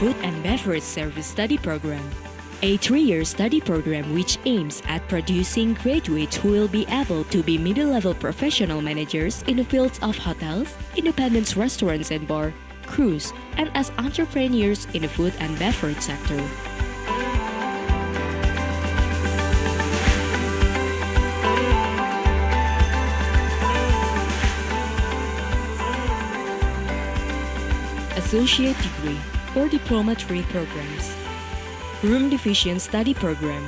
Food and Beverage Service Study Program, a 3-year study program which aims at producing graduates who will be able to be middle-level professional managers in the fields of hotels, independent restaurants and bar, cruise, and as entrepreneurs in the food and beverage sector. Associate Degree or Diploma 3 programs. Room Division Study Program,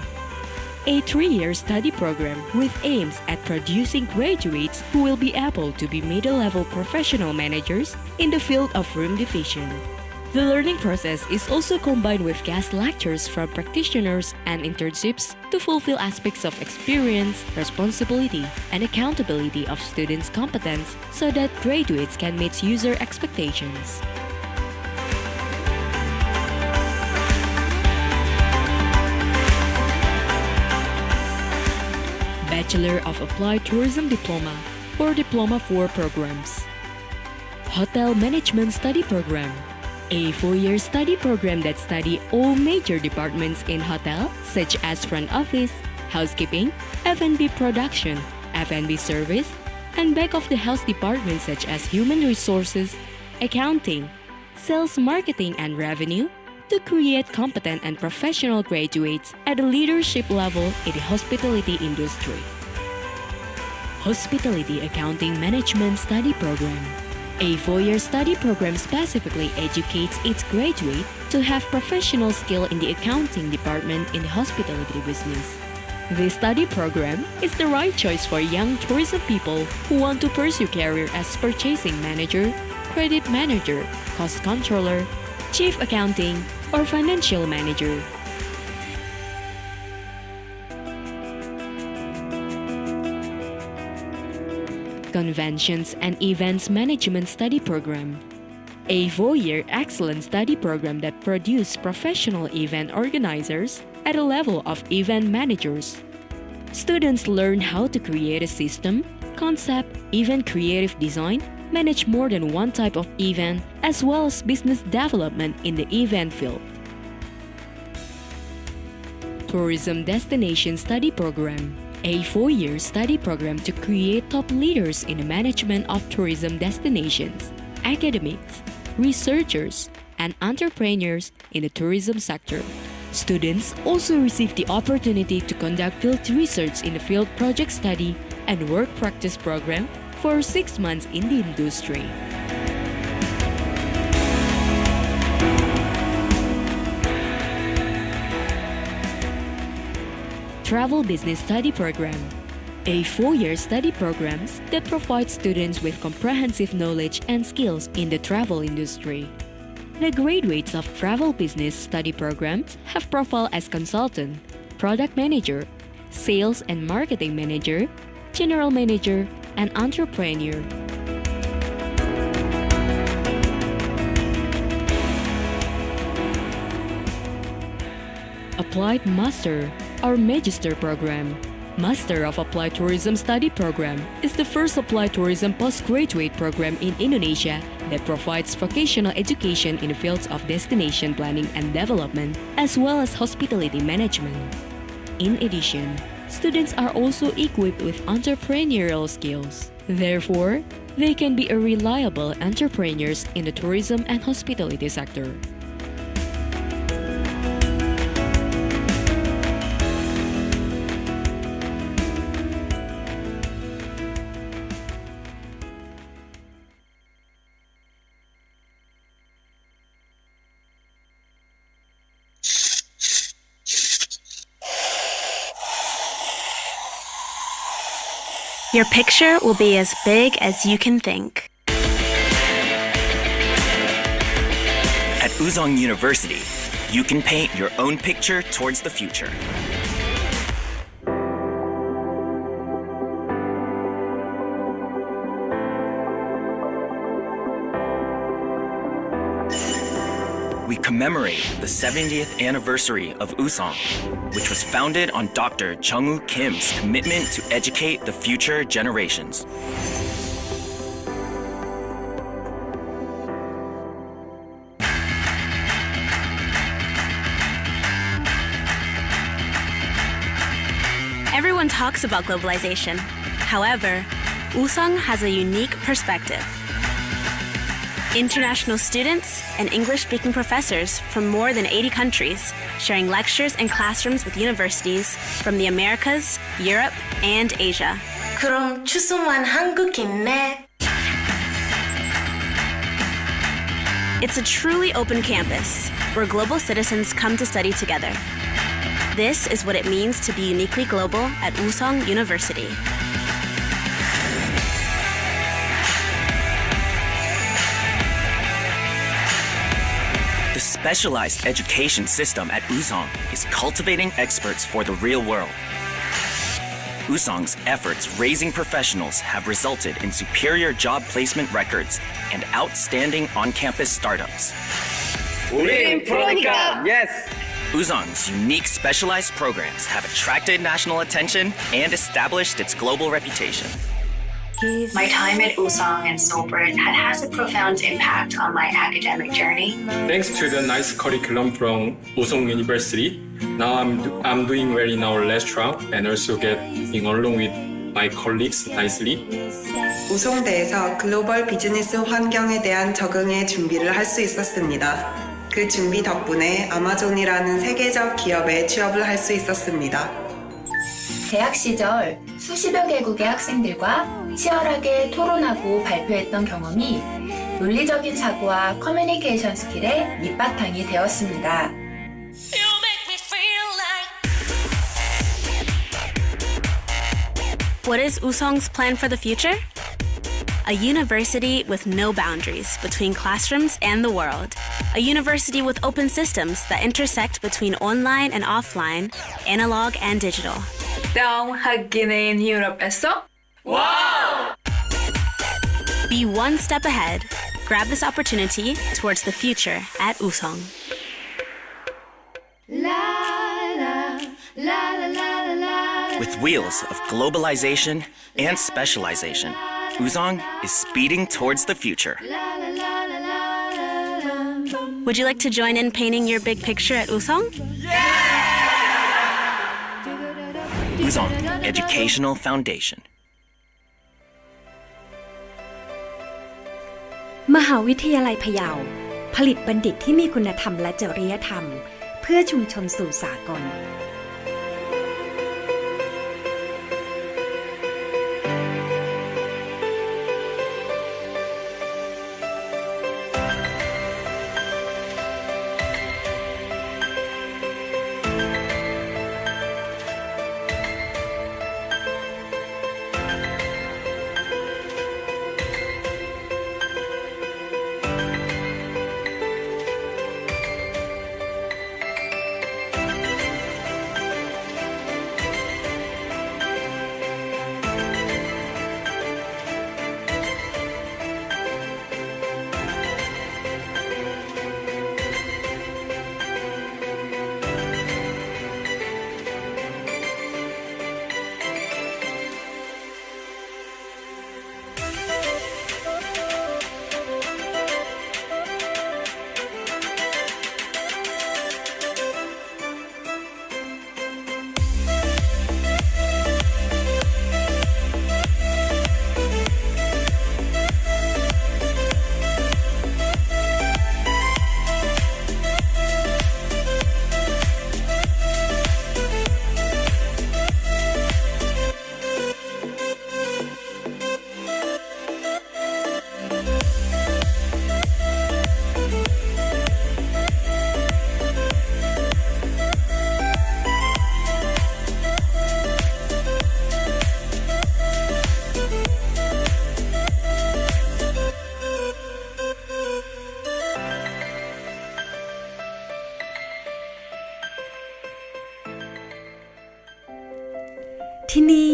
a 3-year study program with aims at producing graduates who will be able to be middle-level professional managers in the field of room division. The learning process is also combined with guest lectures from practitioners and internships to fulfill aspects of experience, responsibility, and accountability of students' competence so that graduates can meet user expectations. Bachelor of Applied Tourism Diploma or Diploma 4 programs. Hotel Management Study Program, a 4-year study program that study all major departments in hotel such as front office, housekeeping, F&B production, F&B service, and back of the house departments such as human resources, accounting, sales, marketing, and revenue, to create competent and professional graduates at a leadership level in the hospitality industry. Hospitality Accounting Management Study Program, a 4-year study program specifically educates its graduates to have professional skill in the accounting department in the hospitality business. This study program is the right choice for young tourism people who want to pursue career as purchasing manager, credit manager, cost controller, chief accounting, or financial manager. Conventions and Events Management Study Program, a 4-year excellent study program that produces professional event organizers at a level of event managers. Students learn how to create a system, concept, event creative design, manage more than one type of event, as well as business development in the event field. Tourism Destination Study Program, a 4-year study program to create top leaders in the management of tourism destinations, academics, researchers, and entrepreneurs in the tourism sector. Students also receive the opportunity to conduct field research in the field project study and work practice program for 6 months in the industry. Travel Business Study Program, a 4-year study program that provides students with comprehensive knowledge and skills in the travel industry. The graduates of Travel Business Study Programs have profile as consultant, product manager, sales and marketing manager, general manager, and entrepreneur. Applied Master or Magister Program. Master of Applied Tourism Study Program is the first applied tourism postgraduate program in Indonesia that provides vocational education in the fields of destination planning and development, as well as hospitality management. In addition, students are also equipped with entrepreneurial skills. Therefore, they can be a reliable entrepreneurs in the tourism and hospitality sector. Your picture will be as big as you can think. At Woosong University, you can paint your own picture towards the future. We commemorate the 70th anniversary of Woosong, which was founded on Dr. Chung-woo Kim's commitment to educate the future generations. Everyone talks about globalization. However, Woosong has a unique perspective. International students and English-speaking professors from more than 80 countries sharing lectures and classrooms with universities from the Americas, Europe, and Asia. 그럼 추수만 한국인네. It's a truly open campus where global citizens come to study together. This is what it means to be uniquely global at Woosong University. The specialized education system at Woosong is cultivating experts for the real world. Woosong's efforts raising professionals have resulted in superior job placement records and outstanding on-campus startups. 우린 프로니까! Yes! Woosong's unique specialized programs have attracted national attention and established its global reputation. My time at Woosong and Snowbird has a profound impact on my academic journey. Thanks to the nice curriculum from Woosong University, now I'm doing well in our restaurant and also getting along with my colleagues nicely. 우송대에서 글로벌 비즈니스 환경에 대한 적응의 준비를 할 수 있었습니다. 그 준비 덕분에 아마존이라는 세계적 기업에 취업을 할 수 있었습니다. 대학 시절 수십여 개국의 학생들과 치열하게 토론하고 발표했던 경험이 논리적인 사고와 커뮤니케이션 스킬의 밑바탕이 되었습니다. What is Woosong's plan for the future? A university with no boundaries between classrooms and the world. A university with open systems that intersect between online and offline, analog and digital. 다음학기는 유럽에서? Wow! Be one step ahead. Grab this opportunity towards the future at Woosong. With wheels of globalization and specialization, Woosong is speeding towards the future. Would you like to join in painting your big picture at Woosong? Woosong Educational Foundation. มหาวิทยาลัยพะเยาผลิตบัณฑิตที่มีคุณธรรมและจริยธรรมเพื่อชุมชนสู่สากลที่นี่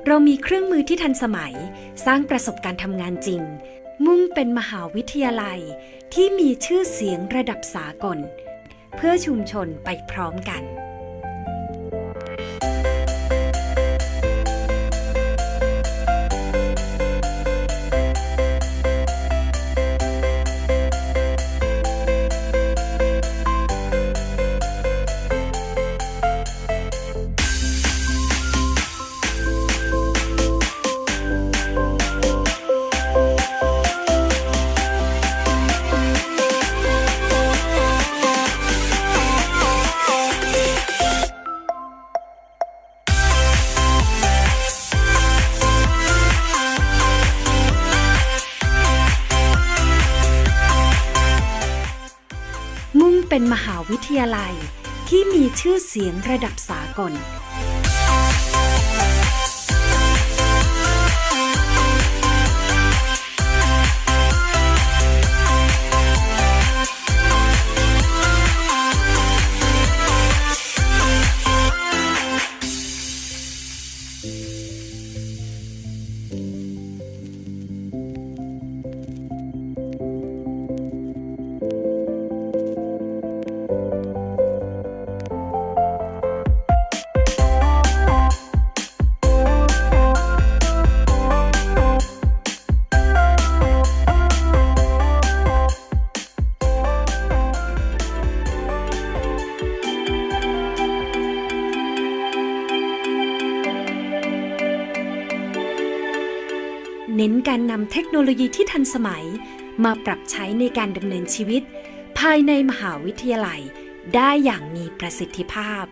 เรามีเครื่องมือที่ทันสมัยสร้างประสบการณ์ทำงานจริงมุ่งเป็นมหาวิทยาลัยที่มีชื่อเสียงระดับสากลเพื่อชุมชนไปพร้อมกัน เป็นมหาวิทยาลัยที่มีชื่อเสียงระดับสากลเน้นการนำเทคโนโลยีที่ทันสมัยมาปรับใช้ในการดำเนินชีวิตภายในมหาวิทยาลัยได้อย่างมีประสิทธิภาพ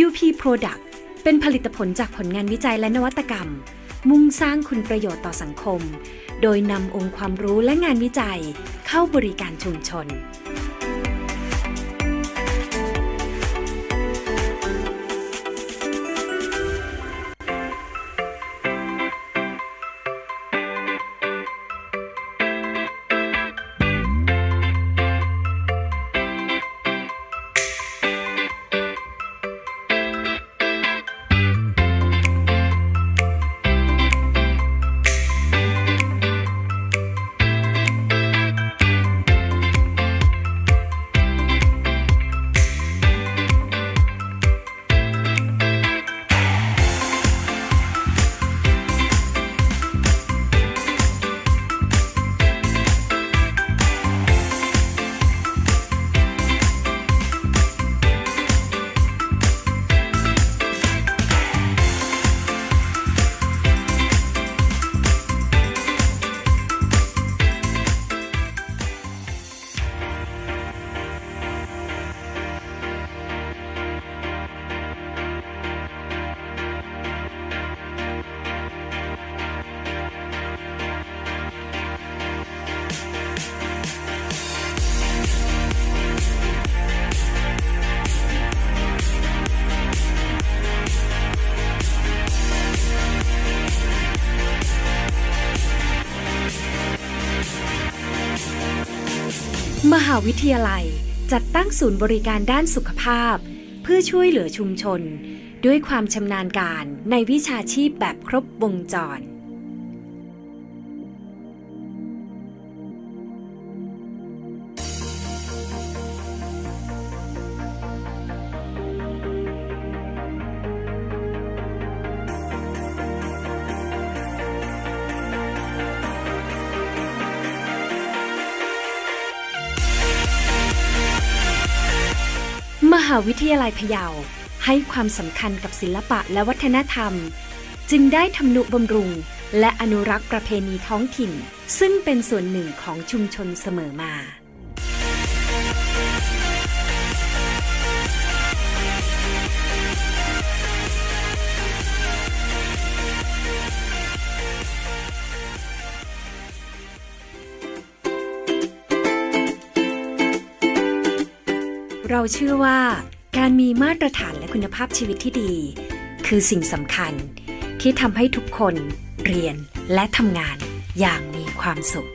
UP Product เป็นผลิตผลจากผลงานวิจัยและนวัตกรรมมุ่งสร้างคุณประโยชน์ต่อสังคมโดยนำองค์ความรู้และงานวิจัยเข้าบริการชุมชนมหาวิทยาลัยจัดตั้งศูนย์บริการด้านสุขภาพเพื่อช่วยเหลือชุมชนด้วยความชำนาญการในวิชาชีพแบบครบวงจรมหาวิทยาลัยพะเยาให้ความสำคัญกับศิลปะและวัฒนธรรมจึงได้ทำนุบำรุงและอนุรักษ์ประเพณีท้องถิ่นซึ่งเป็นส่วนหนึ่งของชุมชนเสมอมาเราเชื่อว่าการมีมาตรฐานและคุณภาพชีวิตที่ดีคือสิ่งสำคัญที่ทำให้ทุกคนเรียนและทำงานอย่างมีความสุข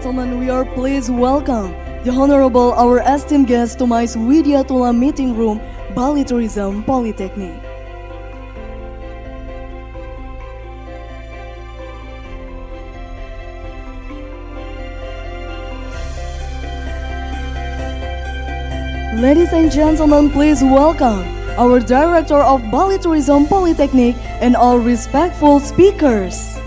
gentlemen, we are pleased welcome the Honorable, our esteemed guest to my Widya Tula meeting room, Bali Tourism Polytechnic. Ladies and gentlemen, please welcome our Director of Bali Tourism Polytechnic and all respectful speakers.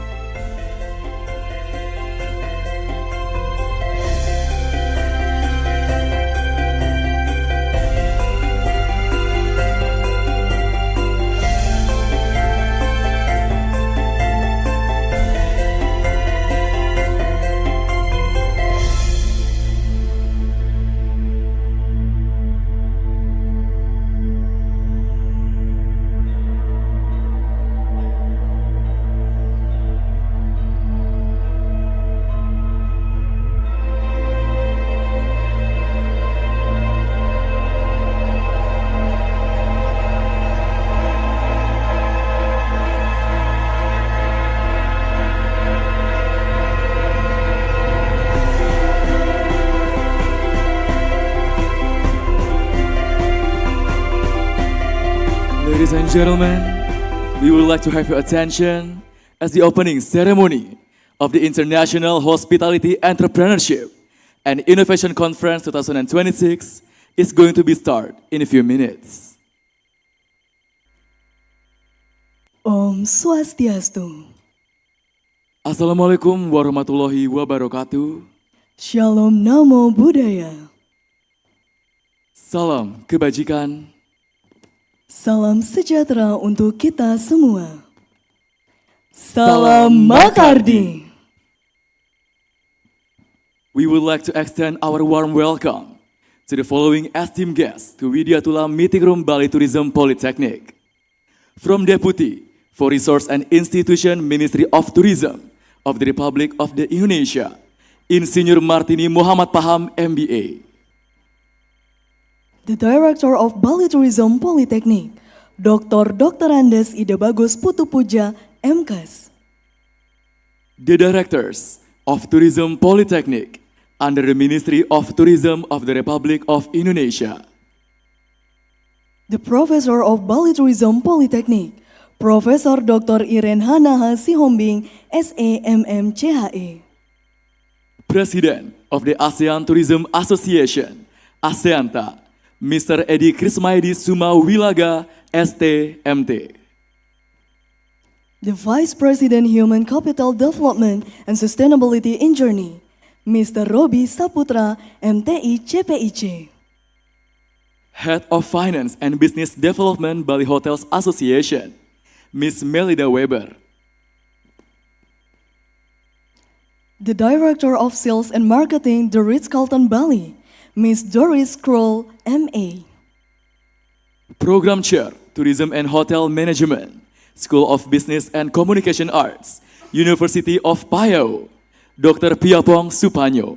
Ladies and gentlemen, we would like to have your attention as the opening ceremony of the International Hospitality Entrepreneurship and Innovation Conference 2026 is going to be started in a few minutes. Om Swastiastu. Assalamualaikum warahmatullahi wabarakatuh. Shalom Namo Buddhaya. Salam kebajikan. Salam sejahtera untuk kita semua. Salam Makardi. We would like to extend our warm welcome to the following esteemed guests to Widya Tula Meeting Room Bali Tourism Polytechnic. From Deputy for Resource and Institution Ministry of Tourism of the Republic of the Indonesia, Insinyur Martini Muhammad Paham, MBA. The Director of Bali Tourism Polytechnic, Dr. Andes Ida Bagus Putu Puja, MKes. The Directors of Tourism Polytechnic under the Ministry of Tourism of the Republic of Indonesia. The Professor of Bali Tourism Polytechnic, Profesor Dr. Iren Hanaha Sihombing, SAMM CHE. President of the ASEAN Tourism Association, ASEANTA, Mr. Edi Krismayadi Suma Wilaga, STMT. The Vice President Human Capital Development and Sustainability in Journey, Mr. Robi Saputra, MTI CPIC. Head of Finance and Business Development Bali Hotels Association, Ms. Melida Weber. The Director of Sales and Marketing, The Ritz-Carlton Bali, Ms. Doris Kroll, MA. Program Chair, Tourism and Hotel Management, School of Business and Communication Arts, University of Payau, Dr. Piapong Supanyo.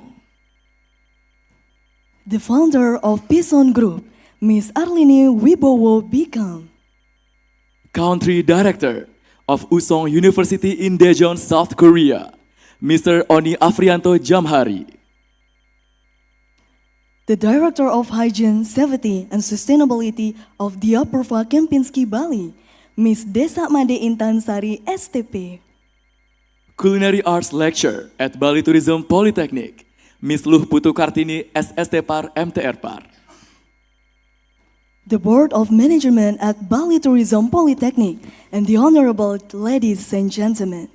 The founder of Pison Group, Ms. Arlini Wibowo Bikam. Country Director of Woosong University in Daejeon, South Korea, Mr. Oni Afrianto Jamhari. The Director of Hygiene, Safety and Sustainability of Diapurva Kempinski Bali, Ms. Desa Made Intan Sari, STP. Culinary Arts Lecturer at Bali Tourism Polytechnic, Ms. Luh Putu Kartini, SST Par, MTR Par. The Board of Management at Bali Tourism Polytechnic and the Honorable ladies and gentlemen.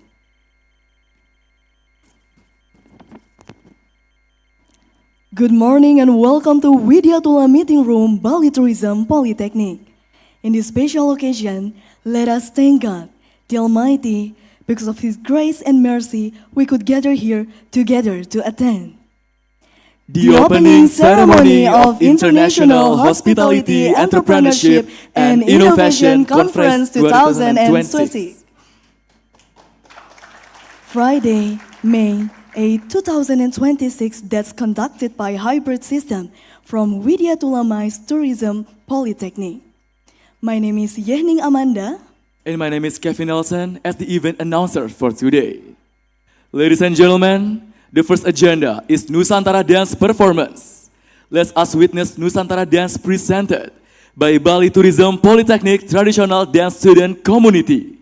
Good morning and welcome to Widya Tula Meeting Room, Bali Tourism Polytechnic. In this special occasion, let us thank God, the Almighty, because of His grace and mercy, we could gather here together to attend the opening ceremony of International Hospitality, Entrepreneurship and Innovation Conference 2020. Friday, May 8, 2026, that's conducted by hybrid system from Widya Tula Mais Tourism Polytechnic. My name is Yehning Amanda. And my name is Kevin Nelson as the event announcer for today. Ladies and gentlemen, The first agenda is Nusantara Dance Performance. Let us witness Nusantara Dance presented by Bali Tourism Polytechnic Traditional Dance Student Community.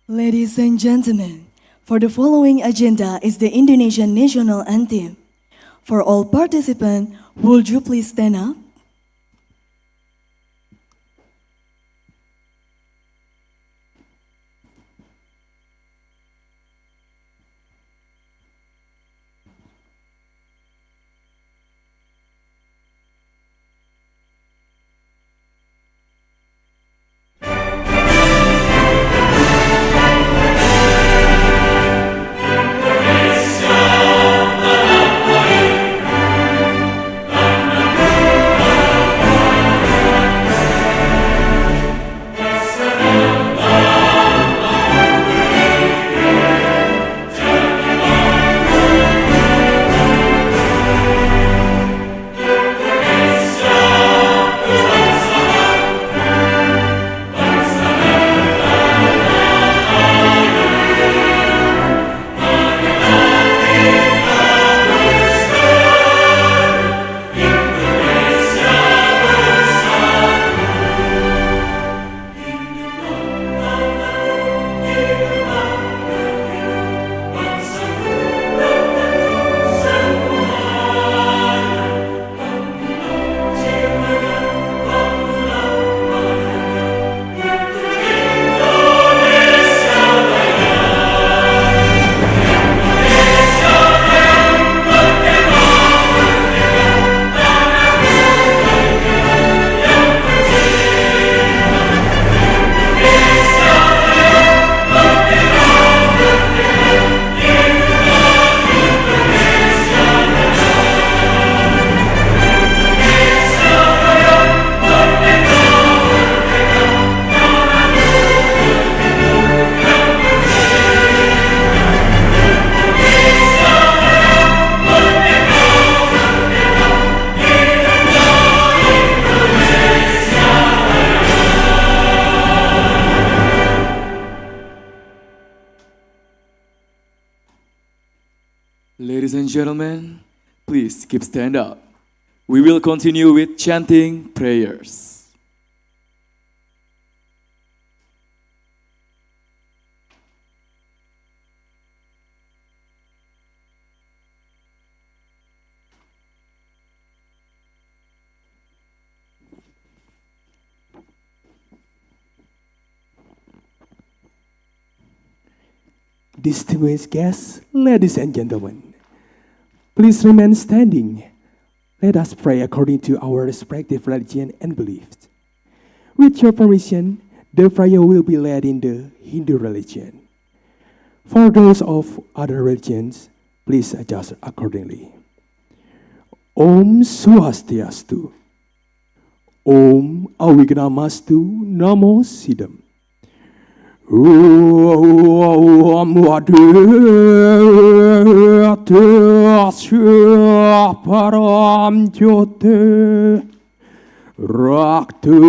Ladies and gentlemen, for the following agenda is the Indonesian national anthem. For all participants, would you please stand up? Ladies and gentlemen, please keep stand up. We will continue with chanting prayers. Distinguished guests, ladies and gentlemen, please remain standing. Let us pray according to our respective religion and beliefs. With your permission, the prayer will be led in the Hindu religion. For those of other religions, please adjust accordingly. Om Swastiastu. Om Avignamastu Namo Siddham. Om Adhyatya Param Jyote Raktu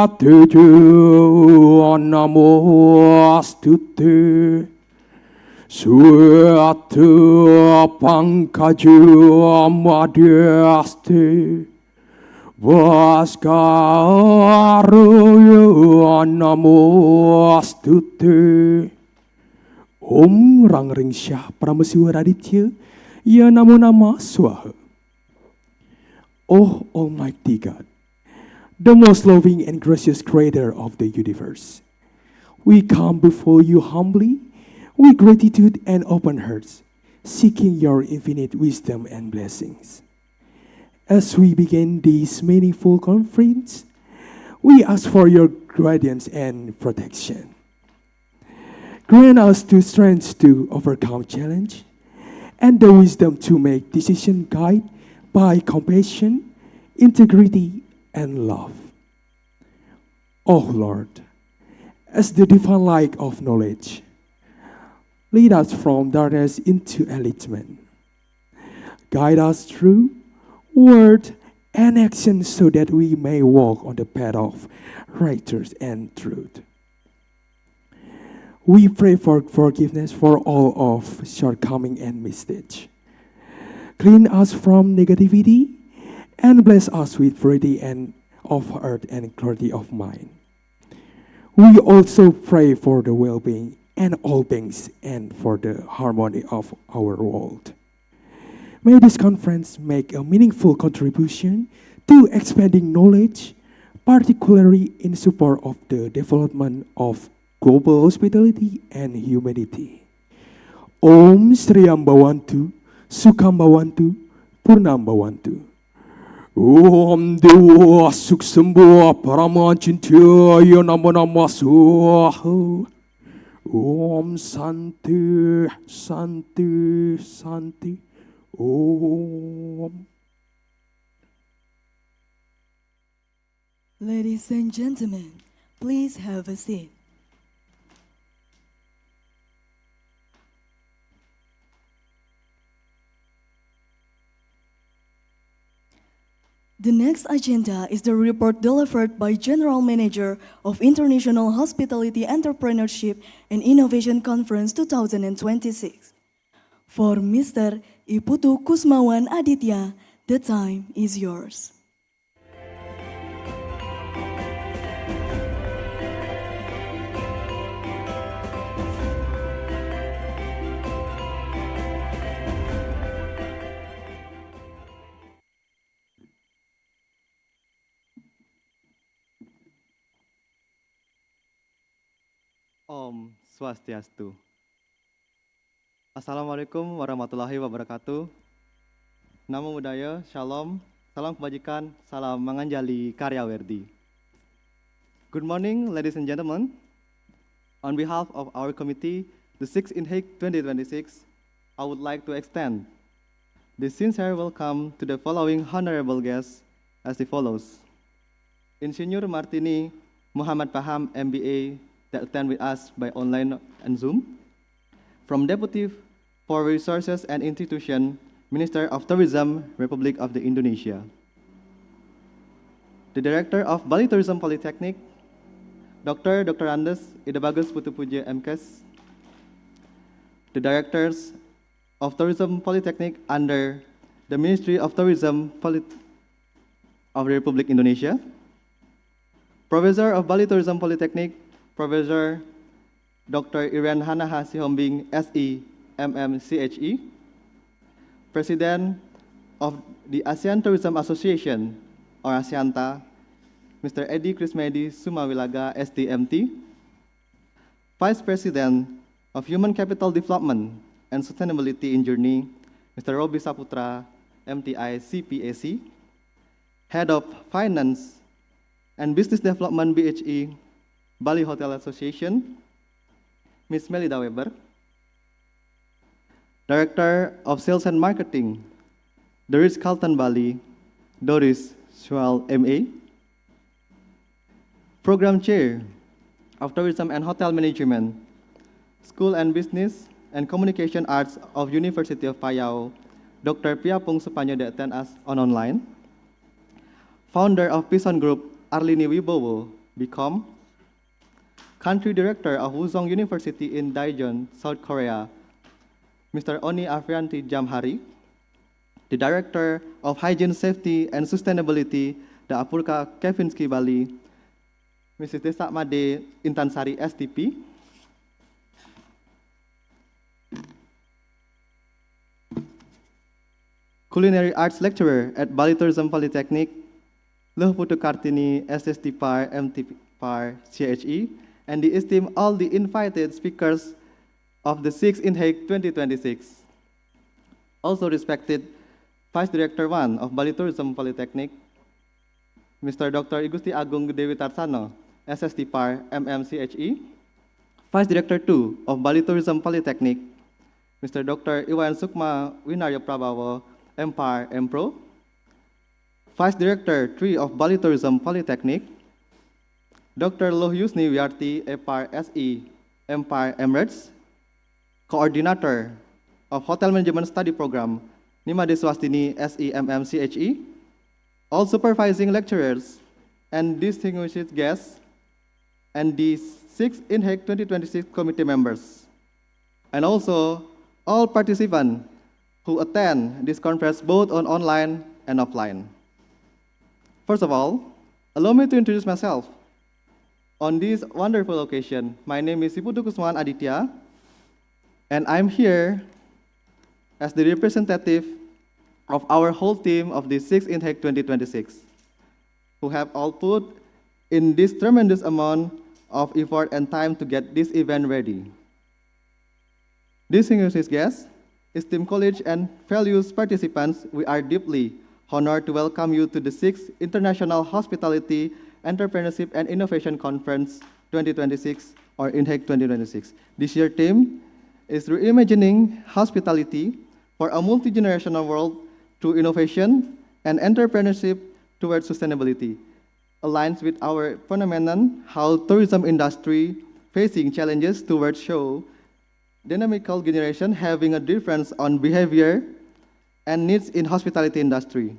Adhyatya Namostute Swata Pankaju Madhyaste Vaskaruya Namostute Om Rangring Syah Pramesiwaraditya Ya Namo Nama Swaha. Oh Almighty God, the most loving and gracious Creator of the universe, we come before you humbly, with gratitude and open hearts, seeking your infinite wisdom and blessings. As we begin this meaningful conference, we ask for your guidance and protection. Grant us the strength to overcome challenge and the wisdom to make decisions guided by compassion, integrity, and love. Oh Lord, as the divine light of knowledge, lead us from darkness into enlightenment. Guide us through word and action so that we may walk on the path of righteousness and truth. We pray for forgiveness for all of shortcoming and mistakes. Clean us from negativity and bless us with purity and of heart and clarity of mind. We also pray for the well-being and all beings and for the harmony of our world. May this conference make a meaningful contribution to expanding knowledge, particularly in support of the development of global hospitality and humanity. Om Sri Ambawantu, Sukham Bawantu, Purnam Bawantu. Om Dewa Suksamba Parama Cintaya Nama Nama Suha. Om Santi, Santi, Santi. Om. Ladies and gentlemen, please have a seat. The next agenda is the report delivered by General Manager of International Hospitality Entrepreneurship and Innovation Conference 2026. For Mr. Iputu Kusmawan Aditya, the time is yours. Om Swastiastu. Assalamualaikum warahmatullahi wabarakatuh. Namo Buddhaya, Shalom, Salam Kebajikan, Salam Manganjali Karya Werdi. Good morning, ladies and gentlemen. On behalf of our committee, the 6th Inheic 2026, I would like to extend the sincere welcome to the following honorable guests as follows. Insinyur Martini Muhammad Paham, MBA, that attend with us by online and Zoom. From Deputy for Resources and Institution, Minister of Tourism, Republic of the Indonesia. The Director of Bali Tourism Polytechnic, Dr. Andes Idabagus Putupuja MKes. The Directors of Tourism Polytechnic under the Ministry of Tourism of the Republic Indonesia. Professor of Bali Tourism Polytechnic, Professor Dr. Iren Hanaha Sihombing, SE, MM, CHE, President of the ASEAN Tourism Association, or ASEANTA, Mr. Edi Krismedi Sumawilaga, STMT, Vice President of Human Capital Development and Sustainability in Journey, Mr. Robi Saputra, MTI, CPAC, Head of Finance and Business Development, BHE, Bali Hotel Association, Ms. Melida Weber, Director of Sales and Marketing, The Ritz-Carlton Bali, Doris Shual, MA, Program Chair of Tourism and Hotel Management, School and Business and Communication Arts of University of Payau, Dr. Piapung Supanyo that attend us online, Founder of Pison Group, Arlini Wibowo, BCom, Country Director of Woosong University in Daejeon, South Korea, Mr. Oni Afrianti Jamhari, the Director of Hygiene, Safety, and Sustainability, the Apurka Kevinsky Bali, Mrs. Desak Made Intansari, STP, Culinary Arts Lecturer at Bali Tourism Polytechnic, Luh Putu Kartini, SST PAR, MT PAR, CHE, and the esteemed all the invited speakers of the 6th Inheic 2026. Also respected Vice Director 1 of Bali Tourism Polytechnic, Mr. Dr. Igusti Agung Dewi Tarsano, SST PAR, MMCHE, Vice Director 2 of Bali Tourism Polytechnic, Mr. Dr. Iwan Sukma Winaryo Prabowo, MPAR, MPRO, Vice Director 3 of Bali Tourism Polytechnic, Dr. Loh Yusni Wiarti, EPAR SE, MPAR Emirates, Coordinator of Hotel Management Study Program, Nimade Swastini, SEMM CHE, all supervising lecturers and distinguished guests, and the 6th Inheic 2026 committee members, and also all participants who attend this conference both on online and offline. First of all, Allow me to introduce myself. On this wonderful occasion, my name is Iputu Kusman Aditya, and I'm here as the representative of our whole team of the 6th Inheic 2026, who have all put in this tremendous amount of effort and time to get this event ready. Distinguished guests, esteemed college and values participants, we are deeply honored to welcome you to the 6th International Hospitality, Entrepreneurship and Innovation Conference 2026, or Inheic 2026. This year's theme is Reimagining Hospitality for a Multi-Generational World through Innovation and Entrepreneurship towards Sustainability. Aligns with our phenomenon how tourism industry facing challenges towards show dynamical generation having a difference on behavior and needs in hospitality industry.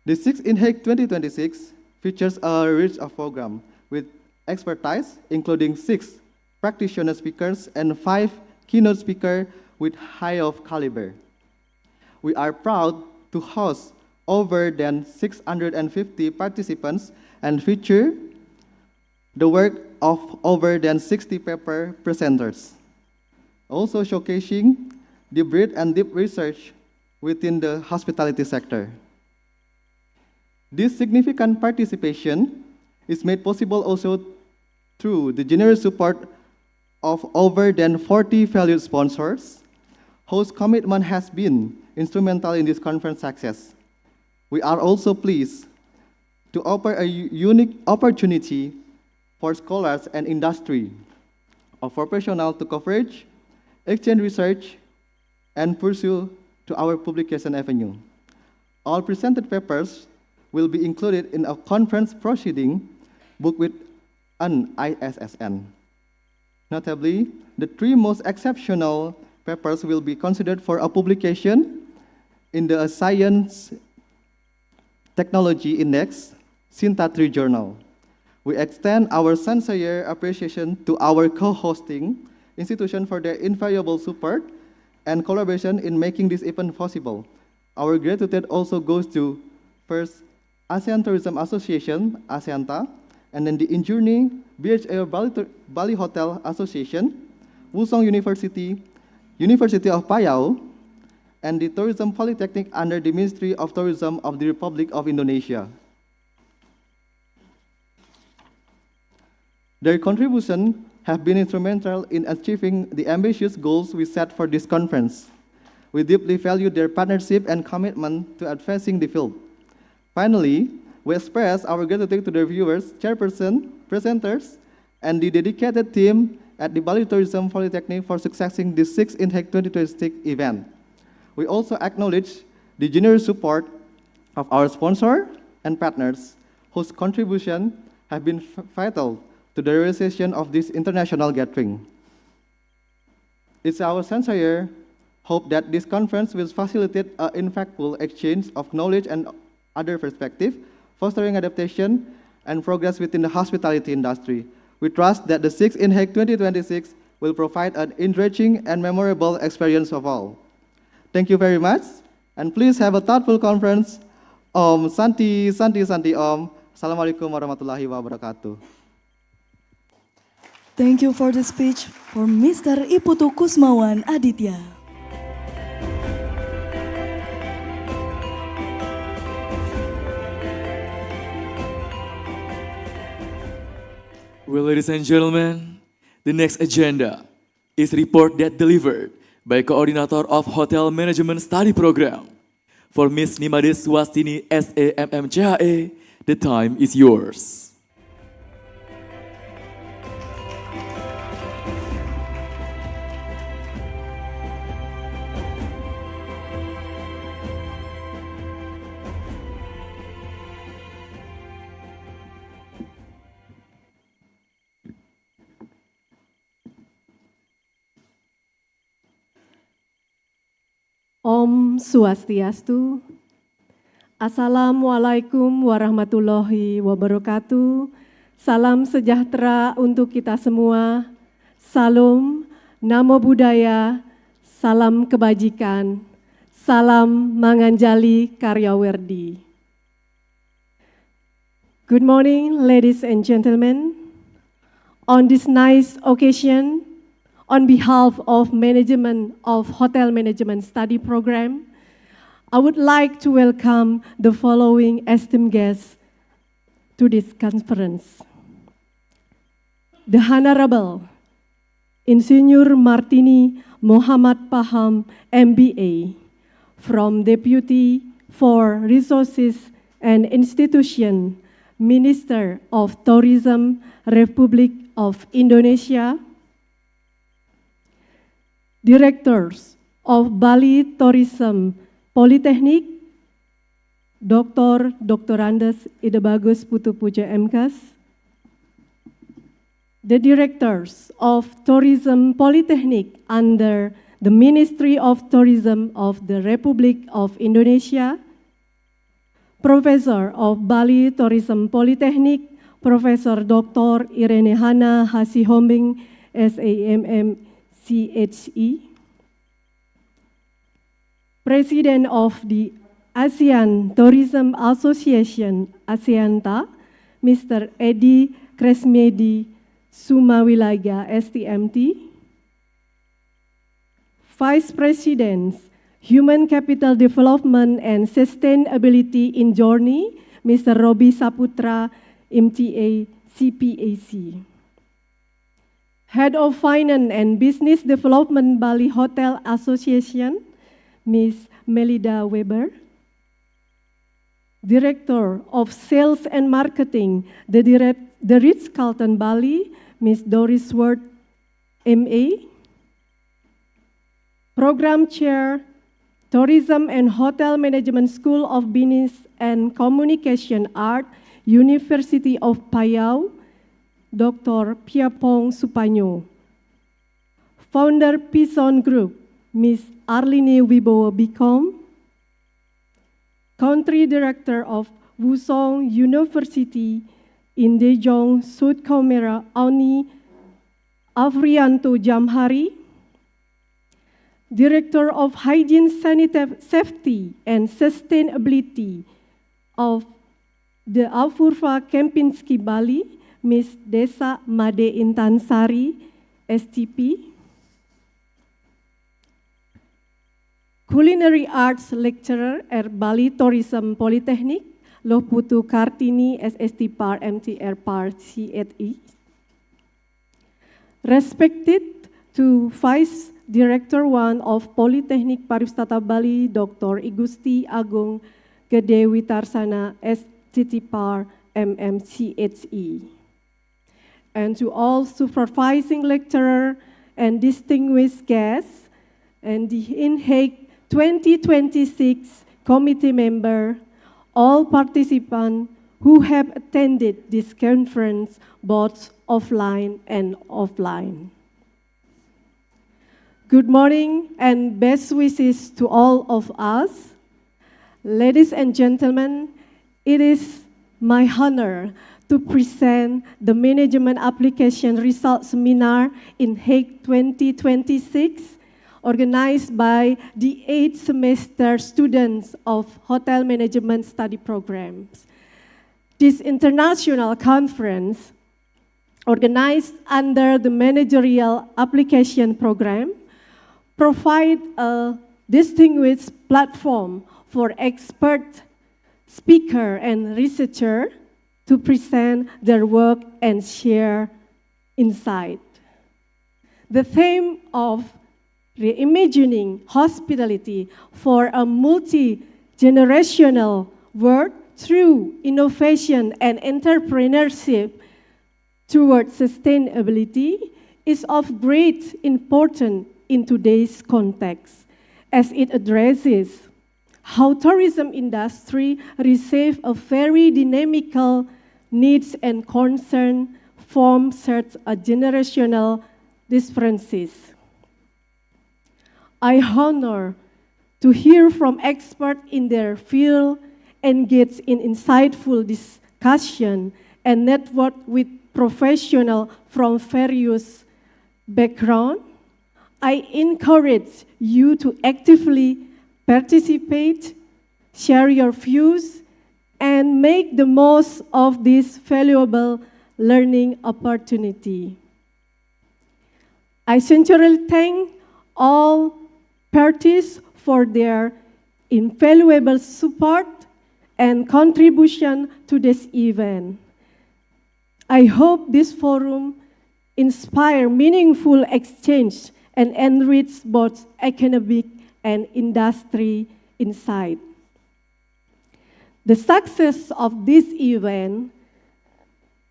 The 6th Inheic 2026 features a rich of program with expertise, including 6 practitioner speakers and 5 keynote speakers with high of caliber. We are proud to host over than 650 participants and feature the work of over than 60 paper presenters, also showcasing the breadth and deep research within the hospitality sector. This significant participation is made possible also through the generous support of over than 40 valued sponsors, whose commitment has been instrumental in this conference success. We are also pleased to offer a unique opportunity for scholars and industry of professionals to coverage, exchange research, and pursue to our publication avenue. All presented papers will be included in a conference proceeding book with an ISSN. Notably, the 3 most exceptional papers will be considered for a publication in the Science Technology Index Sinta 3 journal. We extend our sincere appreciation to our co-hosting institution for their invaluable support and collaboration in making this event possible. Our gratitude also goes to first ASEAN Tourism Association, ASEANTA, and then the Injourney BHA Bali Hotel Association, Woosong University, University of Payau, and the Tourism Polytechnic under the Ministry of Tourism of the Republic of Indonesia. Their contribution have been instrumental in achieving the ambitious goals we set for this conference. We deeply value their partnership and commitment to advancing the field. Finally, we express our gratitude to the viewers, chairperson, presenters, and the dedicated team at the Bali Tourism Polytechnic for successing the 6th Inheic 2026 event. We also acknowledge the generous support of our sponsor and partners, whose contribution have been vital to the realization of this international gathering. It's our sincere hope that this conference will facilitate an impactful exchange of knowledge and other perspectives, fostering adaptation and progress within the hospitality industry. We trust that the 6th Inheic 2026 will provide an enriching and memorable experience of all. Thank you very much, and please have a thoughtful conference. Om Santi, Santi, Santi Om. Assalamualaikum warahmatullahi wabarakatuh. Thank you for the speech for Mr. Iputu Kusmawan Aditya. Well, ladies and gentlemen, the next agenda is report that delivered by Coordinator of Hotel Management Study Program. For Ms. Nimades Swastini SAMMCHE, the time is yours. Om Swastiastu. Assalamualaikum warahmatullahi wabarakatuh. Salam sejahtera untuk kita semua. Salam, Namo Buddhaya, salam kebajikan, salam manganjali karyawerdi. Good morning, ladies and gentlemen. On this nice occasion, on behalf of management of Hotel Management Study Program, I would like to welcome the following esteemed guests to this conference. The Honorable Insinyur Martini Muhammad Paham, MBA, from Deputy for Resources and Institution, Minister of Tourism, Republic of Indonesia. Directors of Bali Tourism Polytechnic, Dr. Andes Ide Bagus Putu Puja MKes. The directors of Tourism Polytechnic under the Ministry of Tourism of the Republic of Indonesia. Professor of Bali Tourism Polytechnic, Professor Dr. Irene Hana Hasihombing, SAMM, CHE. President of the ASEAN Tourism Association, ASEANTA, Mr. Edi Kresmedi Sumawilaga, STMT. Vice Presidents, Human Capital Development and Sustainability in Journey, Mr. Robi Saputra, MTA, CPAC. Head of Finance and Business Development Bali Hotel Association, Ms. Melida Weber. Director of Sales and Marketing, the Ritz-Carlton Bali, Ms. Doris Ward, MA. Program Chair, Tourism and Hotel Management School of Business and Communication Art, University of Payau, Dr. Piapong Supanyo. Founder Pison Group, Ms. Arline Wibowo Bikom. Country Director of Woosong University in Dejong, South Kamera, Auni Afrianto Jamhari. Director of Hygiene, Safety and Sustainability of the Apurva Kempinski Bali, Ms. Desa Made Intansari, STP. Culinary Arts Lecturer at Bali Tourism Polytechnic, Loh Putu Kartini, SST Par MTR Par CSE. Respected to Vice Director 1 of Polytechnic Pariwisata Bali, Dr. Igusti Agung Gede Witarsana, STT Par MMCHE. And to all supervising lecturer and distinguished guests, and the Inheic 2026 committee member, all participants who have attended this conference both offline and offline. Good morning and best wishes to all of us. Ladies and gentlemen, it is my honor to present the Management Application Results Seminar Inheic 2026, organized by the 8th semester students of Hotel Management Study Programs. This international conference, organized under the Managerial Application Program, provide a distinguished platform for expert speaker and researcher to present their work and share insight. The theme of reimagining hospitality for a multi-generational world through innovation and entrepreneurship towards sustainability is of great importance in today's context, as it addresses how tourism industry receive a very dynamical needs and concern from such a generational differences. I honor to hear from experts in their field, engage in insightful discussion, and network with professionals from various backgrounds. I encourage you to actively participate, share your views, and make the most of this valuable learning opportunity. I sincerely thank all parties for their invaluable support and contribution to this event. I hope this forum inspire meaningful exchange and enrich both academic and industry insight. The success of this event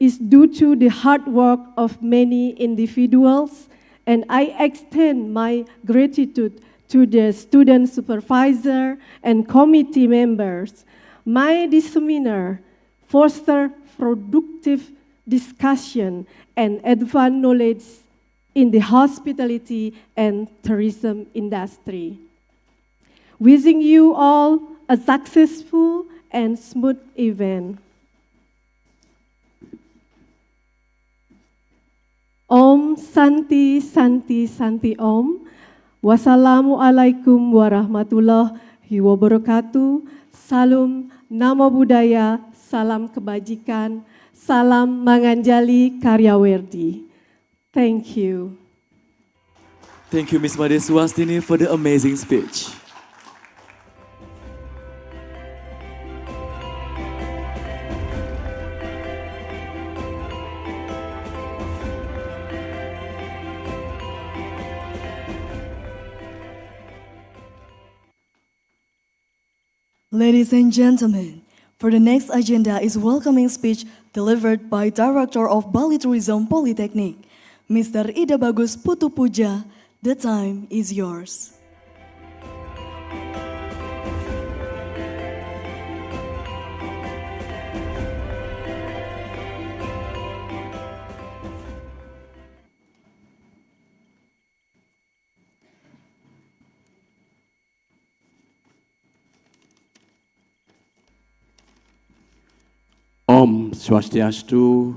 is due to the hard work of many individuals, and I extend my gratitude to the student supervisor and committee members. My seminar foster productive discussion and advance knowledge in the hospitality and tourism industry. Wishing you all a successful and smooth event. Om Santi Santi Santi Om. Wassalamualaikum warahmatullahi wabarakatuh. Salam Namo Buddhaya, salam kebajikan, salam manganjali karyawerdi. Thank you. Thank you, Ms. Made Suwastini, for the amazing speech. Ladies and gentlemen, for the next agenda is welcoming speech delivered by Director of Bali Tourism Polytechnic, Mr. Ida Bagus Putu Puja. The time is yours. Om Swastiastu,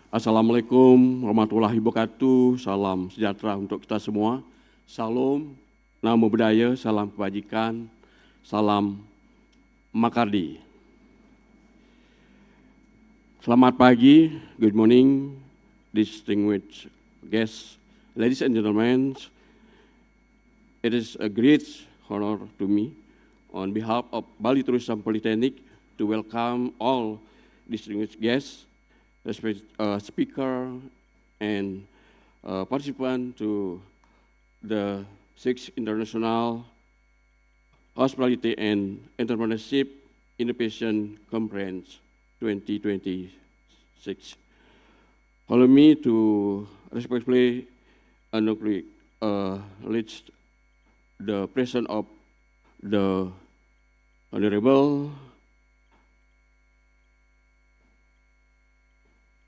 Assalamualaikum warahmatullahi wabarakatuh, salam sejahtera untuk kita semua, salam, namo buddhaya, salam kebajikan, salam makardi. Selamat pagi, good morning, distinguished guests, ladies and gentlemen. It is a great honor to me, on behalf of Bali Tourism Polytechnic, to welcome all distinguished guests, speaker, and participant to the 6th International Hospitality and Entrepreneurship Innovation Conference 2026. Allow me to respectfully acknowledge the presence of the Honorable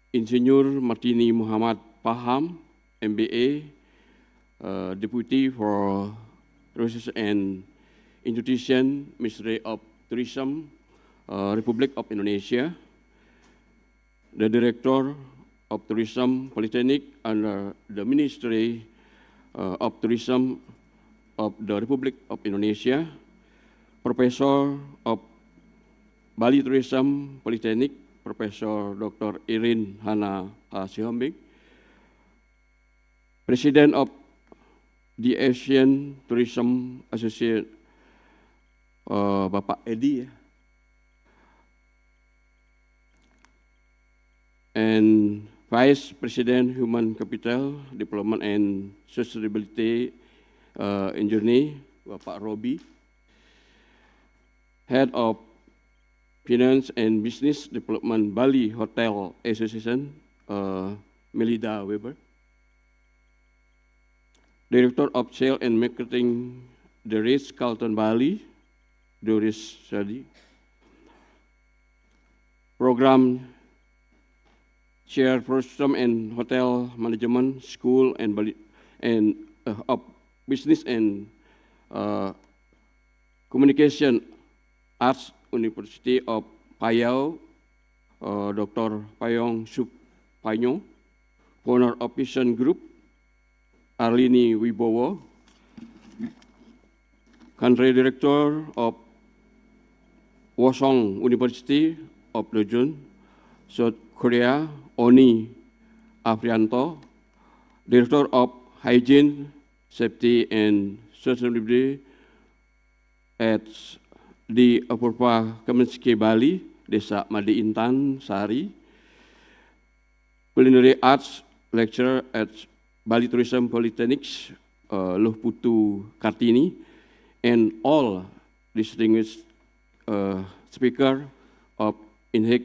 Insinyur Martini Muhammad Paham, MBA, Deputy for Research and Institution, Ministry of Tourism, Republic of Indonesia, the Director of Tourism Polytechnic under the Ministry of Tourism of the Republic of Indonesia, Professor of Bali Tourism Polytechnic, Professor Dr. Irin Hana Sihombing, President of the Asian Tourism Association, Bapak Edi, and Vice President Human Capital, Development and Sustainability Engineer, Bapak Robi, Head of Finance and Business Development Bali Hotel Association, Melida Weber, Director of Sales and Marketing, The Ritz-Carlton Bali, Doris Sadi, Program Chairperson and Hotel Management School and Bali and of Business and Communication Arts University of Payau, Dr. Payong Sup Panyo, Owner of Vision Group, Arlini Woosong University of Daejeon, South Korea, Oni Afrianto, Director of Hygiene, Safety and Sustainability at di Apurva Kemenski Bali, Desa Madi Intan, Sari, Culinary Arts Lecturer at Bali Tourism Polytechnic, Luh Putu Kartini, and all distinguished speaker of Inheic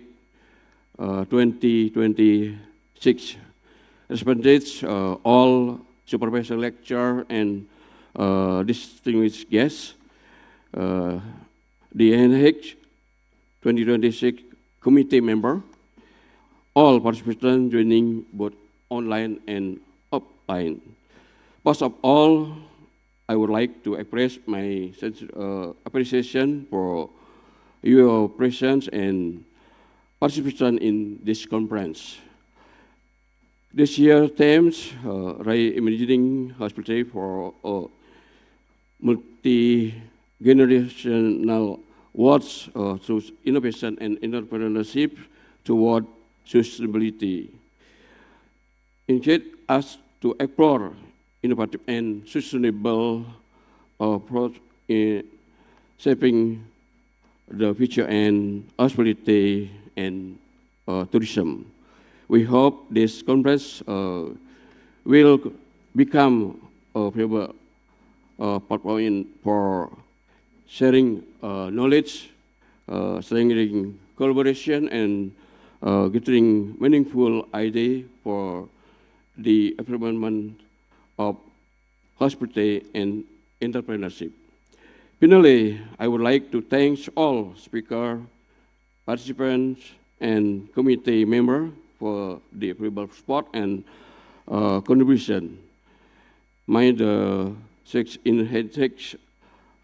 2026. Respondents, all supervisor lecturer and distinguished guests, the Inheic 2026 committee member, all participants joining both online and offline. First of all, I would like to express my appreciation for your presence and participation in this conference. This year's themes, reimagining hospitality for a multi-generational world through innovation and entrepreneurship toward sustainability. Engage us to explore innovative and sustainable approach in shaping the future and hospitality and tourism. We hope this conference will become a valuable platform for sharing knowledge, strengthening collaboration, and getting meaningful ideas for the improvement of hospitality and entrepreneurship. Finally, I would like to thank all speakers, participants, and committee members for the valuable support and contribution. May the sixth Inheic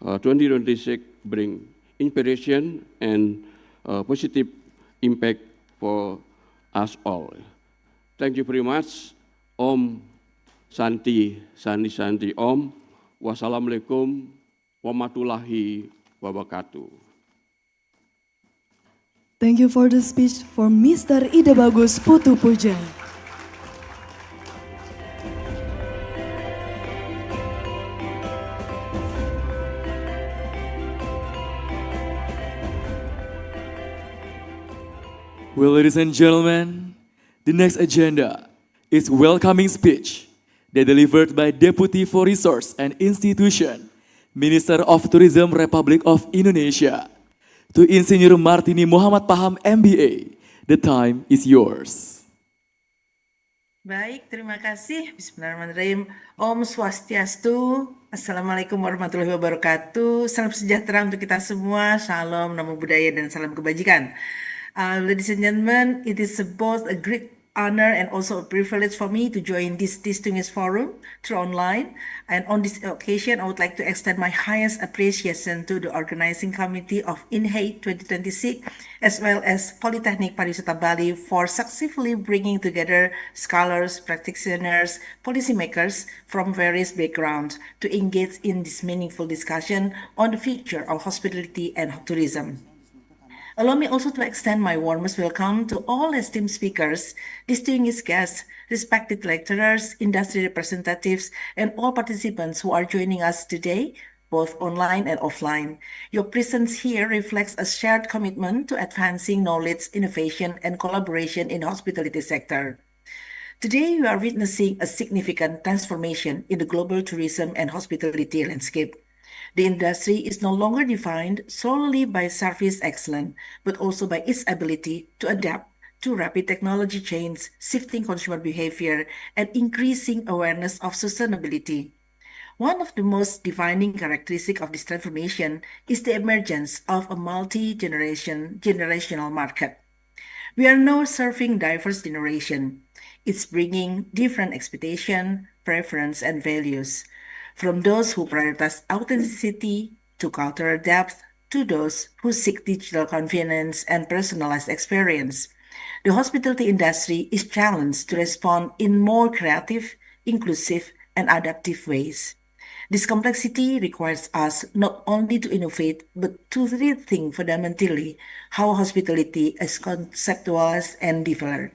2026 bring inspiration and positive impact for us all. Thank you very much. Om Santi, Santi, Santi, Om. Wassalamualaikum warahmatullahi wabarakatuh. Thank you for the speech for Mr. Ide Bagus Putu Puja. Well, ladies and gentlemen, the next agenda is welcoming speech that delivered by Deputy for Resource and Institution, Minister of Tourism Republic of Indonesia, to Insinyur Martini Muhammad Paham MBA. The time is yours. Baik, terima kasih. Bismillahirrahmanirrahim. Om Swastiastu. Assalamualaikum warahmatullahi wabarakatuh. Salam sejahtera untuk kita semua. Shalom, namo buddhaya, dan salam kebajikan. Ladies and gentlemen, it is both a great honor and also a privilege for me to join this distinguished forum through online. And on this occasion, I would like to extend my highest appreciation to the organizing committee of Inheic 2026, as well as Polytechnic Pariwisata Bali for successfully bringing together scholars, practitioners, policymakers from various backgrounds to engage in this meaningful discussion on the future of hospitality and tourism. Allow me also to extend my warmest welcome to all esteemed speakers, distinguished guests, respected lecturers, industry representatives, and all participants who are joining us today, both online and offline. Your presence here reflects a shared commitment to advancing knowledge, innovation, and collaboration in the hospitality sector. Today, we are witnessing a significant transformation in the global tourism and hospitality landscape. The industry is no longer defined solely by service excellence, but also by its ability to adapt to rapid technology change, shifting consumer behavior, and increasing awareness of sustainability. One of the most defining characteristics of this transformation is the emergence of a generational market. We are now serving diverse generation. It's bringing different expectation, preference, and values. From those who prioritize authenticity to cultural depth to those who seek digital convenience and personalized experience. The hospitality industry is challenged to respond in more creative, inclusive, and adaptive ways. This complexity requires us not only to innovate, but to rethink fundamentally how hospitality is conceptualized and developed.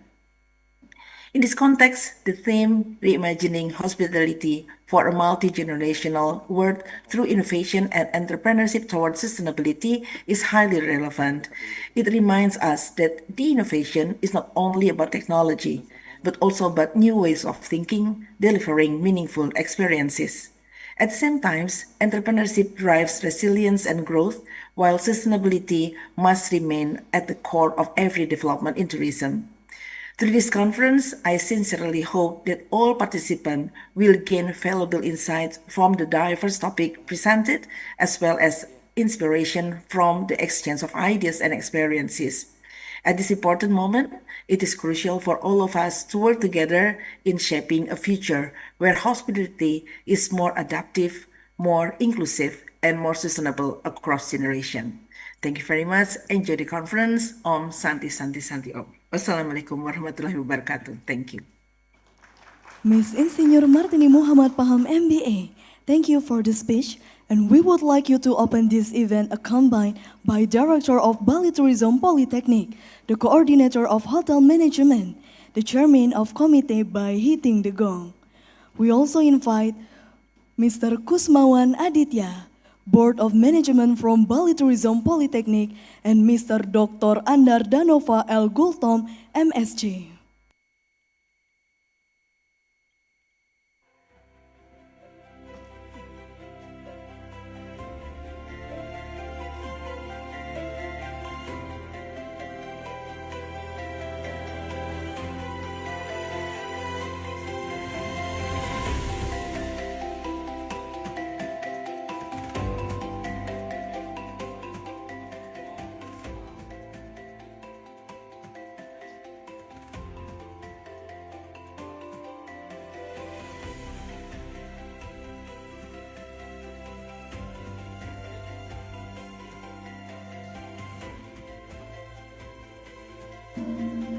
In this context, the theme Reimagining Hospitality for a Multi-Generational World Through Innovation and Entrepreneurship Towards Sustainability is highly relevant. It reminds us that the innovation is not only about technology, but also about new ways of thinking, delivering meaningful experiences. At the same time, entrepreneurship drives resilience and growth, while sustainability must remain at the core of every development in tourism. Through this conference, I sincerely hope that all participants will gain valuable insights from the diverse topics presented, as well as inspiration from the exchange of ideas and experiences. At this important moment, it is crucial for all of us to work together in shaping a future where hospitality is more adaptive, more inclusive, and more sustainable across generations. Thank you very much. Enjoy the conference. Om Santi Santi Santi Om. Wassalamualaikum warahmatullahi wabarakatuh. Thank you. Miss Insinyur Martini Muhammad Paham MBA, thank you for the speech, and we would like you to open this event accompanied by Director of Bali Tourism Polytechnic, the Coordinator of Hotel Management, the Chairman of Committee by hitting the gong. We also invite Mr. Kusmawan Aditya, Board of Management from Bali Tourism Polytechnic, and Mr. Dr. Andar Danova L. Gultom, MSc.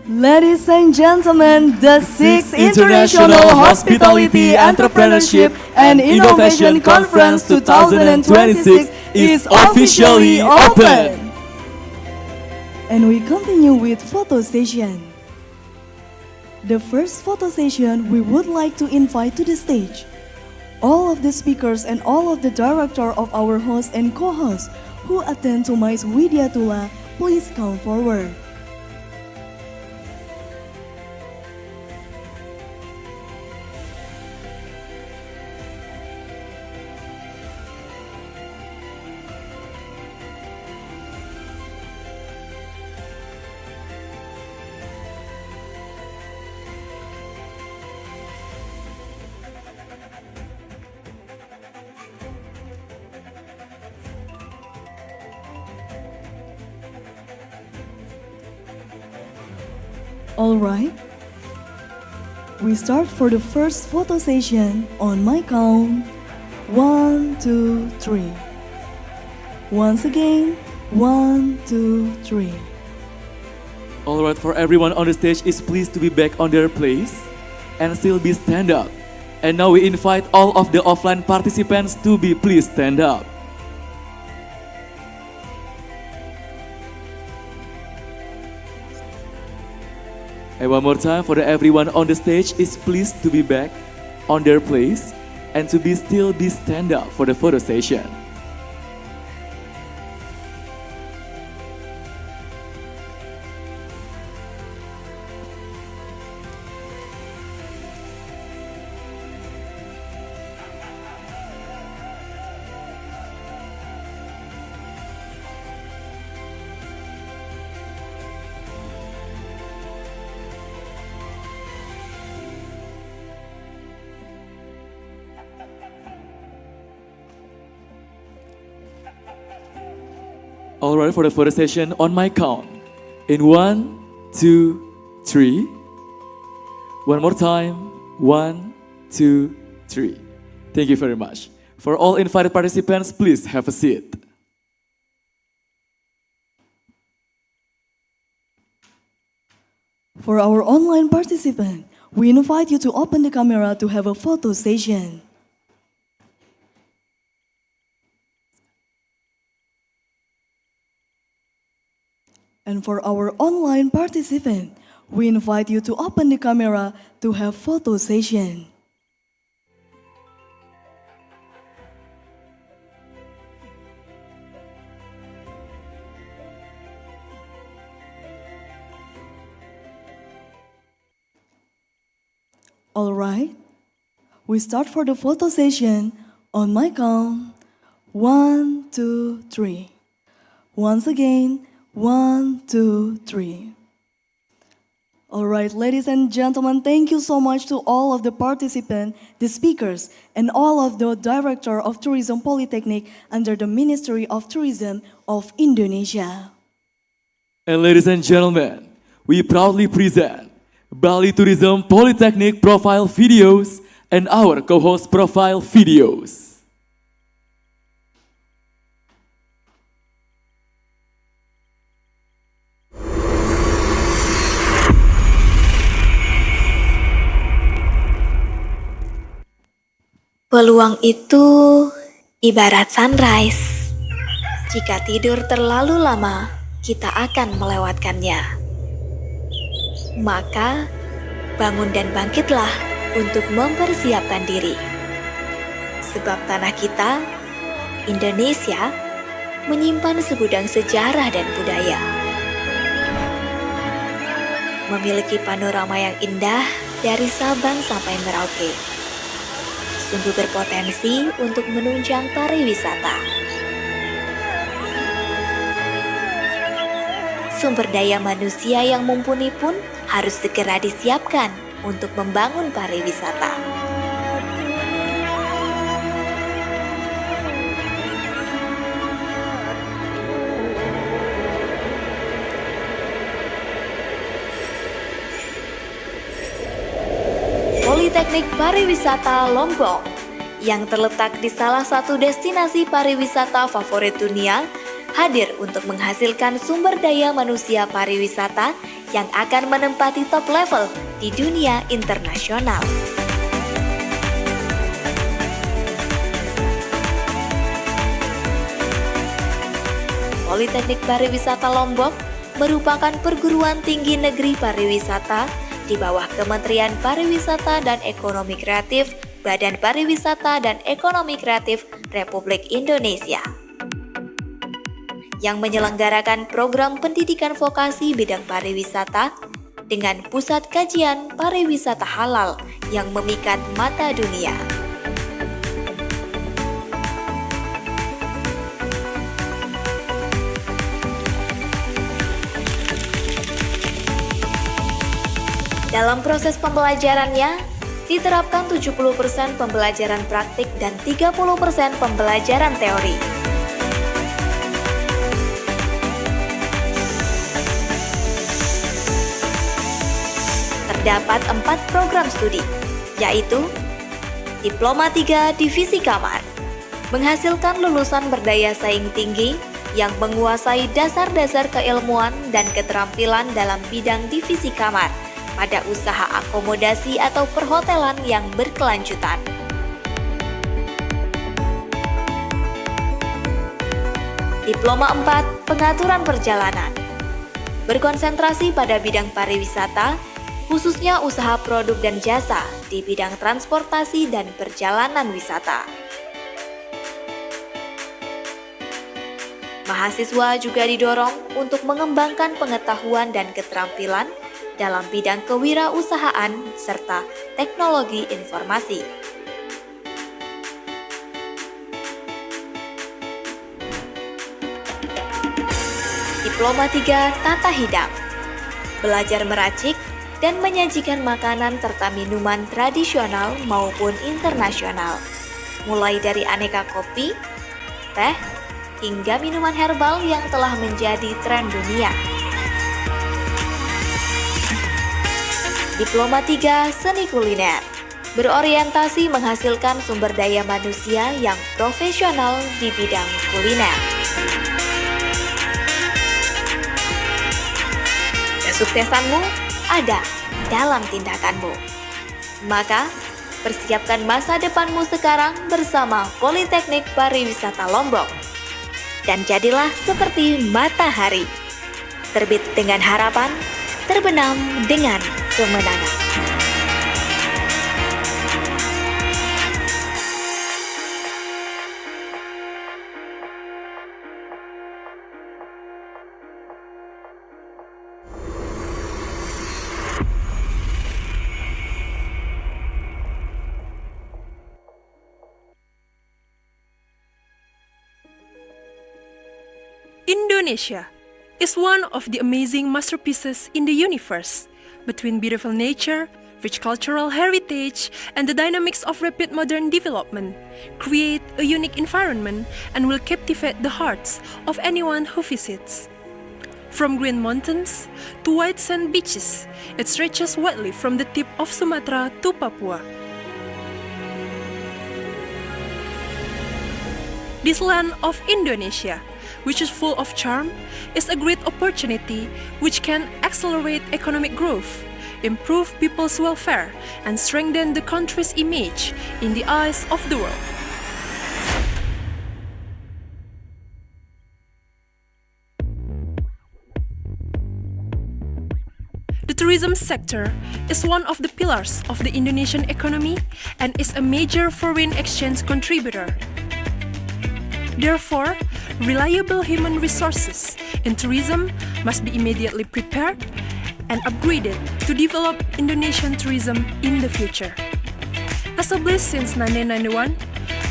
Ladies and gentlemen, the 6th International Hospitality, Entrepreneurship and Innovation Conference 2026 is officially open. And we continue with photo session. The first photo session, we would like to invite to the stage all of the speakers and all of the director of our host and co-host who attend to Mais Widyatula, please come forward. Alright, we start for the first photo session on my count. 1, 2, 3. Once again, 1, 2, 3. Alright, for everyone on the stage is pleased to be back on their place and still be stand up. And now we invite all of the offline participants to be please stand up. And one more time for everyone on the stage is pleased to be back on their place and to be still be stand up for the photo session. Alright, for the photo session on my count. In 1, 2, 3. One more time. 1, 2, 3. Thank you very much. For all invited participants, please have a seat. For our online participant, we invite you to open the camera to have a photo session. And for our online participant, we invite you to open the camera to have photo session. All right, we start for the photo session on my count. 1, 2, 3. Once again, 1, 2, 3. All right, ladies and gentlemen, thank you so much to all of the participants, the speakers, and all of the Director of Tourism Polytechnic under the Ministry of Tourism of Indonesia. And ladies and gentlemen, we proudly present Bali Tourism Polytechnic profile videos and our co-host profile videos. Peluang itu ibarat sunrise. Jika tidur terlalu lama, kita akan melewatkannya. Maka, bangun dan bangkitlah untuk mempersiapkan diri. Sebab tanah kita, Indonesia, menyimpan segudang sejarah dan budaya. Memiliki panorama yang indah dari Sabang sampai Merauke. Sungguh berpotensi untuk menunjang pariwisata. Sumber daya manusia yang mumpuni pun harus segera disiapkan untuk membangun pariwisata. Politeknik Pariwisata Lombok yang terletak di salah satu destinasi pariwisata favorit dunia hadir untuk menghasilkan sumber daya manusia pariwisata yang akan menempati top level di dunia internasional. Politeknik Pariwisata Lombok merupakan perguruan tinggi negeri pariwisata di bawah Kementerian Pariwisata dan Ekonomi Kreatif, Badan Pariwisata dan Ekonomi Kreatif Republik Indonesia, yang menyelenggarakan program pendidikan vokasi bidang pariwisata dengan pusat kajian pariwisata halal yang memikat mata dunia. Dalam proses pembelajarannya, diterapkan 70% pembelajaran praktik dan 30% pembelajaran teori. Terdapat 4 program studi, yaitu Diploma 3 Divisi Kamar, menghasilkan lulusan berdaya saing tinggi yang menguasai dasar-dasar keilmuan dan keterampilan dalam bidang divisi kamar pada usaha akomodasi atau perhotelan yang berkelanjutan. Diploma 4 Pengaturan Perjalanan, berkonsentrasi pada bidang pariwisata, khususnya usaha produk dan jasa di bidang transportasi dan perjalanan wisata. Mahasiswa juga didorong untuk mengembangkan pengetahuan dan keterampilan dalam bidang kewirausahaan serta teknologi informasi. Diploma 3 Tata Hidang, belajar meracik dan menyajikan makanan serta minuman tradisional maupun internasional, mulai dari aneka kopi, teh, hingga minuman herbal yang telah menjadi tren dunia. Diploma 3 Seni Kuliner, berorientasi menghasilkan sumber daya manusia yang profesional di bidang kuliner. Kesuksesanmu ada dalam tindakanmu. Maka, persiapkan masa depanmu sekarang bersama Politeknik Pariwisata Lombok. Dan jadilah seperti matahari. terbit dengan harapan, terbenam dengan kemenangan. Indonesia is one of the amazing masterpieces in the universe, between beautiful nature, rich cultural heritage, and the dynamics of rapid modern development, create a unique environment and will captivate the hearts of anyone who visits. From green mountains to white sand beaches, it stretches widely from the tip of Sumatra to Papua. This land of Indonesia, which is full of charm, is a great opportunity which can accelerate economic growth, improve people's welfare, and strengthen the country's image in the eyes of the world. The tourism sector is one of the pillars of the Indonesian economy and is a major foreign exchange contributor. Therefore, reliable human resources in tourism must be immediately prepared and upgraded to develop Indonesian tourism in the future. Established since 1991,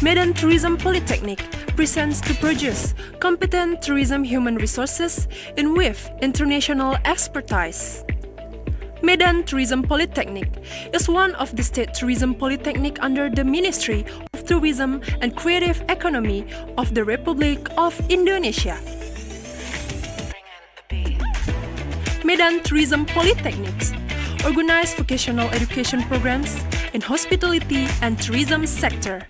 Medan Tourism Polytechnic presents to produce competent tourism human resources and with international expertise. Medan Tourism Polytechnic is one of the state tourism polytechnic under the Ministry of Tourism and Creative Economy of the Republic of Indonesia. Medan Tourism Polytechnics organize vocational education programs in hospitality and tourism sector.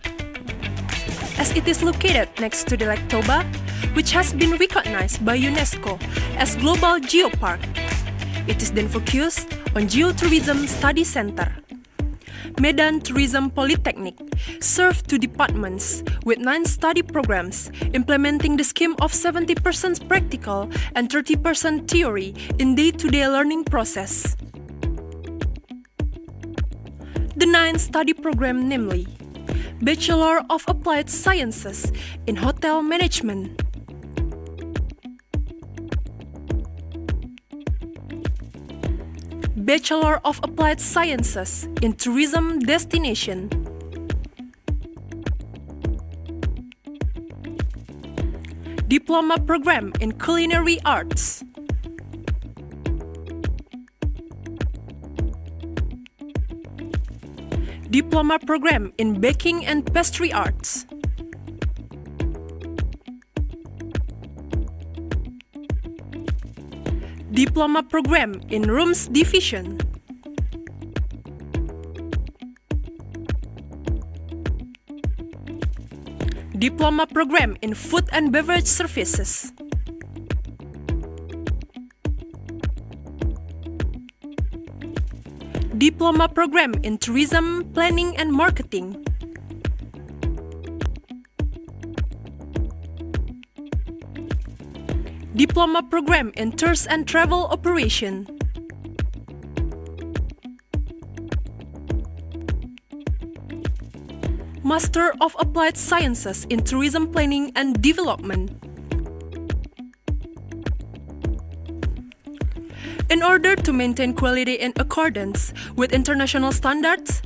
As it is located next to the Lake Toba, which has been recognized by UNESCO as Global Geopark, it is then focused on Geotourism Study Center. Medan Tourism Polytechnic serves 2 departments with 9 study programs implementing the scheme of 70% practical and 30% theory in day-to-day learning process. The 9 study program namely Bachelor of Applied Sciences in Hotel Management, Bachelor of Applied Sciences in Tourism Destination, Diploma Program in Culinary Arts, Diploma Program in Baking and Pastry Arts, Diploma Program in Rooms Division, Diploma Program in Food and Beverage Services, Diploma Program in Tourism Planning and Marketing, Diploma Program in Tours and Travel Operation, Master of Applied Sciences in Tourism Planning and Development. In order to maintain quality in accordance with international standards,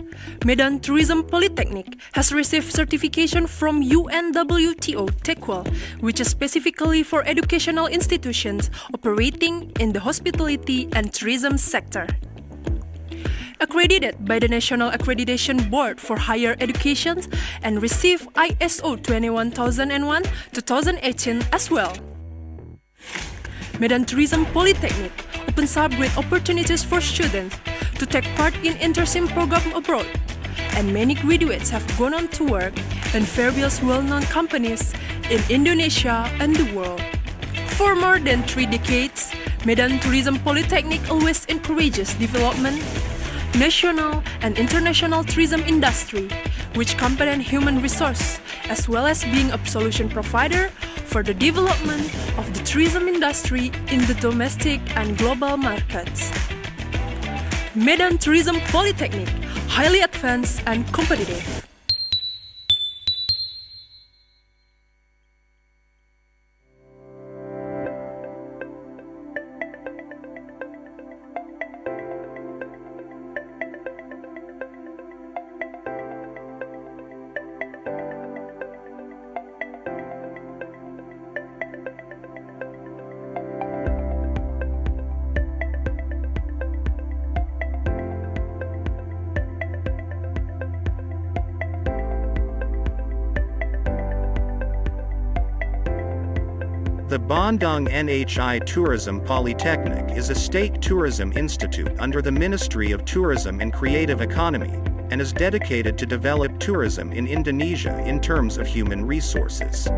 Medan Tourism Polytechnic has received certification from UNWTO TEQUAL, which is specifically for educational institutions operating in the hospitality and tourism sector. Accredited by the National Accreditation Board for Higher Education and received ISO 21001-2018 as well. Medan Tourism Polytechnic opens up great opportunities for students to take part in internship program abroad, and many graduates have gone on to work in various well-known companies in Indonesia and the world. For more than 3 decades, Medan Tourism Polytechnic always encourages development, national and international tourism industry, which competent human resource, as well as being a solution provider for the development of the tourism industry in the domestic and global markets. Medan Tourism Polytechnic, highly advanced and competitive. The Bandung NHI Tourism Polytechnic is a state tourism institute under the Ministry of Tourism and Creative Economy, and is dedicated to develop tourism in Indonesia in terms of human resources.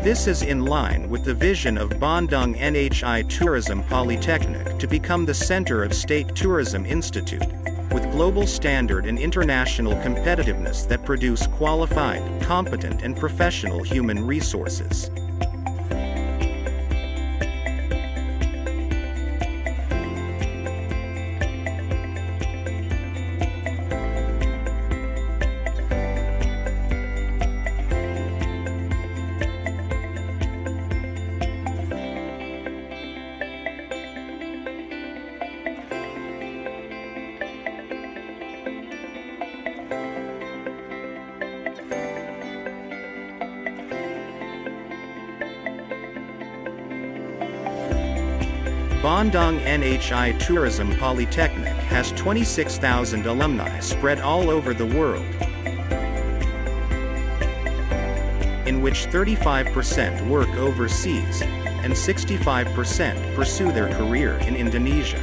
This is in line with the vision of Bandung NHI Tourism Polytechnic to become the center of State Tourism Institute, with global standard and international competitiveness that produce qualified, competent and professional human resources. Bandung NHI Tourism Polytechnic has 26,000 alumni spread all over the world, in which 35% work overseas and 65% pursue their career in Indonesia.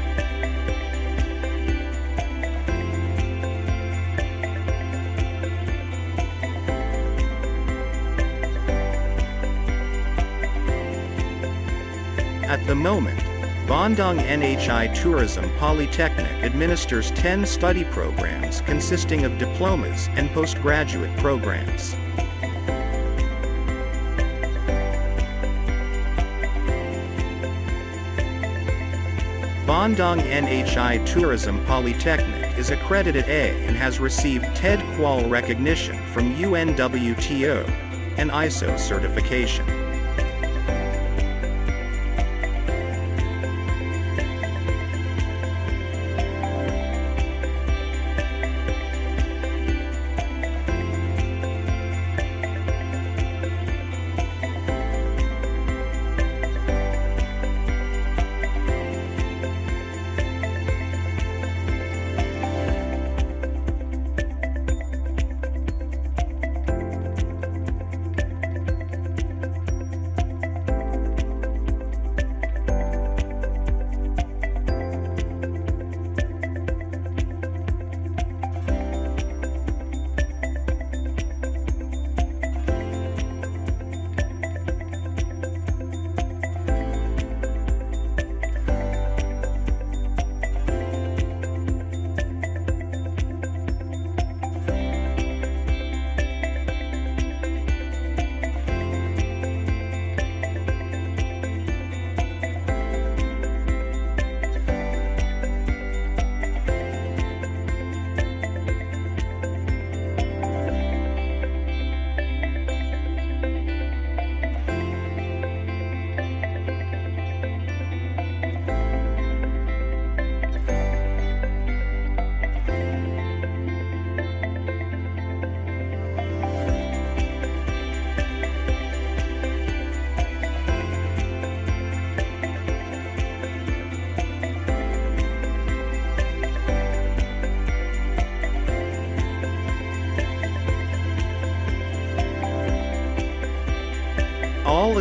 At the moment, Bandung NHI Tourism Polytechnic administers 10 study programs consisting of diplomas and postgraduate programs. Bandung NHI Tourism Polytechnic is accredited A and has received TED Qual recognition from UNWTO and ISO certification.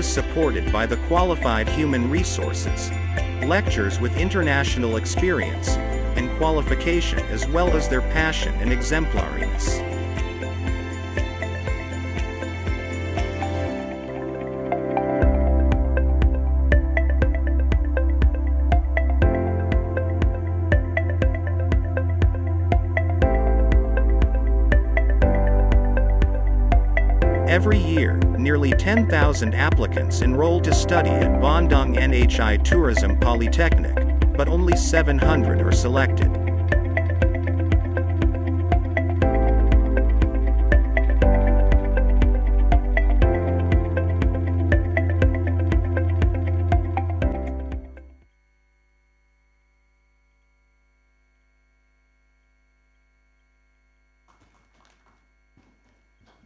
as supported by the qualified human resources, lectures with international experience, and qualification, as well as their passion and exemplariness. Every year, nearly 10,000 applicants enroll to study at Bandung NHI Tourism Polytechnic, but only 700 are selected.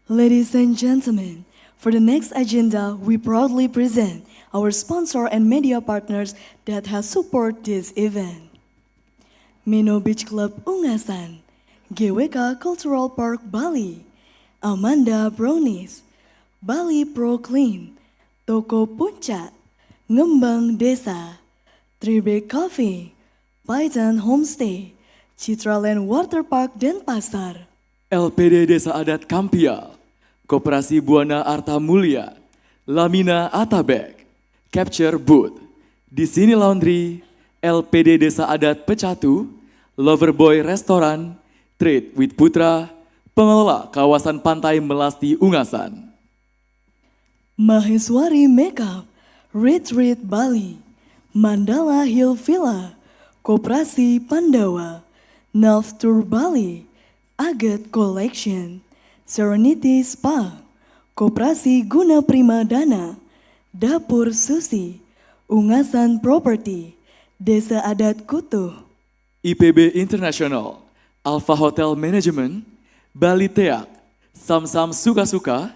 Ladies and gentlemen, for the next agenda, we proudly present our sponsor and media partners that have support this event. Mino Beach Club Ungasan, GWK Cultural Park Bali, Amanda Brownies, Bali Pro Clean, Toko Puncak, Ngembang Desa, Tribe Coffee, Python Homestay, Citraland Water Park Denpasar, LPD Desa Adat Kampial, Koperasi Buana Arta Mulia, Lamina Atabek, Capture Booth, Di Sini Laundry, LPD Desa Adat Pecatu, Loverboy Restoran, Trade with Putra, pengelola kawasan pantai Melasti Ungasan. Maheswari Makeup, Retreat Bali, Mandala Hill Villa, Koperasi Pandawa, North Tour Bali, Agat Collection, Serenity Spa, Koperasi Guna Prima Dana, Dapur Susi, Ungasan Property, Desa Adat Kutu, IPB International, Alpha Hotel Management, Bali Teak, Samsam Suka-Suka,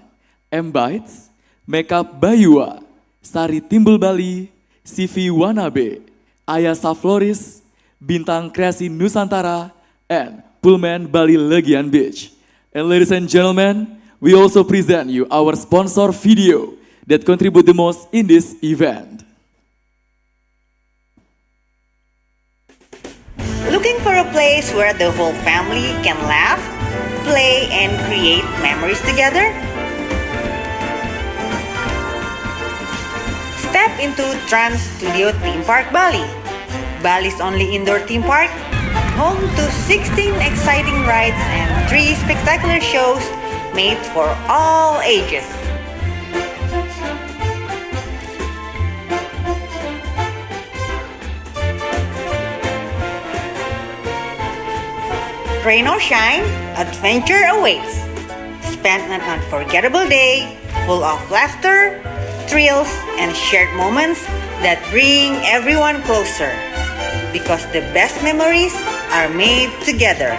M-Bites, Makeup Bayua, Sari Timbul Bali, CV Wanabe, Ayasa Floris, Bintang Kreasi Nusantara, and Pullman Bali Legian Beach. And ladies and gentlemen, we also present you our sponsor video that contribute the most in this event. Looking for a place where the whole family can laugh, play, and create memories together? Step into Trans Studio Theme Park Bali, Bali's only indoor theme park, home to 16 exciting rides and 3 spectacular shows made for all ages. Rain or shine, adventure awaits. Spend an unforgettable day full of laughter, thrills, and shared moments that bring everyone closer. Because the best memories are made together.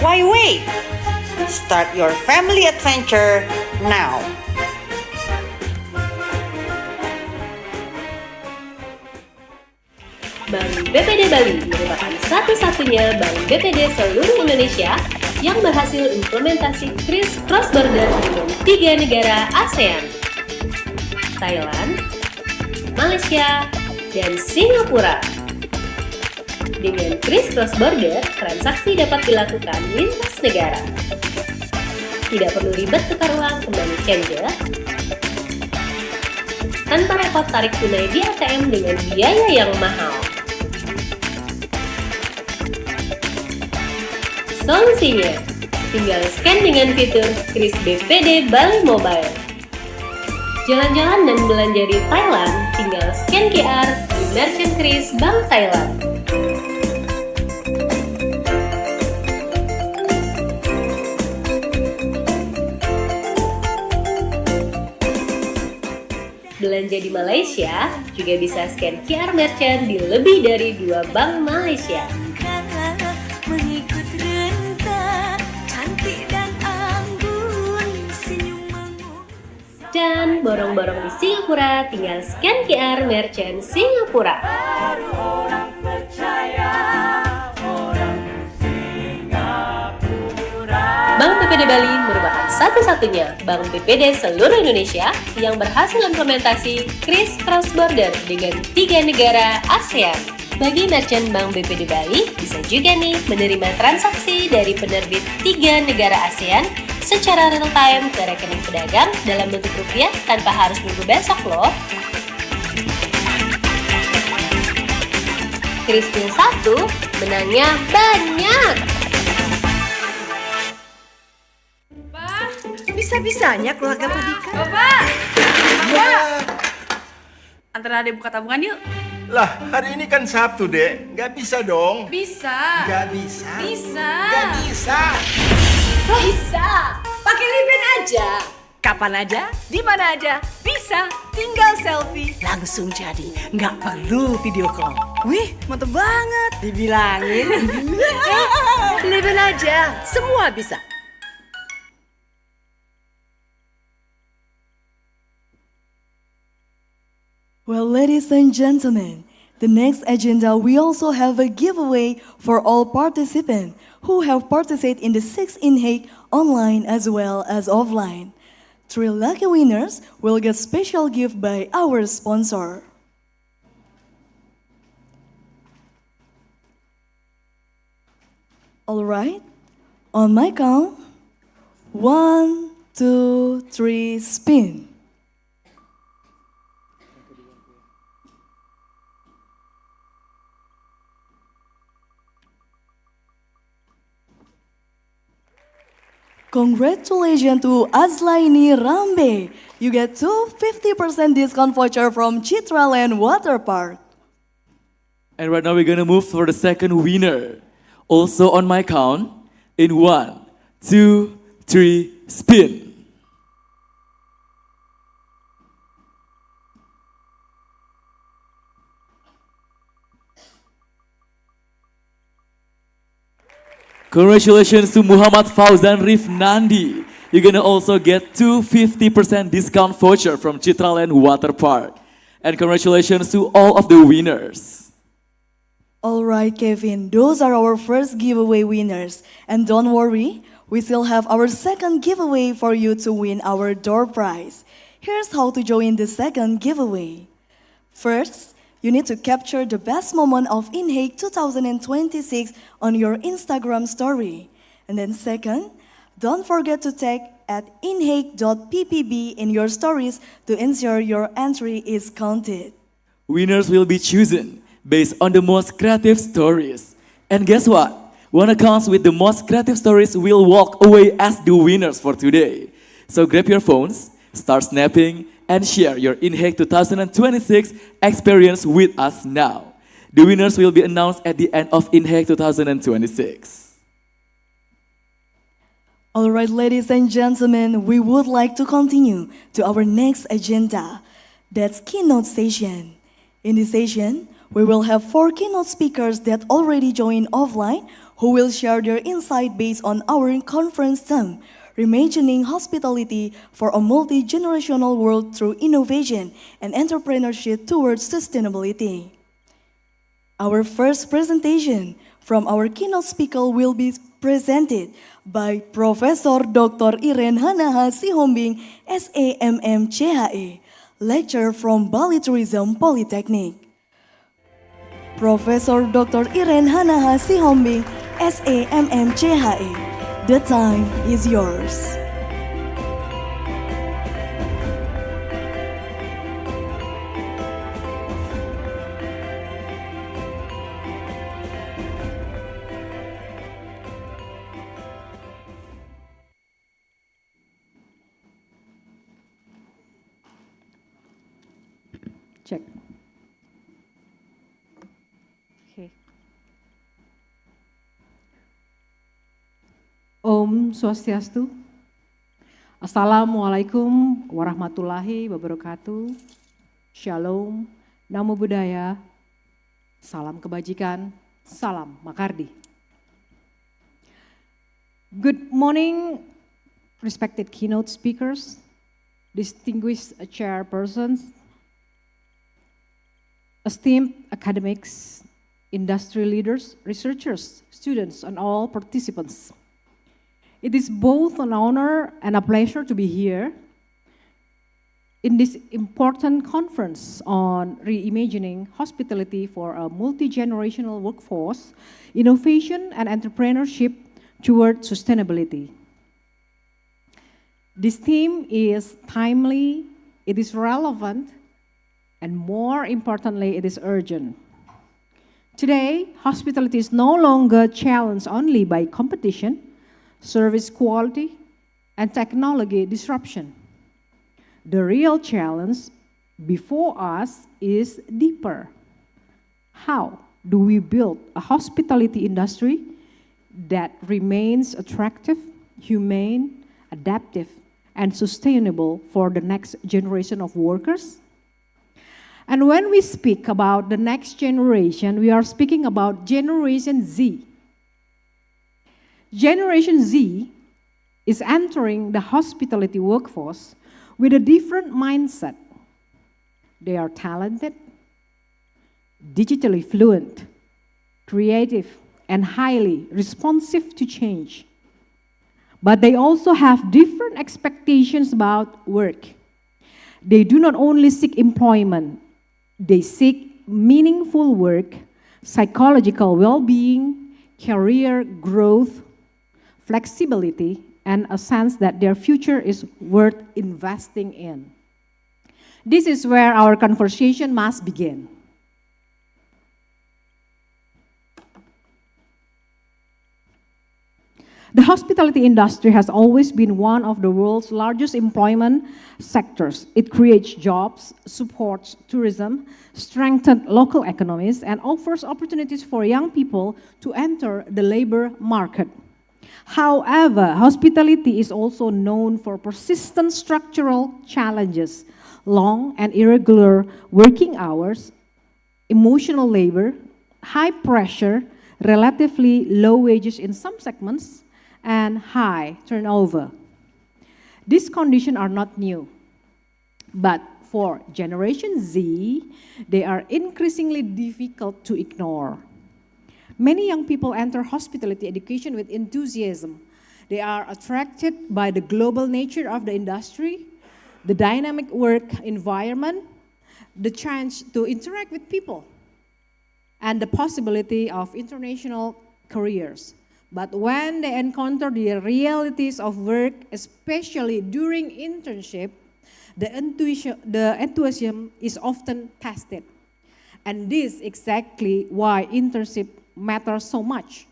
Why wait? Start your family adventure now. Bank BPD Bali merupakan satu-satunya bank BPD seluruh Indonesia yang berhasil implementasi kris cross-border dengan 3 negara ASEAN, Thailand, Malaysia, dan Singapura. Dengan kris cross-border, transaksi dapat dilakukan lintas negara. Tidak perlu ribet tukar uang kembali changer, tanpa repot tarik tunai di ATM dengan biaya yang mahal. Solusinya, tinggal scan dengan fitur kris BPD Bali Mobile. Jalan-jalan dan belanja di Thailand, tinggal scan QR di Merchant Kris Bank Thailand. Belanja di Malaysia juga bisa scan QR merchant di lebih dari 2 bank Malaysia. Dan borong-borong di Singapura tinggal scan QR merchant Singapura. Bank BPD Bali merupakan satu-satunya bank BPD seluruh Indonesia yang berhasil implementasi kris cross border dengan 3 negara ASEAN. Bagi merchant Bank BPD Bali, bisa juga nih menerima transaksi dari penerbit 3 negara ASEAN secara real time ke rekening pedagang dalam bentuk rupiah tanpa harus nunggu besok loh. Krisnya 1, menangnya banyak. Bisa-bisanya keluarga Pak Dika. Bapak! Antara adek buka tabungan yuk. Lah, hari ini kan Sabtu, Dek. Nggak bisa dong. Bisa. Nggak bisa. Bisa. Nggak bisa. Bisa. Pakai lipin aja. Kapan aja, di mana aja, bisa. Tinggal selfie, langsung jadi. Nggak perlu video call. Wih, mantep banget. Dibilangin. Lipin aja, semua bisa. Well, ladies and gentlemen, the next agenda we also have a giveaway for all participants who have participated in the 6 Inheic online as well as offline. 3 lucky winners will get special gift by our sponsor. All right, on my count, 1, 2, 3, spin. Congratulations to Azlaini Rambe. You get 50% discount voucher from Citraland Water Park. And right now we're gonna move for the second winner. Also on my count, in 1, 2, 3, spin. Congratulations to Muhammad Fauzan Rifnandi. You're gonna also get 50% discount voucher from Citraland Water Park. And congratulations to all of the winners. All right, Kevin, those are our first giveaway winners. And don't worry, we still have our second giveaway for you to win our door prize. Here's how to join the second giveaway. First, you need to capture the best moment of Inheic 2026 on your Instagram story. And then second, don't forget to tag at inheic.ppb in your stories to ensure your entry is counted. Winners will be chosen based on the most creative stories. And guess what? One account with the most creative stories will walk away as the winners for today. So grab your phones, start snapping, and share your Inheic 2026 experience with us now. The winners will be announced at the end of Inheic 2026. All right, ladies and gentlemen, we would like to continue to our next agenda. That's Keynote session. In this session, we will have 4 keynote speakers that already joined offline who will share their insight based on our conference theme, Reimagining Hospitality for a Multi-Generational World Through Innovation and Entrepreneurship Towards Sustainability. Our first presentation from our keynote speaker will be presented by Professor Dr. Iren Hanaha Sihombing, SAMM CHE, lecturer from Bali Tourism Polytechnic. Professor Dr. Iren Hanaha Sihombing, SAMM CHE. The time is yours. Check. Okay. Om Swastiastu. Assalamualaikum warahmatullahi wabarakatuh. Shalom, Namo Buddhaya, Salam Kebajikan, Salam Makardi. Good morning, respected keynote speakers, distinguished chairpersons, esteemed academics, industry leaders, researchers, students, and all participants. It is both an honor and a pleasure to be here in this important conference on reimagining hospitality for a multi-generational workforce, innovation and entrepreneurship toward sustainability. This theme is timely, it is relevant, and more importantly, it is urgent. Today, hospitality is no longer challenged only by competition, service quality, and technology disruption. The real challenge before us is deeper. How do we build a hospitality industry that remains attractive, humane, adaptive, and sustainable for the next generation of workers? And when we speak about the next generation, we are speaking about Generation Z. Generation Z is entering the hospitality workforce with a different mindset. They are talented, digitally fluent, creative, and highly responsive to change. But they also have different expectations about work. They do not only seek employment, they seek meaningful work, psychological well-being, career growth, flexibility, and a sense that their future is worth investing in. This is where our conversation must begin. The hospitality industry has always been one of the world's largest employment sectors. It creates jobs, supports tourism, strengthens local economies, and offers opportunities for young people to enter the labor market. However, hospitality is also known for persistent structural challenges, long and irregular working hours, emotional labor, high pressure, relatively low wages in some segments, and high turnover. These conditions are not new, but for Generation Z, they are increasingly difficult to ignore. Many young people enter hospitality education with enthusiasm. They are attracted by the global nature of the industry, the dynamic work environment, the chance to interact with people, and the possibility of international careers. But when they encounter the realities of work, especially during internship, the enthusiasm is often tested. And this is exactly why internship matters so much.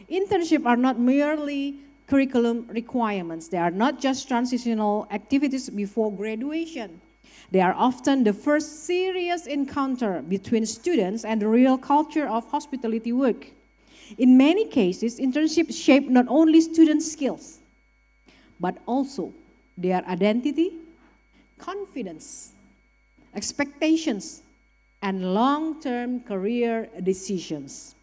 Internships are not merely curriculum requirements. They are not just transitional activities before graduation. They are often the first serious encounter between students and the real culture of hospitality work. In many cases, internships shape not only students' skills, but also their identity, confidence, expectations, and long-term career decisions.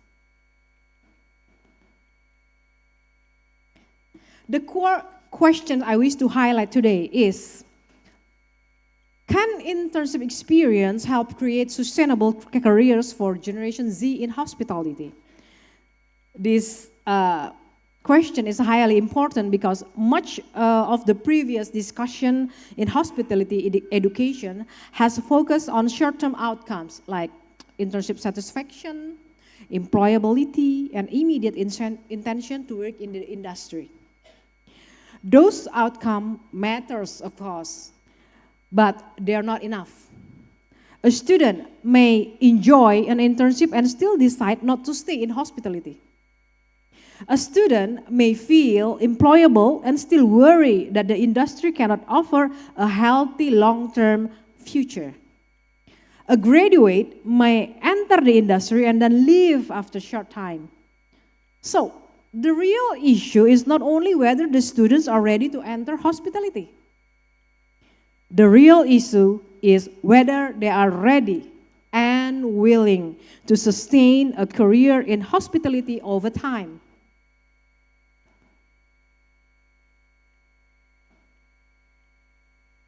The core question I wish to highlight today is, can internship experience help create sustainable careers for Generation Z in hospitality? This question is highly important because much of the previous discussion in hospitality education has focused on short-term outcomes like internship satisfaction, employability, and immediate intention to work in the industry. Those outcomes matters, of course, but they are not enough. A student may enjoy an internship and still decide not to stay in hospitality. A student may feel employable and still worry that the industry cannot offer a healthy long-term future. A graduate may enter the industry and then leave after a short time. So, the real issue is not only whether the students are ready to enter hospitality. The real issue is whether they are ready and willing to sustain a career in hospitality over time.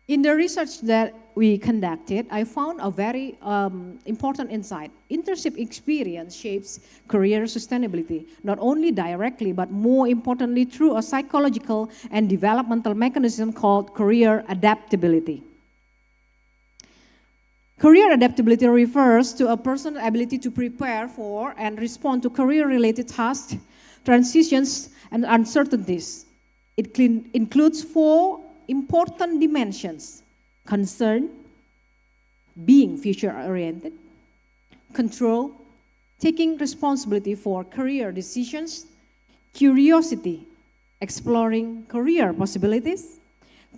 In the research that we conducted, I found a very important insight. Internship experience shapes career sustainability, not only directly, but more importantly through a psychological and developmental mechanism called career adaptability. Career adaptability refers to a person's ability to prepare for and respond to career-related tasks, transitions, and uncertainties. It includes 4 important dimensions: concern, being future-oriented; control, taking responsibility for career decisions; curiosity, exploring career possibilities;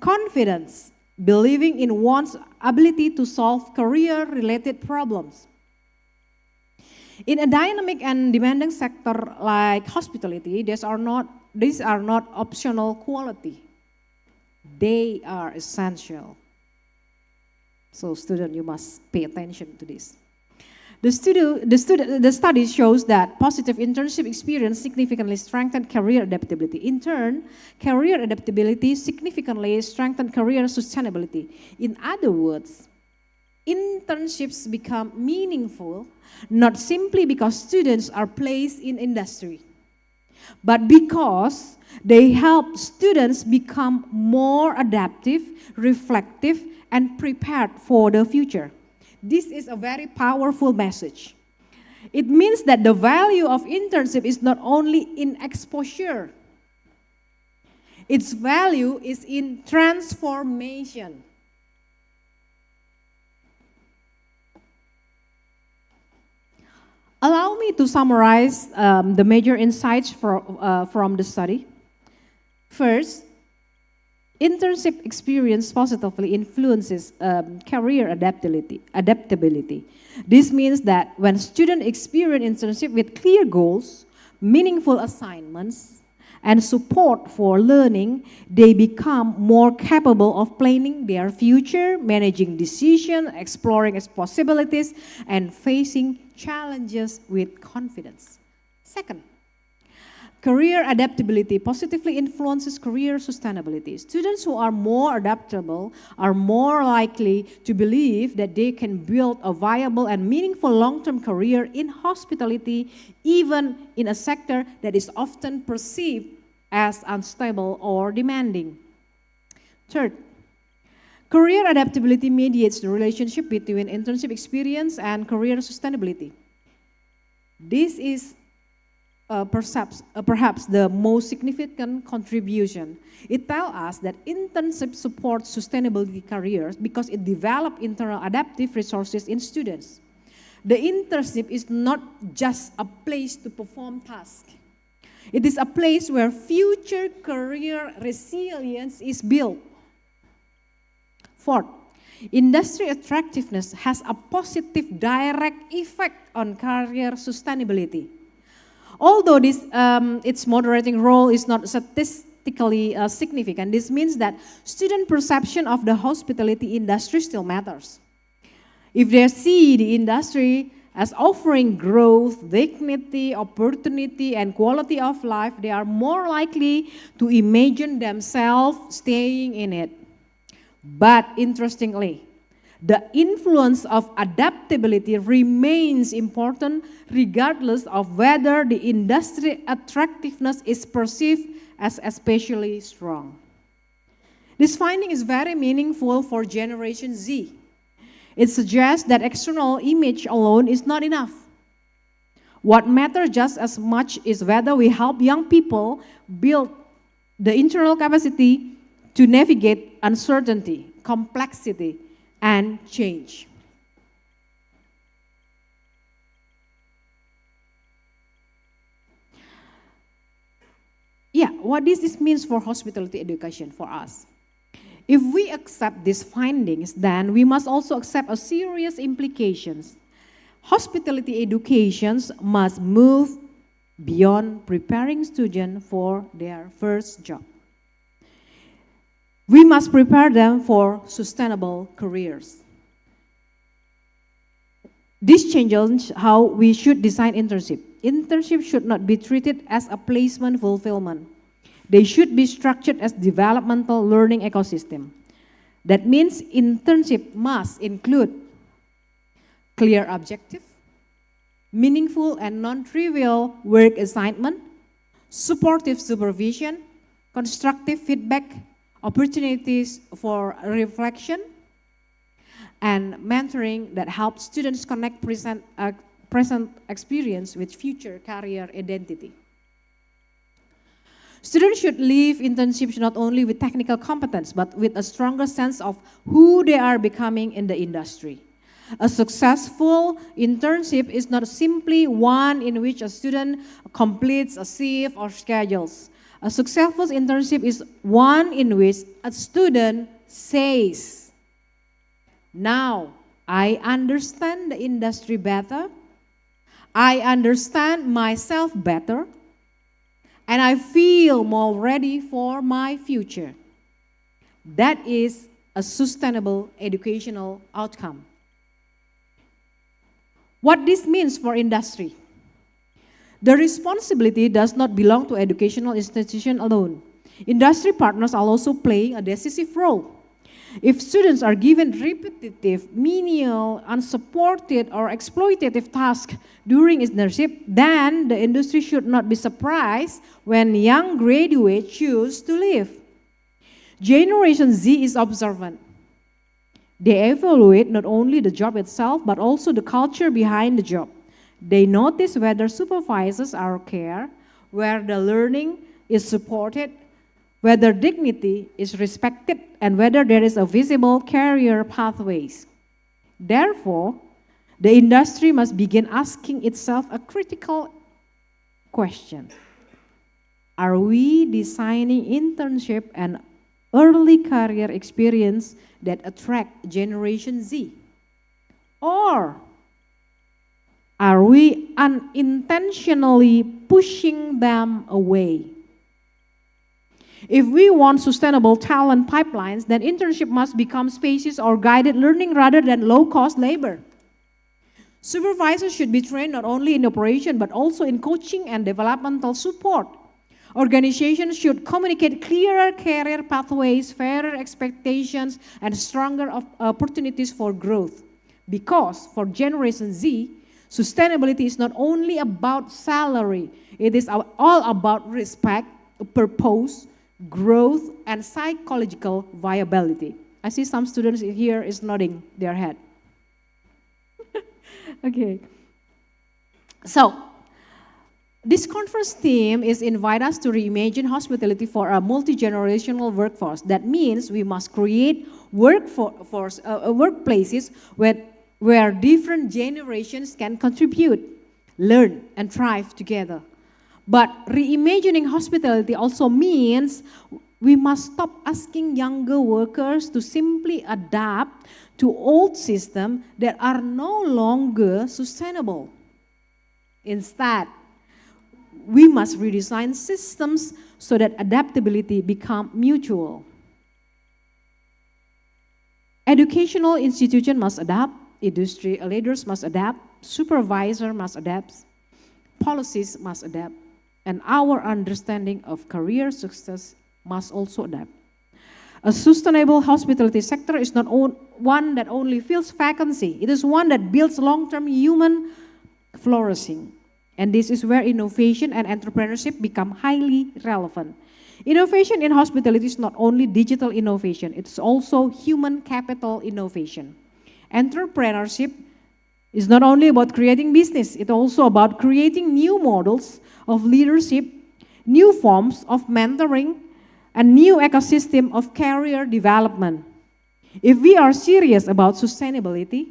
confidence, believing in one's ability to solve career-related problems. In a dynamic and demanding sector like hospitality, these are not optional quality. They are essential. So student, you must pay attention to this. The study shows that positive internship experience significantly strengthened career adaptability. In turn, career adaptability significantly strengthened career sustainability. In other words, internships become meaningful not simply because students are placed in industry, but because they help students become more adaptive, reflective, and prepared for the future. This is a very powerful message. It means that the value of internship is not only in exposure. Its value is in transformation. Allow me to summarize the major insights from the study. First, internship experience positively influences career adaptability. This means that when students experience internship with clear goals, meaningful assignments, and support for learning, they become more capable of planning their future, managing decisions, exploring its possibilities, and facing challenges with confidence. Second, career adaptability positively influences career sustainability. Students who are more adaptable are more likely to believe that they can build a viable and meaningful long-term career in hospitality, even in a sector that is often perceived as unstable or demanding. Third, career adaptability mediates the relationship between internship experience and career sustainability. This is perhaps the most significant contribution. It tells us that internship supports sustainability careers because it develops internal adaptive resources in students. The internship is not just a place to perform tasks. It is a place where future career resilience is built. Fourth, industry attractiveness has a positive direct effect on career sustainability. Although its moderating role is not statistically significant, this means that student perception of the hospitality industry still matters. If they see the industry as offering growth, dignity, opportunity, and quality of life, they are more likely to imagine themselves staying in it. But interestingly, the influence of adaptability remains important regardless of whether the industry attractiveness is perceived as especially strong. This finding is very meaningful for Generation Z. It suggests that external image alone is not enough. What matters just as much is whether we help young people build the internal capacity to navigate uncertainty, complexity, and change. Yeah, what this means for hospitality education for us. If we accept these findings, then we must also accept a serious implications. Hospitality educations must move beyond preparing students for their first job. We must prepare them for sustainable careers. This changes how we should design internship. Internship should not be treated as a placement fulfillment. They should be structured as developmental learning ecosystem. That means internship must include clear objective, meaningful and non-trivial work assignment, supportive supervision, constructive feedback, opportunities for reflection, and mentoring that helps students connect present experience with future career identity. Students should leave internships not only with technical competence, but with a stronger sense of who they are becoming in the industry. A successful internship is not simply one in which a student completes a shift or schedules. A successful internship is one in which a student says, now I understand the industry better, I understand myself better, and I feel more ready for my future. That is a sustainable educational outcome. What this means for industry? The responsibility does not belong to educational institutions alone. Industry partners are also playing a decisive role. If students are given repetitive, menial, unsupported, or exploitative tasks during internship, then the industry should not be surprised when young graduates choose to leave. Generation Z is observant. They evaluate not only the job itself, but also the culture behind the job. They notice whether supervisors are care, where the learning is supported, whether dignity is respected, and whether there is a visible career pathways. Therefore, the industry must begin asking itself a critical question. Are we designing internship and early career experience that attract Generation Z? Or are we unintentionally pushing them away? If we want sustainable talent pipelines, then internship must become spaces or guided learning rather than low-cost labor. Supervisors should be trained not only in operation, but also in coaching and developmental support. Organizations should communicate clearer career pathways, fairer expectations, and stronger opportunities for growth. Because for Generation Z, sustainability is not only about salary, it is all about respect, purpose, growth, and psychological viability. I see some students here is nodding their head. Okay. So, this conference theme is invite us to reimagine hospitality for a multi-generational workforce. That means we must create workplaces where different generations can contribute, learn, and thrive together. But reimagining hospitality also means we must stop asking younger workers to simply adapt to old systems that are no longer sustainable. Instead, we must redesign systems so that adaptability becomes mutual. Educational institutions must adapt, industry leaders must adapt, supervisors must adapt, policies must adapt, and our understanding of career success must also adapt. A sustainable hospitality sector is not one that only fills vacancy. It is one that builds long-term human flourishing. And this is where innovation and entrepreneurship become highly relevant. Innovation in hospitality is not only digital innovation, it's also human capital innovation. Entrepreneurship is not only about creating business, it's also about creating new models of leadership, new forms of mentoring, and new ecosystem of career development. If we are serious about sustainability,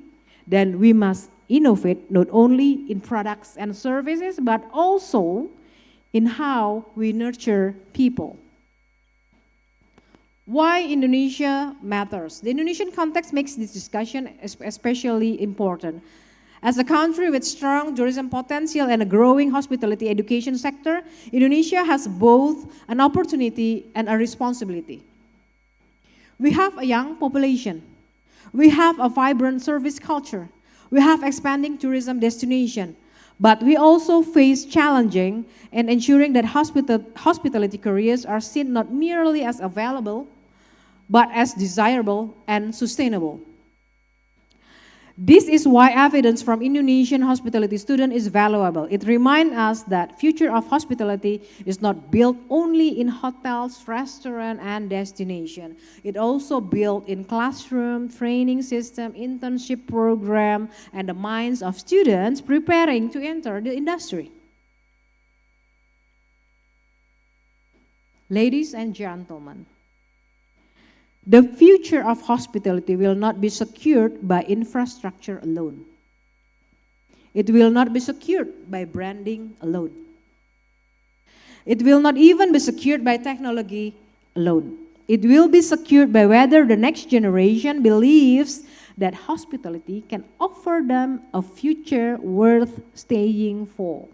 then we must innovate not only in products and services, but also in how we nurture people. Why Indonesia matters? The Indonesian context makes this discussion especially important. As a country with strong tourism potential and a growing hospitality education sector, Indonesia has both an opportunity and a responsibility. We have a young population. We have a vibrant service culture. We have expanding tourism destination. But we also face challenging in ensuring that hospitality careers are seen not merely as available, but as desirable and sustainable. This is why evidence from Indonesian hospitality students is valuable. It reminds us that future of hospitality is not built only in hotels, restaurants, and destination. It also built in classroom, training system, internship program, and the minds of students preparing to enter the industry. Ladies and gentlemen, the future of hospitality will not be secured by infrastructure alone. It will not be secured by branding alone. It will not even be secured by technology alone. It will be secured by whether the next generation believes that hospitality can offer them a future worth staying for.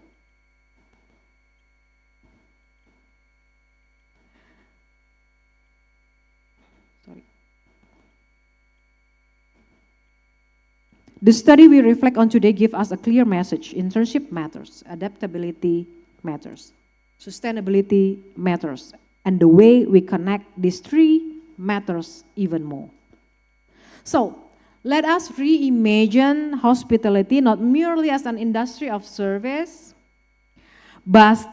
The study we reflect on today gives us a clear message. Internship matters, adaptability matters, sustainability matters, and the way we connect these three matters even more. So, let us reimagine hospitality not merely as an industry of service, but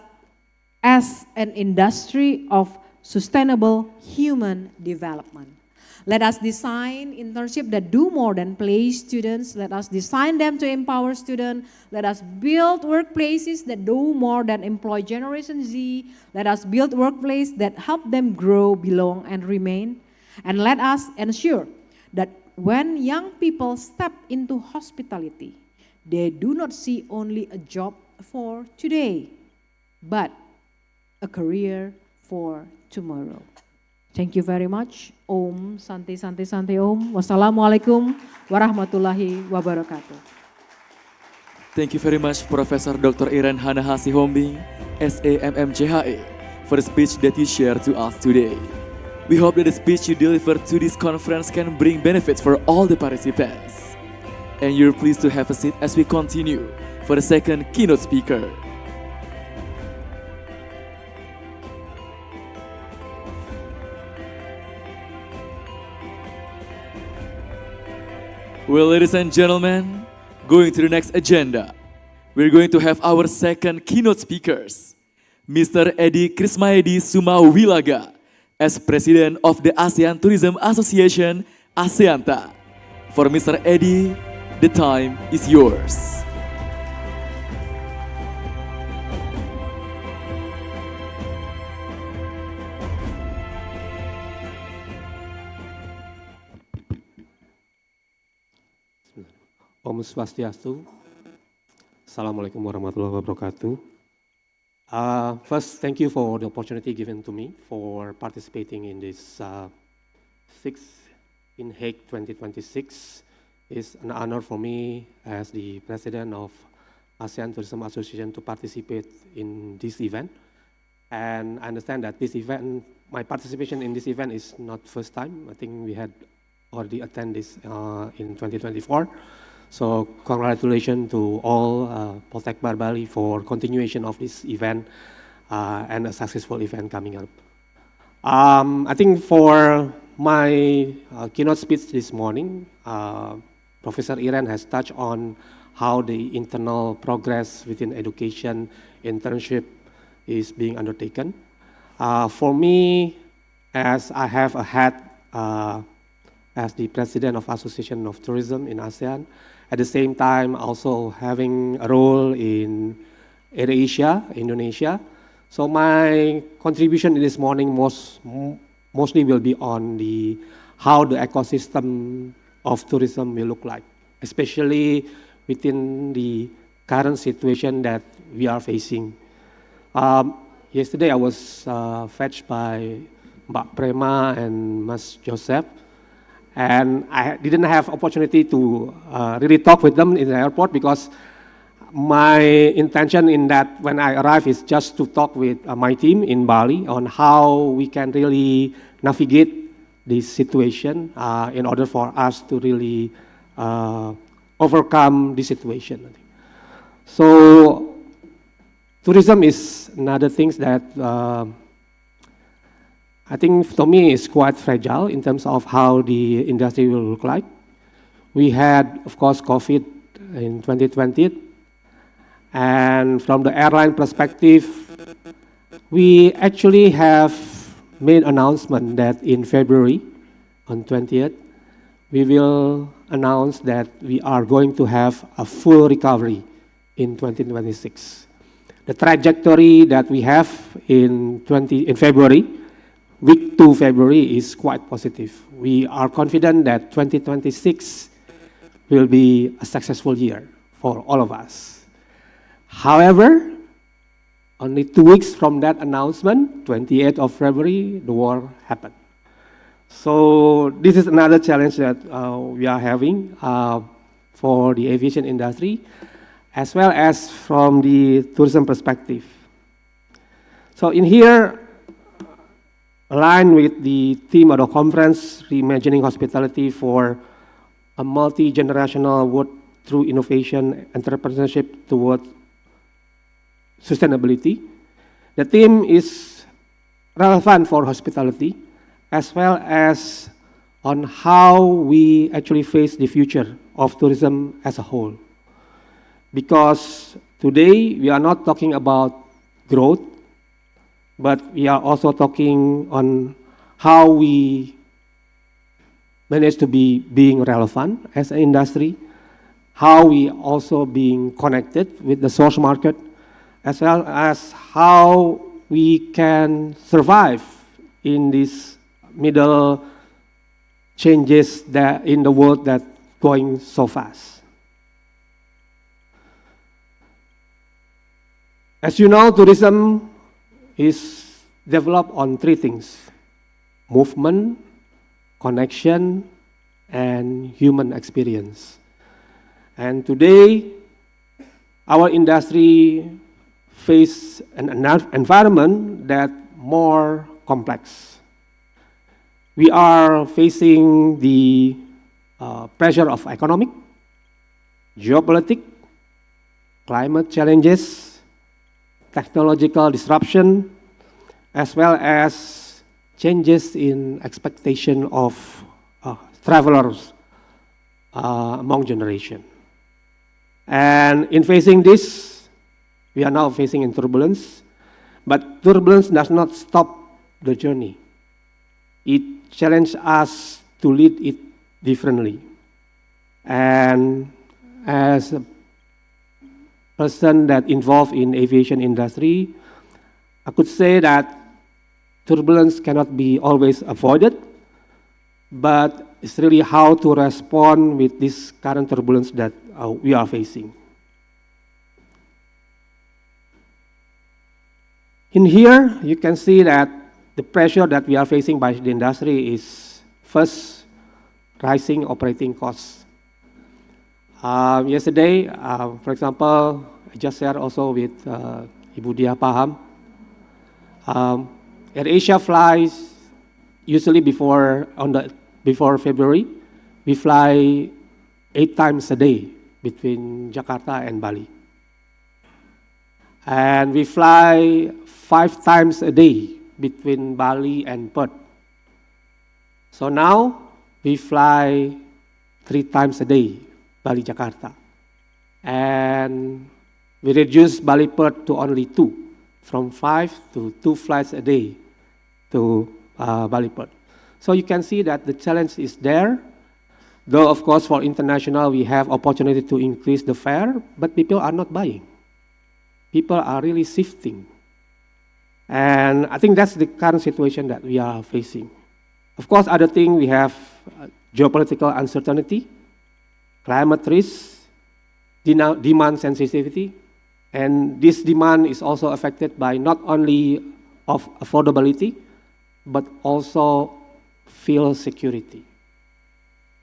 as an industry of sustainable human development. Let us design internships that do more than place students. Let us design them to empower students. Let us build workplaces that do more than employ Generation Z. Let us build workplaces that help them grow, belong, and remain. And let us ensure that when young people step into hospitality, they do not see only a job for today, but a career for tomorrow. Thank you very much. Om Santi Santi Santi Om. Wassalamualaikum warahmatullahi wabarakatuh. Thank you very much, Professor Dr. Iren Hanahasi Hombing, SAMMCHE, for the speech that you shared to us today. We hope that the speech you delivered to this conference can bring benefits for all the participants. And you're pleased to have a seat as we continue for the second keynote speaker. Well, ladies and gentlemen, going to the next agenda, we're going to have our second keynote speakers, Mr. Edi Krismayedi Sumawilaga, as President of the ASEAN Tourism Association, ASEANTA. For Mr. Edi, the time is yours. Om Swastiastu. Assalamualaikum warahmatullahi wabarakatuh. First, thank you for the opportunity given to me for participating in this 6th Inheic 2026. It's an honor for me as the president of ASEAN Tourism Association to participate in this event. And I understand that this event, my participation in this event is not first time. I think we had already attended this in 2024. So congratulations to all Polytechnic Bali for continuation of this event and a successful event coming up. I think for my keynote speech this morning, Professor Iren has touched on how the internal progress within education internship is being undertaken. For me, as I have a hat as the president of Association of Tourism in ASEAN, at the same time also having a role in AirAsia, Indonesia. So my contribution this morning mostly will be on how the ecosystem of tourism will look like, especially within the current situation that we are facing. Yesterday I was fetched by Mbak Prema and Mas Joseph, and I didn't have opportunity to really talk with them in the airport because my intention in that when I arrive is just to talk with my team in Bali on how we can really navigate this situation in order for us to really overcome this situation. So tourism is another thing that I think to me is quite fragile in terms of how the industry will look like. We had, of course, COVID in 2020. And from the airline perspective, we actually have made announcement that in February, on 20th, we will announce that we are going to have a full recovery in 2026. The trajectory that we have in February, week 2 February, is quite positive. We are confident that 2026 will be a successful year for all of us. However, only 2 weeks from that announcement, 28th of February, the war happened. So this is another challenge that we are having for the aviation industry, as well as from the tourism perspective. So in here, aligned with the theme of the conference, Reimagining Hospitality for a multi-generational world through innovation, entrepreneurship towards sustainability. The theme is relevant for hospitality, as well as on how we actually face the future of tourism as a whole. Because today we are not talking about growth, but we are also talking on how we manage to be being relevant as an industry, how we also being connected with the source market, as well as how we can survive in these middle changes that in the world that going so fast. As you know, tourism is developed on 3 things: movement, connection, and human experience. And today, our industry face an environment that more complex. We are facing the pressure of economic, geopolitical, climate challenges, technological disruption, as well as changes in expectation of travelers among generation. And in facing this, we are now facing in turbulence, but turbulence does not stop the journey. It challenges us to lead it differently. And as a person that involved in aviation industry, I could say that turbulence cannot be always avoided, but it's really how to respond with this current turbulence that we are facing. In here, you can see that the pressure that we are facing by the industry is first, rising operating costs. Yesterday, for example, I just shared also with Ibu Dia Paham. AirAsia flies usually before February, we fly 8 times a day between Jakarta and Bali. And we fly 5 times a day between Bali and Perth. So now we fly 3 times a day, Bali Jakarta. And we reduce Bali Perth to only 2, from 5 to 2 flights a day to Bali Perth. So you can see that the challenge is there. Though, of course, for international, we have opportunity to increase the fare, but people are not buying. People are really shifting. And I think that's the current situation that we are facing. Of course, other thing, we have geopolitical uncertainty, climate risk, demand sensitivity, and this demand is also affected by not only of affordability, but also fuel security.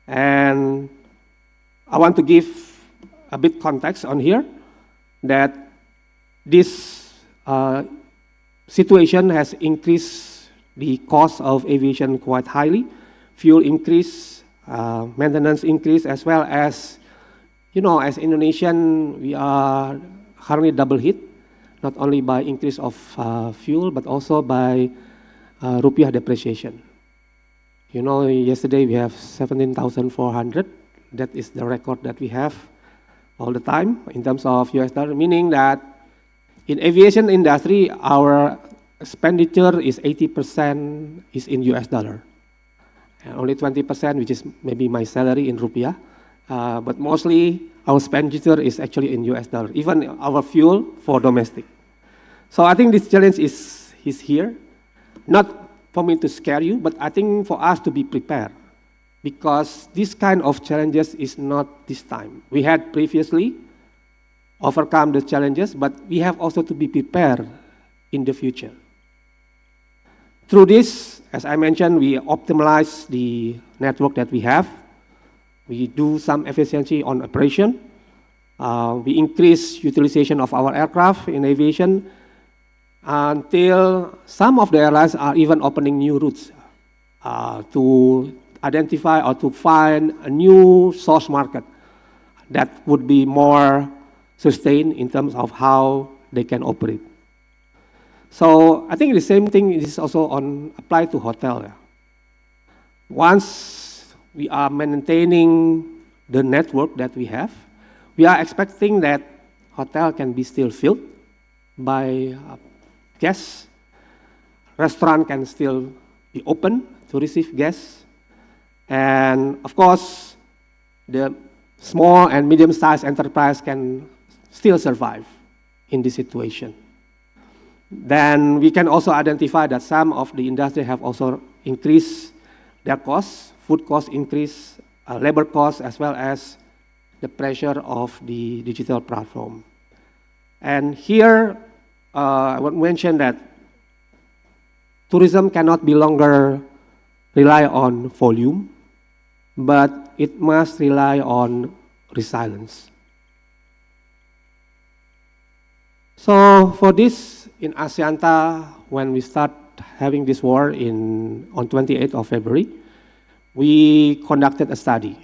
And I want to give a bit context on here that this situation has increased the cost of aviation quite highly fuel increase, maintenance increase, as well as, as Indonesian, we are currently double hit, not only by increase of fuel, but also by rupiah depreciation. Yesterday we have 17,400. That is the record that we have all the time in terms of US dollar, meaning that in aviation industry, our expenditure is 80% is in US dollar. And only 20%, which is maybe my salary in rupiah. But mostly our expenditure is actually in US dollar, even our fuel for domestic. So I think this challenge is here. Not for me to scare you, but I think for us to be prepared. Because this kind of challenges is not this time. We had previously overcome the challenges, but we have also to be prepared in the future. Through this, as I mentioned, we optimize the network that we have. We do some efficiency on operation. We increase utilization of our aircraft in aviation until some of the airlines are even opening new routes to identify or to find a new source market that would be more sustained in terms of how they can operate. So I think the same thing is also applied to hotel. Once we are maintaining the network that we have, we are expecting that hotel can be still filled by guests. Restaurant can still be open to receive guests. And of course, the small and medium-sized enterprise can still survive in this situation. Then we can also identify that some of the industry have also increased their costs, food costs increase, labor costs, as well as the pressure of the digital platform. And here, I would mention that tourism cannot be longer rely on volume, but it must rely on resilience. So for this, in Asianta, when we start having this war on 28th of February, we conducted a study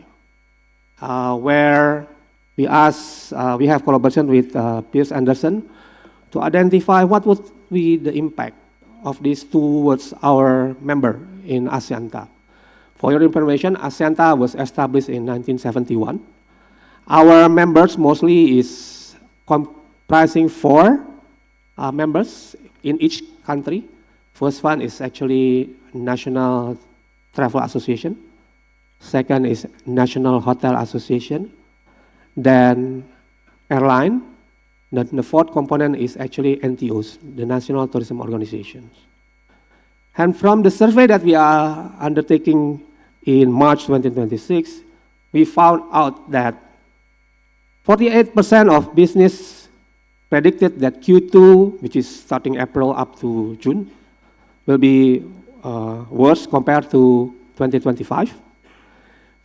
where we have collaboration with Piers Anderson to identify what would be the impact of this towards our member in Asianta. For your information, Asianta was established in 1971. Our members mostly is comprising 4 members in each country. First one is actually National Travel Association. Second is National Hotel Association. Then airline. Then the 4th component is actually NTOs, the National Tourism Organizations. And from the survey that we are undertaking in March 2026, we found out that 48% of business predicted that Q2, which is starting April up to June, will be worse compared to 2025.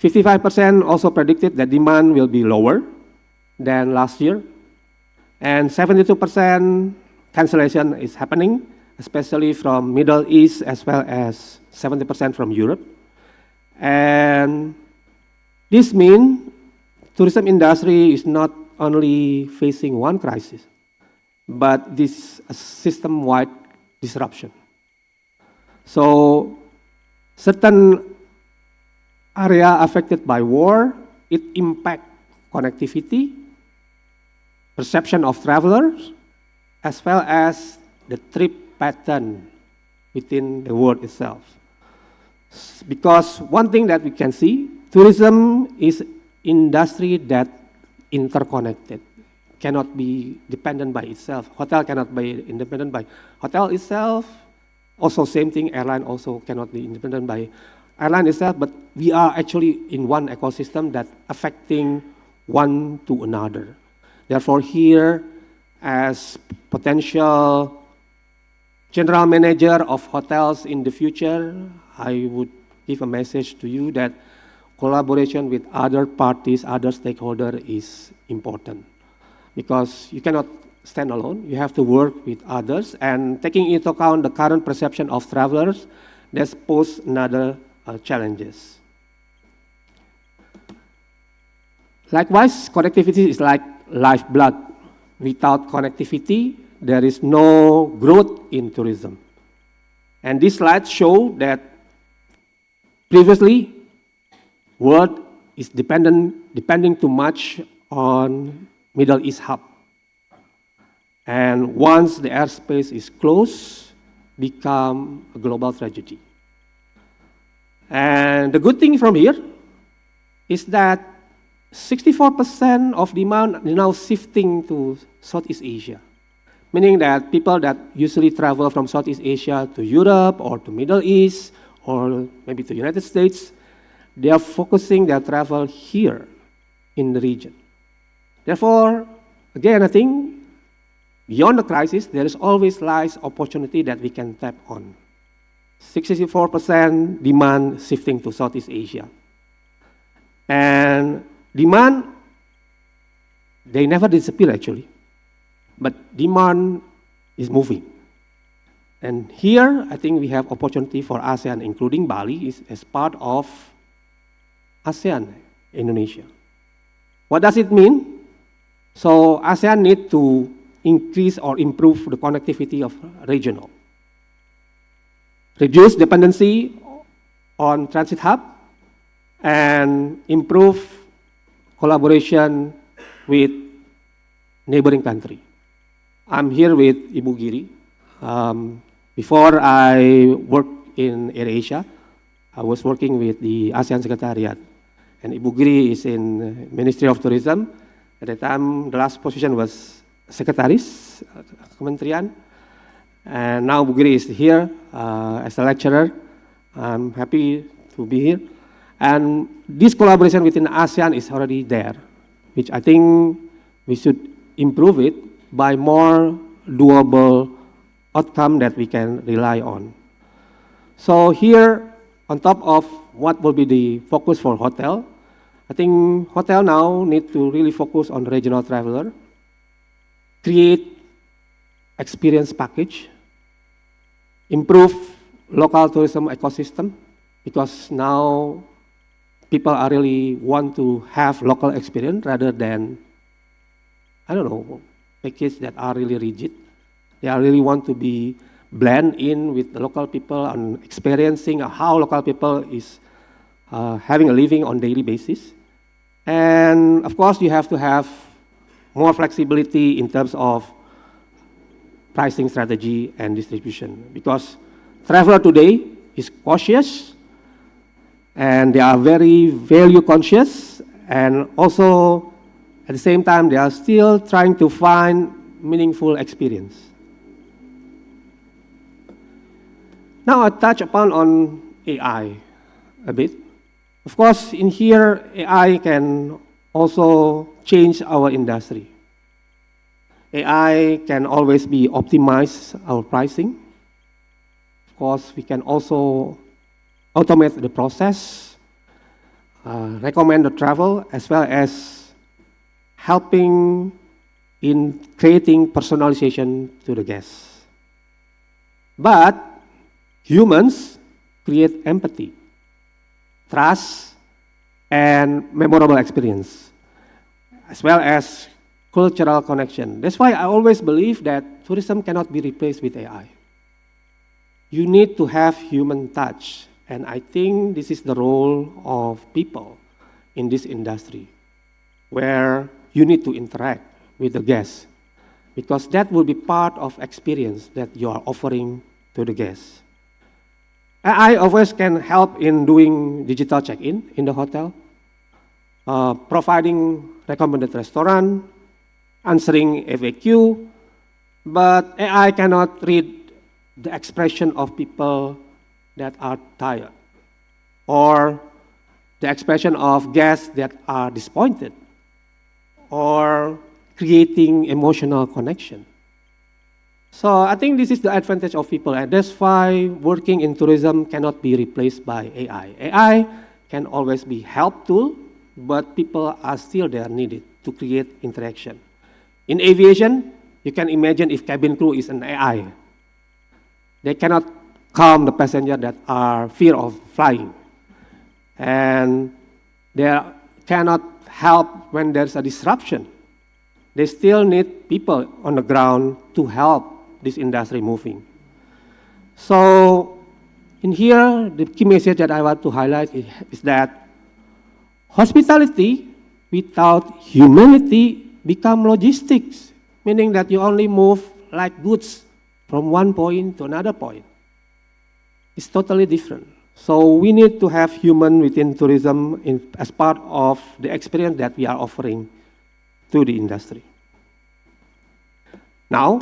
55% also predicted that demand will be lower than last year. And 72% cancellation is happening, especially from Middle East as well as 70% from Europe. And this means tourism industry is not only facing one crisis, but this system-wide disruption. So certain area affected by war, it impacts connectivity, perception of travelers, as well as the trip pattern within the world itself. Because one thing that we can see, tourism is industry that interconnected, cannot be dependent by itself. Hotel cannot be independent by hotel itself. Also same thing, airline also cannot be independent by airline itself, but we are actually in one ecosystem that affecting one to another. Therefore here, as potential general manager of hotels in the future, I would give a message to you that collaboration with other parties, other stakeholders is important. Because you cannot stand alone, you have to work with others, and taking into account the current perception of travelers, that's pose another challenges. Likewise, connectivity is like lifeblood. Without connectivity, there is no growth in tourism. And this slide shows that previously, world is depending too much on Middle East hub. And once the airspace is closed, become a global tragedy. And the good thing from here is that 64% of demand is now shifting to Southeast Asia, meaning that people that usually travel from Southeast Asia to Europe or to Middle East or maybe to United States, they are focusing their travel here in the region. Therefore, again, I think beyond the crisis, there is always lies opportunity that we can tap on. 64% demand shifting to Southeast Asia. And demand, they never disappear actually, but demand is moving. And here, I think we have opportunity for ASEAN, including Bali, as part of ASEAN Indonesia. What does it mean? So ASEAN need to increase or improve the connectivity of regional. Reduce dependency on transit hub and improve collaboration with neighboring country. I'm here with Ibu Giri. Before I worked in AirAsia, I was working with the ASEAN Secretariat. And Ibu Giri is in Ministry of Tourism. At the time, the last position was Sekretaris Kementerian. And now Ibu Giri is here as a lecturer. I'm happy to be here. And this collaboration within ASEAN is already there, which I think we should improve it by more doable outcome that we can rely on. So here, on top of what will be the focus for hotel, I think hotel now need to really focus on regional traveler, create experience package, improve local tourism ecosystem, because now people are really want to have local experience rather than, I don't know, packages that are really rigid. They are really want to be blend in with the local people and experiencing how local people is having a living on daily basis. And of course, you have to have more flexibility in terms of pricing strategy and distribution, because traveler today is cautious and they are very value conscious, and also at the same time they are still trying to find meaningful experience. Now I touch upon on AI a bit. Of course, in here, AI can also change our industry. AI can always be optimize our pricing. Of course, we can also automate the process, recommend the travel, as well as helping in creating personalization to the guests. But humans create empathy, trust, and memorable experience, as well as cultural connection. That's why I always believe that tourism cannot be replaced with AI. You need to have human touch, and I think this is the role of people in this industry, where you need to interact with the guests, because that will be part of experience that you are offering to the guests. AI always can help in doing digital check-in in the hotel, providing recommended restaurant, answering FAQ, but AI cannot read the expression of people that are tired, or the expression of guests that are disappointed, or creating emotional connection. So I think this is the advantage of people, and that's why working in tourism cannot be replaced by AI. AI can always be help tool, but people are still there needed to create interaction. In aviation, you can imagine if cabin crew is an AI. They cannot calm the passenger that are fear of flying. and they cannot help when there's a disruption. They still need people on the ground to help this industry moving. So in here, the key message that I want to highlight is that hospitality without humanity become logistics, meaning that you only move like goods from one point to another point. It's totally different. So we need to have human within tourism as part of the experience that we are offering to the industry. Now,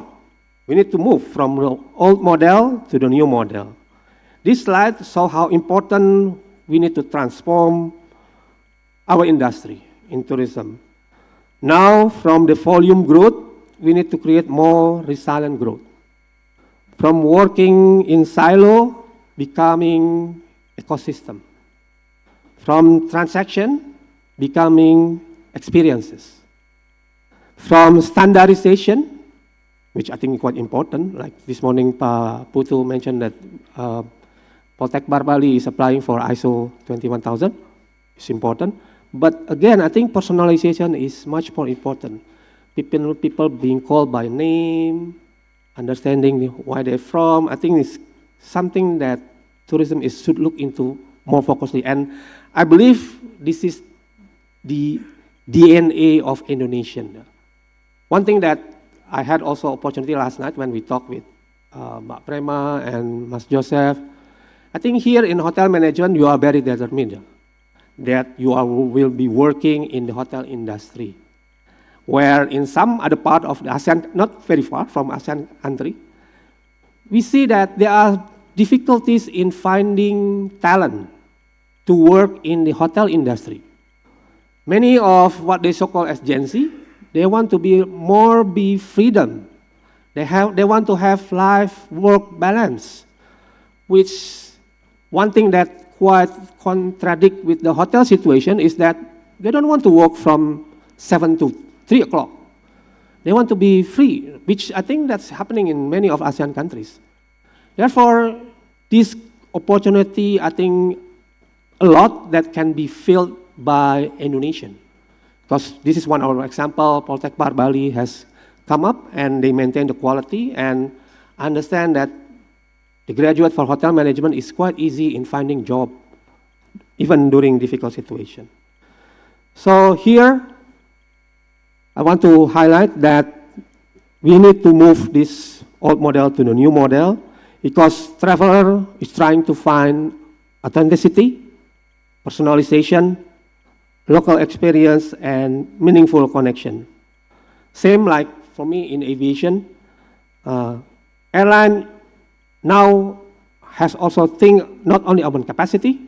we need to move from the old model to the new model. This slide shows how important we need to transform our industry in tourism. Now, from the volume growth, we need to create more resilient growth. From working in silo, becoming ecosystem. From transaction, becoming experiences. From standardization, which I think is quite important, like this morning, Pak Putu mentioned that Polytechnic Bali is applying for ISO 21000. It's important. But again, I think personalization is much more important. People being called by name, understanding where they're from, I think it's something that tourism should look into more focusedly. And I believe this is the DNA of Indonesian. One thing that I had also opportunity last night when we talked with Mbak Prema and Mas Joseph, I think here in hotel management, you are very determined that you will be working in the hotel industry. Where in some other part of the ASEAN, not very far from ASEAN country, we see that there are difficulties in finding talent to work in the hotel industry. Many of what they so-called as Gen Z, they want to be freedom. They want to have life-work balance, which one thing that quite contradict with the hotel situation is that they don't want to work from 7 to 3 o'clock. They want to be free, which I think that's happening in many of ASEAN countries. Therefore, this opportunity, I think, a lot that can be filled by Indonesian. Because this is one of our example, Polytechnic Bali has come up and they maintain the quality and understand that the graduate for hotel management is quite easy in finding job, even during difficult situation. So here, I want to highlight that we need to move this old model to the new model because traveler is trying to find authenticity, personalization, local experience, and meaningful connection. Same like for me in aviation, airline now has also think not only about capacity,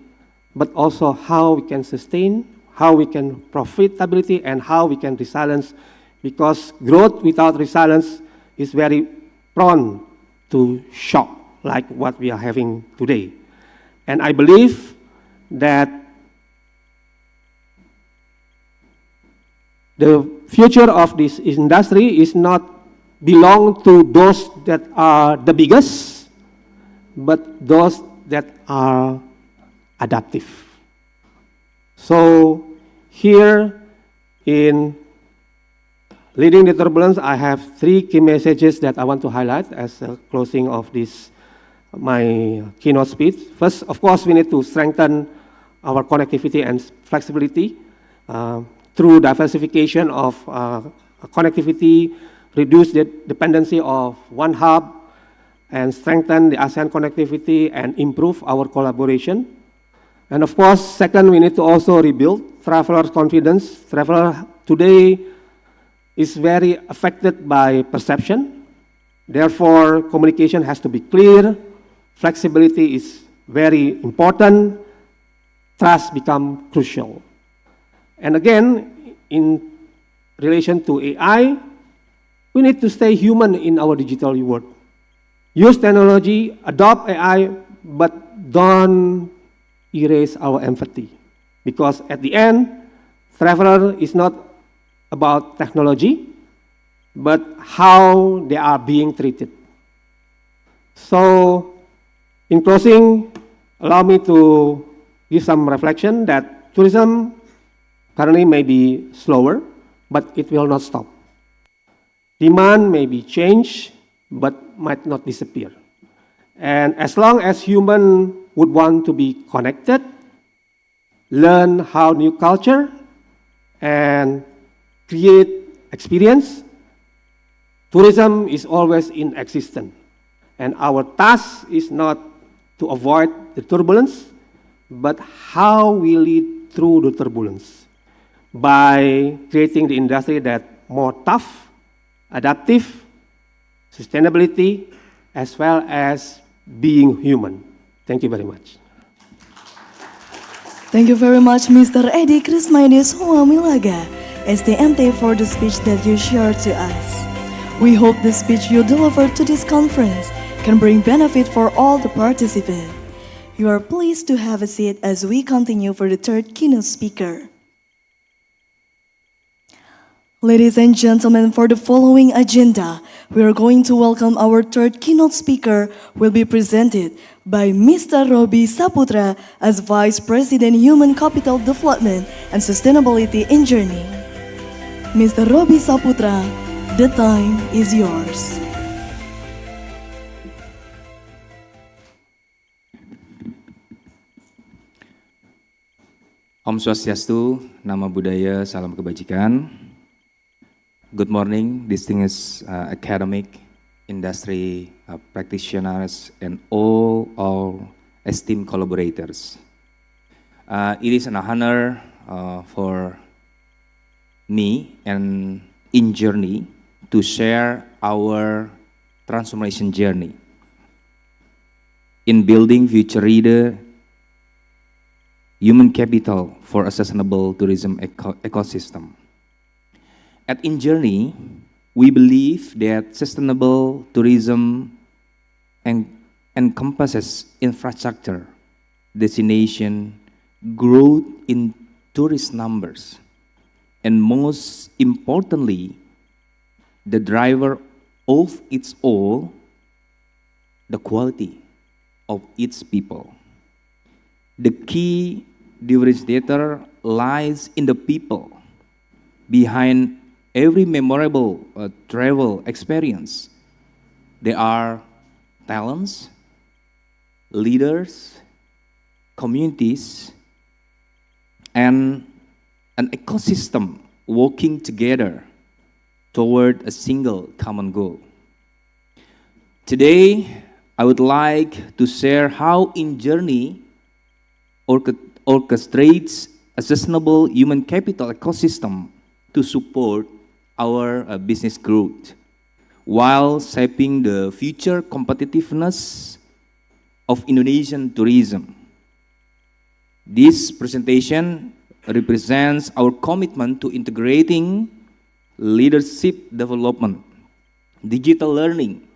but also how we can sustain, how we can profitability, and how we can resilience, because growth without resilience is very prone to shock, like what we are having today. And I believe that the future of this industry is not belong to those that are the biggest, but those that are adaptive. So here in Leading the Turbulence, I have 3 key messages that I want to highlight as a closing of this, my keynote speech. First, of course, we need to strengthen our connectivity and flexibility through diversification of connectivity, reduce the dependency of one hub, and strengthen the ASEAN connectivity and improve our collaboration. And of course, second, we need to also rebuild traveler confidence. Traveler today is very affected by perception. Therefore, communication has to be clear. Flexibility is very important. Trust becomes crucial. And again, in relation to AI, we need to stay human in our digital world. Use technology, adopt AI, but don't erase our empathy. Because at the end, traveler is not about technology, but how they are being treated. So, in closing, allow me to give some reflection that tourism currently may be slower, but it will not stop. Demand may be changed, but might not disappear. And as long as humans would want to be connected, learn how new culture, and create experience, tourism is always in existence. And our task is not to avoid the turbulence, but how we lead through the turbulence by creating the industry that more tough, adaptive, sustainability, as well as being human. Thank you very much. Thank you very much, Mr. Edi Krismaides Huamilaga, STMT, for the speech that you shared to us. We hope the speech you delivered to this conference can bring benefit for all the participants. You are pleased to have a seat as we continue for the third keynote speaker. Ladies and gentlemen, for the following agenda, we are going to welcome our third keynote speaker, will be presented by Mr. Robi Saputra as Vice President Human Capital Development and Sustainability in Journey. Mr. Robi Saputra, the time is yours. Om Swastiastu, Nama Budaya, Salam Kebajikan. Good morning, distinguished academic, industry practitioners, and all our esteemed collaborators. It is an honor for me and in Journey to share our transformation journey in building future reader human capital for a sustainable tourism ecosystem. At In Journey, we believe that sustainable tourism encompasses infrastructure, destination, growth in tourist numbers, and most importantly, the driver of its all, the quality of its people. The key differentiator lies in the people behind every memorable travel experience. There are talents, leaders, communities, and an ecosystem working together toward a single common goal. Today, I would like to share how In Journey orchestrates a sustainable human capital ecosystem to support our business growth while shaping the future competitiveness of Indonesian tourism. This presentation represents our commitment to integrating leadership development, digital learning,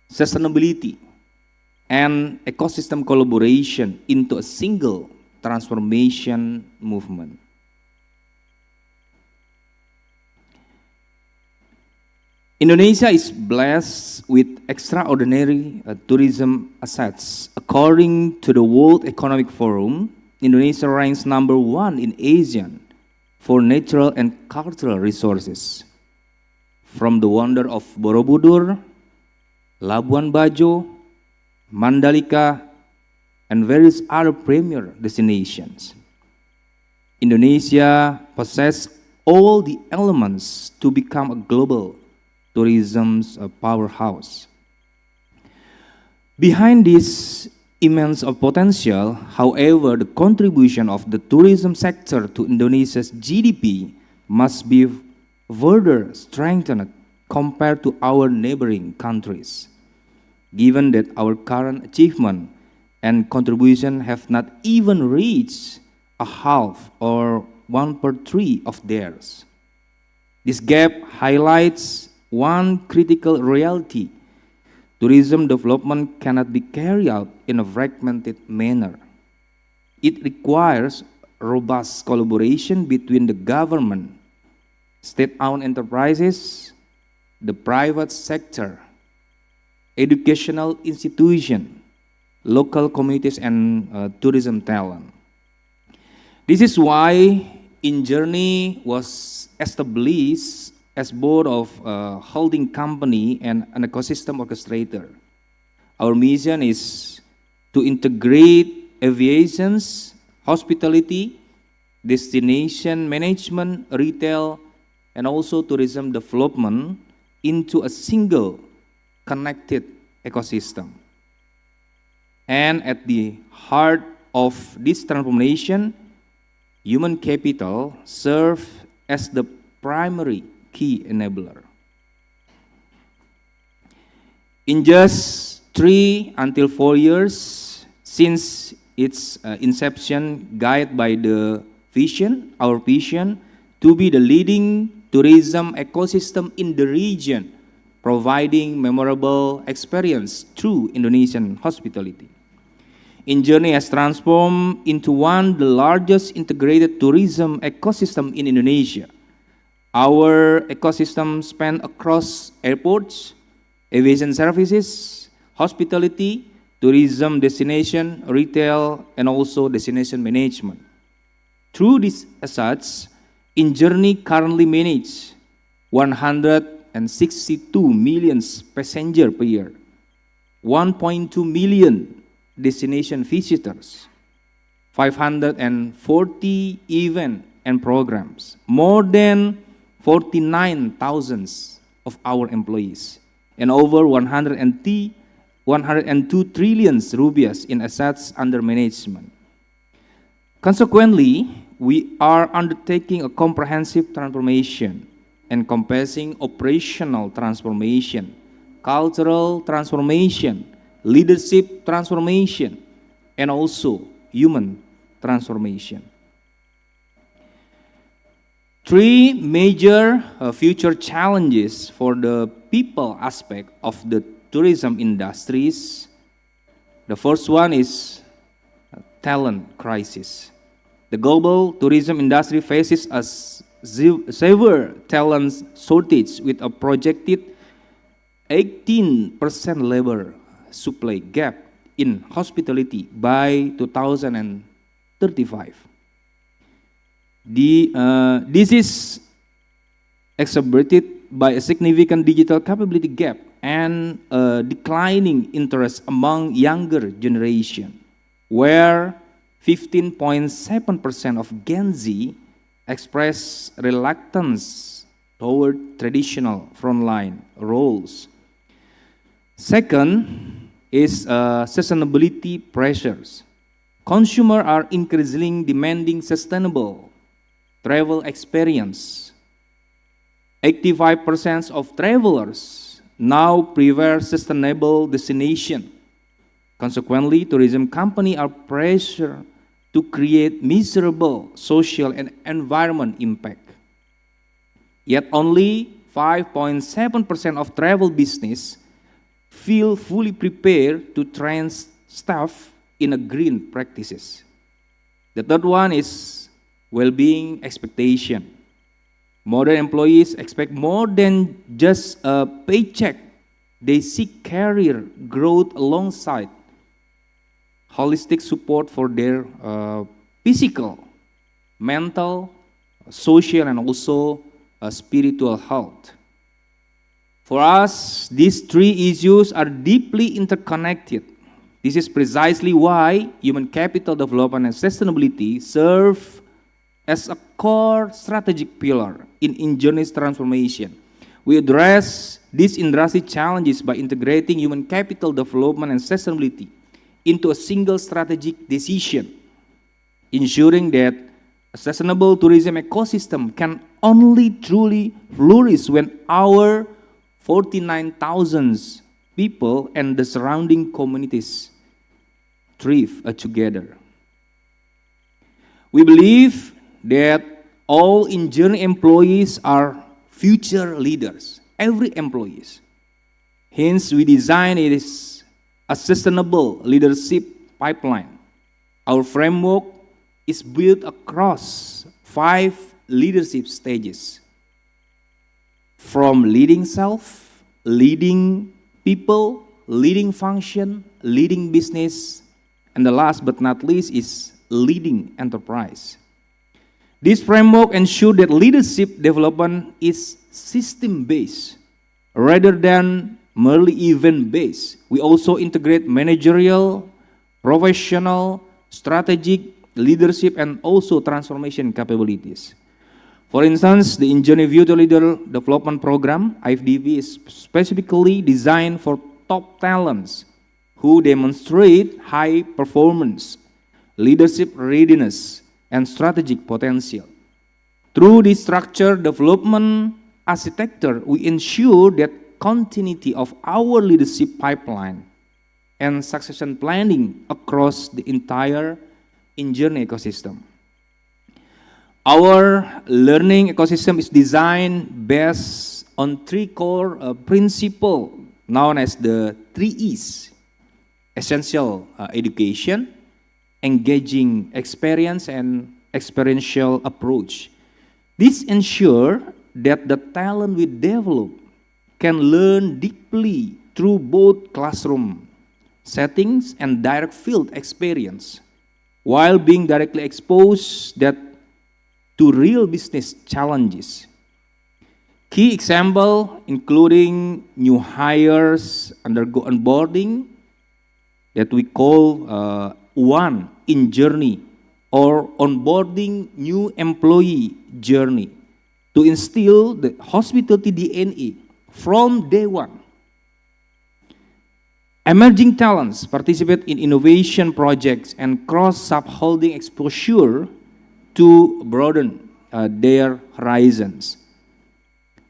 sustainability, and ecosystem collaboration into a single transformation movement. Indonesia is blessed with extraordinary tourism assets. According to the World Economic Forum, Indonesia ranks #1 in Asia for natural and cultural resources. From the wonder of Borobudur, Labuan Bajo, Mandalika, and various other premier destinations, Indonesia possesses all the elements to become a global tourism's powerhouse. Behind this immense potential, however, the contribution of the tourism sector to Indonesia's GDP must be further strengthened compared to our neighboring countries, given that our current achievement and contribution have not even reached a half or 1/3 of theirs. This gap highlights one critical reality: tourism development cannot be carried out in a fragmented manner. It requires robust collaboration between the government, state-owned enterprises, the private sector, educational institutions, local communities, and tourism talent. This is why InJourney was established as board of a holding company and an ecosystem orchestrator. Our mission is to integrate aviations, hospitality, destination management, retail, and also tourism development into a single connected ecosystem. And at the heart of this transformation, human capital serves as the primary key enabler. In just 3 until 4 years since its inception, guided by the vision, our vision, to be the leading tourism ecosystem in the region, providing memorable experience through Indonesian hospitality. InJourney has transformed into one of the largest integrated tourism ecosystem in Indonesia. Our ecosystem spans across airports, aviation services, hospitality, tourism destination, retail, and also destination management. Through these assets, InJourney currently manages 162 million passengers per year, 1.2 million destination visitors, 540 events and programs, more than 49,000 of our employees, and over 102 trillion rupiahs in assets under management. Consequently, we are undertaking a comprehensive transformation encompassing operational transformation, cultural transformation, leadership transformation, and also human transformation. 3 major future challenges for the people aspect of the tourism industries. The first one is talent crisis. The global tourism industry faces a severe talent shortage with a projected 18% labor supply gap in hospitality by 2035. This is exacerbated by a significant digital capability gap and a declining interest among younger generation, where 15.7% of Gen Z express reluctance toward traditional frontline roles. Second is sustainability pressures. Consumers are increasingly demanding sustainable travel experience. 85% of travelers now prefer sustainable destination. Consequently, tourism companies are pressured to create measurable social and environment impact. Yet only 5.7% of travel business feel fully prepared to train staff in a green practices. The third one is well-being expectation. Modern employees expect more than just a paycheck. They seek career growth alongside holistic support for their physical, mental, social, and also spiritual health. For us, these 3 issues are deeply interconnected. This is precisely why human capital development and sustainability serve as a core strategic pillar in InJourney's transformation. We address these industry challenges by integrating human capital development and sustainability into a single strategic decision, ensuring that a sustainable tourism ecosystem can only truly flourish when our 49,000 people and the surrounding communities thrive together. We believe that all InJourney employees are future leaders, every employee. Hence, we design it as a sustainable leadership pipeline. Our framework is built across 5 leadership stages. From leading self, leading people, leading function, leading business, and the last but not least is leading enterprise. This framework ensures that leadership development is system-based rather than merely event-based. We also integrate managerial, professional, strategic, leadership, and also transformation capabilities. For instance, the Engineering Future Leader Development Program, IFDP, is specifically designed for top talents who demonstrate high performance, leadership readiness, and strategic potential. Through this structured development architecture, we ensure that continuity of our leadership pipeline and succession planning across the entire engineering ecosystem. Our learning ecosystem is designed based on three core principles known as the 3 E's: essential education, engaging experience, and experiential approach. This ensures that the talent we develop can learn deeply through both classroom settings and direct field experience, while being directly exposed to real business challenges. Key example including new hires undergo onboarding that we call one in journey, or onboarding new employee journey to instill the hospitality DNA from day one. Emerging talents participate in innovation projects and cross-subholding exposure to broaden their horizons.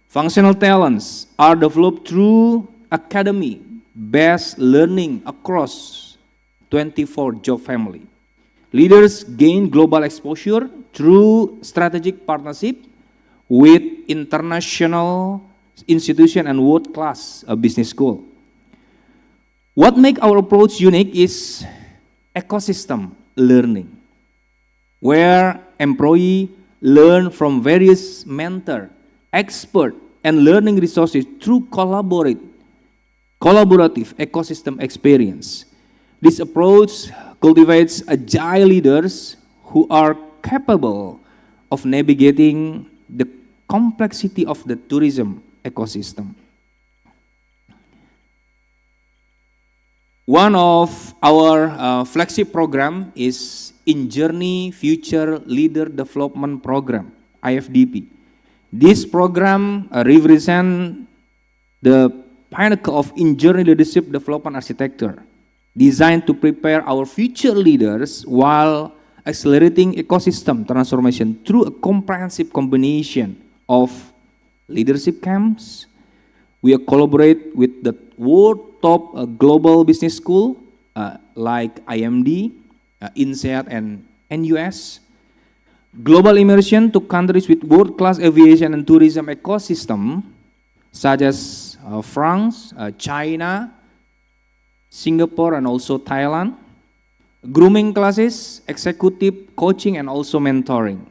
Functional talents are developed through academy-based learning across 24 job family. Leaders gain global exposure through strategic partnership with international institutions and world-class business school. What makes our approach unique is ecosystem learning, where employees learn from various mentors, experts, and learning resources through collaborative ecosystem experience. This approach cultivates agile leaders who are capable of navigating the complexity of the tourism ecosystem. One of our flagship program is Engineering Future Leader Development Program, IFDP. This program represents the pinnacle of engineering leadership development architecture, designed to prepare our future leaders while accelerating ecosystem transformation through a comprehensive combination of leadership camps. We collaborate with the world top global business school like IMD, Inheic, and NUS. Global immersion to countries with world-class aviation and tourism ecosystem, such as France, China, Singapore, and also Thailand. Grooming classes, executive coaching, and also mentoring.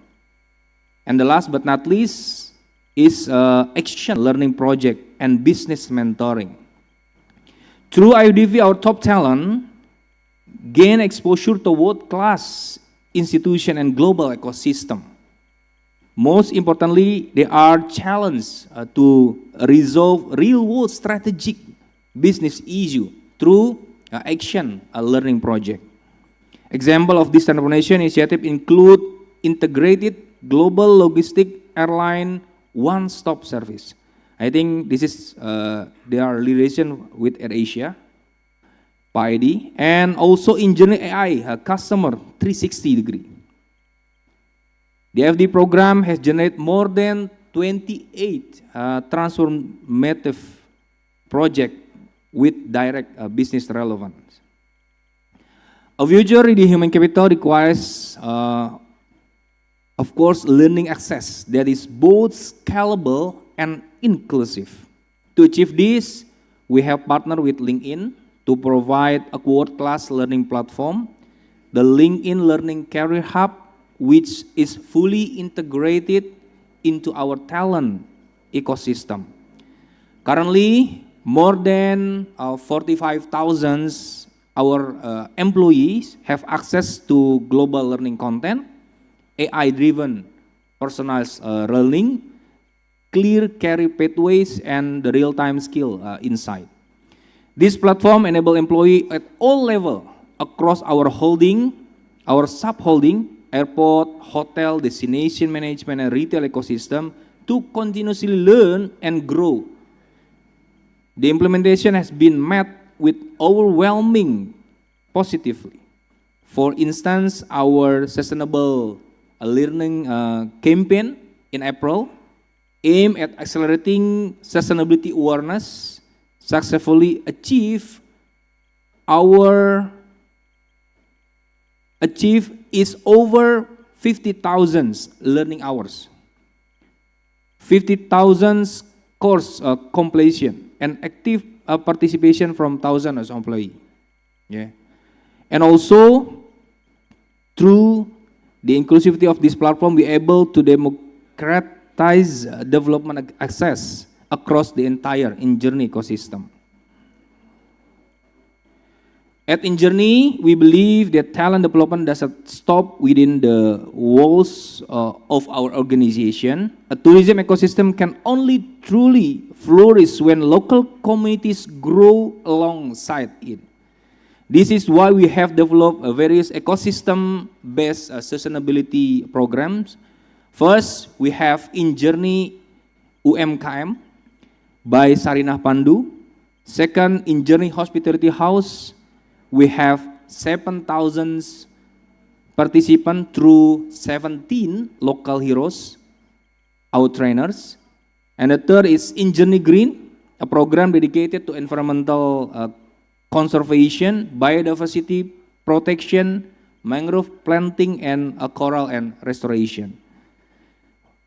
And the last but not least is action learning project and business mentoring. Through IUDV, our top talent gain exposure to world-class institution and global ecosystem. Most importantly, they are challenged to resolve real-world strategic business issue through action learning project. Example of this transformation initiative include integrated global logistic airline one-stop service. I think this is their relation with AirAsia, PID, and also engineering AI, customer 360 degree. The FD program has generated more than 28 transformative projects with direct business relevance. A future ready human capital requires, of course, learning access that is both scalable and inclusive. To achieve this, we have partnered with LinkedIn to provide a world-class learning platform, the LinkedIn Learning Career Hub, which is fully integrated into our talent ecosystem. Currently, more than 45,000 our employees have access to global learning content, AI-driven personalized learning, clear career pathways, and the real-time skill insight. This platform enable employee at all level across our holding, our sub-holding, airport, hotel, destination management, and retail ecosystem to continuously learn and grow. The implementation has been met with overwhelming positively. For instance, our sustainable learning campaign in April aimed at accelerating sustainability awareness successfully achieve is over 50,000 learning hours, 50,000 course completion, and active participation from thousands of employees. Yeah. And also, through the inclusivity of this platform, we are able to democratize development access across the entire InJourney ecosystem. At InJourney, we believe that talent development doesn't stop within the walls of our organization. A tourism ecosystem can only truly flourish when local communities grow alongside it. This is why we have developed various ecosystem-based sustainability programs. First, we have InJourney UMKM by Sarinah Pandu. Second, InJourney Hospitality House. We have 7,000 participants through 17 local heroes, our trainers. And the third is InJourney Green, a program dedicated to environmental conservation, biodiversity protection, mangrove planting, and coral and restoration.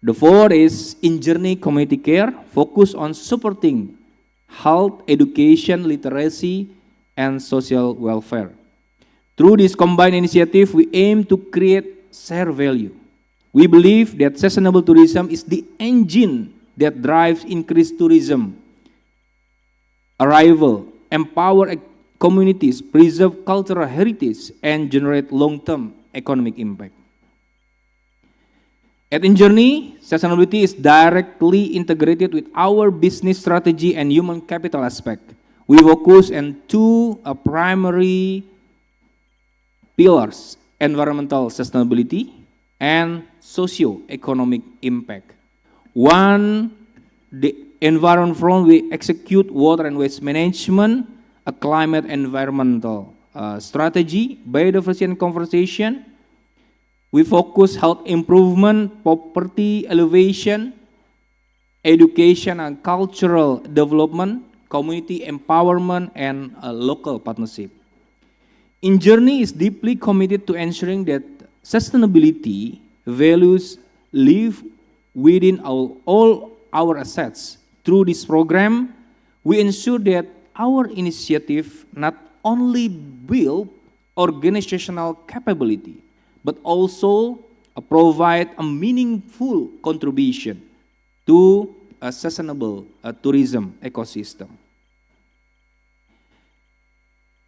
The fourth is InJourney Community Care, focused on supporting health, education, literacy, and social welfare. Through this combined initiative, we aim to create shared value. We believe that sustainable tourism is the engine that drives increased tourism arrival, empower communities, preserve cultural heritage, and generate long-term economic impact. At InJourney, sustainability is directly integrated with our business strategy and human capital aspect. We focus on two primary pillars: environmental sustainability and socio-economic impact. One, the environment front, we execute water and waste management, a climate environmental strategy, biodiversity and conservation. We focus health improvement, poverty elevation, education and cultural development, community empowerment, and a local partnership. InJourney is deeply committed to ensuring that sustainability values live within all our assets. Through this program, we ensure that our initiative not only build organizational capability, but also provide a meaningful contribution to a sustainable tourism ecosystem.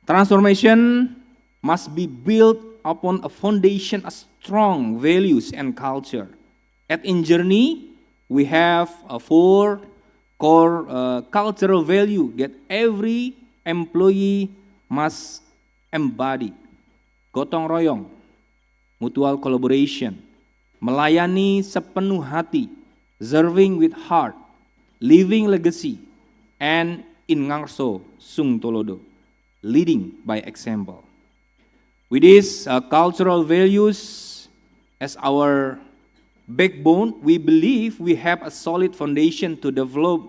Transformation must be built upon a foundation of strong values and culture. At InJourney, we have 4 core cultural values that every employee must embody. Gotong royong, mutual collaboration, melayani sepenuh hati, serving with heart, leaving legacy, and ingarso sung tolodo, leading by example. With these cultural values as our backbone, we believe we have a solid foundation to develop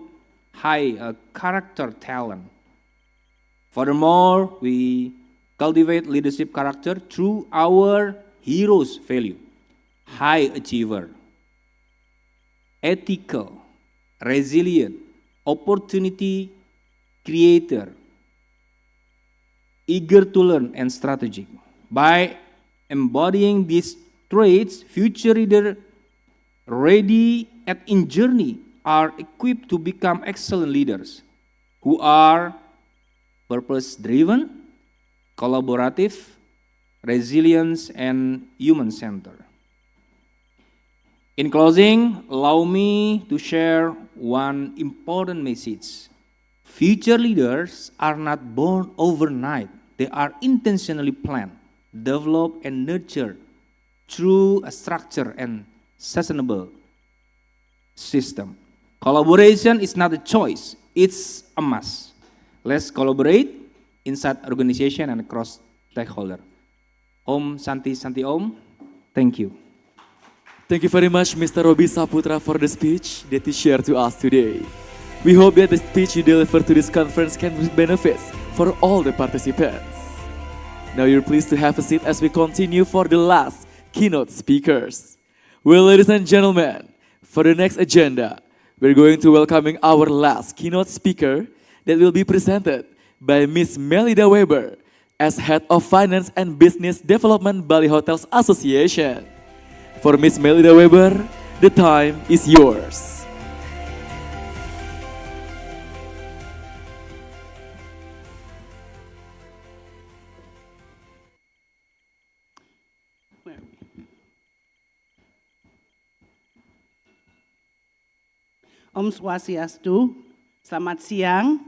high character talent. Furthermore, we cultivate leadership character through our heroes value: high achiever, ethical, resilient, opportunity creator, eager to learn, and strategic. By embodying these traits, future leaders ready at InJourney are equipped to become excellent leaders who are purpose-driven, collaborative, resilient, and human-centered. In closing, allow me to share one important message. Future leaders are not born overnight. They are intentionally planned, developed, and nurtured through a structured and sustainable system. Collaboration is not a choice, it's a must. Let's collaborate inside organization and across stakeholder. Om Santi Santi Om. Thank you. Thank you very much, Mr. Robi Saputra, for the speech that you shared to us today. We hope that the speech you delivered to this conference can bring benefits for all the participants. Now you're pleased to have a seat as we continue for the last keynote speakers. Well, ladies and gentlemen, for the next agenda, we're going to welcoming our last keynote speaker that will be presented by Ms. Melida Weber as Head of Finance and Business Development Bali Hotels Association. For Ms. Melida Weber, the time is yours. Om Swastiastu, Selamat Siang.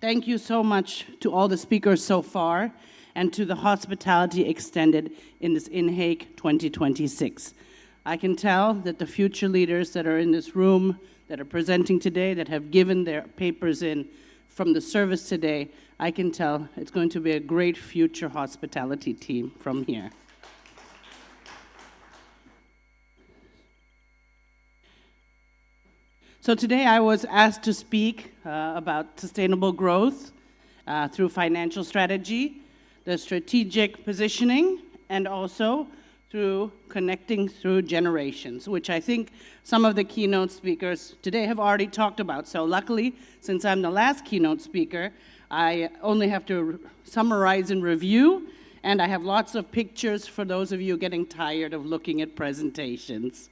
Thank you so much to all the speakers so far and to the hospitality extended in this Inheic 2026. I can tell that the future leaders that are in this room, that are presenting today, that have given their papers in from the service today, I can tell it's going to be a great future hospitality team from here. So today I was asked to speak about sustainable growth through financial strategy, the strategic positioning, and also through connecting through generations, which I think some of the keynote speakers today have already talked about. So luckily, since I'm the last keynote speaker, I only have to summarize and review, and I have lots of pictures for those of you getting tired of looking at presentations.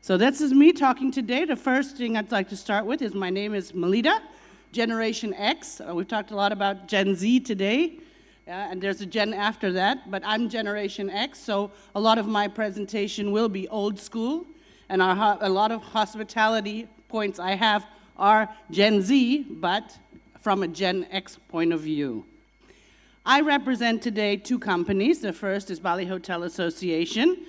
So this is me talking today. The first thing I'd like to start with is my name is Melida, Generation X. We've talked a lot about Gen Z today, and there's a gen after that, but I'm Generation X, so a lot of my presentation will be old school, and a lot of hospitality points I have are Gen Z, but from a Gen X point of view. I represent today two companies. The first is Bali Hotel Association.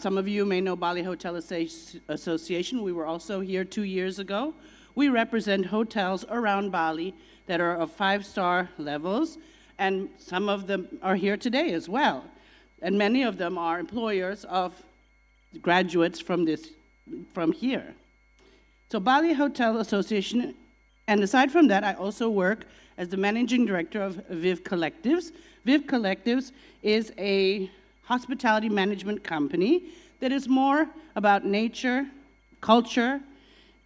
Some of you may know Bali Hotel Association. We were also here 2 years ago. We represent hotels around Bali that are of 5-star levels, and some of them are here today as well. And many of them are employers of graduates from here. So Bali Hotel Association, and aside from that, I also work as the managing director of Viv Collectives. Viv Collectives is a hospitality management company that is more about nature, culture,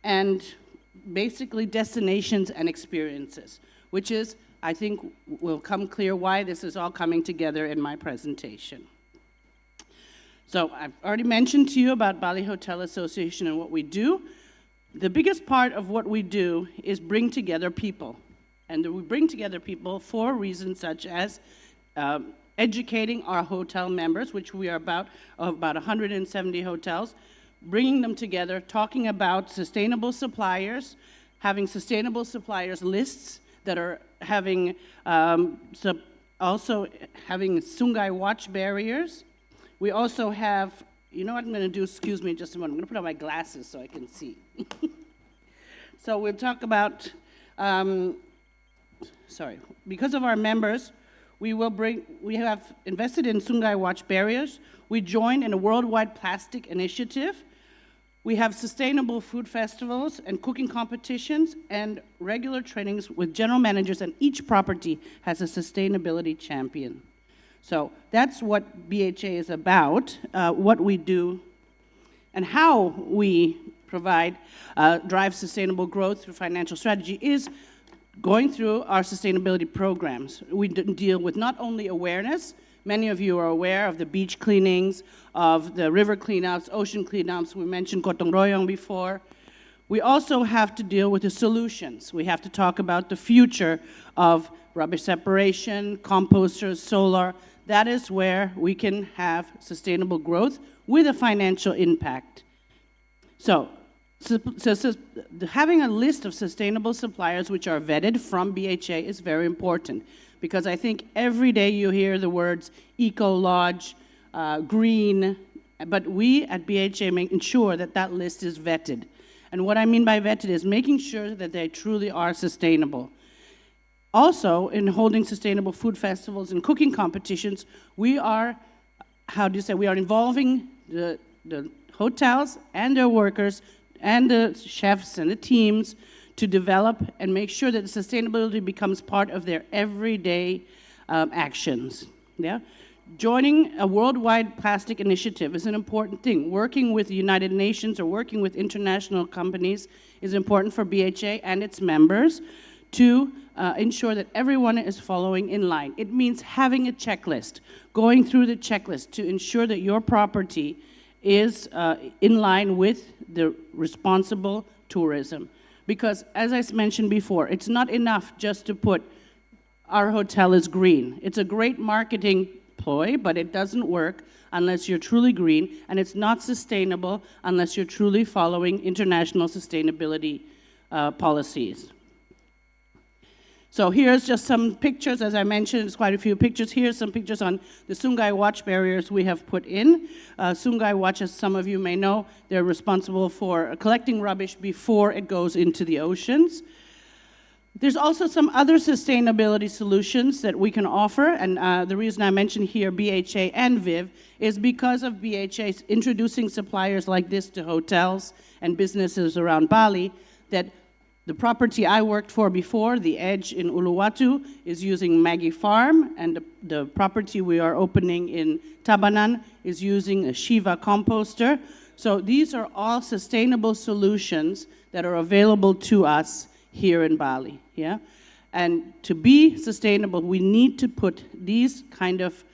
and basically destinations and experiences, which is, I think, will come clear why this is all coming together in my presentation. So I've already mentioned to you about Bali Hotel Association and what we do. The biggest part of what we do is bring together people. And we bring together people for reasons such as educating our hotel members, which we are about 170 hotels, bringing them together, talking about sustainable suppliers, having sustainable suppliers lists that are having, also having Sungai watch barriers. We also have, you know what I'm going to do, excuse me just a moment, I'm going to put on my glasses so I can see. So we'll talk about, because of our members, we have invested in Sungai watch barriers. We joined in a worldwide plastic initiative. We have sustainable food festivals and cooking competitions and regular trainings with general managers, and each property has a sustainability champion. So that's what BHA is about, what we do, and how we drive sustainable growth through financial strategy is going through our sustainability programs. We deal with not only awareness, many of you are aware of the beach cleanings, of the river cleanups, ocean cleanups. We mentioned Gotong Royong before. We also have to deal with the solutions. We have to talk about the future of rubbish separation, composters, solar. That is where we can have sustainable growth with a financial impact. So, having a list of sustainable suppliers which are vetted from BHA is very important, because I think every day you hear the words eco-lodge, green, but we at BHA ensure that that list is vetted. And what I mean by vetted is making sure that they truly are sustainable. Also, in holding sustainable food festivals and cooking competitions, we are, we are involving the hotels and their workers and the chefs and the teams to develop and make sure that sustainability becomes part of their everyday actions. Yeah? Joining a worldwide plastic initiative is an important thing. Working with the United Nations or working with international companies is important for BHA and its members to ensure that everyone is following in line. It means having a checklist, going through the checklist to ensure that your property is in line with the responsible tourism. Because, as I mentioned before, it's not enough just to put our hotel is green. It's a great marketing ploy, but it doesn't work unless you're truly green, and it's not sustainable unless you're truly following international sustainability policies. So here's just some pictures. As I mentioned, there's quite a few pictures. Here's some pictures on the Sungai Watch barriers we have put in. Sungai Watch, as some of you may know, they're responsible for collecting rubbish before it goes into the oceans. There's also some other sustainability solutions that we can offer, and the reason I mention here BHA and VIV is because of BHA introducing suppliers like this to hotels and businesses around Bali, that the property I worked for before, the Edge in Uluwatu, is using Maggie Farm, and the property we are opening in Tabanan is using a Shiva composter. So these are all sustainable solutions that are available to us here in Bali, yeah? And to be sustainable, we need to put these kind of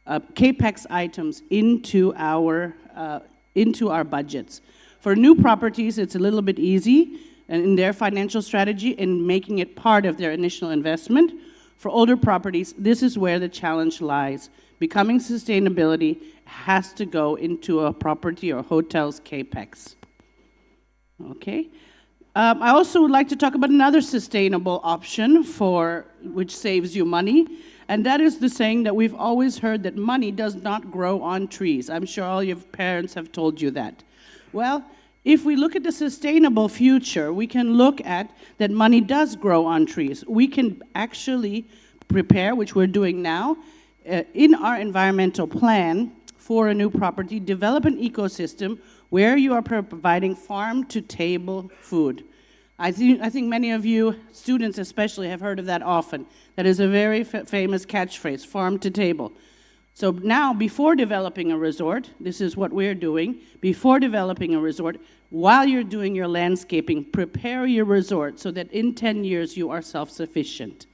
CAPEX items into our budgets. For new properties, it's a little bit easy, and in their financial strategy, in making it part of their initial investment. For older properties, this is where the challenge lies. Becoming sustainability has to go into a property or hotel's CAPEX. Okay. I also would like to talk about another sustainable option which saves you money, and that is the saying that we've always heard that money does not grow on trees. I'm sure all your parents have told you that. Well, if we look at the sustainable future, we can look at that money does grow on trees. We can actually prepare, which we're doing now, in our environmental plan for a new property, develop an ecosystem where you are providing farm-to-table food. I think many of you, students especially, have heard of that often. That is a very famous catchphrase, farm-to-table. So now, before developing a resort, this is what we're doing, before developing a resort, while you're doing your landscaping, prepare your resort so that in 10 years you are self-sufficient.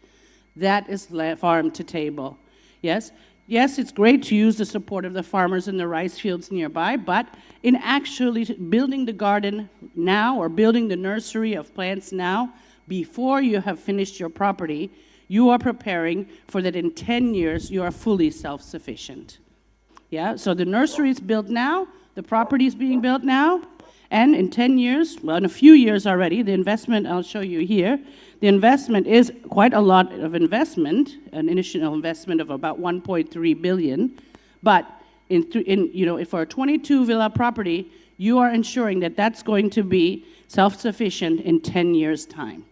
That is farm-to-table, yes? Yes, it's great to use the support of the farmers in the rice fields nearby, but in actually building the garden now or building the nursery of plants now, before you have finished your property, you are preparing for that in 10 years you are fully self-sufficient. Yeah, so the nursery is built now, the property is being built now, and in 10 years, well, in a few years already, the investment, I'll show you here, the investment is quite a lot of investment, an initial investment of about 1.3 billion, but for a 22 villa property, you are ensuring that that's going to be self-sufficient in 10 years' time.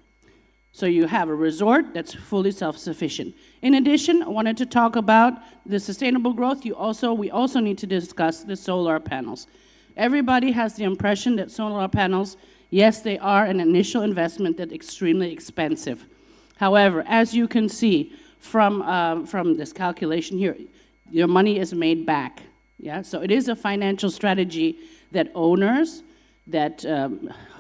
So you have a resort that's fully self-sufficient. In addition, I wanted to talk about the sustainable growth. We also need to discuss the solar panels. Everybody has the impression that solar panels, yes, they are an initial investment that's extremely expensive. However, as you can see from this calculation here, your money is made back. Yeah, so it is a financial strategy that owners, that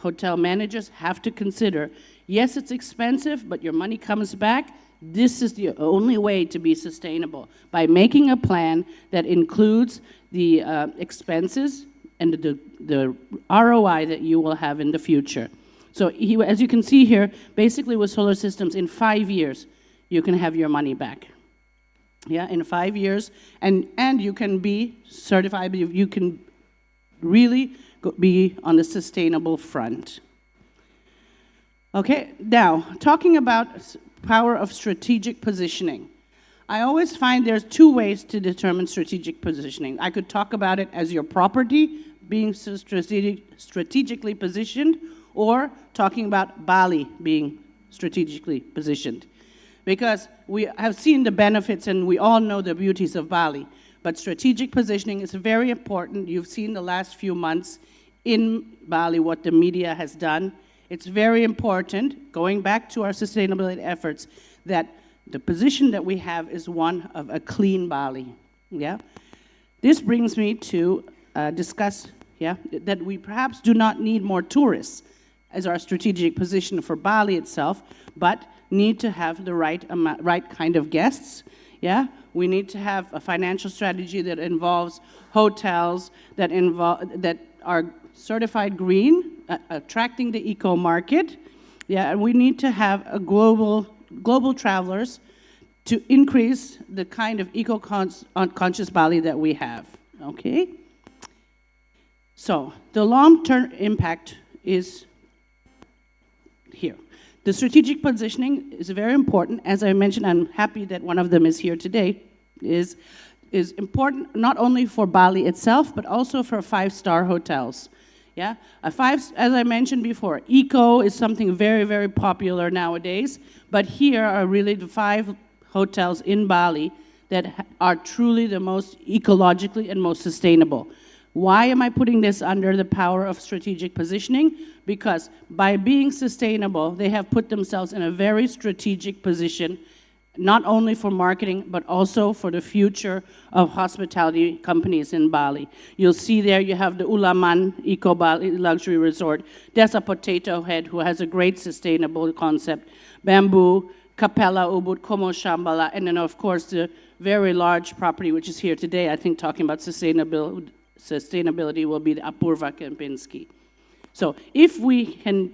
hotel managers have to consider. Yes, it's expensive, but your money comes back. This is the only way to be sustainable, by making a plan that includes the expenses and the ROI that you will have in the future. So as you can see here, basically with solar systems, in 5 years, you can have your money back. Yeah, in 5 years, and you can be certified, you can really be on the sustainable front. Okay, now, talking about power of strategic positioning. I always find there's two ways to determine strategic positioning. I could talk about it as your property being strategically positioned, or talking about Bali being strategically positioned. Because we have seen the benefits and we all know the beauties of Bali, but strategic positioning is very important. You've seen the last few months in Bali what the media has done. It's very important, going back to our sustainability efforts, that the position that we have is one of a clean Bali. Yeah? This brings me to discuss that we perhaps do not need more tourists as our strategic position for Bali itself, but need to have the right kind of guests. Yeah? We need to have a financial strategy that involves hotels that are certified green, attracting the eco market. Yeah, and we need to have a global travelers to increase the kind of eco-conscious Bali that we have. Okay? So the long-term impact is here. The strategic positioning is very important. As I mentioned, I'm happy that one of them is here today, is important not only for Bali itself, but also for five-star hotels. Yeah, as I mentioned before, eco is something very, very popular nowadays, but here are really the 5 hotels in Bali that are truly the most ecologically and most sustainable. Why am I putting this under the power of strategic positioning? Because by being sustainable, they have put themselves in a very strategic position, not only for marketing, but also for the future of hospitality companies in Bali. You'll see there you have the Ulaman Eco Bali Luxury Resort. There's a Potato Head who has a great sustainable concept. Bamboo, Capella Ubud, Como Shambhala, and then of course the very large property which is here today, I think talking about sustainability will be the Apurva Kempinski. So if we can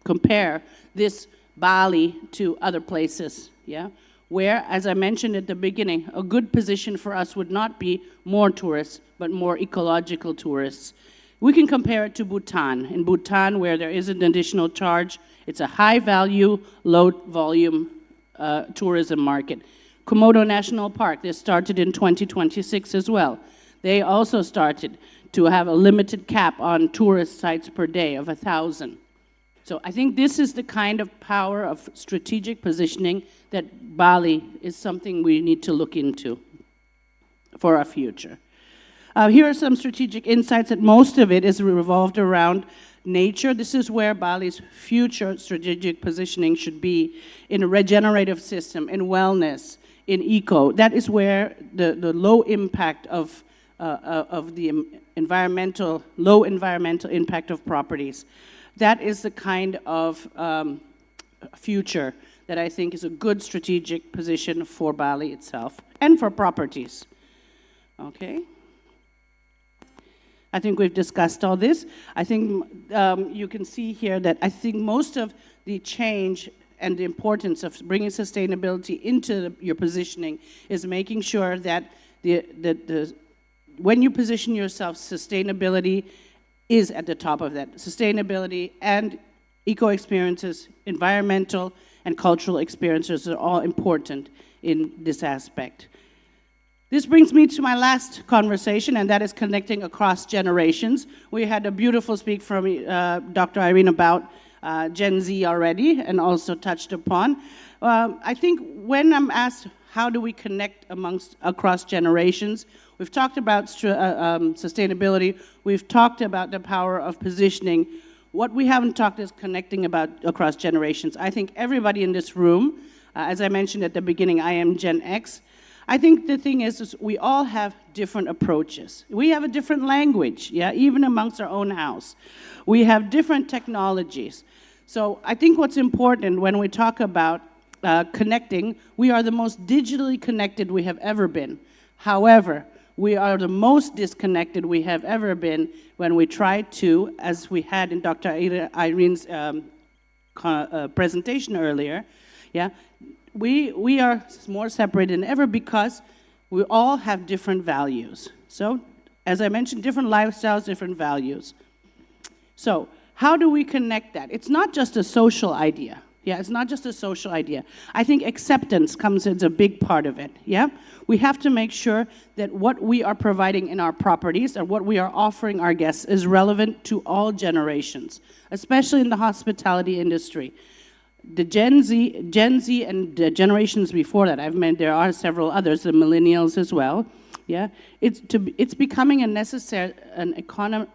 compare this Bali to other places, yeah, where, as I mentioned at the beginning, a good position for us would not be more tourists, but more ecological tourists. We can compare it to Bhutan. In Bhutan, where there is an additional charge, it's a high-value, low-volume tourism market. Komodo National Park, this started in 2026 as well. They also started to have a limited cap on tourist sites per day of 1,000. So I think this is the kind of power of strategic positioning that Bali is something we need to look into for our future. Here are some strategic insights that most of it is revolved around nature. This is where Bali's future strategic positioning should be, in a regenerative system, in wellness, in eco. That is where the low impact of the low environmental impact of properties. That is the kind of future that I think is a good strategic position for Bali itself and for properties. Okay? I think we've discussed all this. I think you can see here that I think most of the change and the importance of bringing sustainability into your positioning is making sure that when you position yourself, sustainability is at the top of that. Sustainability and eco-experiences, environmental and cultural experiences are all important in this aspect. This brings me to my last conversation, and that is connecting across generations. We had a beautiful speak from Dr. Irene about Gen Z already, and also touched upon. I think when I'm asked, how do we connect across generations? We've talked about sustainability. We've talked about the power of positioning. What we haven't talked is connecting across generations. I think everybody in this room, as I mentioned at the beginning, I am Gen X. I think the thing is we all have different approaches. We have a different language, yeah, even amongst our own house. We have different technologies. So I think what's important when we talk about connecting, we are the most digitally connected we have ever been. However, we are the most disconnected we have ever been when we try to, as we had in Dr. Irene's presentation earlier, yeah, we are more separated than ever because we all have different values. So as I mentioned, different lifestyles, different values. So how do we connect that? It's not just a social idea. Yeah, it's not just a social idea. I think acceptance comes as a big part of it, yeah? We have to make sure that what we are providing in our properties and what we are offering our guests is relevant to all generations, especially in the hospitality industry. The Gen Z and the generations before that, there are several others, the millennials as well, yeah? It's becoming an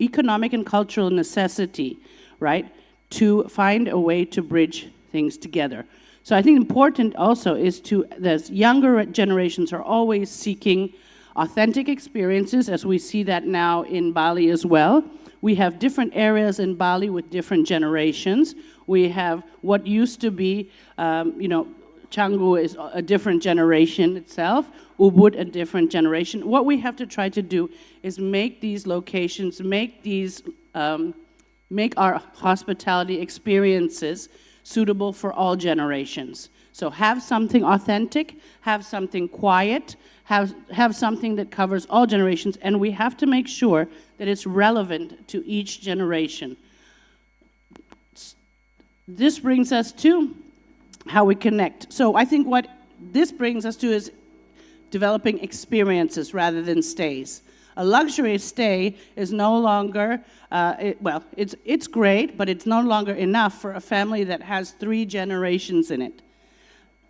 economic and cultural necessity, right, to find a way to bridge things together. So I think important also is the younger generations are always seeking authentic experiences, as we see that now in Bali as well. We have different areas in Bali with different generations. We have what used to be, Canggu is a different generation itself, Ubud a different generation. What we have to try to do is make these locations, make our hospitality experiences suitable for all generations. So have something authentic, have something quiet, have something that covers all generations, and we have to make sure that it's relevant to each generation. This brings us to how we connect. So I think what this brings us to is developing experiences rather than stays. A luxury stay is no longer, it's great, but it's no longer enough for a family that has 3 generations in it.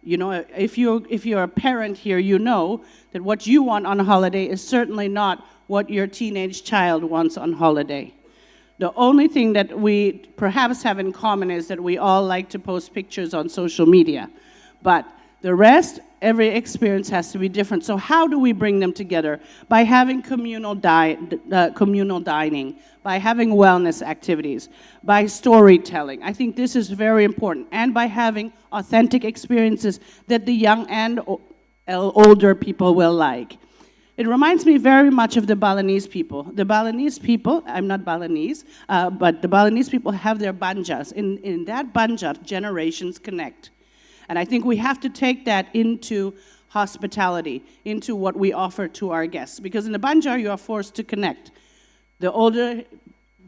You know, if you're a parent here, you know that what you want on a holiday is certainly not what your teenage child wants on holiday. The only thing that we perhaps have in common is that we all like to post pictures on social media. But the rest, every experience has to be different. So how do we bring them together? By having communal dining, by having wellness activities, by storytelling. I think this is very important. And by having authentic experiences that the young and older people will like. It reminds me very much of the Balinese people. The Balinese people, I'm not Balinese, but the Balinese people have their banjars. In that banjar, generations connect. And I think we have to take that into hospitality, into what we offer to our guests. Because in the banjar, you are forced to connect. The older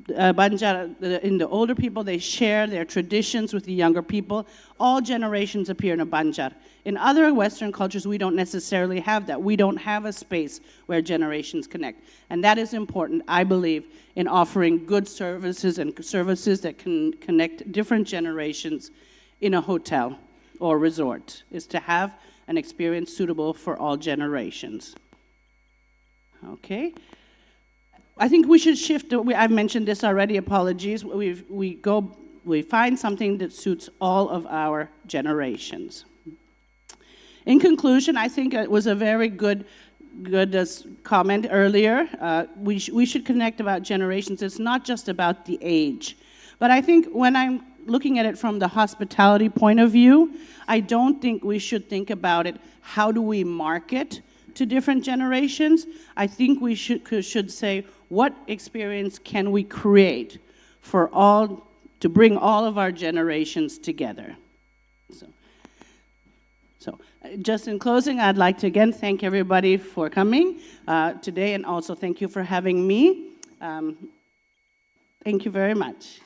the older people, they share their traditions with the younger people. All generations appear in a banjar. In other Western cultures, we don't necessarily have that. We don't have a space where generations connect. And that is important, I believe, in offering good services and services that can connect different generations in a hotel or resort, is to have an experience suitable for all generations. Okay. I think we should shift. I've mentioned this already, apologies. We find something that suits all of our generations. In conclusion, I think it was a very good comment earlier. We should connect about generations. It's not just about the age. But I think when I'm looking at it from the hospitality point of view, I don't think we should think about it, how do we market to different generations? I think we should say, what experience can we create for all, to bring all of our generations together? So just in closing, I'd like to again thank everybody for coming today, and also thank you for having me. Thank you very much.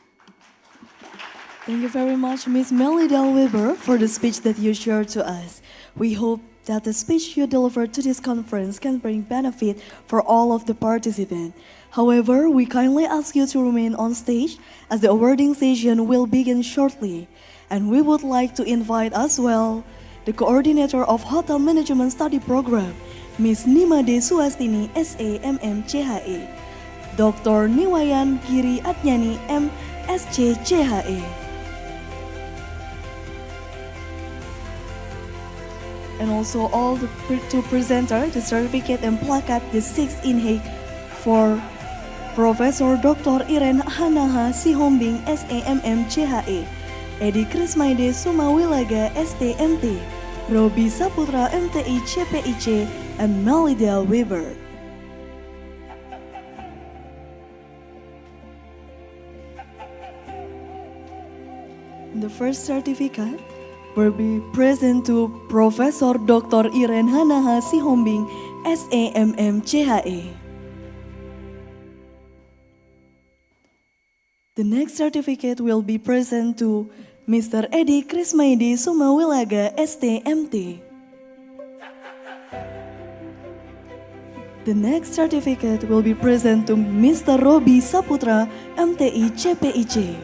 Thank you very much, Ms. Melida Weber, for the speech that you shared to us. We hope that the speech you delivered to this conference can bring benefit for all of the participants. However, we kindly ask you to remain on stage as the awarding session will begin shortly. And we would like to invite as well the coordinator of Hotel Management Study Program, Ms. Nimade Suastini, SAMM-CHE, Dr. Niwayan Giri Adnyani, MSc-CHE, and also all the two presenters, the certificate and placard, the 6th Inheic for Professor Dr. Iren Hanaha Sihombing, SAMM-CHE, Edi Krismaide Sumawilaga, STMT, Robi Saputra, MTI CPIC, and Melida Weber. The first certificate will be present to Professor Dr. Iren Hanaha Sihombing, SAMM-CHE. The next certificate will be present to Mr. Edi Krismaidi Sumawilaga, STMT. The next certificate will be present to Mr. Robi Saputra, MTI CPIC.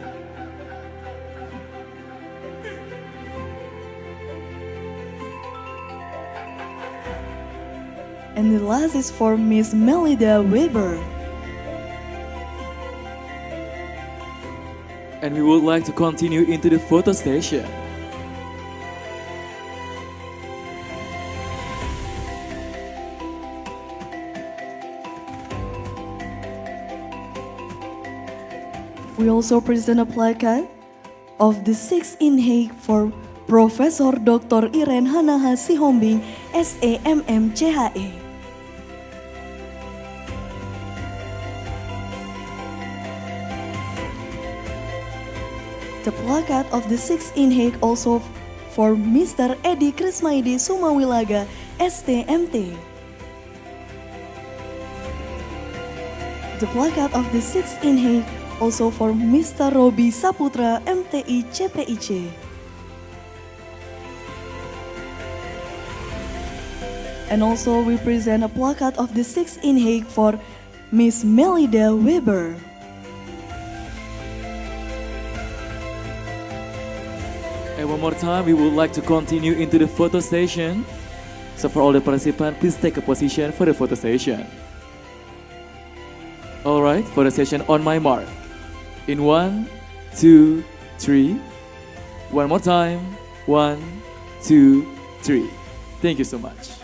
And the last is for Miss Melida Weber. And we would like to continue into the photo station. We also present a placard of the 6th Inheic for Profesor Dr. Iren Hanaha Sihombing, SAMM CHE. The placard of the 6th Inheic also for Mr. Edi Krismaidi Sumawilaga, STMT. The placard of the 6th Inheic also for Mr. Robi Saputra, MTI CPIC. And also we present a placard of the 6th Inheic for Miss Melida Weber. And one more time, we would like to continue into the photo session. So for all the participants, please take a position for the photo session. All right, photo session on my mark. In 1, 2, 3. One more time. 1, 2, 3. Thank you so much.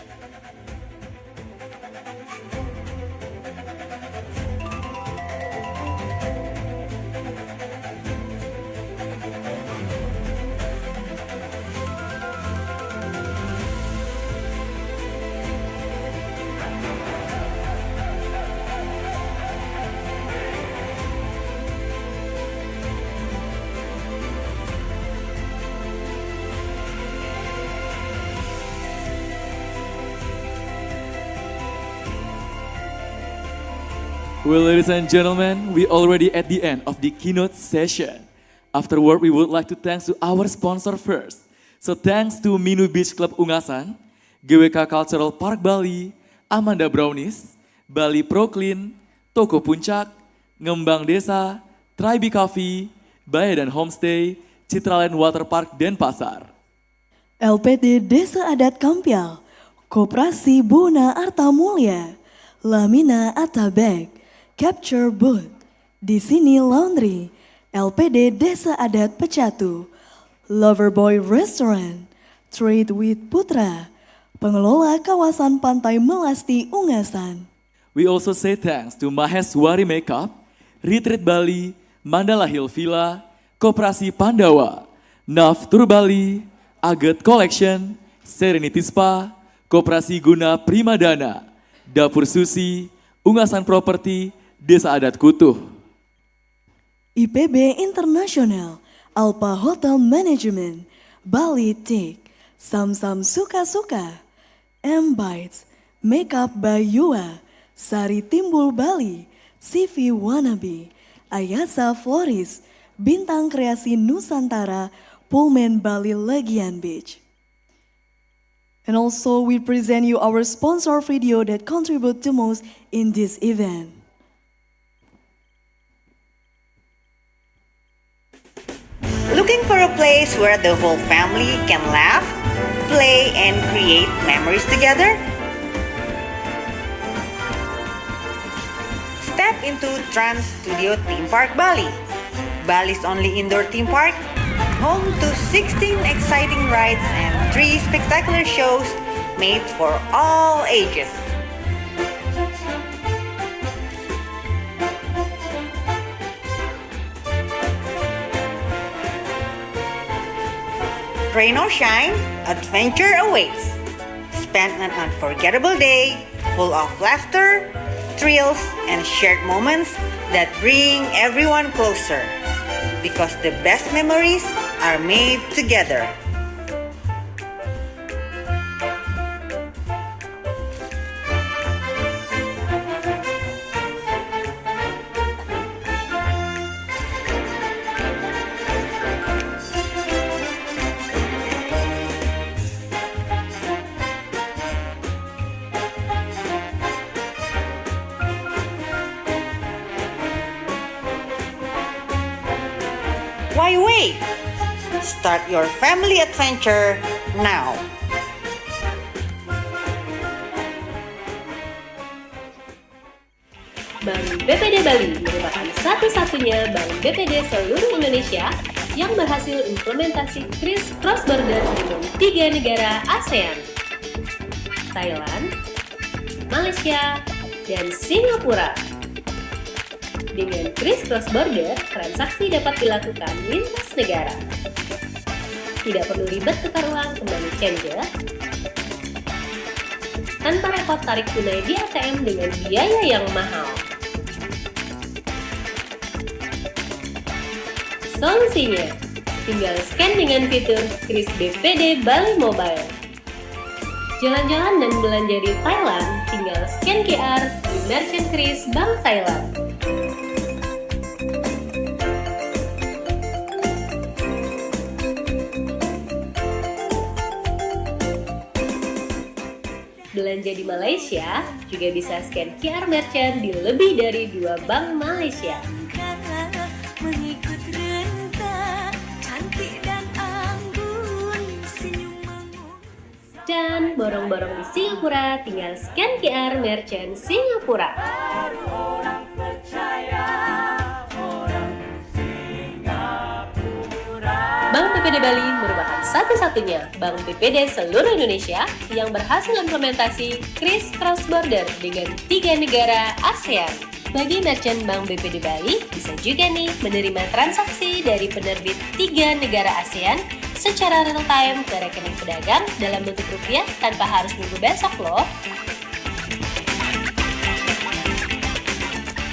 Well, ladies and gentlemen, we already at the end of the keynote session. Afterward, we would like to thanks to our sponsor first. So thanks to Minu Beach Club Ungasan, GWK Cultural Park Bali, Amanda Brownies, Bali Pro Clean, Toko Puncak, Ngembang Desa, Tribe Coffee, Bayadan Homestay, Citraland Water Park Denpasar. LPD Desa Adat Kampial, Koperasi Bona Arta Mulia, Lamina Atabek, Capture Booth, Di Sini Laundry, LPD Desa Adat Pecatu, Loverboy Restaurant, Trade with Putra, pengelola kawasan Pantai Melasti Ungasan. We also say thanks to Maheswari Makeup, Retreat Bali, Mandala Hill Villa, Koperasi Pandawa, Nav Tour Bali, Aget Collection, Serenity Spa, Koperasi Guna Primadana, Dapur Susi, Ungasan Property, Desa Adat Kutuh. IPB Internasional, Alpa Hotel Management, Bali Tik, Samsam Suka-Suka, M-Bites, Makeup by Yua, Sari Timbul Bali, CV Wannabe, Ayasa Floris, Bintang Kreasi Nusantara, Pullman Bali Legian Beach. And also we present you our sponsor video that contribute the most in this event. Looking for a place where the whole family can laugh, play, and create memories together? Step into Trans Studio Theme Park Bali, Bali's only indoor theme park, home to 16 exciting rides and 3 spectacular shows made for all ages. Rain or shine, adventure awaits. Spend an unforgettable day full of laughter, thrills, and shared moments that bring everyone closer. Because the best memories are made together. Why wait? Start your family adventure now. Bank BPD Bali merupakan satu-satunya bank BPD seluruh Indonesia yang berhasil implementasi kris cross-border dengan 3 negara ASEAN, Thailand, Malaysia, dan Singapura. Dengan kris cross-border, transaksi dapat dilakukan lintas negara. Tidak perlu ribet tukar uang kembali changer, tanpa repot tarik tunai di ATM dengan biaya yang mahal. Solusinya, tinggal scan dengan fitur kris BPD Bali Mobile. Jalan-jalan dan belanja di Thailand, tinggal scan QR di merchant kris Bank Thailand. Belanja di Malaysia juga bisa scan QR merchant di lebih dari 2 bank Malaysia. Dan borong-borong di Singapura tinggal scan QR merchant Singapura. Bank BPD Bali merupakan satu-satunya bank BPD seluruh Indonesia yang berhasil implementasi kris cross-border dengan 3 negara ASEAN. Bagi merchant Bank BPD Bali, bisa juga nih menerima transaksi dari penerbit 3 negara ASEAN secara real time ke rekening pedagang dalam bentuk rupiah tanpa harus nunggu besok loh.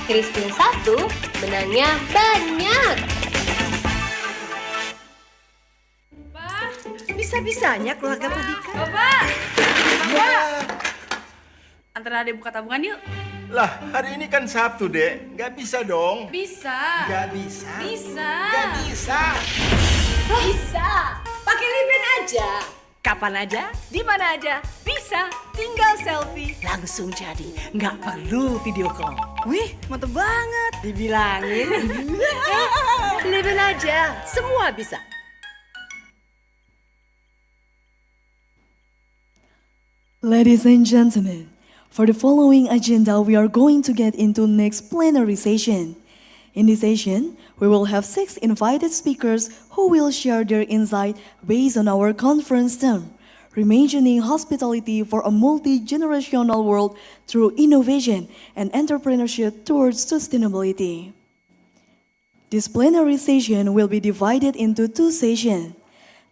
Krisnya 1, menangnya banyak. Bisa-bisanya keluarga Pak Dika. Bapak! Antara adek buka tabungan yuk. Lah, hari ini kan Sabtu, Dek. Nggak bisa dong. Bisa. Nggak bisa. Bisa. Nggak bisa. Bisa. Pakai Liben aja. Kapan aja, di mana aja, bisa. Tinggal selfie, langsung jadi. Nggak perlu video call. Wih, mantep banget. Dibilangin. Liben aja, semua bisa. Ladies and gentlemen, for the following agenda, we are going to get into next plenary session. In this session, we will have 6 invited speakers who will share their insight based on our conference theme, reimagining hospitality for a multi-generational world through innovation and entrepreneurship towards sustainability. This plenary session will be divided into 2 sessions.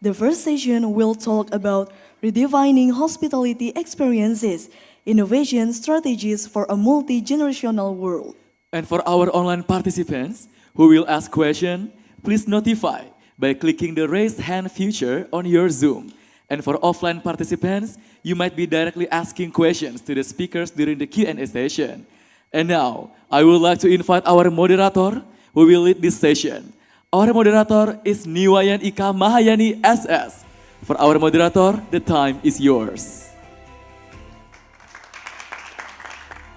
The first session will talk about redefining hospitality experiences, innovation strategies for a multi-generational world. And for our online participants who will ask questions, please notify by clicking the raise hand feature on your Zoom. And for offline participants, you might be directly asking questions to the speakers during the Q&A session. And now, I would like to invite our moderator who will lead this session. Our moderator is Niwayan Ika Mahayani SS. For our moderator, the time is yours.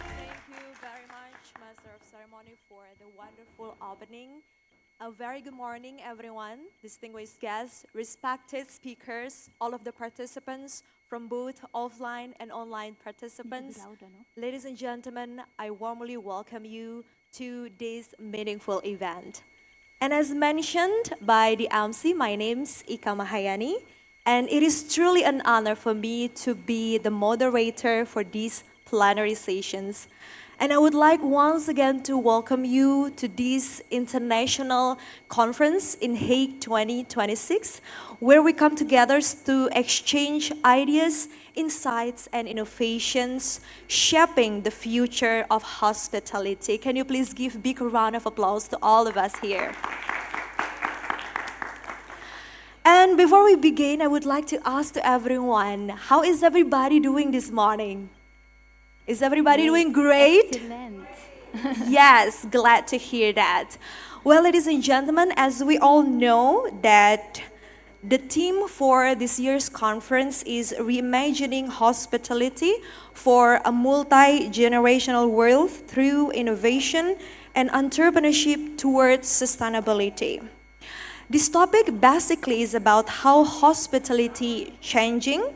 Thank you very much, Master of Ceremony, for the wonderful opening. A very good morning, everyone, distinguished guests, respected speakers, all of the participants from both offline and online participants. Ladies and gentlemen, I warmly welcome you to this meaningful event. And as mentioned by the MC, my name's Ika Mahayani. And it is truly an honor for me to be the moderator for these plenary sessions. And I would like once again to welcome you to this international conference Inheic 2026, where we come together to exchange ideas, insights, and innovations, shaping the future of hospitality. Can you please give a big round of applause to all of us here? And before we begin, I would like to ask to everyone, how is everybody doing this morning? Is everybody doing great? Excellent. Yes, glad to hear that. Well, ladies and gentlemen, as we all know that the theme for this year's conference is reimagining hospitality for a multi-generational world through innovation and entrepreneurship towards sustainability. This topic basically is about how hospitality changing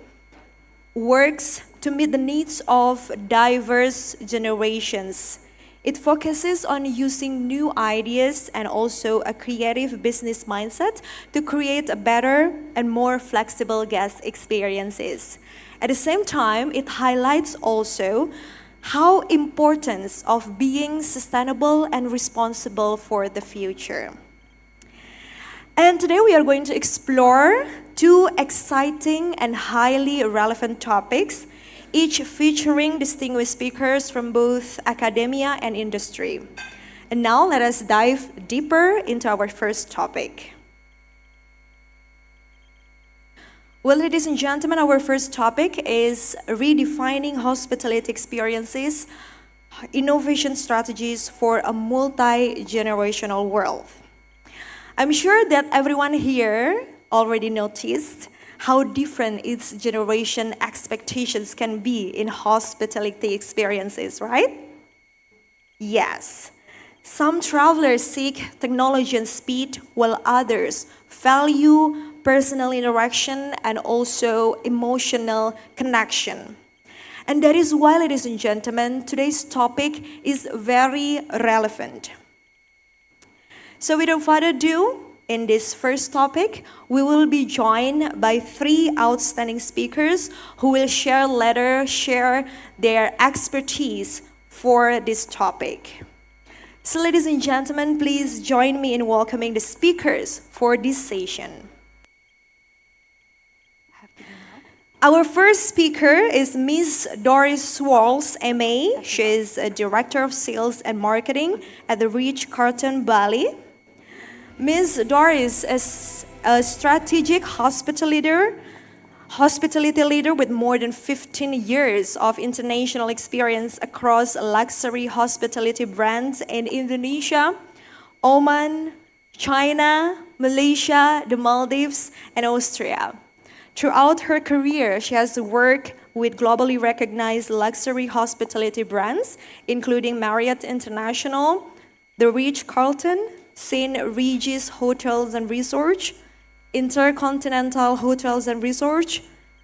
works to meet the needs of diverse generations. It focuses on using new ideas and also a creative business mindset to create a better and more flexible guest experiences. At the same time, it highlights also how importance of being sustainable and responsible for the future. And today we are going to explore two exciting and highly relevant topics, each featuring distinguished speakers from both academia and industry. And now let us dive deeper into our first topic. Well, ladies and gentlemen, our first topic is redefining hospitality experiences, innovation strategies for a multi-generational world. I'm sure that everyone here already noticed how different each generation expectations can be in hospitality experiences, right? Yes. Some travelers seek technology and speed, while others value personal interaction and also emotional connection. And that is why, ladies and gentlemen, today's topic is very relevant. So without further ado, in this first topic, we will be joined by three outstanding speakers who will share their expertise for this topic. So ladies and gentlemen, please join me in welcoming the speakers for this session. Our first speaker is Ms. Doris Walls, MA. She is a Director of Sales and Marketing at the Ritz-Carlton, Bali. Ms. Doris is a strategic hospitality leader with more than 15 years of international experience across luxury hospitality brands in Indonesia, Oman, China, Malaysia, the Maldives, and Austria. Throughout her career, she has worked with globally recognized luxury hospitality brands, including Marriott International, the Ritz-Carlton, St. Regis Hotels and Resorts, Intercontinental Hotels and Resorts,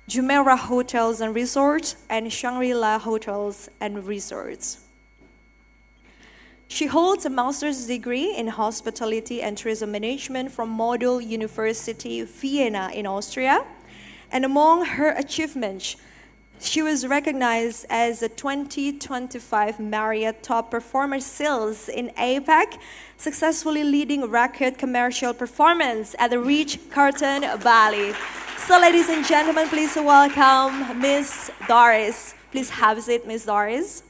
Jumeirah Hotels and Resorts, and Shangri-La Hotels and Resorts. She holds a master's degree in hospitality and tourism management from Model University, Vienna in Austria. And among her achievements, she was recognized as a 2025 Marriott Top Performer Sales in APAC, successfully leading record commercial performance at the Ritz-Carlton, Bali. So ladies and gentlemen, please welcome Ms. Doris. Please have a seat, Ms. Doris.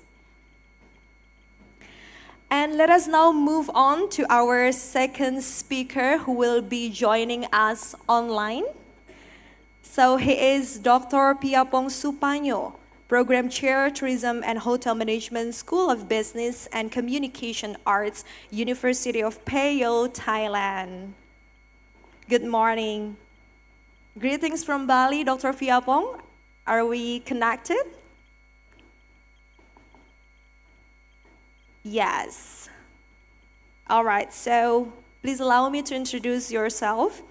And let us now move on to our second speaker who will be joining us online. So he is Dr. Piapong Supanyo, Program Chair, Tourism and Hotel Management, School of Business and Communication Arts, University of Payo, Thailand. Good morning. Greetings from Bali, Dr. Piapong. Are we connected? Yes. All right, so please allow me to introduce yourself.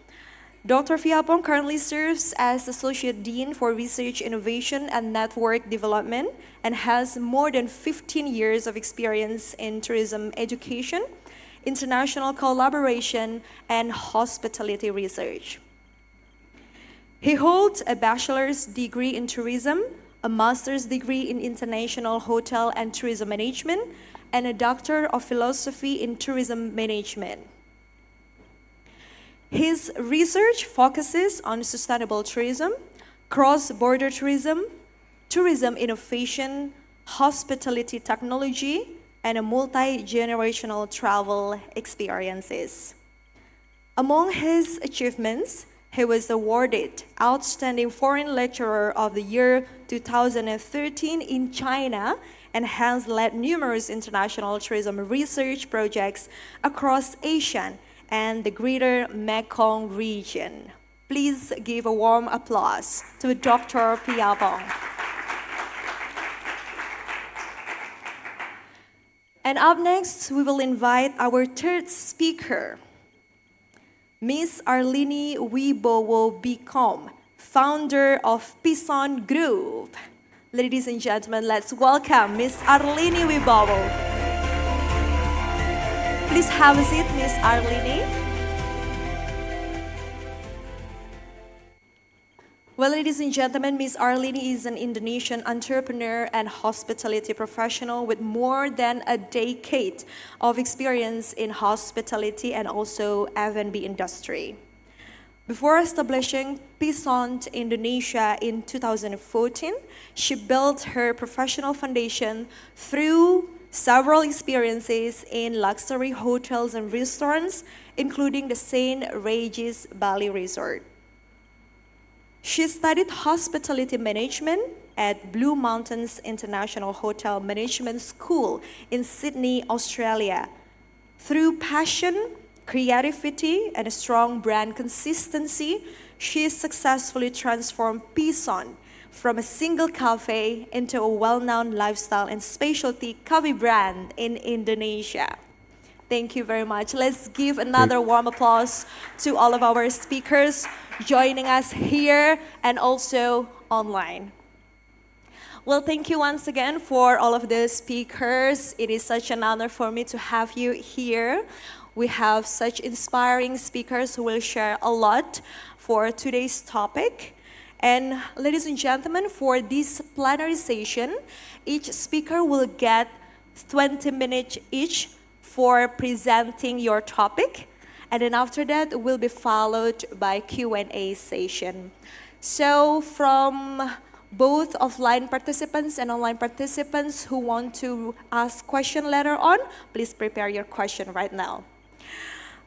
Dr. Piapong currently serves as Associate Dean for Research, Innovation, and Network Development and has more than 15 years of experience in tourism education, international collaboration, and hospitality research. He holds a bachelor's degree in tourism, a master's degree in international hotel and tourism management, and a doctor of philosophy in tourism management. His research focuses on sustainable tourism, cross-border tourism, tourism innovation, hospitality technology, and multi-generational travel experiences. Among his achievements, he was awarded Outstanding Foreign Lecturer of the Year 2013 in China and has led numerous international tourism research projects across Asia and the greater Mekong region. Please give a warm applause to Dr. Piapong. And up next, we will invite our third speaker, Miss Arlini Wibowo Bcom, founder of Pison Group. Ladies and gentlemen, let's welcome Miss Arlini Wibowo. Please have a seat, Miss Arlini. Well, ladies and gentlemen, Miss Arlini is an Indonesian entrepreneur and hospitality professional with more than a decade of experience in hospitality and also F&B industry. Before establishing Pison Indonesia in 2014, she built her professional foundation through several experiences in luxury hotels and restaurants, including the St. Regis Bali Resort. She studied hospitality management at Blue Mountains International Hotel Management School in Sydney, Australia. Through passion, creativity, and a strong brand consistency, she successfully transformed Pison from a single cafe into a well-known lifestyle and specialty coffee brand in Indonesia. Thank you very much. Let's give another warm applause to all of our speakers joining us here and also online. Well, thank you once again for all of the speakers. It is such an honor for me to have you here. We have such inspiring speakers who will share a lot for today's topic. And ladies and gentlemen, for this plenary session, each speaker will get 20 minutes each for presenting your topic. And then after that, will be followed by Q&A session. So from both offline participants and online participants who want to ask question later on, please prepare your question right now.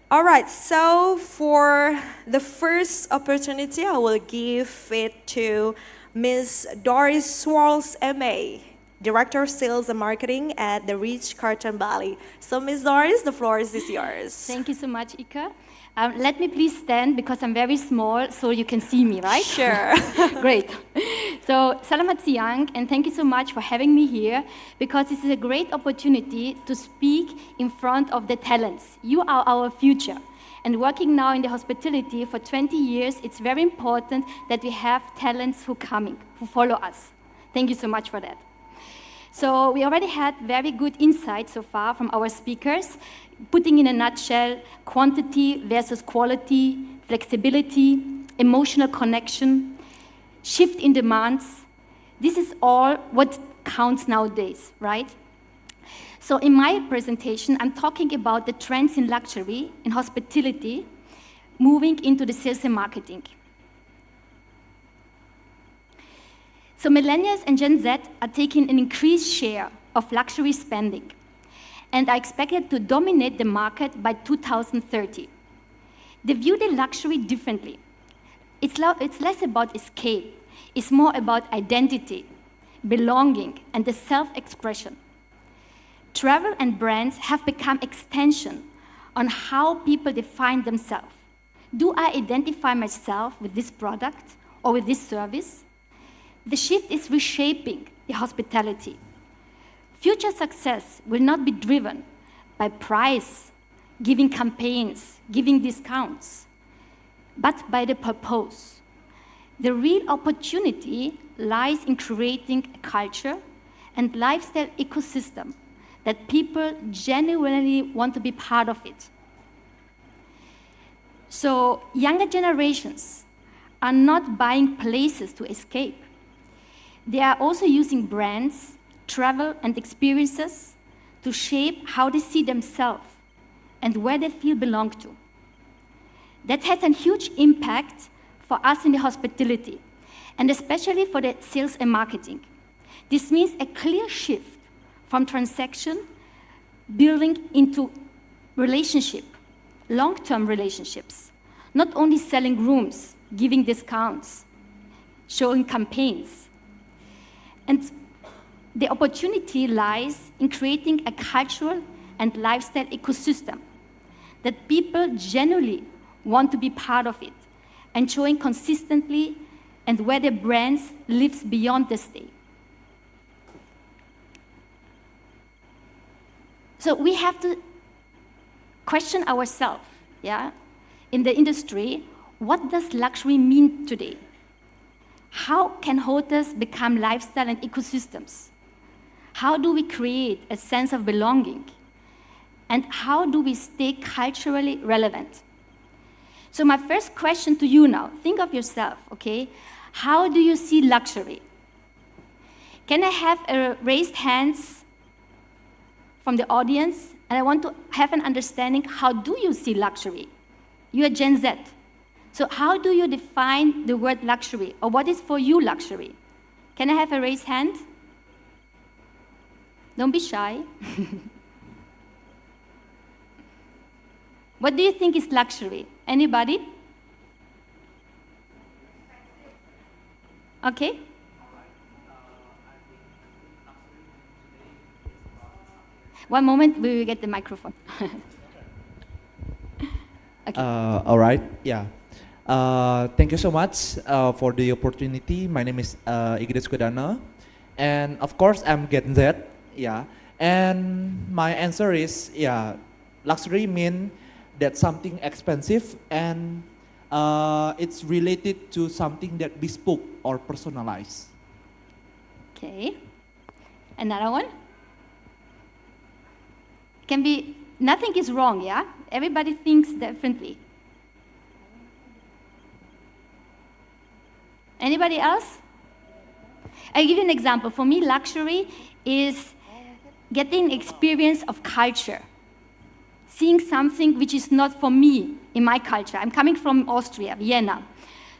All right, so for the first opportunity, I will give it to Ms. Doris Swirls, MA, Director of Sales and Marketing at the Ritz-Carlton Bali. So Ms. Doris, the floor is yours. Thank you so much, Ika. Let me please stand because I'm very small so you can see me, right? Sure. Great. So, selamat siang, and thank you so much for having me here because this is a great opportunity to speak in front of the talents. You are our future. And working now in the hospitality for 20 years, it's very important that we have talents who follow us. Thank you so much for that. So we already had very good insights so far from our speakers, putting in a nutshell quantity versus quality, flexibility, emotional connection, shift in demands. This is all what counts nowadays, right? So in my presentation, I'm talking about the trends in luxury, in hospitality, moving into the sales and marketing. So millennials and Gen Z are taking an increased share of luxury spending and are expected to dominate the market by 2030. They view the luxury differently. It's less about escape. It's more about identity, belonging, and the self-expression. Travel and brands have become extension on how people define themselves. Do I identify myself with this product or with this service? The shift is reshaping the hospitality. Future success will not be driven by price, giving campaigns, giving discounts, but by the purpose. The real opportunity lies in creating a culture and lifestyle ecosystem that people genuinely want to be part of it. So younger generations are not buying places to escape. They are also using brands, travel, and experiences to shape how they see themselves and where they feel belong to. That has a huge impact for us in the hospitality, and especially for the sales and marketing. This means a clear shift from transaction building into relationship, long-term relationships, not only selling rooms, giving discounts, showing campaigns. And the opportunity lies in creating a cultural and lifestyle ecosystem that people genuinely want to be part of it and showing consistently and where the brands lives beyond the stay. So we have to question ourselves, yeah? in the industry, what does luxury mean today? How can hotels become lifestyle and ecosystems? How do we create a sense of belonging? And how do we stay culturally relevant? So my first question to you now, think of yourself, okay? How do you see luxury? Can I have a raised hands from the audience? And I want to have an understanding, how do you see luxury? You are Gen Z. So how do you define the word luxury? Or what is for you luxury? Can I have a raised hand? Don't be shy. What do you think is luxury? Anybody? Okay. One moment, we will get the microphone. Okay. All right, yeah. Thank you so much for the opportunity. My name is Igdes Kudana, and of course I'm Gen Z, yeah. And my answer is, yeah, luxury means that something expensive and it's related to something that bespoke or personalized. Okay. Another one? Can be, nothing is wrong, yeah? Everybody thinks differently. Anybody else? I'll give you an example. For me, luxury is getting experience of culture. Seeing something which is not for me in my culture. I'm coming from Austria, Vienna.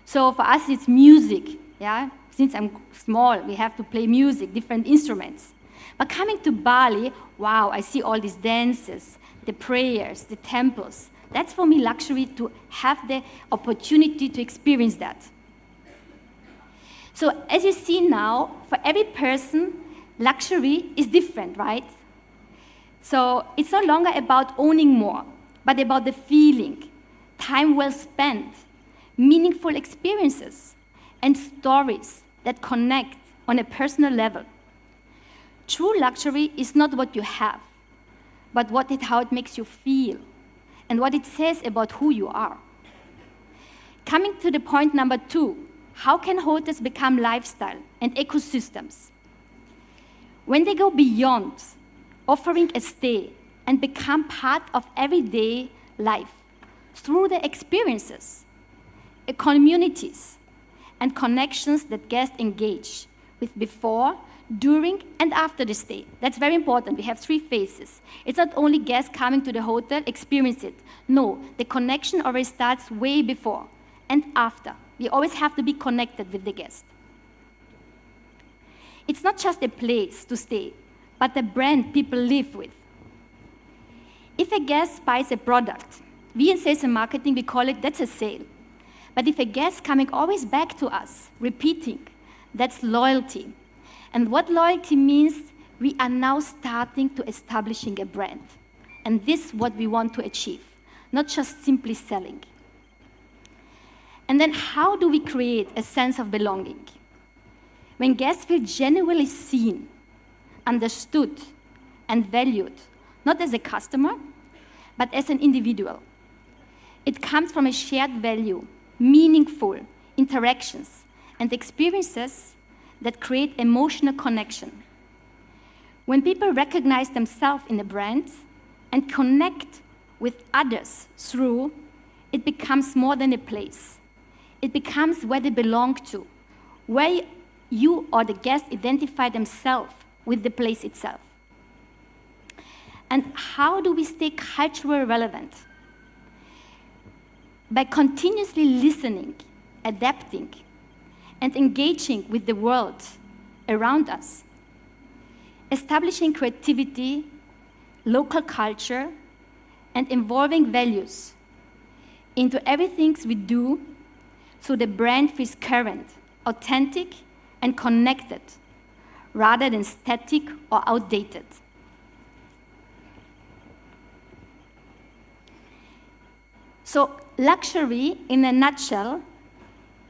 So for us, it's music, yeah? Since I'm small, we have to play music, different instruments. But coming to Bali, wow, I see all these dances, the prayers, the temples. That's for me luxury, to have the opportunity to experience that. So as you see now, for every person, luxury is different, right? So it's no longer about owning more, but about the feeling, time well spent, meaningful experiences, and stories that connect on a personal level. True luxury is not what you have, but how it makes you feel, and what it says about who you are. Coming to the point number 2, how can hotels become lifestyle and ecosystems? When they go beyond offering a stay and become part of everyday life through the experiences, communities, and connections that guests engage with before, during, and after the stay. That's very important. We have 3 phases. It's not only guests coming to the hotel, experience it. No, the connection already starts way before and after. We always have to be connected with the guest. It's not just a place to stay, but a brand people live with. If a guest buys a product, we in sales and marketing, we call it, that's a sale. But if a guest coming always back to us, repeating, that's loyalty. And what loyalty means, we are now starting to establishing a brand. And this is what we want to achieve, not just simply selling. And then how do we create a sense of belonging? When guests feel genuinely seen, understood, and valued, not as a customer, but as an individual. It comes from a shared value, meaningful interactions, and experiences that create emotional connection. When people recognize themselves in a brand and connect with others through, it becomes more than a place. It becomes where they belong to, where you or the guest identify themselves with the place itself. And how do we stay culturally relevant? By continuously listening, adapting, and engaging with the world around us, establishing creativity, local culture, and involving values into everything we do, so the brand feels current, authentic, and connected, rather than static or outdated. So luxury, in a nutshell,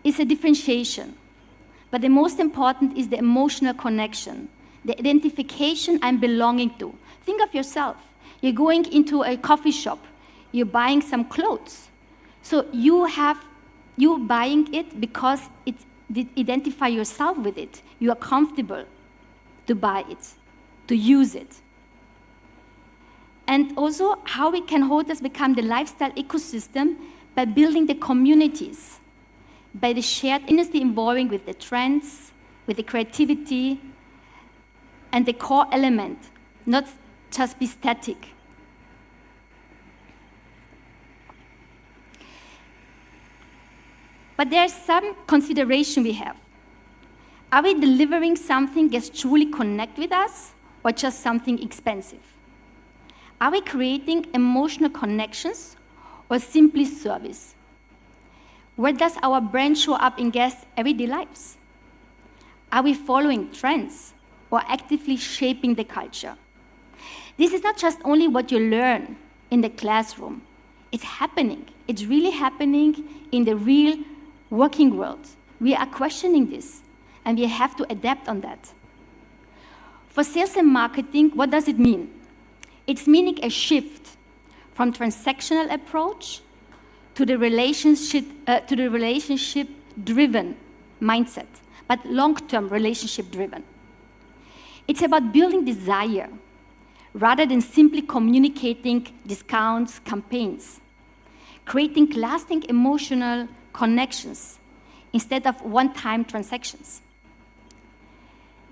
is a differentiation. But the most important is the emotional connection, the identification I'm belonging to. Think of yourself. You're going into a coffee shop. You're buying some clothes. So you buying it because it identify yourself with it. You are comfortable to buy it, to use it. And also how can hotels become the lifestyle ecosystem by building the communities, by the shared industry involving with the trends, with the creativity, and the core element, not just be static. But there's some consideration we have. Are we delivering something that truly connects with us, or just something expensive? Are we creating emotional connections, or simply service? Where does our brand show up in guests' everyday lives? Are we following trends, or actively shaping the culture? This is not just only what you learn in the classroom. It's happening. It's really happening in the real working world. We are questioning this, and we have to adapt on that. For sales and marketing, what does it mean? It's meaning a shift from transactional approach to the relationship-driven mindset, but long-term relationship-driven. It's about building desire rather than simply communicating discounts, campaigns, creating lasting emotional connections instead of one-time transactions.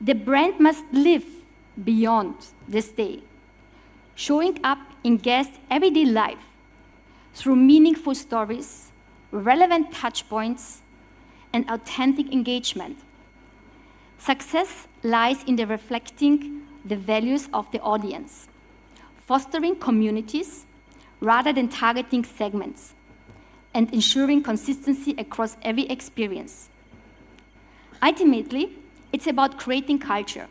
The brand must live beyond this day, showing up in guests' everyday life through meaningful stories, relevant touchpoints, and authentic engagement. Success lies in the reflecting the values of the audience, fostering communities rather than targeting segments, and ensuring consistency across every experience. Ultimately, it's about creating culture,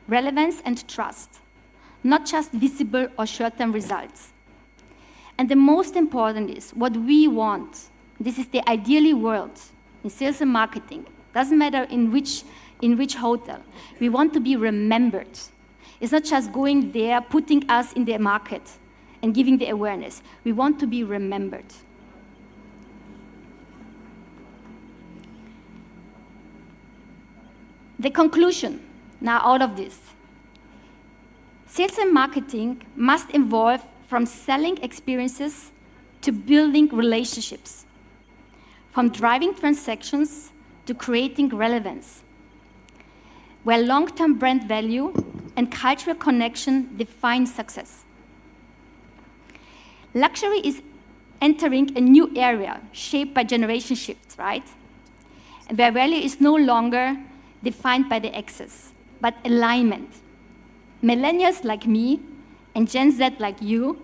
relevance, and trust, not just visible or short-term results. And the most important is what we want. This is the ideally world in sales and marketing. Doesn't matter in which hotel. We want to be remembered. It's not just going there, putting us in the market and giving the awareness. We want to be remembered. The conclusion now out of this. Sales and marketing must evolve from selling experiences to building relationships, from driving transactions to creating relevance, where long-term brand value and cultural connection define success. Luxury is entering a new area shaped by generation shifts, right? And where value is no longer defined by the excess, but alignment. Millennials like me and Gen Z like you,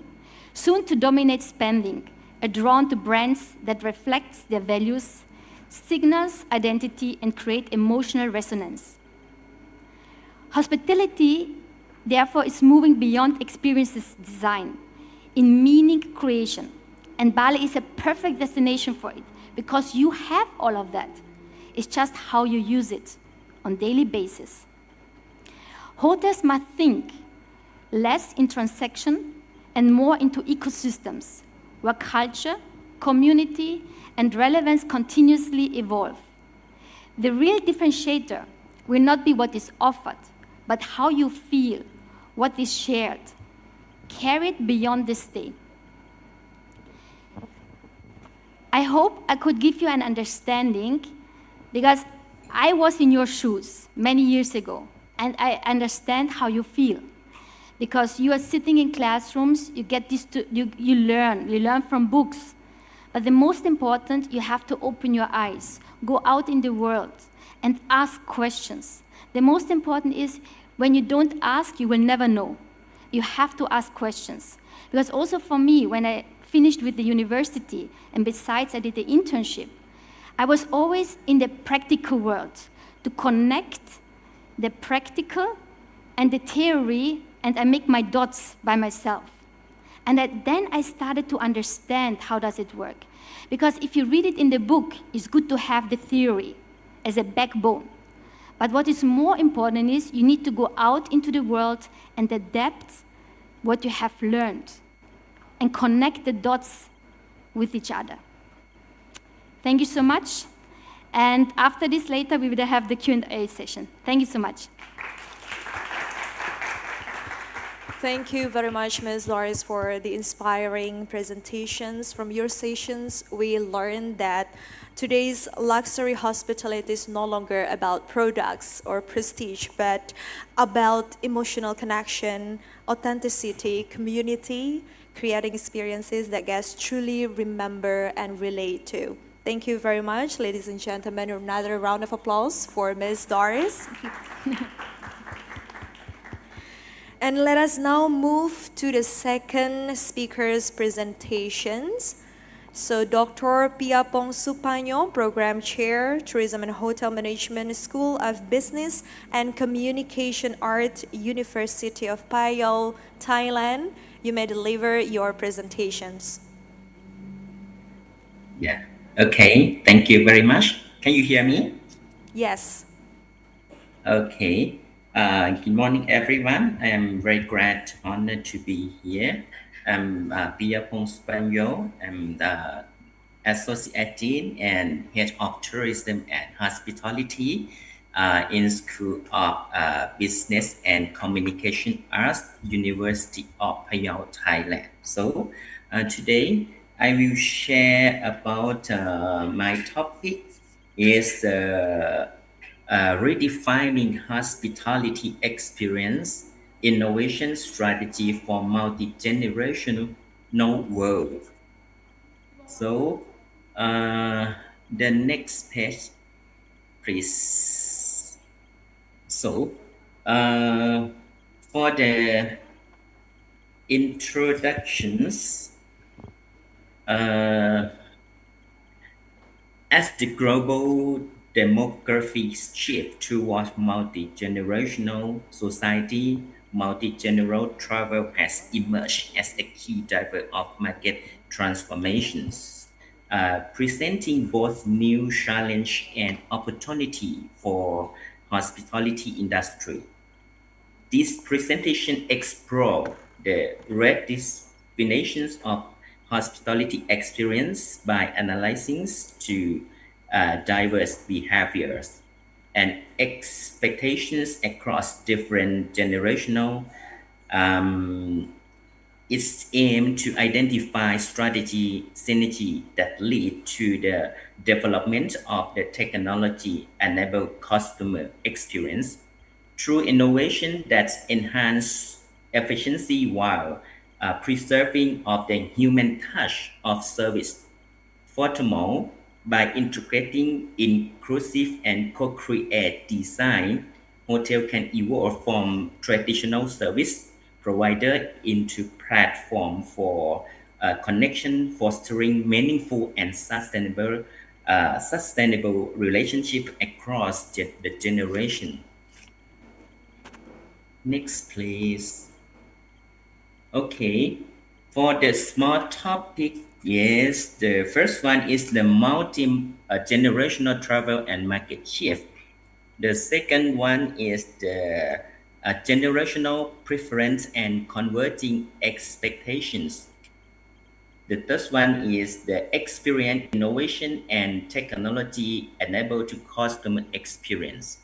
soon to dominate spending, are drawn to brands that reflect their values, signals identity, and create emotional resonance. Hospitality, therefore, is moving beyond experiences design in meaning creation. And Bali is a perfect destination for it because you have all of that. It's just how you use it on a daily basis. Hotels must think less in transaction and more into ecosystems where culture, community, and relevance continuously evolve. The real differentiator will not be what is offered, but how you feel, what is shared, carried beyond this day. I hope I could give you an understanding because I was in your shoes many years ago, and I understand how you feel. Because you are sitting in classrooms, you get this you learn from books. But the most important, you have to open your eyes, go out in the world, and ask questions. The most important is when you don't ask, you will never know. You have to ask questions. Because also for me, when I finished with the university, and besides I did the internship, I was always in the practical world to connect the practical and the theory, and I make my dots by myself. And then I started to understand how does it work. Because if you read it in the book, it's good to have the theory as a backbone. But what is more important is you need to go out into the world and adapt what you have learned and connect the dots with each other. Thank you so much. And after this, later, we will have the Q&A session. Thank you so much. Thank you very much, Ms. Doris, for the inspiring presentations. From your sessions, we learned that today's luxury hospitality is no longer about products or prestige, but about emotional connection, authenticity, community, creating experiences that guests truly remember and relate to. Thank you very much, ladies and gentlemen. Another round of applause for Ms. Doris. And let us now move to the second speaker's presentations. So Dr. Piapong Supanyo, Program Chair, Tourism and Hotel Management, School of Business and Communication Art, University of Payal, Thailand. You may deliver your presentations. Yeah, okay, thank you very much. Can you hear me? Yes. Okay. Good morning, everyone. I am very glad, honored to be here. I'm Piapong Supanyo. I'm the Associate Dean and Head of Tourism and Hospitality in School of Business and Communication Arts, University of Payal, Thailand. So today I will share about my topic is redefining hospitality experience, innovation strategy for multi-generational world. So the next page, please. So for the introductions, as the global demography shift towards multi-generational society, multi-generational travel has emerged as a key driver of market transformations, presenting both new challenge and opportunity for hospitality industry. This presentation explores the redefinitions of hospitality experience by analyzing to diverse behaviors and expectations across different generational. It's aimed to identify strategy synergy that lead to the development of the technology-enabled customer experience through innovation that enhance efficiency while preserving of the human touch of service. Furthermore, by integrating inclusive and co-create design, hotel can evolve from traditional service provider into platform for connection, fostering meaningful and sustainable relationship across the generation. Next, please. Okay, for the small topic, yes, the first one is the multi-generational travel and market shift. The second one is the generational preference and converging expectations. The third one is the experience, innovation, and technology enabled to customer experience.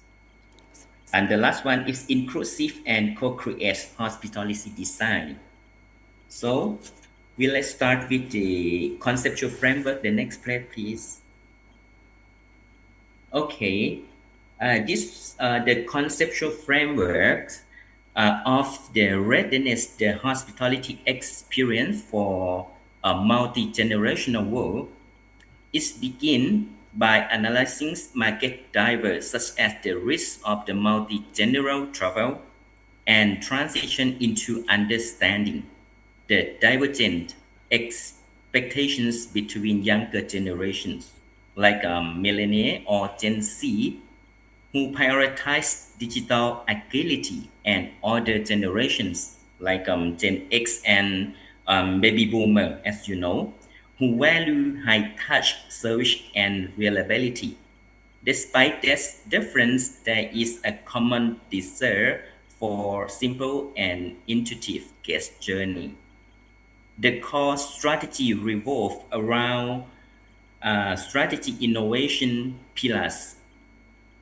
And the last one is inclusive and co-create hospitality design. So let's start with the conceptual framework. The next slide, please. Okay, the conceptual framework of the readiness, the hospitality experience for a multi-generational world is begin by analyzing market drivers such as the risk of the multi-generational travel and transition into understanding the divergent expectations between younger generations like millennial or Gen Z who prioritize digital agility and older generations like Gen X and baby boomer, as you know, who value high-touch service and reliability. Despite this difference, there is a common desire for simple and intuitive guest journey. The core strategy revolves around strategy innovation pillars,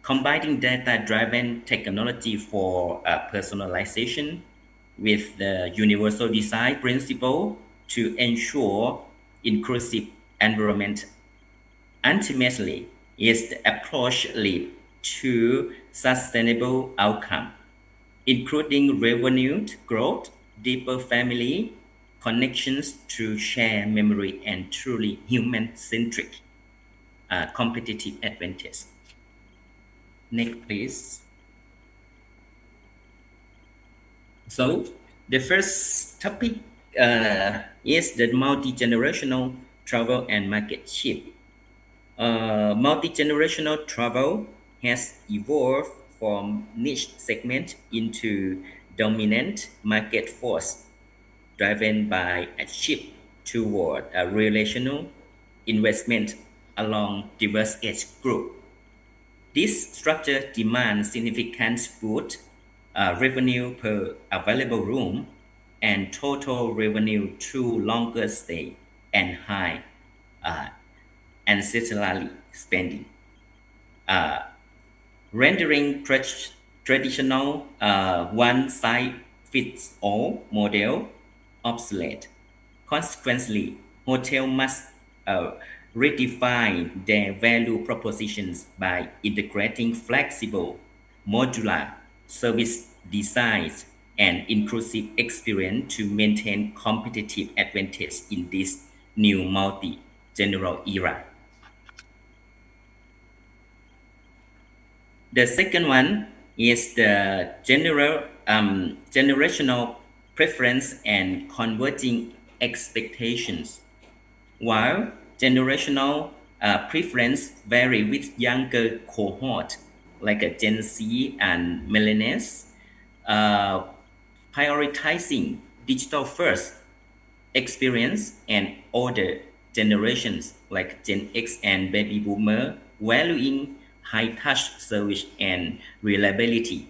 combining data-driven technology for personalization with the universal design principle to ensure inclusive environment. Ultimately, is the approach lead to sustainable outcome, including revenue growth, deeper family connections through shared memory, and truly human-centric competitive advantage. Next, please. So the first topic is the multi-generational travel and market shift. Multi-generational travel has evolved from niche segment into dominant market force, driven by a shift toward a relational investment along diverse age group. This structure demands significant boost revenue per available room and total revenue through longer stay and high ancillary spending, rendering traditional one-size-fits-all model obsolete. Consequently, hotels must redefine their value propositions by integrating flexible, modular service designs and inclusive experience to maintain competitive advantage in this new multi-general era. The second one is the generational preference and converging expectations. While generational preference vary with younger cohort like a Gen Z and millennials, prioritizing digital first experience, and older generations like Gen X and baby boomer valuing high touch service and reliability.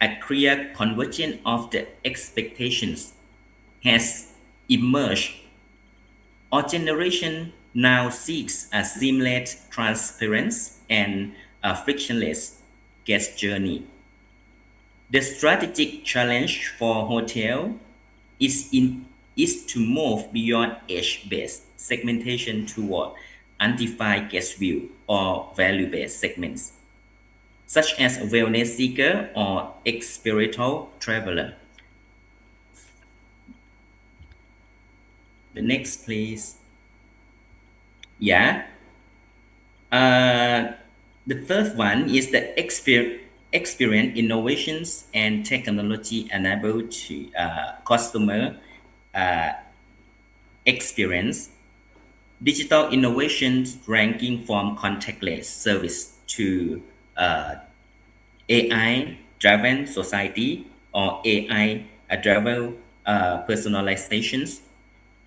A clear convergence of the expectations has emerged. Our generation now seeks a seamless, transparent, and frictionless guest journey. The strategic challenge for hotel is to move beyond age-based segmentation toward undefined guest view or value-based segments, such as wellness seeker or experiential traveler. The next, please. Yeah. The third one is the experience innovations and technology enabled to customer experience. Digital innovations ranging from contactless service to AI-driven society or AI-driven personalizations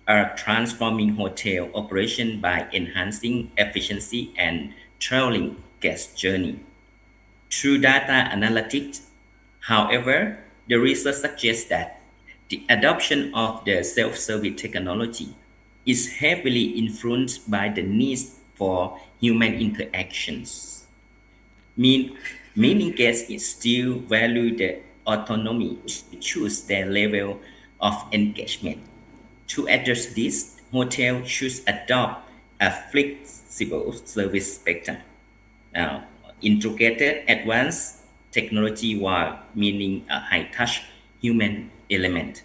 are transforming hotel operation by enhancing efficiency and traveling guest journey. Through data analytics, however, the research suggests that the adoption of the self-service technology is heavily influenced by the needs for human interactions. Meaning guests still value the autonomy to choose their level of engagement. To address this, hotels should adopt a flexible service spectrum. Now, integrated advanced technology while meaning a high-touch human element.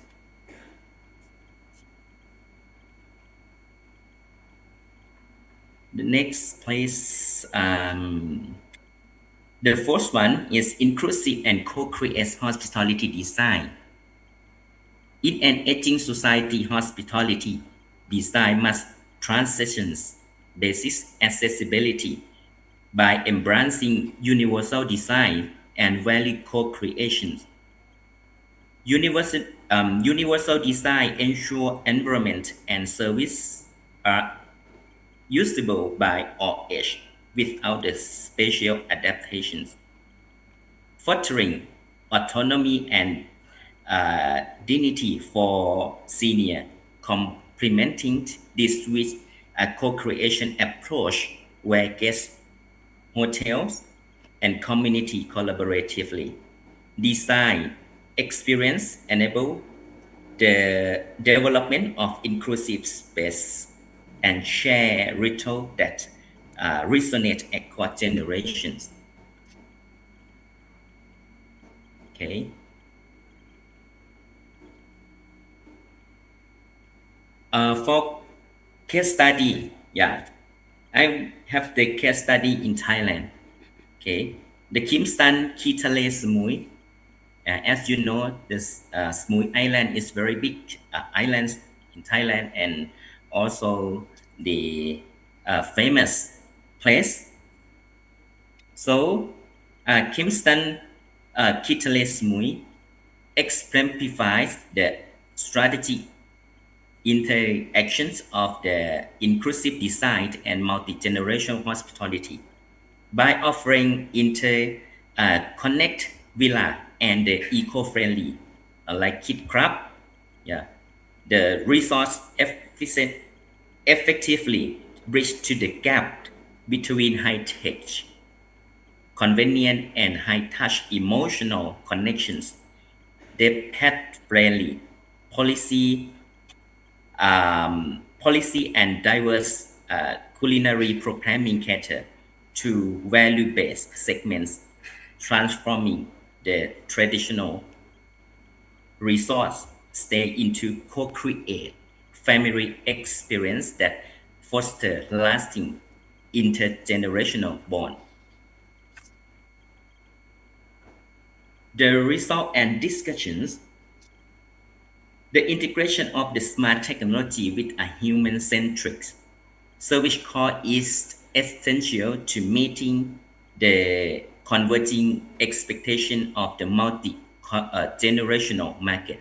The next place, the fourth one is inclusive and co-create hospitality design. In an aging society, hospitality design must transition basic accessibility by embracing universal design and value co-creation. Universal design ensure environment and service are usable by all age without the spatial adaptations, fostering autonomy and dignity for senior complementing this with a co-creation approach where guests, hotels, and community collaboratively design experience enable the development of inclusive space and share ritual that resonate across generations. Okay. For case study, yeah, I have the case study in Thailand. Okay, the Kim San Kitale Samui. As you know, this Samui Island is very big island in Thailand, and also the famous place. So, Kimstan Kitale Samui exemplifies the strategic interactions of the inclusive design and multi-generational hospitality by offering connect villa and the eco-friendly like Kid Club. Yeah, the resource effectively bridge to the gap between high-tech, convenient, and high-touch emotional connections. The pet-friendly policy and diverse culinary programming cater to value-based segments, transforming the traditional resource stay into co-create family experience that foster lasting intergenerational bond. The result and discussions. The integration of the smart technology with a human-centric service core is essential to meeting the converging expectation of the multi-generational market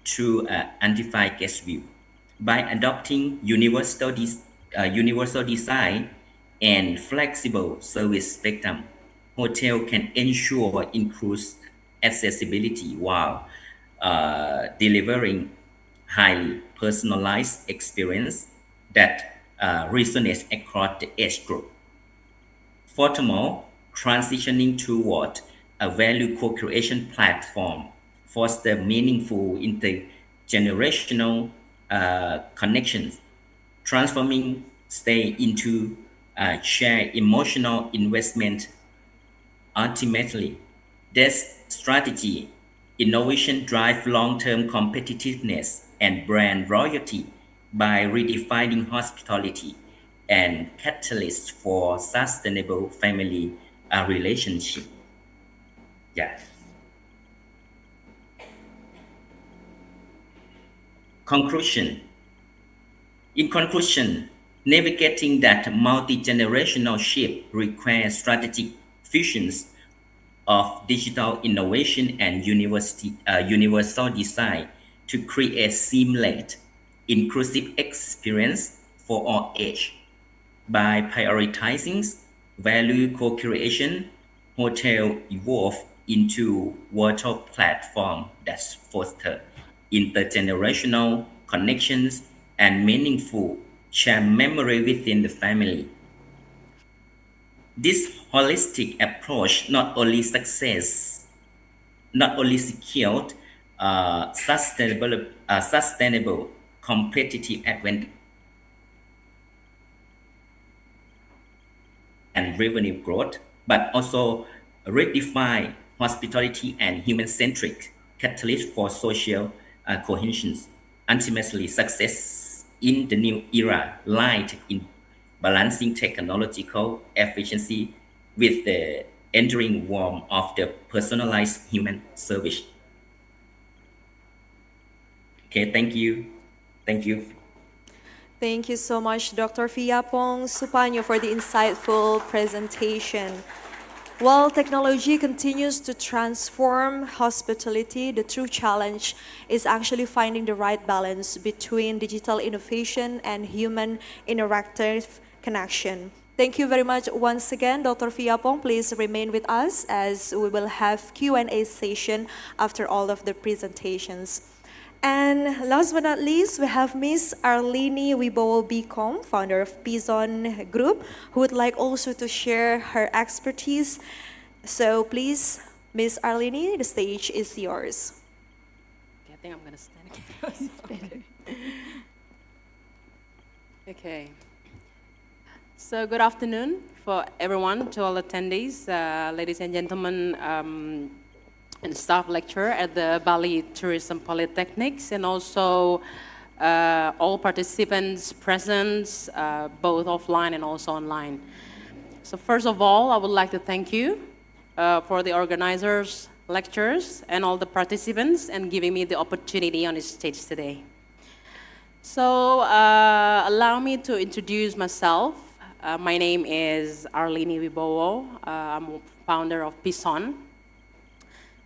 through an amplified guest view. By adopting universal design and flexible service spectrum, hotel can ensure increased accessibility while delivering highly personalized experience that resonates across the age group. Furthermore, transitioning toward a value co-creation platform foster meaningful intergenerational connections, transforming stay into shared emotional investment. Ultimately, this strategy innovation drive long-term competitiveness and brand loyalty by redefining hospitality and catalyst for sustainable family relationship. Yeah. Conclusion. In conclusion, navigating that multi-generational shift requires strategic fusions of digital innovation and universal design to create seamless, inclusive experience for all age. By prioritizing value co-creation, hotel evolve into virtual platform that foster intergenerational connections and meaningful shared memory within the family. This holistic approach not only secured sustainable competitive advantage and revenue growth, but also redefine hospitality and human-centric catalyst for social cohesion. Ultimately, success in the new era lies in balancing technological efficiency with the enduring warmth of the personalized human service. Okay, thank you. Thank you. Thank you so much, Dr. Fiapong Supanyo, for the insightful presentation. While technology continues to transform hospitality, the true challenge is actually finding the right balance between digital innovation and human interactive connection. Thank you very much once again, Dr. Fiapong. Please remain with us as we will have Q&A session after all of the presentations. And last but not least, we have Miss Arlene Wibowo Bicom, founder of Pison Group, who would like also to share her expertise. So please, Miss Arlene, the stage is yours. Okay, I think I'm gonna stand again. Okay. So good afternoon for everyone, to all attendees, ladies and gentlemen, and staff lecturer at the Bali Tourism Polytechnics, and also all participants present, both offline and also online. So first of all, I would like to thank you for the organizers, lecturers, and all the participants, and giving me the opportunity on this stage today. So allow me to introduce myself. My name is Arlene Wibowo. I'm founder of Pison.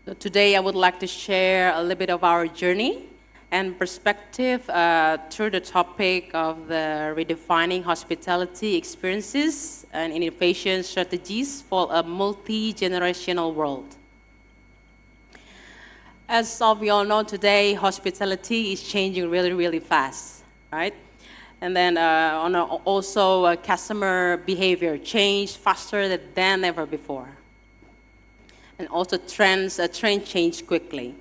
So today I would like to share a little bit of our journey and perspective through the topic of the redefining hospitality experiences and innovation strategies for a multi-generational world. As we all know today, hospitality is changing really, really fast, right? And then also customer behavior changed faster than ever before. And also trends change quickly.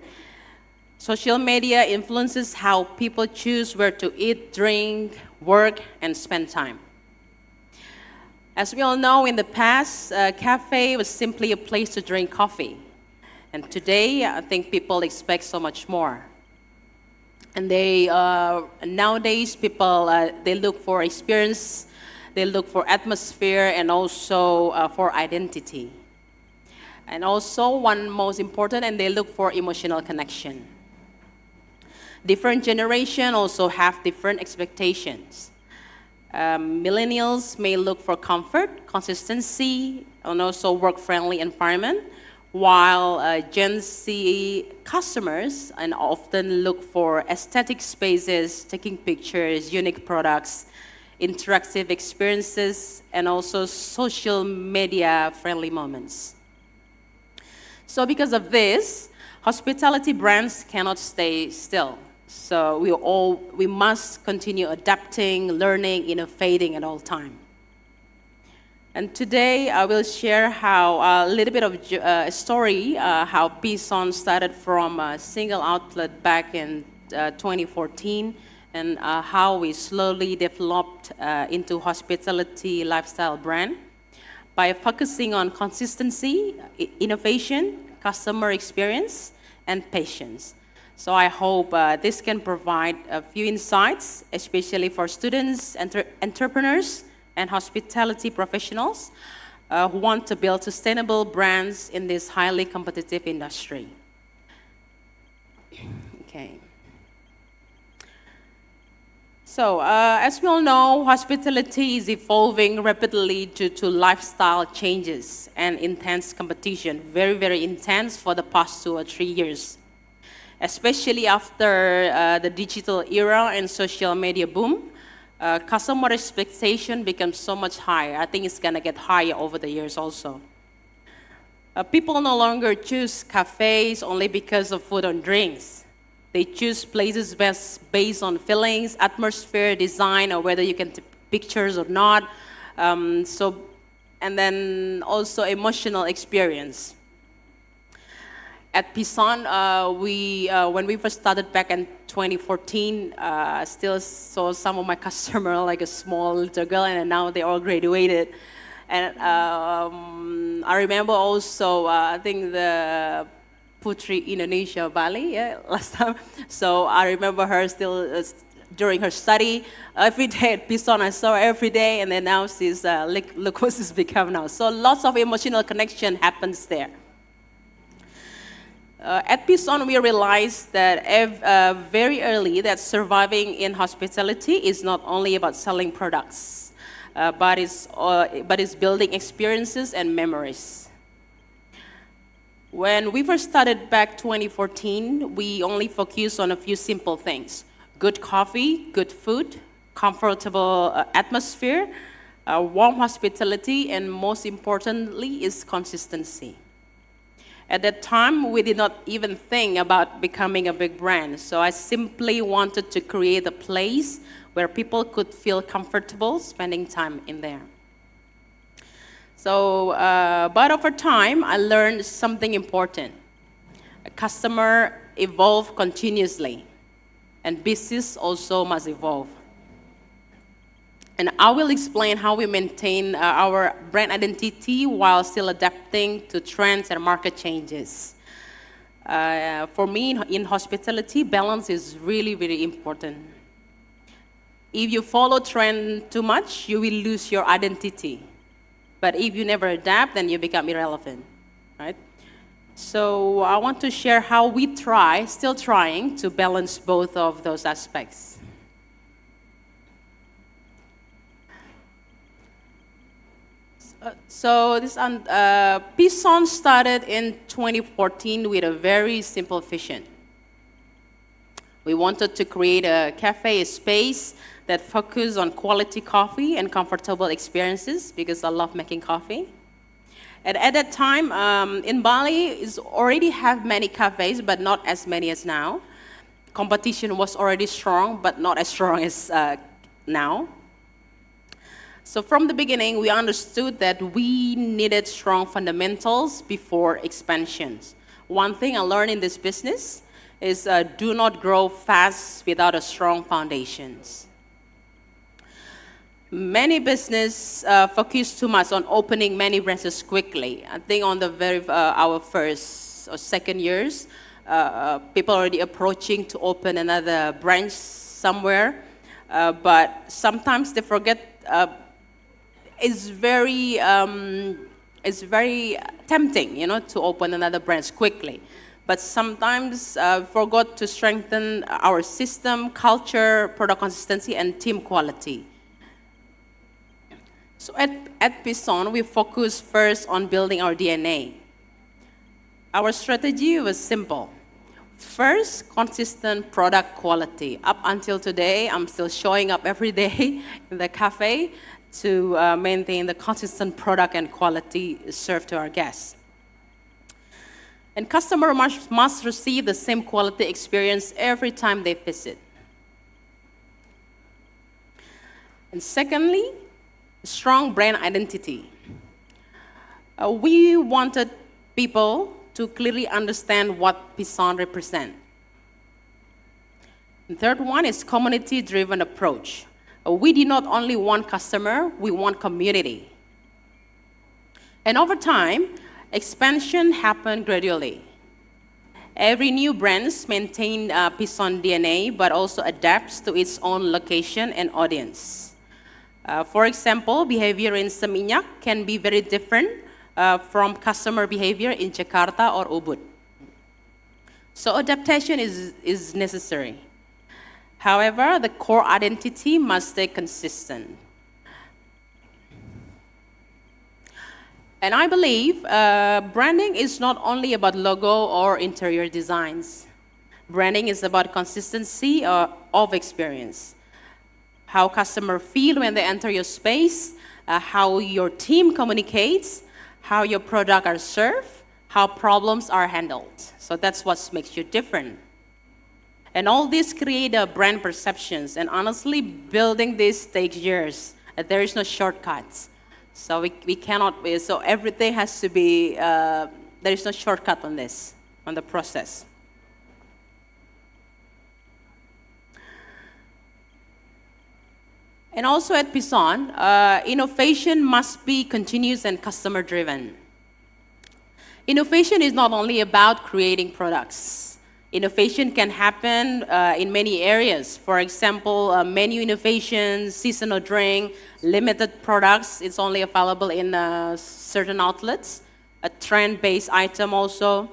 Social media influences how people choose where to eat, drink, work, and spend time. As we all know, in the past, a cafe was simply a place to drink coffee. And today, I think people expect so much more. And nowadays, people, they look for experience, they look for atmosphere, and also for identity. And also, one most important, and they look for emotional connection. Different generations also have different expectations. Millennials may look for comfort, consistency, and also work-friendly environment, while Gen Z customers and often look for aesthetic spaces, taking pictures, unique products, interactive experiences, and also social media-friendly moments. So because of this, hospitality brands cannot stay still. So we must continue adapting, learning, innovating at all times. And today I will share how a little bit of a story, how Pison started from a single outlet back in 2014, and how we slowly developed into hospitality lifestyle brand by focusing on consistency, innovation, customer experience, and patience. So I hope this can provide a few insights, especially for students, entrepreneurs, and hospitality professionals who want to build sustainable brands in this highly competitive industry. Okay. So, as we all know, hospitality is evolving rapidly due to lifestyle changes and intense competition, very, very intense for the past 2 or 3 years. Especially after the digital era and social media boom, customer expectation becomes so much higher. I think it's gonna get higher over the years also. People no longer choose cafes only because of food and drinks. They choose places based on feelings, atmosphere, design, or whether you can take pictures or not. And then also emotional experience. At Pison, when we first started back in 2014, I still saw some of my customers like a small little girl, and now they all graduated. And I remember also, I think the Putri Indonesia, Bali, last time. So I remember her still during her study, every day at Pison, I saw her every day, and then now she's, look what she's become now. So lots of emotional connection happens there. At Pison, we realized that very early that surviving in hospitality is not only about selling products, but it's building experiences and memories. When we first started back 2014, we only focused on a few simple things: good coffee, good food, comfortable atmosphere, warm hospitality, and most importantly is consistency. At that time, we did not even think about becoming a big brand. So I simply wanted to create a place where people could feel comfortable spending time in there. So, but over time, I learned something important. A customer evolves continuously, and business also must evolve. And I will explain how we maintain our brand identity while still adapting to trends and market changes. For me, in hospitality, balance is really, really important. If you follow trend too much, you will lose your identity. But if you never adapt, then you become irrelevant, right? So I want to share how we still trying to balance both of those aspects. So this Pison started in 2014 with a very simple vision. We wanted to create a cafe space that focused on quality coffee and comfortable experiences because I love making coffee. And at that time, in Bali, is already have many cafes, but not as many as now. Competition was already strong, but not as strong as now. So from the beginning, we understood that we needed strong fundamentals before expansions. One thing I learned in this business is do not grow fast without a strong foundations. Many business focus too much on opening many branches quickly. I think on the our first or second years, people already approaching to open another branch somewhere, but sometimes they forget. It's very tempting, to open another branch quickly. But sometimes forgot to strengthen our system, culture, product consistency, and team quality. So at Pison, we focus first on building our DNA. Our strategy was simple. First, consistent product quality. Up until today, I'm still showing up every day in the cafe to maintain the consistent product and quality served to our guests. And customers must receive the same quality experience every time they visit. And secondly, strong brand identity. We wanted people to clearly understand what Pison represents. The third one is community-driven approach. We did not only want customer, we want community. And over time, expansion happened gradually. Every new brand maintains Pison DNA, but also adapts to its own location and audience. For example, behavior in Seminyak can be very different from customer behavior in Jakarta or Ubud. So adaptation is necessary. However, the core identity must stay consistent. And I believe branding is not only about logo or interior designs. Branding is about consistency of experience. How customers feel when they enter your space, how your team communicates, how your products are served, how problems are handled. So that's what makes you different. And all this create brand perceptions. And honestly, building this takes years. There is no shortcuts. So we cannot, so everything has to be, there is no shortcut on this, on the process. And also at Pison, innovation must be continuous and customer-driven. Innovation is not only about creating products. Innovation can happen in many areas. For example, menu innovations, seasonal drink, limited products. It's only available in certain outlets. A trend-based item also.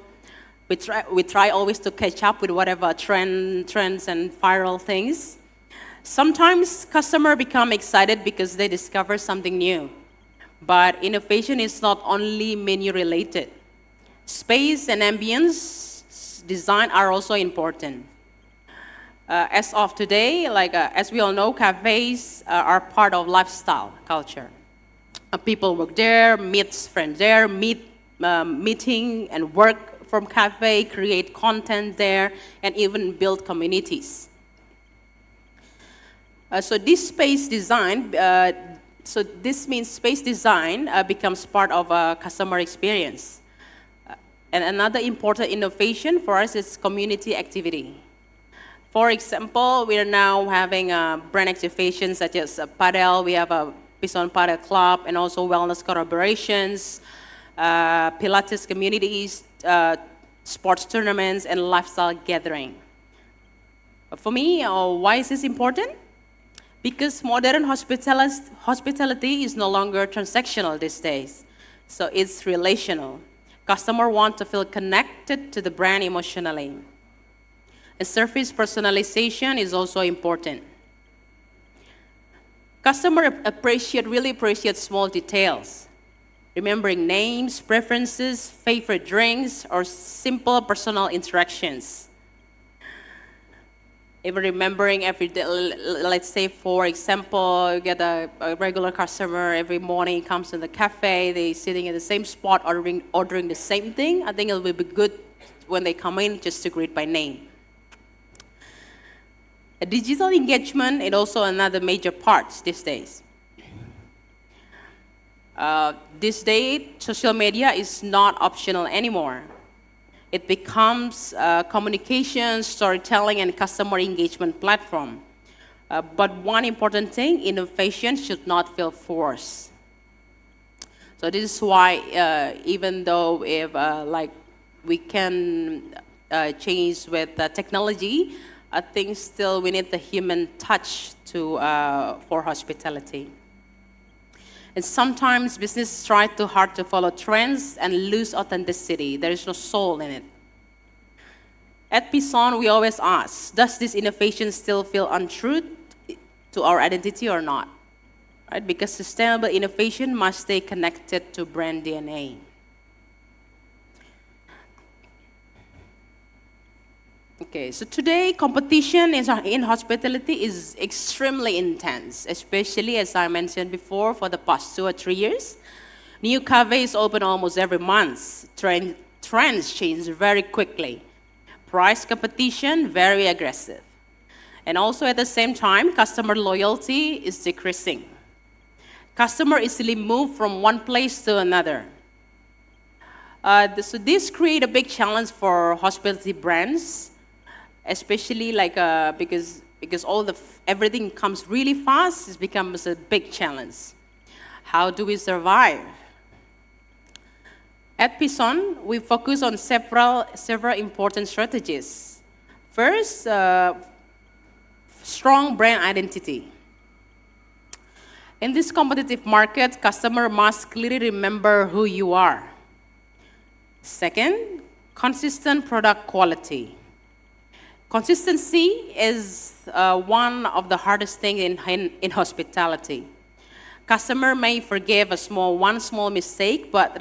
We try always to catch up with whatever trends and viral things. Sometimes customers become excited because they discover something new. But innovation is not only menu related. Space and ambience design are also important. As of today, as we all know, cafes are part of lifestyle culture. People work there, meet friends there, meet meeting and work from cafe, create content there, and even build communities. So this space design, so this means space design becomes part of a customer experience. And another important innovation for us is community activity. For example, we are now having brand activations such as Padel. We have a Bison Padel Club, and also wellness collaborations, Pilates communities, sports tournaments, and lifestyle gathering. For me, why is this important? Because modern hospitality is no longer transactional these days, so it's relational. Customers want to feel connected to the brand emotionally. And service personalization is also important. Customers really appreciate small details, remembering names, preferences, favorite drinks, or simple personal interactions. Even remembering every day, let's say, for example, you get a regular customer every morning, comes to the cafe, they're sitting in the same spot, ordering the same thing. I think it will be good when they come in just to greet by name. A digital engagement is also another major part these days. This day, social media is not optional anymore. It becomes a communication, storytelling, and customer engagement platform. But one important thing, innovation should not feel forced. So this is why, even though if we can change with technology, I think still we need the human touch for hospitality. And sometimes business try too hard to follow trends and lose authenticity. There is no soul in it. At Bison, we always ask, does this innovation still feel untrue to our identity or not? Right? Because sustainable innovation must stay connected to brand DNA. Okay, so today competition in hospitality is extremely intense, especially as I mentioned before, for the past 2 or 3 years. New cafes open almost every month. Trends change very quickly. Price competition, very aggressive. And also at the same time, customer loyalty is decreasing. Customers easily move from one place to another. So this creates a big challenge for hospitality brands, especially because everything comes really fast. It becomes a big challenge. How do we survive? At Bison, we focus on several important strategies. First, strong brand identity. In this competitive market, customer must clearly remember who you are. Second, consistent product quality. Consistency is one of the hardest things in hospitality. Customer may forgive one small mistake, but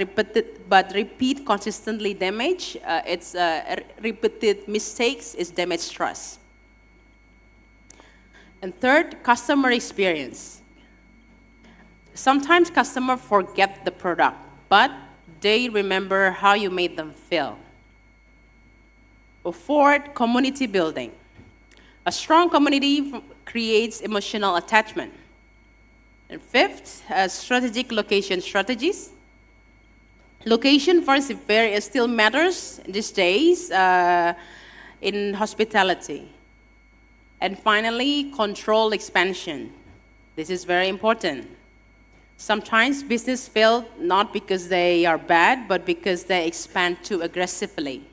repeat consistently damage. Repeated mistakes is damage trust. And third, customer experience. Sometimes customers forget the product, but they remember how you made them feel. Fourth, community building. A strong community creates emotional attachment. And fifth, strategic location strategies. Location first still matters these days in hospitality. And finally, control expansion. This is very important. Sometimes business fail not because they are bad, but because they expand too aggressively.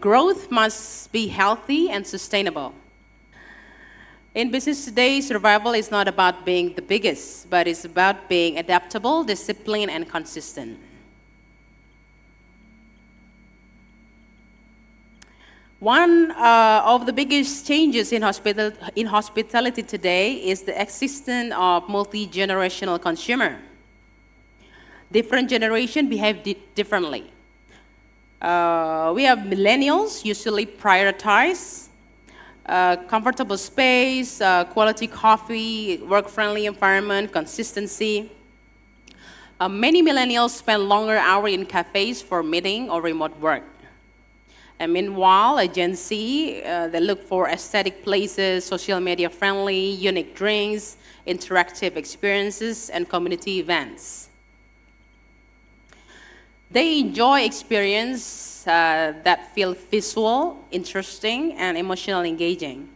Growth must be healthy and sustainable. In business today, survival is not about being the biggest, but it's about being adaptable, disciplined, and consistent. One of the biggest changes in hospitality today is the existence of multi-generational consumer. Different generations behave differently. We have millennials usually prioritize comfortable space, quality coffee, work-friendly environment, consistency. Many millennials spend longer hours in cafes for meeting or remote work. And meanwhile, a Gen Z, they look for aesthetic places, social media friendly, unique drinks, interactive experiences, and community events. They enjoy experiences that feel visual, interesting, and emotionally engaging.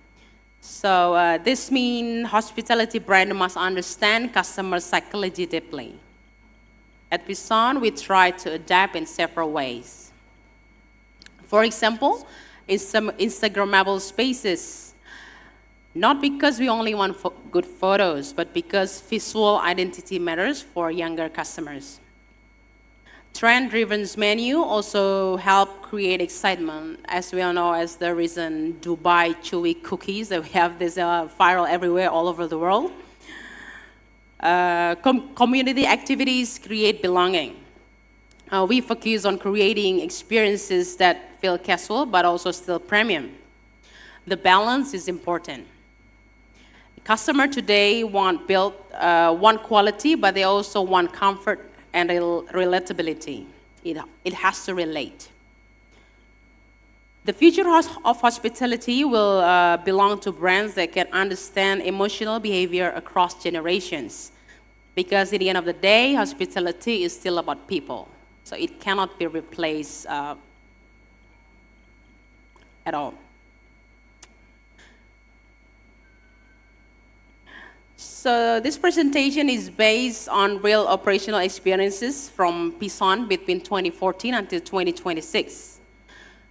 So this means hospitality brand must understand customer psychology deeply. At Woosong, we try to adapt in several ways. For example, in some Instagrammable spaces, not because we only want good photos, but because visual identity matters for younger customers. Trend-driven menu also help create excitement, as we all know, as the recent Dubai chewy cookies that we have this viral everywhere, all over the world. Community activities create belonging. We focus on creating experiences that feel casual but also still premium. The balance is important. Customer today want quality, but they also want comfort and relatability. It has to relate. The future of hospitality will belong to brands that can understand emotional behavior across generations. Because at the end of the day, hospitality is still about people. So it cannot be replaced at all. So this presentation is based on real operational experiences from Woosong between 2014 until 2026.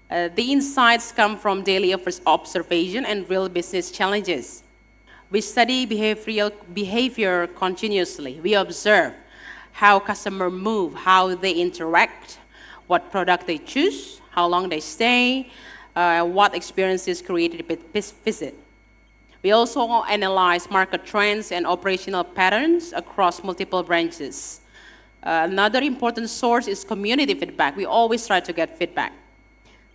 The insights come from daily observation and real business challenges. We study behavior continuously. We observe how customers move, how they interact, what product they choose, how long they stay, what experiences created with visit. We also analyze market trends and operational patterns across multiple branches. Another important source is community feedback. We always try to get feedback.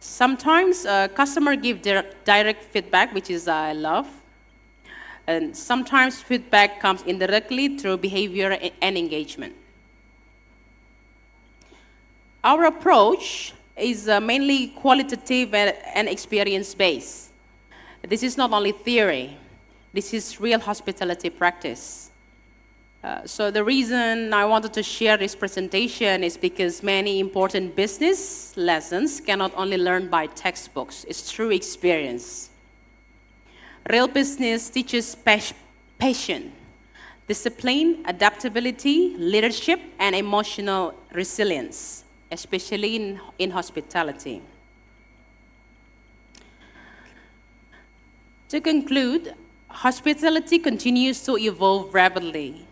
Sometimes customers give direct feedback, which is I love. And sometimes feedback comes indirectly through behavior and engagement. Our approach is mainly qualitative and experience-based. This is not only theory. This is real hospitality practice. So the reason I wanted to share this presentation is because many important business lessons cannot only learn by textbooks. It's through experience. Real business teaches patience, discipline, adaptability, leadership, and emotional resilience, especially in hospitality. To conclude, hospitality continues to evolve rapidly.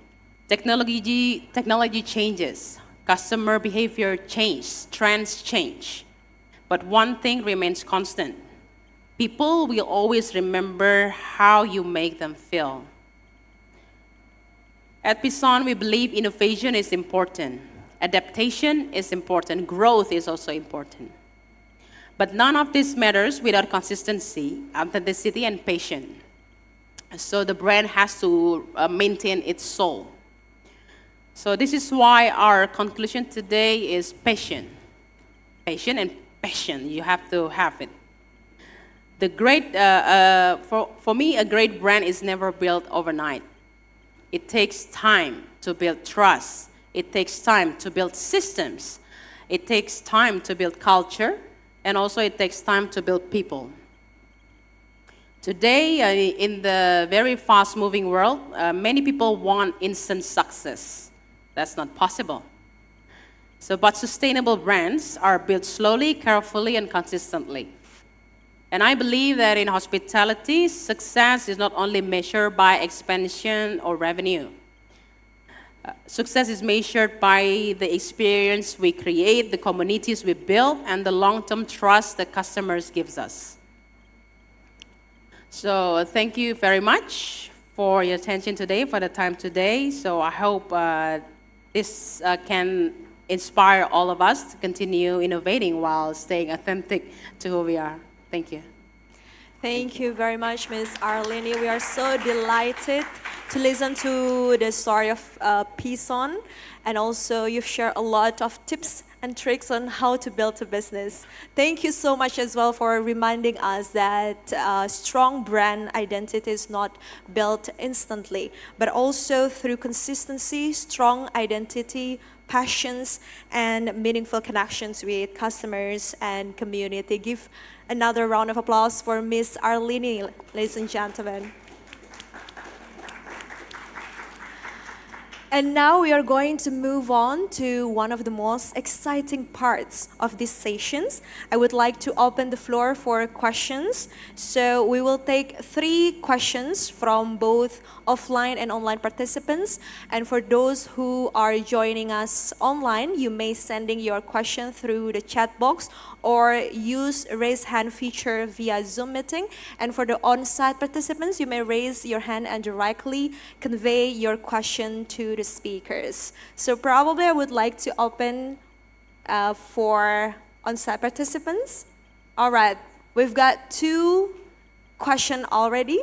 Technology changes, customer behavior changes, trends change. But one thing remains constant. People will always remember how you make them feel. At Woosong, we believe innovation is important. Adaptation is important. Growth is also important. But none of this matters without consistency, authenticity, and patience. So the brand has to maintain its soul. So this is why our conclusion today is patience. Patience and passion. You have to have it. For me, a great brand is never built overnight. It takes time to build trust. It takes time to build systems. It takes time to build culture. And also it takes time to build people. Today, in the very fast-moving world, many people want instant success. That's not possible. But sustainable brands are built slowly, carefully, and consistently. And I believe that in hospitality, success is not only measured by expansion or revenue. Success is measured by the experience we create, the communities we build, and the long-term trust the customers gives us. So thank you very much for your attention today, for the time today. So I hope this can inspire all of us to continue innovating while staying authentic to who we are. Thank you. Thank you very much, Ms. Arlene. We are so delighted to listen to the story of Pison, and also you've shared a lot of tips and tricks on how to build a business. Thank you so much as well for reminding us that strong brand identity is not built instantly, but also through consistency, strong identity, passions, and meaningful connections with customers and community. Give another round of applause for Miss Arlene, ladies and gentlemen. And now we are going to move on to one of the most exciting parts of these sessions. I would like to open the floor for questions. So we will take 3 questions from both offline and online participants. And for those who are joining us online, you may sending your question through the chat box or use raise hand feature via Zoom meeting. And for the on-site participants, you may raise your hand and directly convey your question to the speakers. So probably I would like to open for on-site participants. All right, we've got 2 questions already.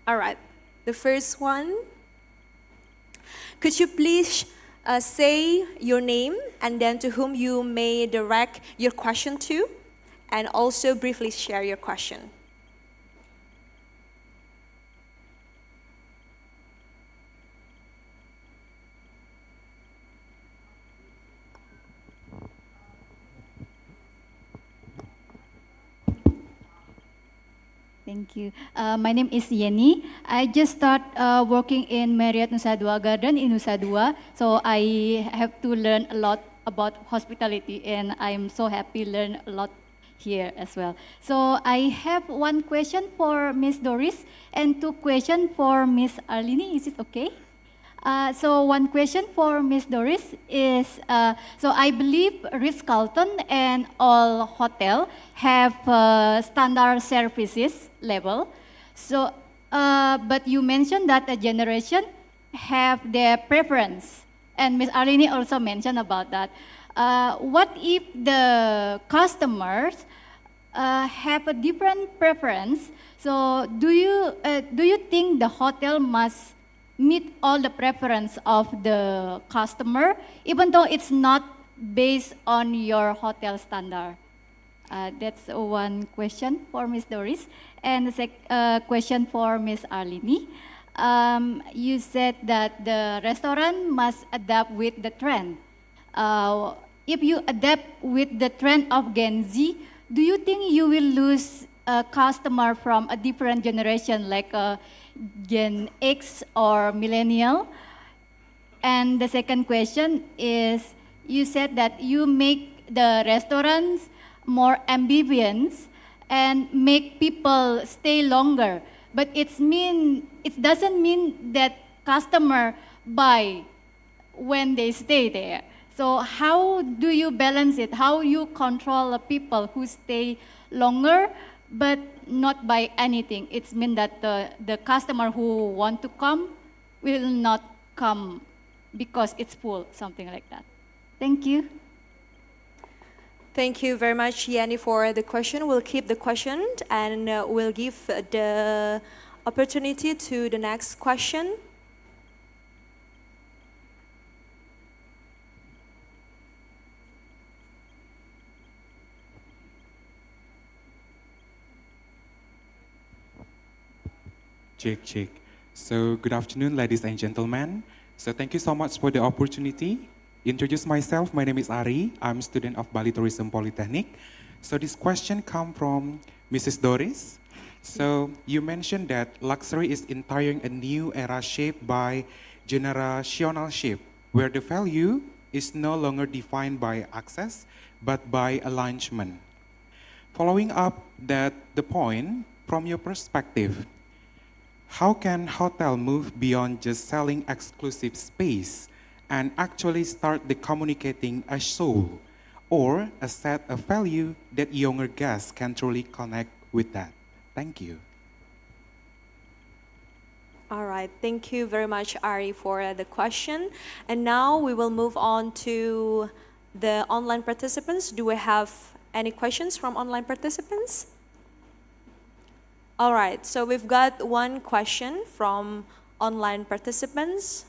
All right, the first one. Could you please say your name and then to whom you may direct your question to, and also briefly share your question. Thank you. My name is Yeni. I just started working in Marriott Nusa Dua Garden in Nusa Dua, so I have to learn a lot about hospitality, and I'm so happy learn a lot here as well. So I have 1 question for Miss Doris and 2 questions for Miss Arlene. Is it okay? So 1 question for Miss Doris is, so I believe Ritz-Carlton and all hotel have standard services level. So, but you mentioned that a generation have their preference, and Miss Arlene also mentioned about that. What if the customers have a different preference? So, do you think the hotel must meet all the preference of the customer, even though it's not based on your hotel standard? That's 1 question for Miss Doris. And the question for Miss Arlene. You said that the restaurant must adapt with the trend. If you adapt with the trend of Gen Z, do you think you will lose a customer from a different generation, like Gen X or millennial? And the second question is, you said that you make the restaurants more ambiguous and make people stay longer, but it doesn't mean that customer buy when they stay there. So how do you balance it? How you control the people who stay longer but not buy anything? It means that the customer who want to come will not come because it's full, something like that. Thank you. Thank you very much, Yanni, for the question. We'll keep the question and we'll give the opportunity to the next question. Check. So good afternoon, ladies and gentlemen. So thank you so much for the opportunity. Introduce myself, my name is Ari. I'm a student of Bali Tourism Polytechnic. So this question comes from Mrs. Doris. So you mentioned that luxury is entering a new era shaped by generational shift, where the value is no longer defined by access, but by alignment. Following up the point, from your perspective, how can hotel move beyond just selling exclusive space and actually start the communicating a soul or a set of value that younger guests can truly connect with that? Thank you. All right, thank you very much, Ari, for the question. And now we will move on to the online participants. Do we have any questions from online participants? All right, so we've got one question from online participants.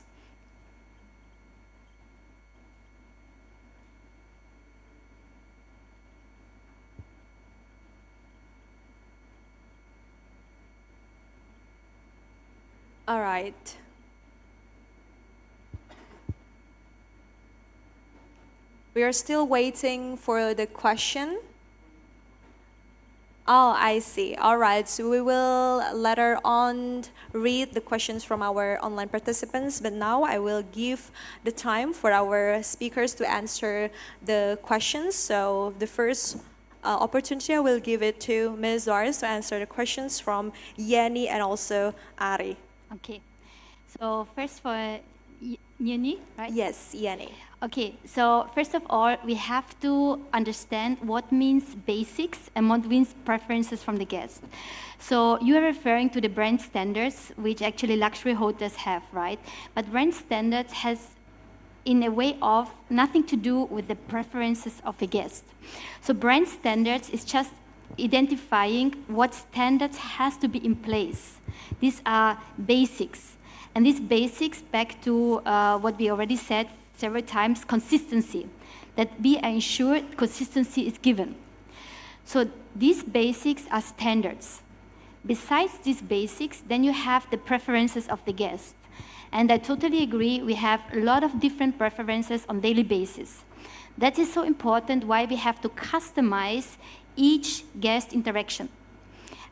All right. We are still waiting for the question. Oh, I see. All right, so we will later on read the questions from our online participants, but now I will give the time for our speakers to answer the questions. So the first opportunity, I will give it to Ms. Doris to answer the questions from Yeni and also Ari. Okay. So first for Yeni, right? Yes, Yeni. Okay, so first of all, we have to understand what means basics and what means preferences from the guest. So you are referring to the brand standards, which actually luxury hotels have, right? But brand standards has, in a way of, nothing to do with the preferences of a guest. So brand standards is just identifying what standards has to be in place. These are basics. And these basics, back to what we already said several times, consistency, that we are ensured consistency is given. So these basics are standards. Besides these basics, then you have the preferences of the guest. And I totally agree, we have a lot of different preferences on daily basis. That is so important why we have to customize each guest interaction.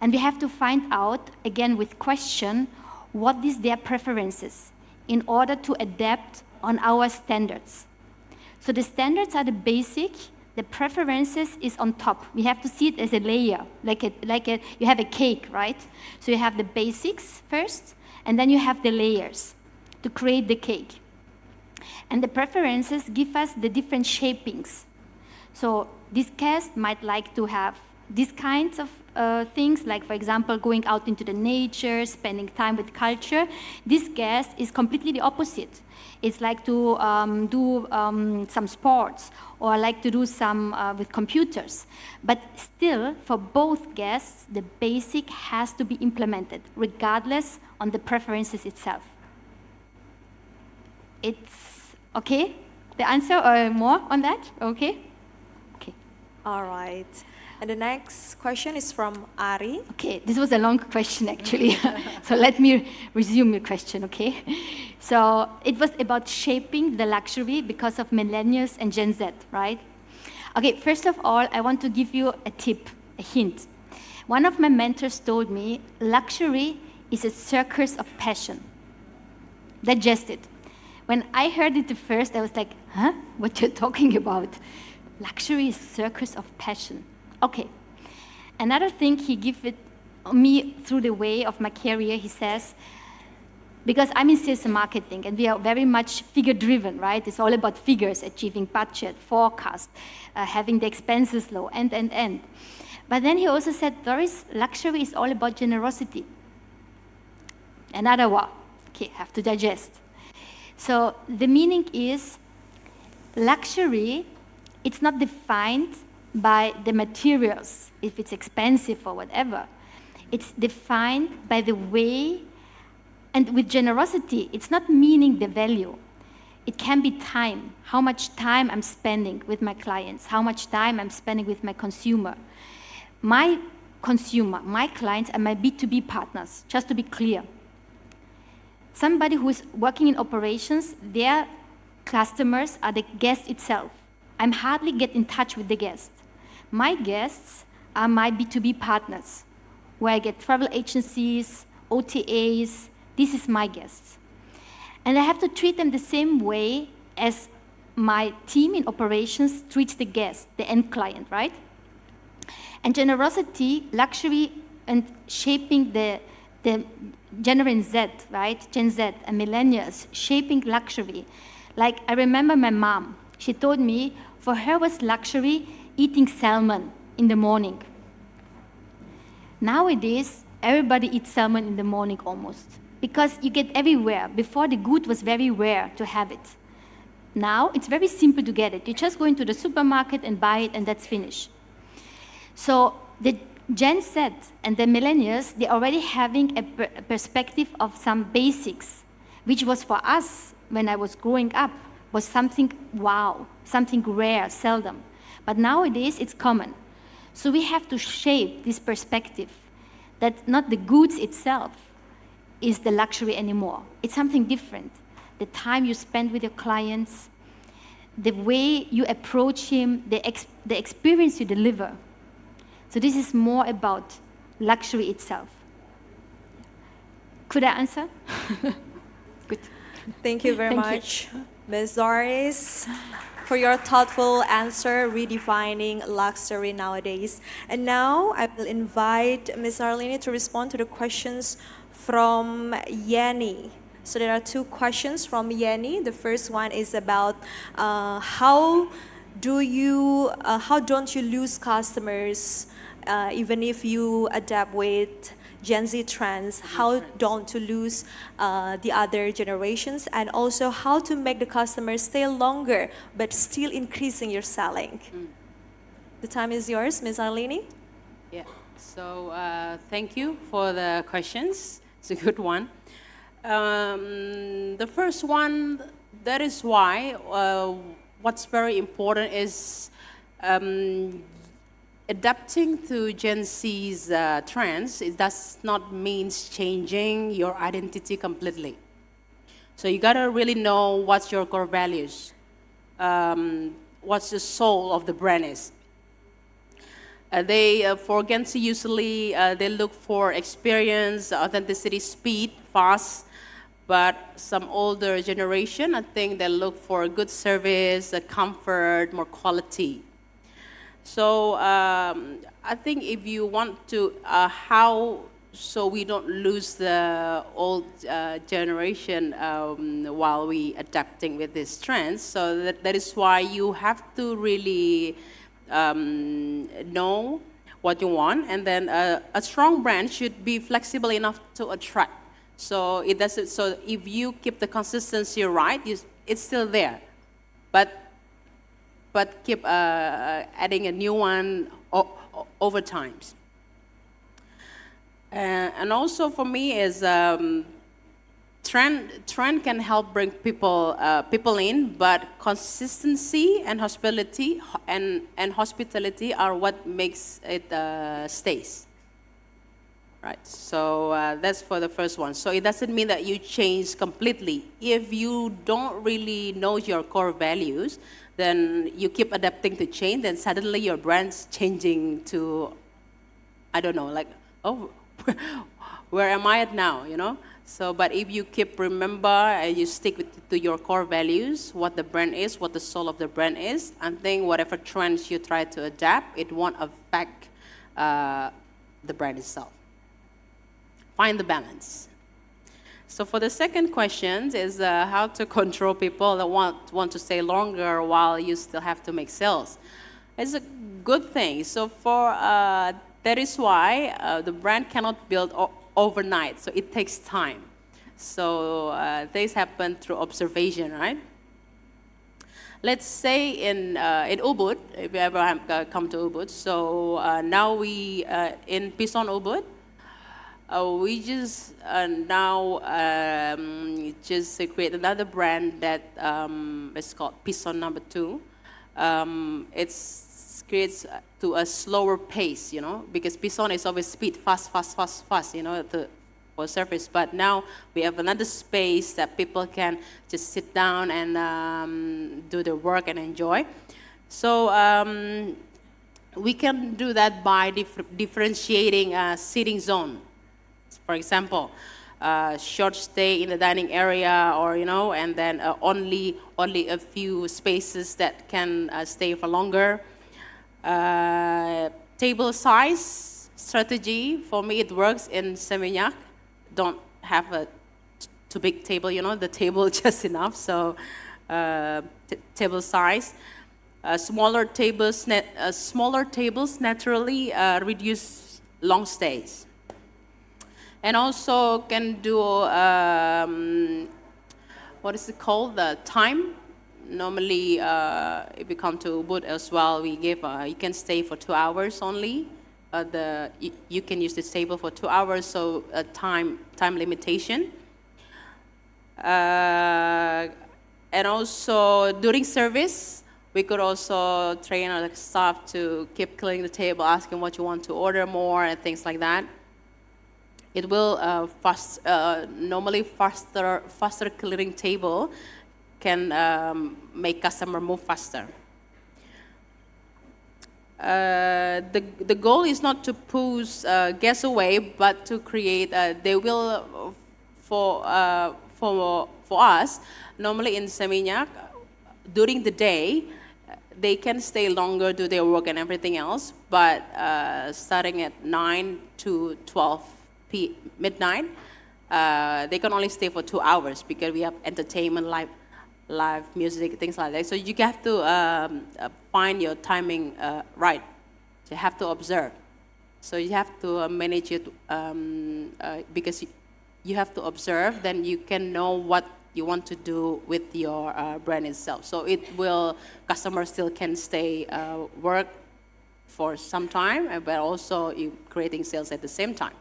And we have to find out, again with question, what is their preferences in order to adapt on our standards. So the standards are the basic, the preferences is on top. We have to see it as a layer, you have a cake, right? So you have the basics first, and then you have the layers to create the cake. And the preferences give us the different shapings. So this guest might like to have these kinds of things, like for example, going out into the nature, spending time with culture. This guest is completely the opposite. It's like to do some sports, or like to do some with computers. But still, for both guests, the basic has to be implemented, regardless on the preferences itself. It's okay? The answer or more on that? Okay? Okay. All right. And the next question is from Ari. Okay, this was a long question actually. So let me resume your question, okay? So it was about shaping the luxury because of millennials and Gen Z, right? Okay, first of all, I want to give you a tip, a hint. One of my mentors told me, luxury is a circus of passion. Digest it. When I heard it first, I was like, huh? What you're talking about? Luxury is circus of passion. Okay. Another thing he gave it me through the way of my career, he says, because I'm in sales and marketing, and we are very much figure-driven, right? It's all about figures, achieving budget, forecast, having the expenses low, and. But then he also said, Doris, luxury is all about generosity. Another one. Okay, have to digest. So the meaning is, luxury, it's not defined by the materials, if it's expensive or whatever. It's defined by the way, and with generosity, it's not meaning the value. It can be time, how much time I'm spending with my clients, how much time I'm spending with my consumer. My consumer, my clients are my B2B partners, just to be clear. Somebody who is working in operations, their customers are the guest itself. I'm hardly get in touch with the guest. My guests are my B2B partners, where I get travel agencies, OTAs. This is my guests. And I have to treat them the same way as my team in operations treats the guest, the end client, right? And generosity, luxury, and shaping the Gen Z, right? Gen Z and millennials, shaping luxury. Like, I remember my mom. She told me, for her was luxury eating salmon in the morning. Nowadays, everybody eats salmon in the morning almost, because you get everywhere. Before, the good was very rare to have it. Now, it's very simple to get it. You just go into the supermarket and buy it, and that's finished. So Gen Z and the millennials, they're already having a perspective of some basics, which was for us, when I was growing up, was something wow, something rare, seldom. But nowadays, it's common. So we have to shape this perspective that not the goods itself is the luxury anymore. It's something different. The time you spend with your clients, the way you approach him, the experience you deliver. So this is more about luxury itself. Could I answer? Good. Thank you very Thank you. much, Ms. Doris, for your thoughtful answer, redefining luxury nowadays. And now I will invite Ms. Arlene to respond to the questions from Yenny. So there are two questions from Yenny. The first one is about how don't you lose customers even if you adapt with Gen Z trends? How don't you lose the other generations? And also how to make the customers stay longer but still increasing your selling? The time is yours, Ms. Arlene. Yeah, so thank you for the questions. It's a good one. The first one, that is why what's very important is adapting to Gen Z's trends. It does not mean changing your identity completely. So you gotta really know what's your core values, what's the soul of the brand is. For Gen Z, usually they look for experience, authenticity, speed, fast. But some older generation, I think they look for good service, comfort, more quality. So I think if you want to, so we don't lose the old generation while we adapting with these trends. So that is why you have to really know what you want, and then a strong brand should be flexible enough to attract. So it doesn't. So if you keep the consistency right, it's still there, but keep adding a new one over time. And also for me is trend can help bring people in, but consistency and hospitality are what makes it stays. Right, so that's for the first one. So it doesn't mean that you change completely. If you don't really know your core values, then you keep adapting to change, then suddenly your brand's changing to, I don't know, like, oh, where am I at now, you know? So, but if you keep remember and you stick to your core values, what the brand is, what the soul of the brand is, I think whatever trends you try to adapt, it won't affect the brand itself. Find the balance. So for the second question is how to control people that want to stay longer while you still have to make sales. It's a good thing. So that is why the brand cannot build overnight. So it takes time. So things happen through observation, right? Let's say in Ubud, if you ever have come to Ubud. So now we in Pison Ubud. We just now just create another brand that is called Pison Number 2. It creates to a slower pace, you know, because Pison is always speed, fast, you know, for service. But now we have another space that people can just sit down and do their work and enjoy. So we can do that by differentiating a seating zone. For example, short stay in the dining area, or you know, and then only a few spaces that can stay for longer. Table size strategy, for me it works in Seminyak. Don't have a too big table, you know, the table just enough. So table size, smaller tables naturally reduce long stays. And also can do, what is it called, the time. Normally, if you come to Ubud as well, we give, you can stay for 2 hours only. you can use this table for 2 hours, so time limitation. And also during service, we could also train our staff to keep cleaning the table, asking what you want to order more and things like that. It will normally faster clearing table can make customer move faster. The goal is not to push guests away, but to create. They will for us normally in Seminyak during the day. They can stay longer, do their work and everything else, but starting at 9 to 12 midnight, they can only stay for 2 hours because we have entertainment, live music, things like that. So you have to find your timing right. You have to observe. So you have to manage it because you have to observe, then you can know what you want to do with your brand itself. So customers still can stay work for some time, but also you creating sales at the same time.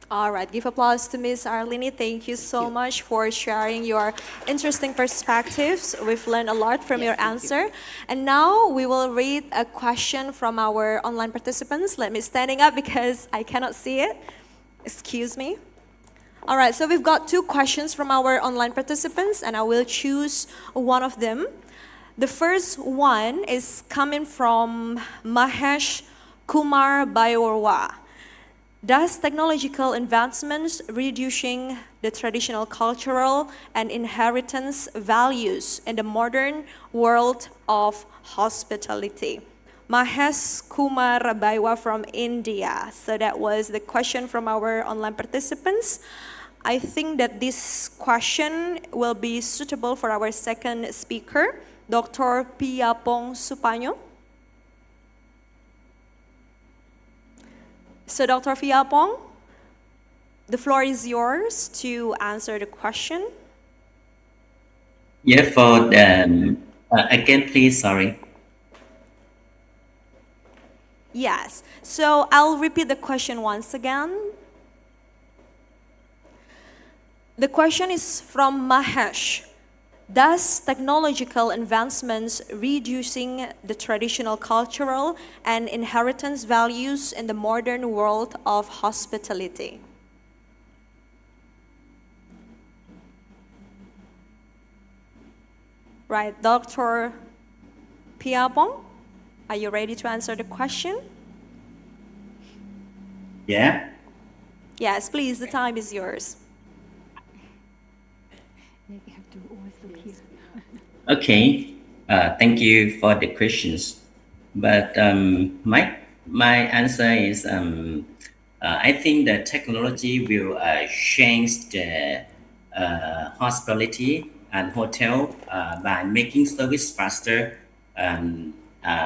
All right, give applause to Ms. Arlini. Thank you so much for sharing your interesting perspectives. We've learned a lot from your answer. And now we will read a question from our online participants. Let me standing up because I cannot see it. Excuse me. All right, so we've got 2 questions from our online participants, and I will choose one of them. The first one is coming from Mahesh Kumar Bayorwa. Does technological advancements reducing the traditional cultural and inheritance values in the modern world of hospitality? Mahesh Kumar Bayorwa from India. So that was the question from our online participants. I think that this question will be suitable for our second speaker, Dr. Piapong Supanyo. So Dr. Piapong, the floor is yours to answer the question. Yeah, for the, again, please, sorry. Yes, so I'll repeat the question once again. The question is from Mahesh. Does technological advancements reducing the traditional cultural and inheritance values in the modern world of hospitality? Right, Dr. Piapong, are you ready to answer the question? Yeah. Yes, please, the time is yours. Okay, thank you for the questions. But my answer is I think that technology will change the hospitality and hotel by making service faster,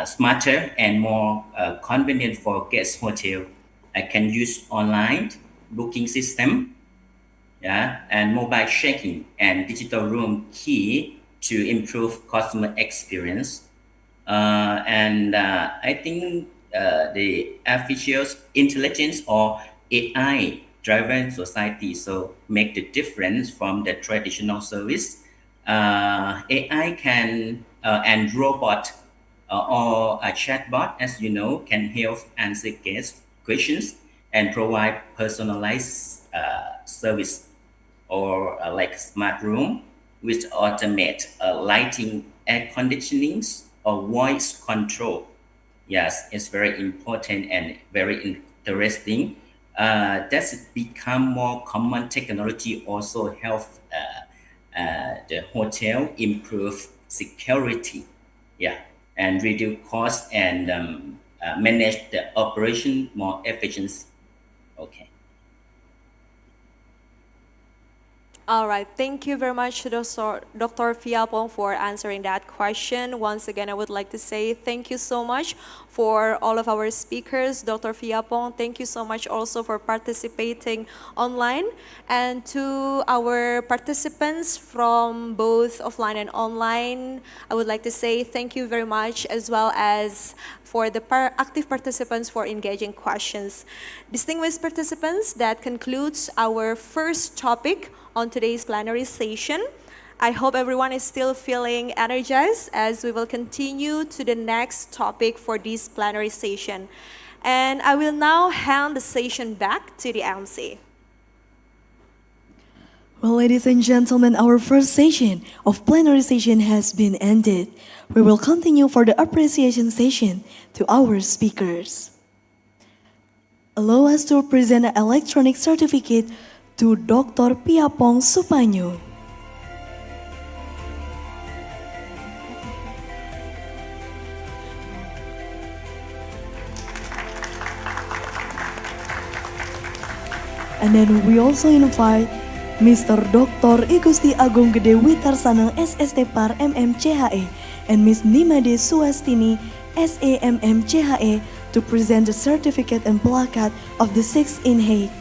smarter, and more convenient for guest hotel. I can use online booking system, yeah, and mobile check-in and digital room key to improve customer experience. I think the artificial intelligence or AI driven society so make the difference from the traditional service. AI can and robot or a chatbot, as you know, can help answer guest questions and provide personalized service, or like smart room which automate lighting, air conditionings, or voice control. Yes, it's very important and very interesting. That's become more common. Technology also help the hotel improve security, yeah, and reduce cost and manage the operation more efficiently. Okay. All right, thank you very much, Dr. Fiapong, for answering that question. Once again, I would like to say thank you so much for all of our speakers. Dr. Fiapong, thank you so much also for participating online. And to our participants from both offline and online, I would like to say thank you very much, as well as for the active participants for engaging questions. Distinguished participants, that concludes our first topic on today's plenary session. I hope everyone is still feeling energized as we will continue to the next topic for this plenary session. And I will now hand the session back to the MC. Well, ladies and gentlemen, our first session of plenary session has been ended. We will continue for the appreciation session to our speakers. Allow us to present an electronic certificate to Dr. Fiapong Supanyo. And then we also invite Mr. Dr. Igusti Agung Gede Witarsana SST Par MMCHE and Ms. Nimade Suastini SAMMCHE to present the certificate and placard of the 6th Inheic.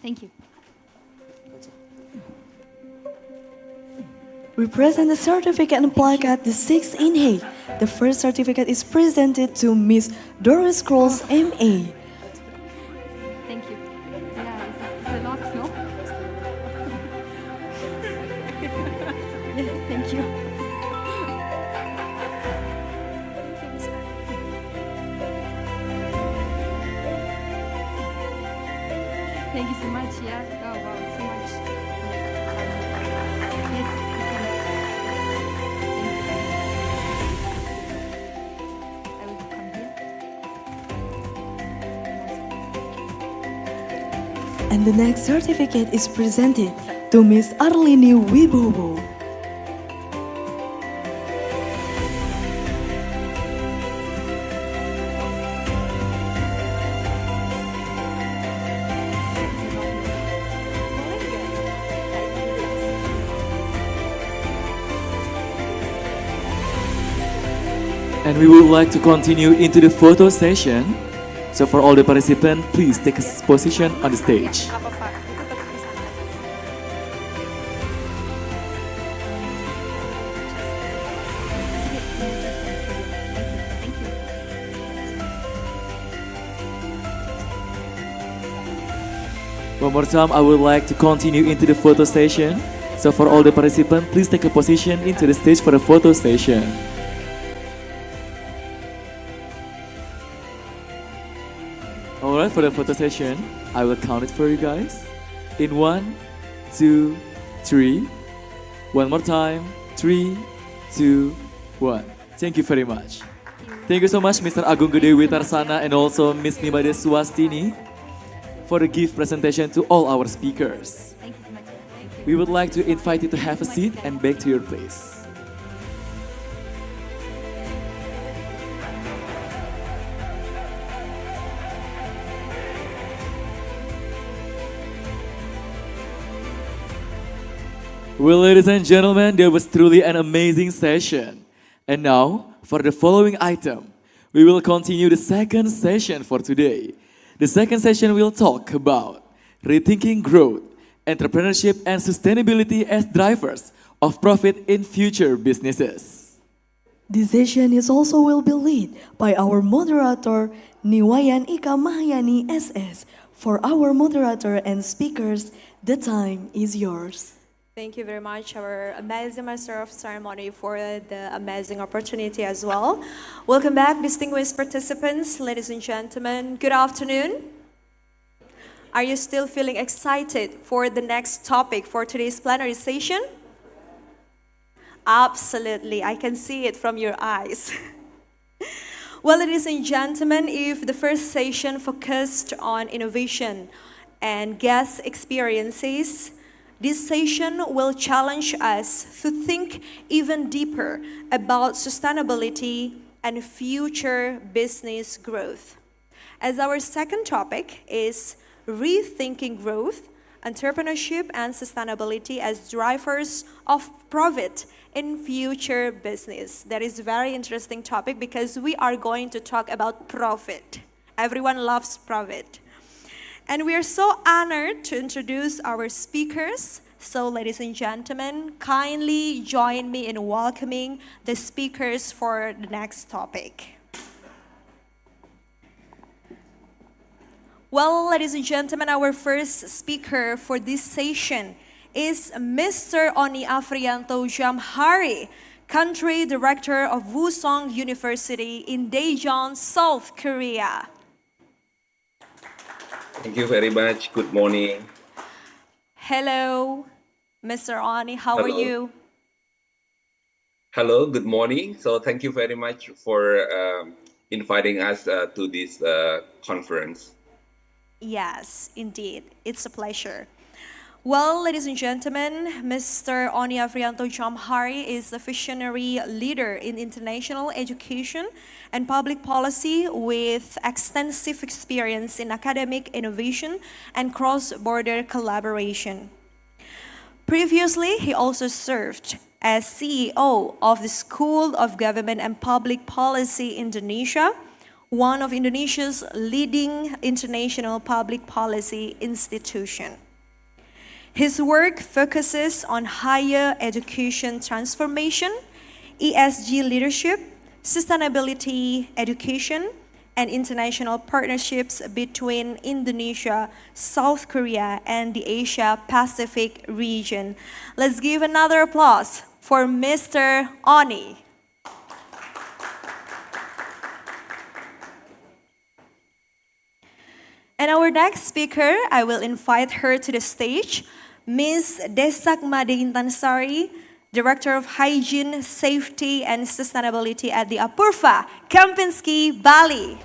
Thank you. We present the certificate and placard, the 6th Inheic. The first certificate is presented to Miss Doris Krols, MA. Thank you. Yeah, it's a lot, no? Yes, thank you. Thank you so much, yeah. Oh, wow, so much. Yes, I will come here. And the next certificate is presented to Miss Arlini Wibowo. And we would like to continue into the photo session. So for all the participants, please take a position on the stage. One more time, I would like to continue into the photo session. So for all the participants, please take a position into the stage for the photo session. Alright, for the photo session, I will count it for you guys. In 1, 2, 3. One more time. 3, 2, 1. Thank you very much. Thank you so much, Mr. Agung Gede Witarsana and also Ms. Nimade Suastini for the gift presentation to all our speakers. Thank you so much. Thank you. We would like to invite you to have a seat and back to your place. Well, ladies and gentlemen, that was truly an amazing session. And now, for the following item, we will continue the second session for today. The second session will talk about rethinking growth, entrepreneurship, and sustainability as drivers of profit in future businesses. This session is also will be led by our moderator, Niwayan Ika Mahayani SS. For our moderator and speakers, the time is yours. Thank you very much, our amazing Master of Ceremony, for the amazing opportunity as well. Welcome back, distinguished participants, ladies and gentlemen. Good afternoon. Are you still feeling excited for the next topic for today's plenary session? Absolutely, I can see it from your eyes. Well, ladies and gentlemen, if the first session focused on innovation and guest experiences, this session will challenge us to think even deeper about sustainability and future business growth. As our second topic is rethinking growth, entrepreneurship, and sustainability as drivers of profit in future business. That is a very interesting topic because we are going to talk about profit. Everyone loves profit. And we are so honored to introduce our speakers. So, ladies and gentlemen, kindly join me in welcoming the speakers for the next topic. Well, ladies and gentlemen, our first speaker for this session is Mr. Oni Afrianto Jamhari, Country Director of Woosong University in Daejeon, South Korea. Thank you very much. Good morning. Hello, Mr. Oni, how are you? Hello, good morning. So thank you very much for inviting us to this conference. Yes, indeed. It's a pleasure. Well, ladies and gentlemen, Mr. Oni Afrianto Jamhari is a visionary leader in international education and public policy with extensive experience in academic innovation and cross-border collaboration. Previously, he also served as CEO of the School of Government and Public Policy Indonesia, one of Indonesia's leading international public policy institution. His work focuses on higher education transformation, ESG leadership, sustainability education, and international partnerships between Indonesia, South Korea, and the Asia-Pacific region. Let's give another applause for Mr. Oni. And our next speaker, I will invite her to the stage, Ms. Desak Made Intansari, Director of Hygiene, Safety, and Sustainability at the Apurva, Kempinski, Bali.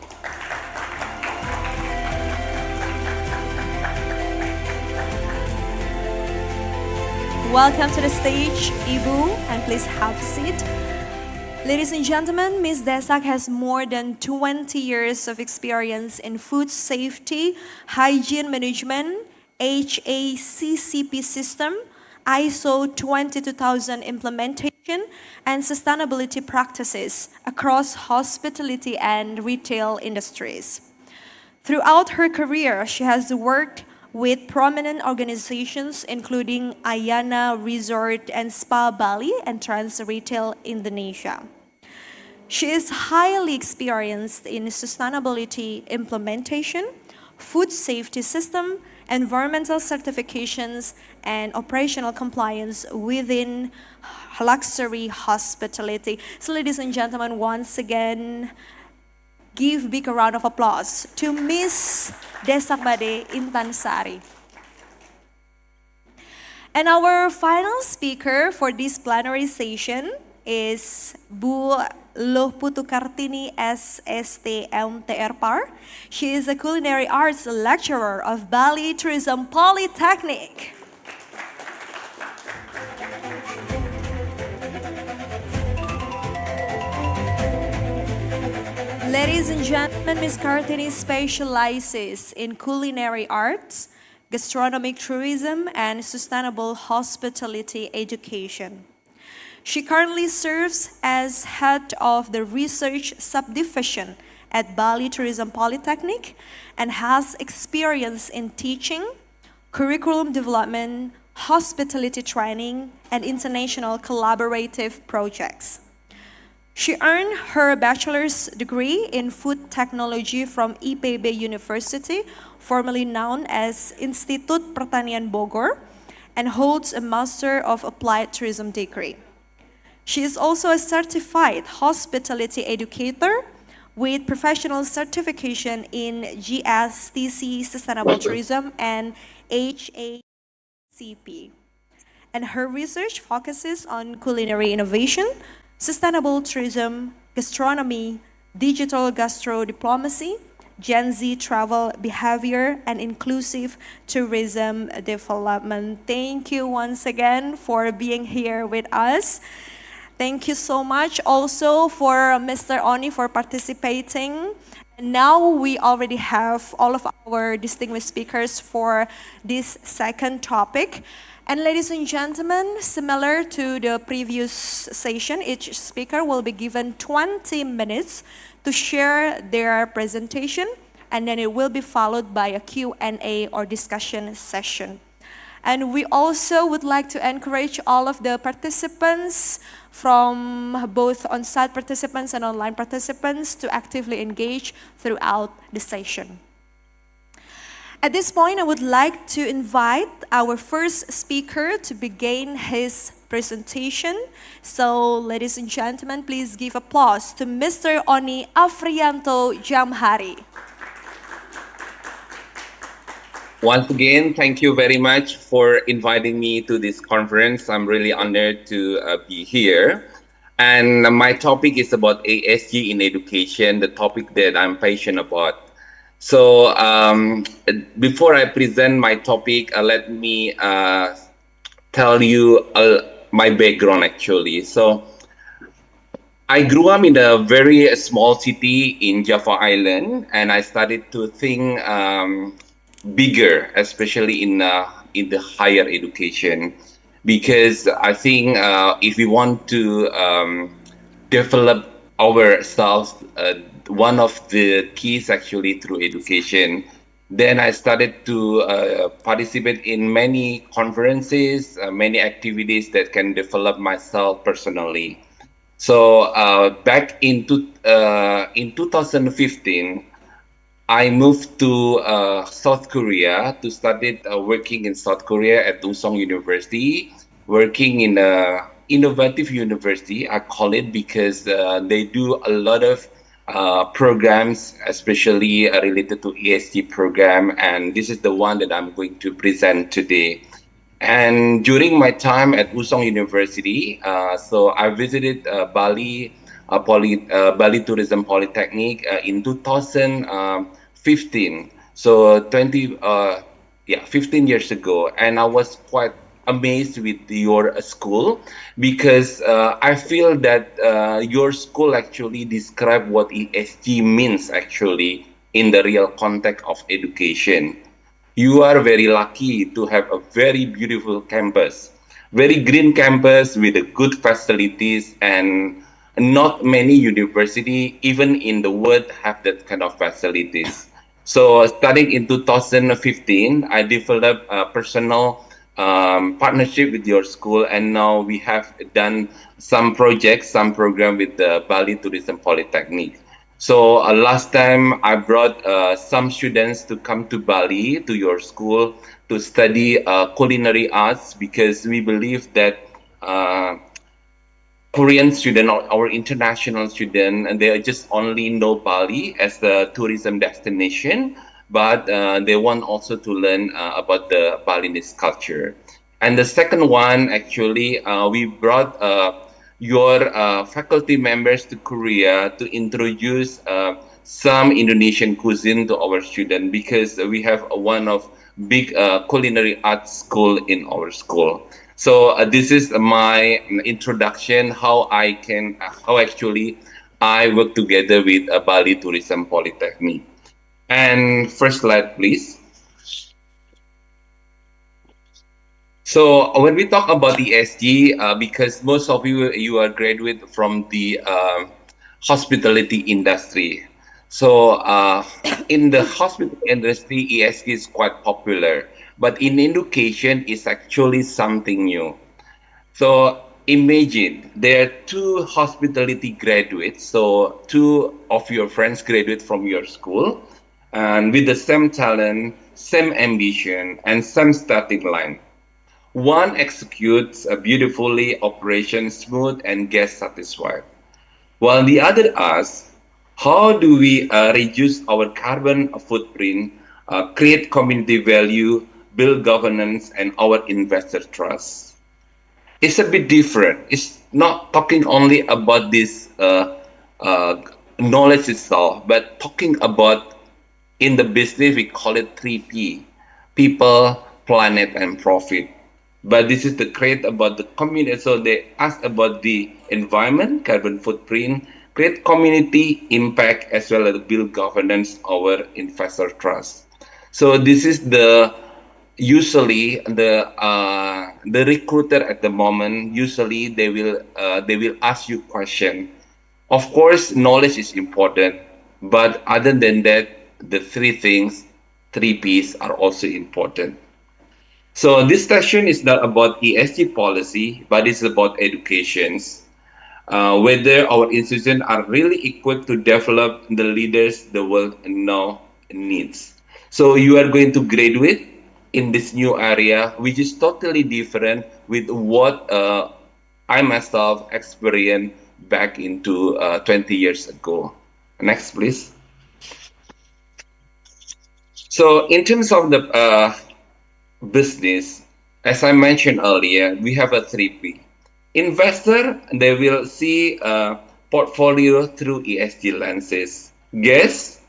Welcome to the stage, Ibu, and please have a seat. Ladies and gentlemen, Ms. Desak has more than 20 years of experience in food safety, hygiene management, HACCP system, ISO 22000 implementation, and sustainability practices across hospitality and retail industries. Throughout her career, she has worked with prominent organizations including Ayana Resort and Spa Bali and Trans Retail Indonesia. She is highly experienced in sustainability implementation, food safety system, environmental certifications, and operational compliance within luxury hospitality. So ladies and gentlemen, once again, give big round of applause to Miss Desak Made Intansari. And our final speaker for this plenary session is Bu Loh Putu Kartini SST MTR. She is a culinary arts lecturer of Bali Tourism Polytechnic. Ladies and gentlemen, Ms. Kartini specializes in culinary arts, gastronomic tourism, and sustainable hospitality education. She currently serves as head of the research subdivision at Bali Tourism Polytechnic and has experience in teaching, curriculum development, hospitality training, and international collaborative projects. She earned her bachelor's degree in food technology from IPB University, formerly known as Institut Pertanian Bogor, and holds a Master of Applied Tourism degree. She is also a certified hospitality educator with professional certification in GSTC Sustainable Tourism and HACP. And her research focuses on culinary innovation, sustainable tourism, gastronomy, digital gastro diplomacy, Gen Z travel behavior, and inclusive tourism development. Thank you once again for being here with us. Thank you so much also for Mr. Oni for participating. And now we already have all of our distinguished speakers for this second topic. And ladies and gentlemen, similar to the previous session, each speaker will be given 20 minutes to share their presentation, and then it will be followed by a Q&A or discussion session. And we also would like to encourage all of the participants from both on-site participants and online participants to actively engage throughout the session. At this point, I would like to invite our first speaker to begin his presentation. So, ladies and gentlemen, please give applause to Mr. Oni Afrianto Jamhari. Once again, thank you very much for inviting me to this conference. I'm really honored to be here. And my topic is about ESG in education, the topic that I'm passionate about. So before I present my topic, let me tell you my background actually. So I grew up in a very small city in Java Island, and I started to think bigger, especially in the higher education, because I think if we want to develop ourselves, one of the keys actually through education. Then I started to participate in many conferences, many activities that can develop myself personally. So back in 2015, I moved to South Korea to study working in South Korea at Woosong University, working in a innovative university, I call it, because they do a lot of programs, especially related to ESG program, and this is the one that I'm going to present today. And during my time at Woosong University, so I visited Bali Tourism Polytechnic in 2015. So 15 years ago, and I was quite amazed with your school, because I feel that your school actually describe what ESG means actually in the real context of education. You are very lucky to have a very beautiful campus, very green campus with good facilities, and not many university, even in the world, have that kind of facilities. So starting in 2015, I developed a personal partnership with your school, and now we have done some projects, some program with the Bali Tourism Polytechnic. So last time I brought some students to come to Bali, to your school, to study culinary arts, because we believe that Korean student or our international student, and they just only know Bali as the tourism destination, but they want also to learn about the Balinese culture. And the second one, actually, we brought your faculty members to Korea to introduce some Indonesian cuisine to our students, because we have one of big culinary arts school in our school. So this is my introduction, how actually I work together with Bali Tourism Polytechnic. And first slide, please. So when we talk about the ESG, because most of you are graduate from the hospitality industry. So in the hospital industry, ESG is quite popular, but in education, it's actually something new. So imagine there are 2 hospitality graduates, so 2 of your friends graduate from your school, and with the same talent, same ambition, and same starting line. One executes beautifully, operation smooth and guest satisfied. While the other asks, how do we reduce our carbon footprint, create community value, build governance, and our investor trust? It's a bit different. It's not talking only about this knowledge itself, but talking about in the business, we call it 3P, people, planet, and profit. But this is the create about the community. So they ask about the environment, carbon footprint, create community impact, as well as build governance, our investor trust. So this is usually the recruiter at the moment. Usually they will ask you question. Of course, knowledge is important, but other than that, the three Ps are also important. So this session is not about ESG policy, but it's about educations. Whether our institutions are really equipped to develop the leaders the world now needs. So you are going to graduate in this new area, which is totally different with what I myself experienced back into 20 years ago. Next, please. So in terms of the business, as I mentioned earlier, we have a 3P. Investor, they will see portfolio through ESG lenses. Guests,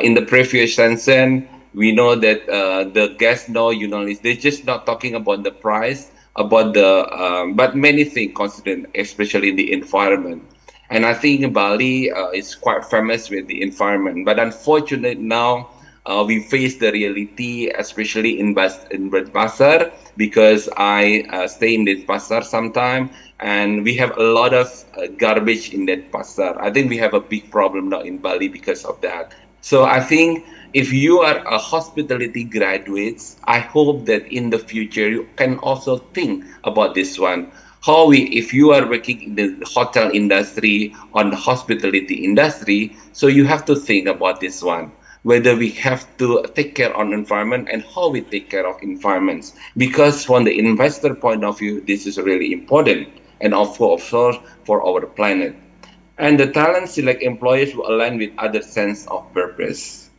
in the previous session, we know that the guests know, they're just not talking about the price, about but many things considered, especially the environment. And I think Bali is quite famous with the environment, but unfortunately now we face the reality, especially in Pasar, because I stay in that Pasar sometime, and we have a lot of garbage in that Pasar. I think we have a big problem now in Bali because of that. So I think if you are a hospitality graduates, I hope that in the future you can also think about this one. If you are working in the hotel industry, on the hospitality industry, so you have to think about this one, whether we have to take care of environment and how we take care of environments. Because from the investor point of view, this is really important, and also for our planet. And the talent select employers who align with other sense of purpose.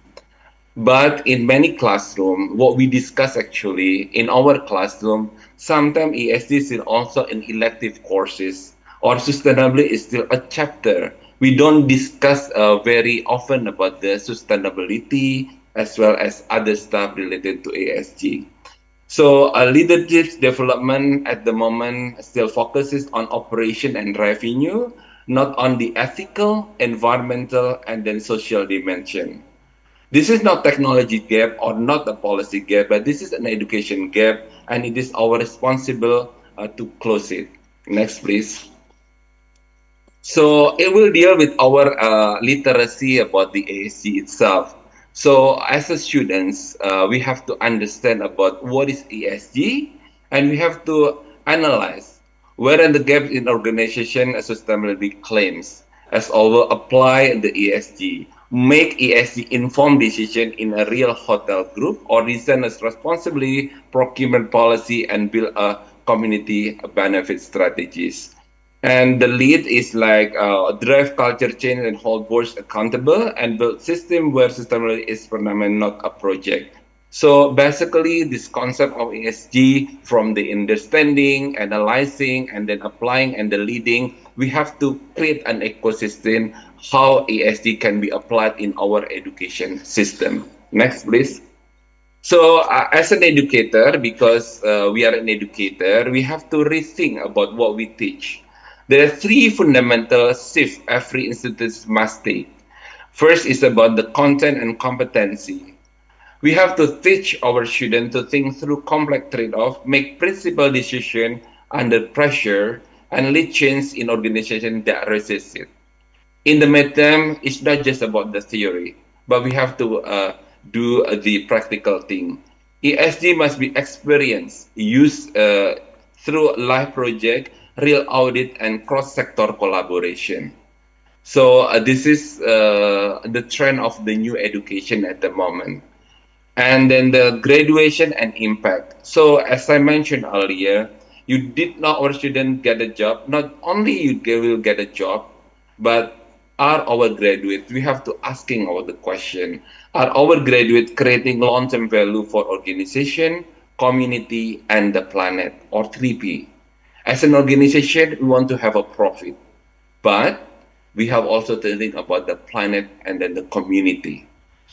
But in many classrooms, what we discuss actually in our classroom, sometimes ESG is also in elective courses, or sustainability is still a chapter. We don't discuss very often about the sustainability as well as other stuff related to ESG. So leadership development at the moment still focuses on operation and revenue, not on the ethical, environmental, and then social dimension. This is not technology gap or not a policy gap, but this is an education gap, and it is our responsibility to close it. Next, please. So it will deal with our literacy about the ESG itself. So as a students, we have to understand about what is ESG, and we have to analyze where are the gaps in organization sustainability claims, as also apply the ESG, make ESG informed decision in a real hotel group, or design a responsibly procurement policy and build a community benefit strategies. And the lead is like drive culture change and hold boards accountable and build system where sustainability is permanent, not a project. So basically, this concept of ESG, from the understanding, analyzing, and then applying and the leading, we have to create an ecosystem how ESG can be applied in our education system. Next, please. So as an educator, because we are an educator, we have to rethink about what we teach. There are three fundamental shifts every institute must take. First is about the content and competency. We have to teach our students to think through complex trade-offs, make principled decisions under pressure, and lead change in organizations that resist it. In the midterm, it's not just about the theory, but we have to do the practical thing. ESG must be experienced, used through live project, real audit, and cross-sector collaboration. So this is the trend of the new education at the moment. And then the graduation and impact. So as I mentioned earlier, you did not our student get a job. Not only they will get a job, but are our graduates, we have to asking our the question, are our graduates creating long-term value for organization, community, and the planet, or 3P? As an organization, we want to have a profit, but we have also to think about the planet and then the community.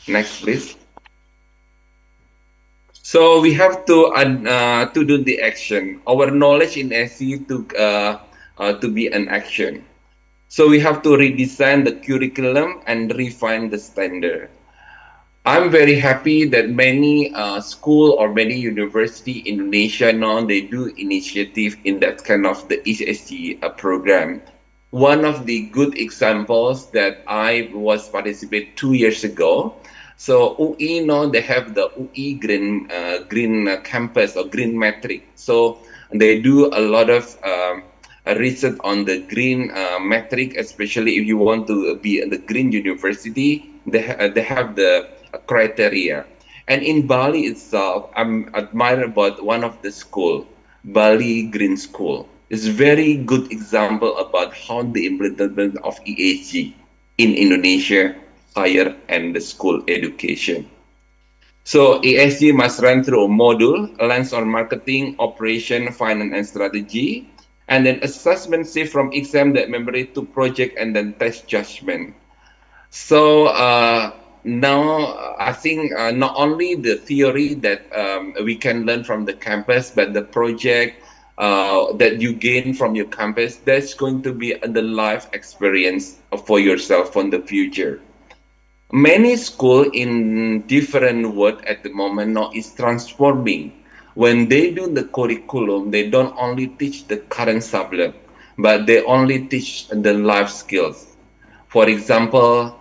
Next, please. So we have to do the action. Our knowledge in SE to be an action. So we have to redesign the curriculum and refine the standard. I'm very happy that many school or many university in Indonesia now they do initiative in that kind of the ESG program. One of the good examples that I was participate 2 years ago. So UI now they have the UI green campus or green metric. So they do a lot of research on the green metric, especially if you want to be in the green university. They have the criteria. And in Bali itself, I'm admire about one of the school, Bali Green School. It's very good example about how the implementation of ESG in Indonesia higher and the school education. So ESG must run through a module, a lens on marketing, operation, finance, and strategy, and then assessment shift from exam that memory to project and then test judgment. So now I think not only the theory that we can learn from the campus, but the project that you gain from your campus, that's going to be the life experience for yourself for the future. Many schools in different world at the moment now is transforming. When they do the curriculum, they don't only teach the current subject, but they only teach the life skills. For example,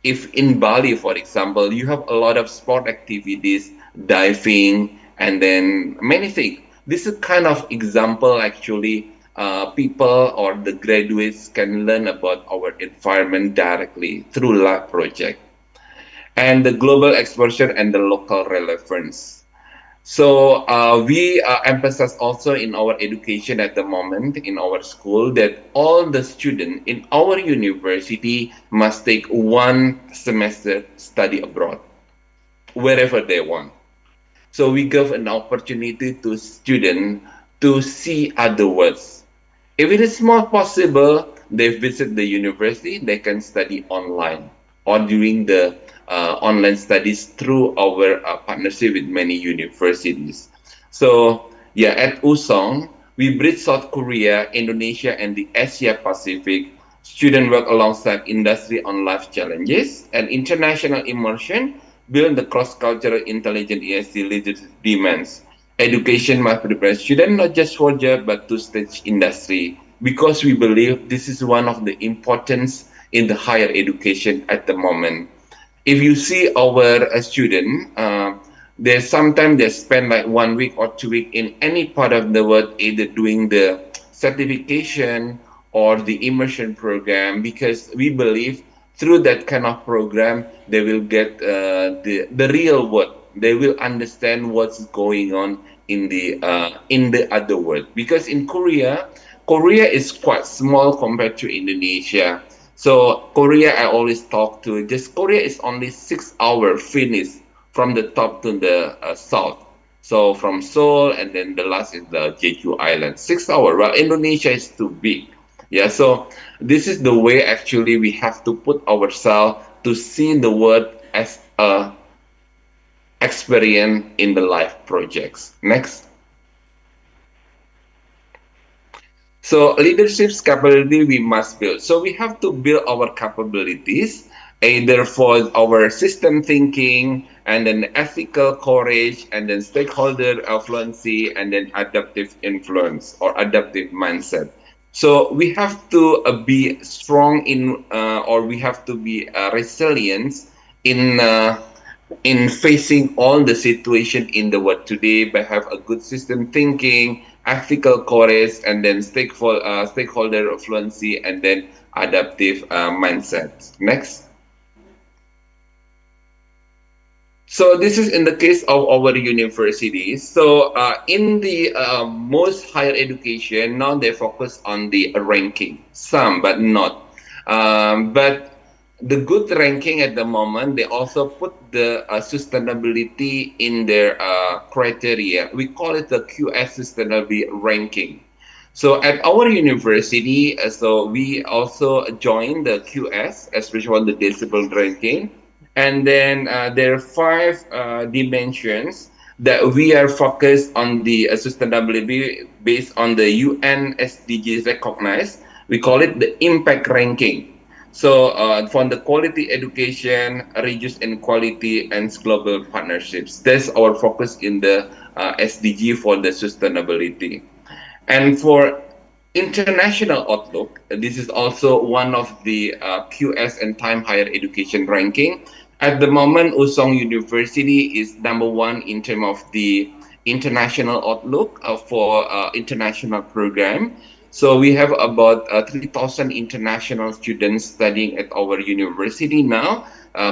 if in Bali, for example, you have a lot of sport activities, diving, and then many things. This is kind of example actually people or the graduates can learn about our environment directly through lab project. And the global exposure and the local relevance. So we emphasize also in our education at the moment in our school that all the students in our university must take 1 semester study abroad, wherever they want. So we give an opportunity to students to see other worlds. If it is not possible, they visit the university, they can study online or doing the online studies through our partnership with many universities. So yeah, at Woosong, we bridge South Korea, Indonesia, and the Asia Pacific. Students work alongside industry on life challenges and international immersion, build the cross-cultural intelligent ESG leadership demands. Education must prepare students not just for job, but to stage industry, because we believe this is one of the importance in the higher education at the moment. If you see our student, they sometimes they spend like 1 week or 2 weeks in any part of the world, either doing the certification or the immersion program, because we believe through that kind of program, they will get the real world. They will understand what's going on in the other world. Because in Korea is quite small compared to Indonesia. So Korea, I always talk to, just Korea is only 6 hours finish from the top to the south. So from Seoul, and then the last is the Jeju Island, 6 hours. Well, Indonesia is too big. Yeah, so this is the way actually we have to put ourselves to see the world as a experience in the life projects. Next. So leadership's capability we must build. So we have to build our capabilities, either for our system thinking, and then ethical courage, and then stakeholder fluency, and then adaptive influence or adaptive mindset. So we have to be strong in, or we have to be resilient in facing all the situation in the world today, by have a good system thinking, ethical courage, and then stakeholder fluency, and then adaptive mindset. Next. So this is in the case of our universities. So in the most higher education, now they focus on the ranking, some but not. But the good ranking at the moment, they also put the sustainability in their criteria. We call it the QS sustainability ranking. So at our university, so we also joined the QS, especially on the decibel ranking. And then there are five dimensions that we are focused on the sustainability based on the UN SDGs recognized. We call it the impact ranking. So for the quality education, reduce inequality, and global partnerships. That's our focus in the SDG for the sustainability. And for international outlook, this is also one of the QS and Time Higher Education ranking. At the moment, Woosong University is #1 in terms of the international outlook for international program. So we have about 3,000 international students studying at our university now,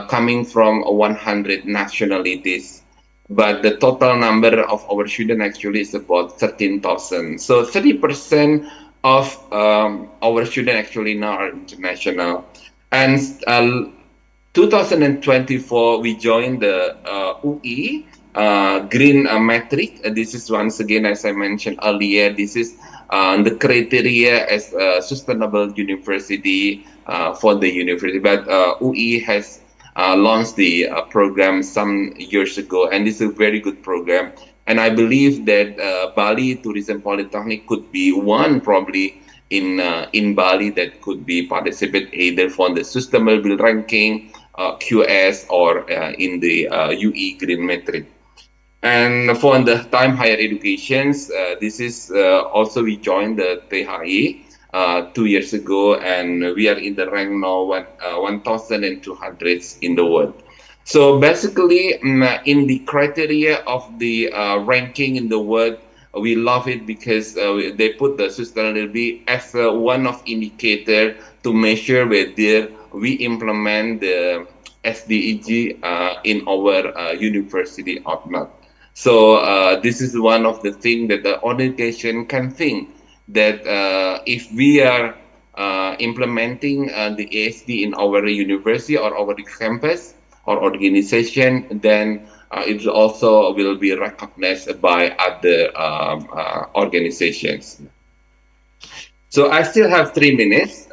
coming from 100 nationalities. But the total number of our students actually is about 13,000. So 30% of our students actually now are international. And 2024, we joined the UI Green Metric. This is once again, as I mentioned earlier, this is the criteria as a sustainable university for the university. But UI has launched the program some years ago, and this is a very good program. And I believe that Bali Tourism Polytechnic could be one probably in Bali that could be participate either for the sustainable ranking, QS, or in the UE Green Metric. And for the Time Higher Educations, this is also we joined the THI 2 years ago, and we are in the rank now 1,200 in the world. So basically, in the criteria of the ranking in the world, we love it because they put the sustainability as one of indicator to measure whether we implement the SDG in our university or not. So this is one of the things that the organization can think that if we are implementing the ASD in our university or our campus or organization, then it also will be recognized by other organizations. So I still have 3 minutes.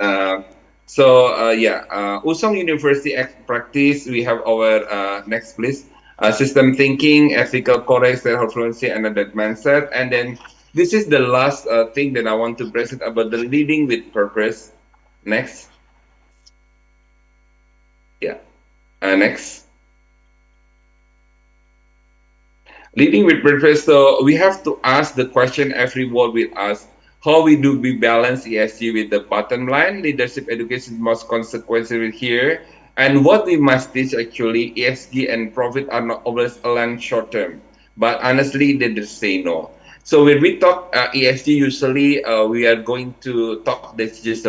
Woosong University practice, we have our next please. System thinking, ethical, correct, stakeholder fluency, and that mindset. And then this is the last thing that I want to present about the leading with purpose. Next. Yeah. Next. Leading with purpose. So we have to ask the question everyone will ask: how we balance ESG with the bottom line? Leadership education most consequential here. And what we must teach actually, ESG and profit are not always aligned short term, but honestly, they just say no. So when we talk ESG, usually we are going to talk that's just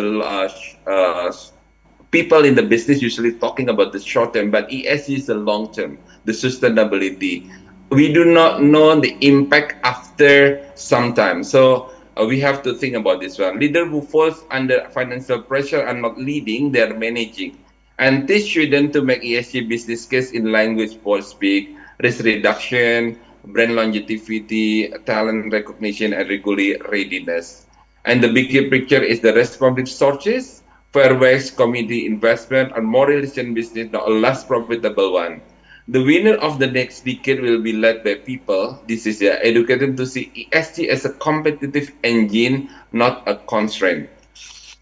people in the business usually talking about the short term, but ESG is the long term, the sustainability. We do not know the impact after some time. So we have to think about this one. Leaders who falls under financial pressure are not leading, they are managing. And teach students to make ESG business case in language for speak, risk reduction, brand longevity, talent recognition, and regulatory readiness. And the bigger picture is the responsible sources, fair wage, community investment, and more efficient business, not a less profitable one. The winner of the next decade will be led by people. This is educated to see ESG as a competitive engine, not a constraint.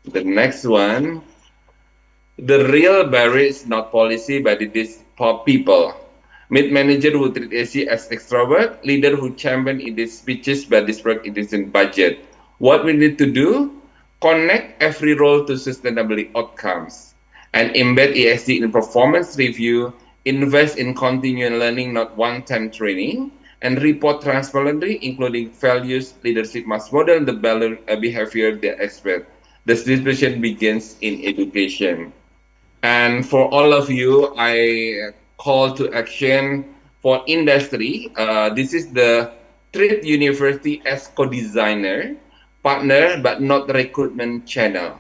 The next one. The real barrier is not policy, but it is for people. Mid-manager who treat ESG as extrovert, leader who champion in his speeches, but disrupt it is in budget. What we need to do? Connect every role to sustainability outcomes and embed ESG in performance review, invest in continual learning, not one-time training, and report transparently, including values. Leadership must model the behavior they expect. The distribution begins in education. And for all of you, I call to action. For industry, this is the treat university as co-designer, partner, but not recruitment channel.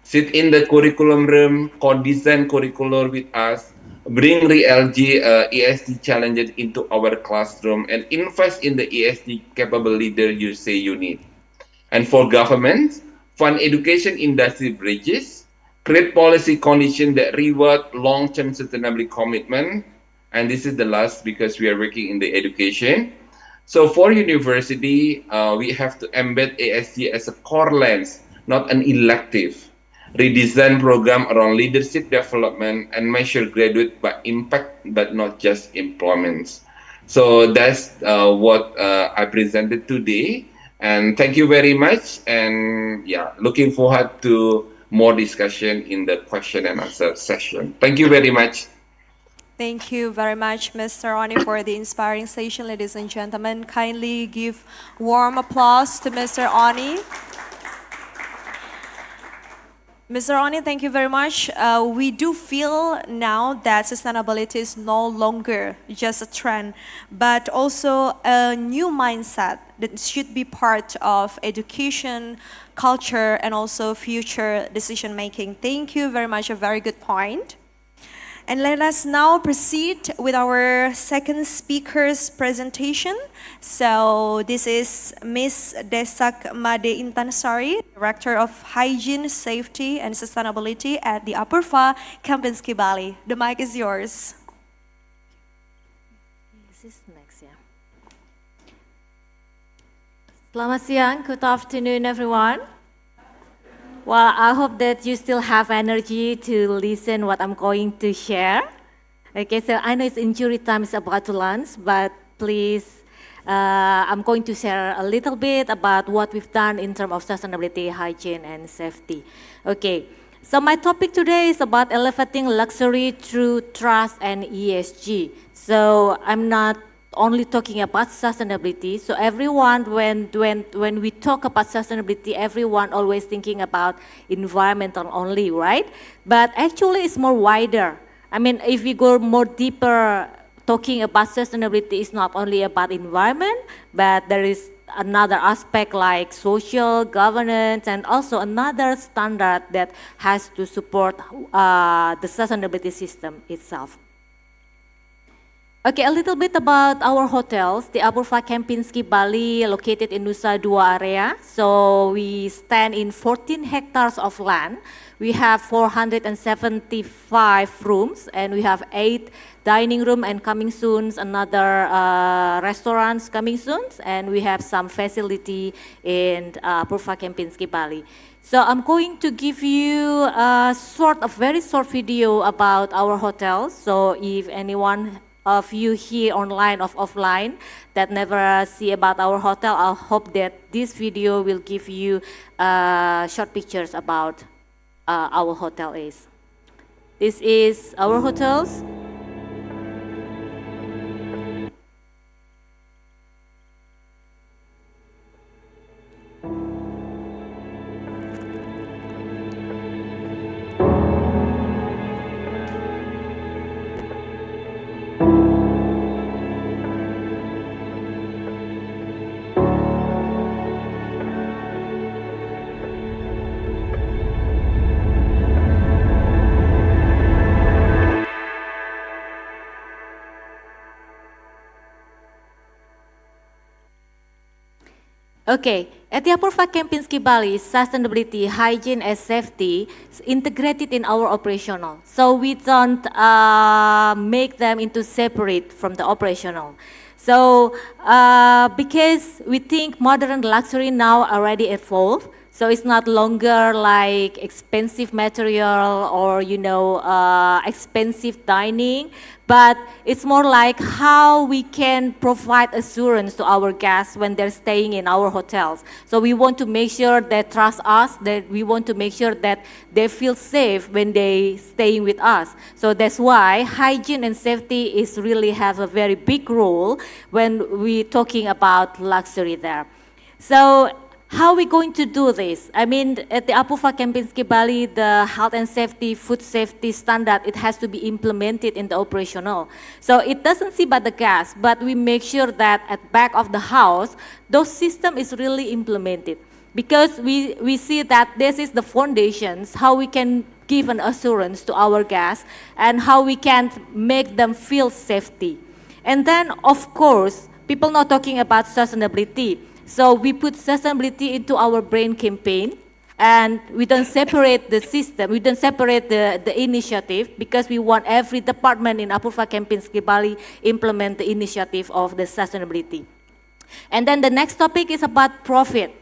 Sit in the curriculum room, co-design curriculum with us, bring real ESG challenges into our classroom, and invest in the ESG capable leader you say you need. And for government, fund education industry bridges, create policy conditions that reward long-term sustainability commitment. And this is the last because we are working in the education. So for university, we have to embed ESG as a core lens, not an elective. Redesign program around leadership development and measure graduate by impact, but not just employments. So that's what I presented today. And thank you very much. And yeah, looking forward to more discussion in the question and answer session. Thank you very much. Thank you very much, Mr. Oni, for the inspiring session. Ladies and gentlemen, kindly give warm applause to Mr. Oni. Mr. Oni, thank you very much. We do feel now that sustainability is no longer just a trend, but also a new mindset that should be part of education, culture, and also future decision making. Thank you very much, a very good point. And let us now proceed with our second speaker's presentation. So this is Ms. Desak Made Intansari, Director of Hygiene, Safety, and Sustainability at the Apurva Kempinski, Bali. The mic is yours. This is next, yeah. Selamat siang, good afternoon, everyone. Well, I hope that you still have energy to listen what I'm going to share. Okay, so I know it's injury time, it's about to lunch, but please, I'm going to share a little bit about what we've done in terms of sustainability, hygiene, and safety. Okay, so my topic today is about elevating luxury through trust and ESG. So I'm not only talking about sustainability. So everyone, when we talk about sustainability, everyone always thinking about environmental only, right? But actually it's more wider. I mean, if we go more deeper, talking about sustainability is not only about environment, but there is another aspect like social, governance, and also another standard that has to support the sustainability system itself. Okay, a little bit about our hotels. The Apurva Kempinski Bali, located in Nusa Dua area. So we stand in 14 hectares of land. We have 475 rooms, and we have 8 dining room and coming soon, another restaurants coming soon, and we have some facility in Apurva Kempinski Bali. So I'm going to give you a very short video about our hotels. So if anyone of you here online or offline that never see about our hotel, I hope that this video will give you short pictures about our hotel is. This is our hotels. Okay, at the Apurva Kempinski Bali, sustainability, hygiene, and safety is integrated in our operational. So we don't make them into separate from the operational. So because we think modern luxury now already evolved, so it's not longer like expensive material or expensive dining, but it's more like how we can provide assurance to our guests when they're staying in our hotels. So we want to make sure they trust us, that we want to make sure that they feel safe when they staying with us. So that's why hygiene and safety is really have a very big role when we're talking about luxury there. So how are we going to do this? I mean, at the Apurva Kempinski Bali, the health and safety, food safety standard, it has to be implemented in the operational. So it doesn't see by the gas, but we make sure that at back of the house, those system is really implemented. Because we see that this is the foundations, how we can give an assurance to our guests and how we can make them feel safety. And then, of course, people not talking about sustainability. So we put sustainability into our brain campaign, and we don't separate the system, we don't separate the initiative, because we want every department in Apurva Kempinski Bali implement the initiative of the sustainability. And then the next topic is about profit.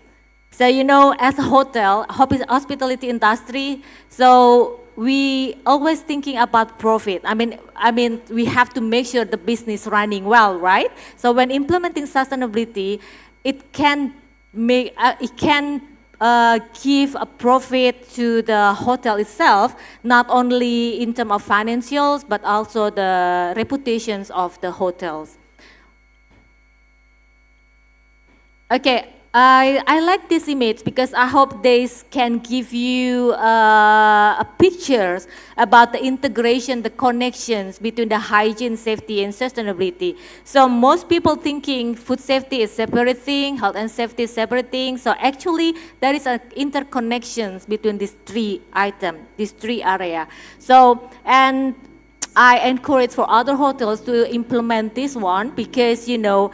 So, you know, as a hotel, hospitality industry, so we always thinking about profit. I mean, we have to make sure the business running well, right? So when implementing sustainability, it can make, give a profit to the hotel itself, not only in terms of financials, but also the reputations of the hotels. Okay. I like this image because I hope this can give you pictures about the integration, the connections between the hygiene, safety, and sustainability. So most people thinking food safety is separate thing, health and safety is separate thing. So actually there is an interconnections between these three items, these three areas. So, and I encourage for other hotels to implement this one because, you know,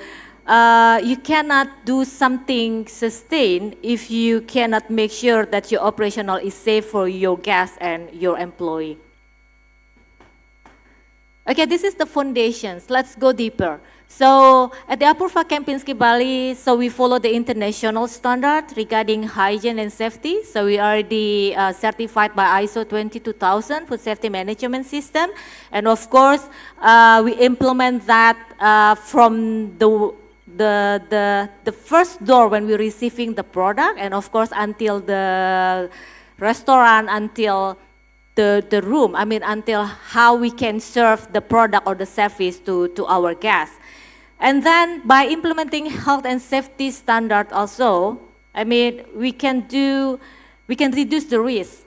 you cannot do something sustained if you cannot make sure that your operational is safe for your guests and your employee. Okay, this is the foundations. Let's go deeper. So at the Apurva Kempinski Bali, so we follow the international standard regarding hygiene and safety. So we already certified by ISO 22000 for safety management system. And of course, we implement that from the first door when we're receiving the product, and of course until the restaurant, until the room, I mean until how we can serve the product or the service to our guests. And then by implementing health and safety standard also, I mean we can reduce the risk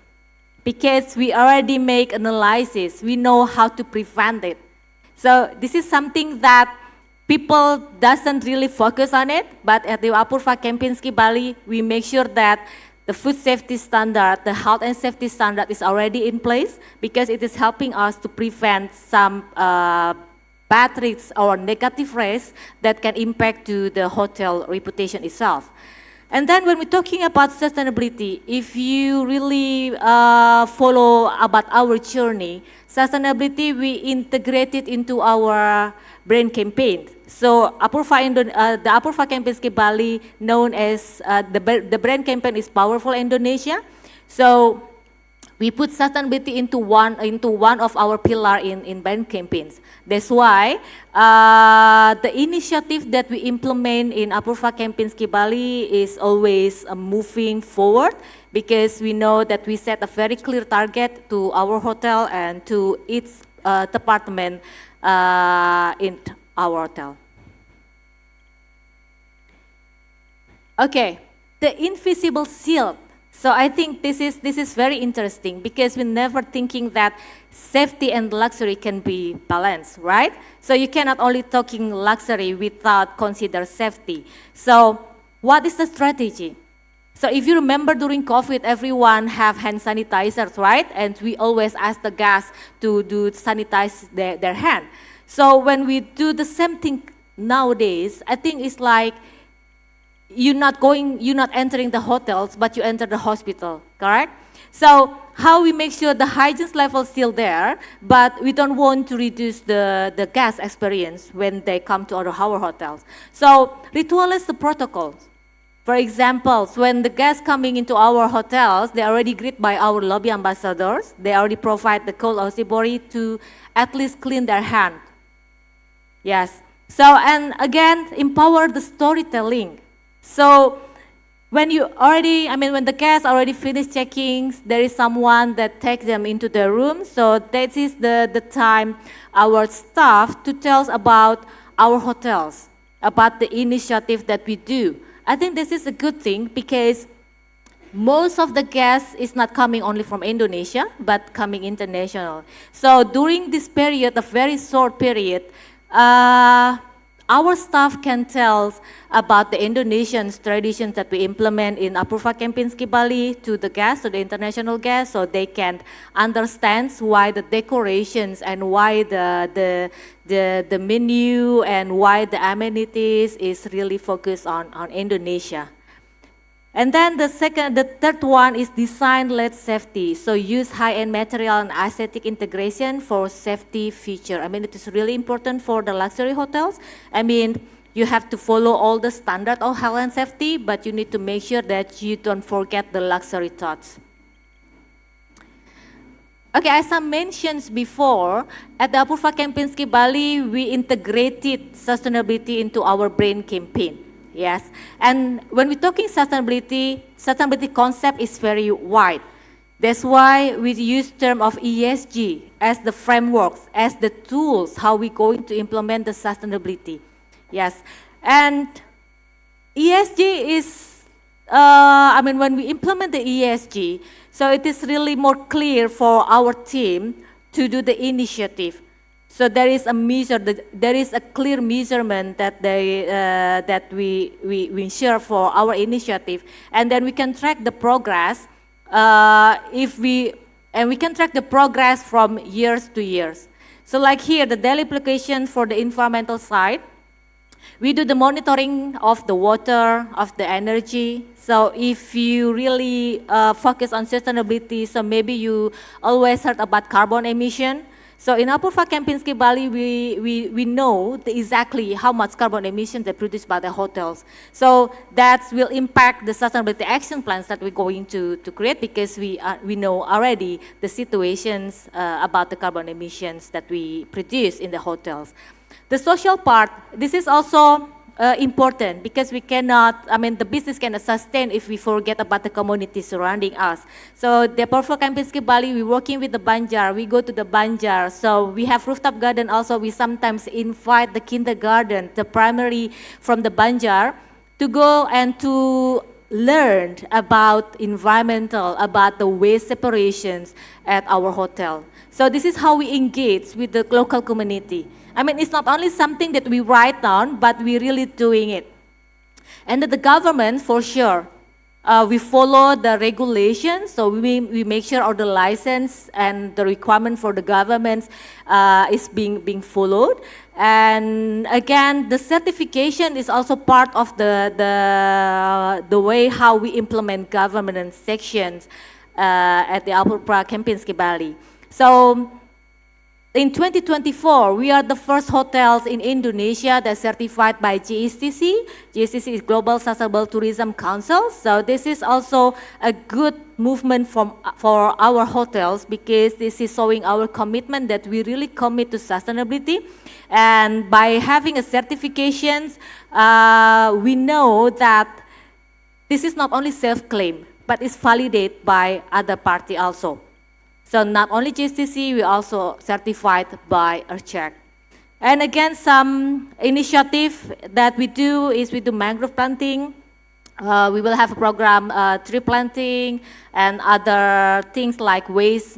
because we already make analysis, we know how to prevent it. So this is something that people doesn't really focus on it, but at the Apurva Kempinski Bali, we make sure that the food safety standard, the health and safety standard is already in place because it is helping us to prevent some bad risks or negative risks that can impact to the hotel reputation itself. And then when we're talking about sustainability, if you really follow about our journey, sustainability, we integrate it into our brand campaign. So the Apurva Kempinski Bali, known as the brand campaign is Powerful Indonesia. So we put sustainability into one of our pillar in brand campaigns. That's why the initiative that we implement in Apurva Kempinski Bali is always moving forward because we know that we set a very clear target to our hotel and to its department in our hotel. Okay, the invisible shield. So I think this is very interesting because we're never thinking that safety and luxury can be balanced, right? So you cannot only talking luxury without consider safety. So what is the strategy? So if you remember during COVID, everyone have hand sanitizers, right? And we always ask the guests to sanitize their hand. So when we do the same thing nowadays, I think it's like you're not entering the hotels, but you enter the hospital, correct? So how we make sure the hygiene level is still there, but we don't want to reduce the guest experience when they come to our hotels. So ritualize the protocols. For example, when the guests coming into our hotels, they already greeted by our lobby ambassadors. They already provide the cold osibori to at least clean their hand. Yes. So, and again, empower the storytelling. So when when the guests already finished checking, there is someone that takes them into the room. So that is the time our staff to tell us about our hotels, about the initiative that we do, I think this is a good thing because most of the guests is not coming only from Indonesia, but coming international. So during this period, a very short period, our staff can tell about the Indonesian traditions that we implement in Apurva Kempinski Bali to the guests, to the international guests, so they can understand why the decorations and why the menu and why the amenities is really focused on Indonesia. And then the third one is design-led safety. So use high-end material and aesthetic integration for safety feature. I mean, it is really important for the luxury hotels. I mean, you have to follow all the standard of health and safety, but you need to make sure that you don't forget the luxury thoughts. Okay, as I mentioned before, at the Apurva Kempinski Bali, we integrated sustainability into our brand campaign. Yes, and when we're talking sustainability concept is very wide. That's why we use term of ESG as the frameworks, as the tools, how we're going to implement the sustainability. Yes, and ESG is, I mean, when we implement the ESG, so it is really more clear for our team to do the initiative. So there is a clear measurement that we share for our initiative, and then we can track the progress. We can track the progress from years to years. So like here, the daily application for the environmental side, we do the monitoring of the water, of the energy. So if you really focus on sustainability, so maybe you always heard about carbon emission. So in Apurva Kempinski Bali, we know exactly how much carbon emissions they produce by the hotels. So that will impact the sustainability action plans that we're going to create, because we know already the situations about the carbon emissions that we produce in the hotels. The social part, this is also important, because we cannot, I mean, the business cannot sustain if we forget about the community surrounding us. So the Apurva Kempinski Bali, we're working with the Banjar, we go to the Banjar, so we have rooftop garden also. We sometimes invite the kindergarten, the primary from the Banjar, to go and to learn about environmental, about the waste separations at our hotel. So this is how we engage with the local community. I mean, it's not only something that we write down, but we're really doing it. And the government, for sure, we follow the regulations, so we make sure all the license and the requirement for the government is being followed. And again, the certification is also part of the way how we implement government sections at the Apurva Kempinski Bali. So in 2024, we are the first hotels in Indonesia that's certified by GSTC. GSTC is Global Sustainable Tourism Council. So this is also a good movement for our hotels, because this is showing our commitment that we really commit to sustainability. And by having a certification, we know that this is not only self-claim, but it's validated by other party also. So not only GSTC, we also certified by Earthcheck. And again, some initiative that we do is we do mangrove planting. We will have a program, tree planting, and other things like waste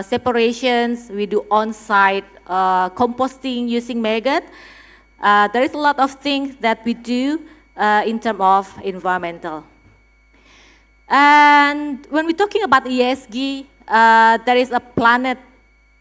separations. We do on-site composting using maggot. There is a lot of things that we do in terms of environmental. And when we're talking about ESG, there is a planet,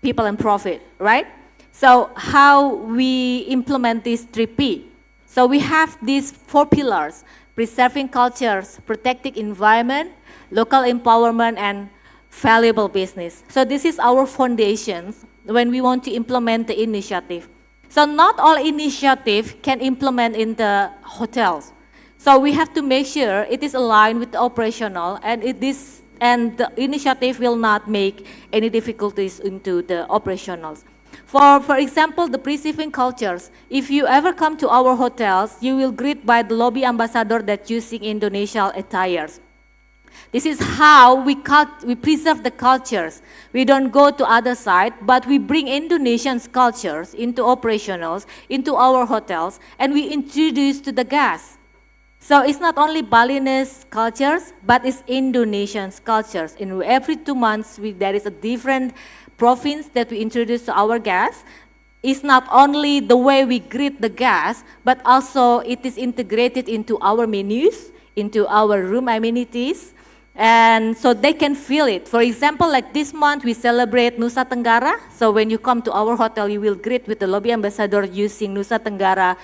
people, and profit, right? So how we implement this 3P? So we have these 4 pillars: preserving cultures, protecting environment, local empowerment, and valuable business. So this is our foundations when we want to implement the initiative. So not all initiative can implement in the hotels. So we have to make sure it is aligned with the operational, and and the initiative will not make any difficulties into the operationals. For example, the preserving cultures. If you ever come to our hotels, you will greet by the lobby ambassador that using Indonesian attires. This is how we preserve the cultures. We don't go to other side, but we bring Indonesian cultures into operationals, into our hotels, and we introduce to the guests. So it's not only Balinese cultures, but it's Indonesian cultures. In every 2 months, there is a different province that we introduce to our guests. It's not only the way we greet the guests, but also it is integrated into our menus, into our room amenities, and so they can feel it. For example, like this month, we celebrate Nusa Tenggara. So when you come to our hotel, you will greet with the lobby ambassador using Nusa Tenggara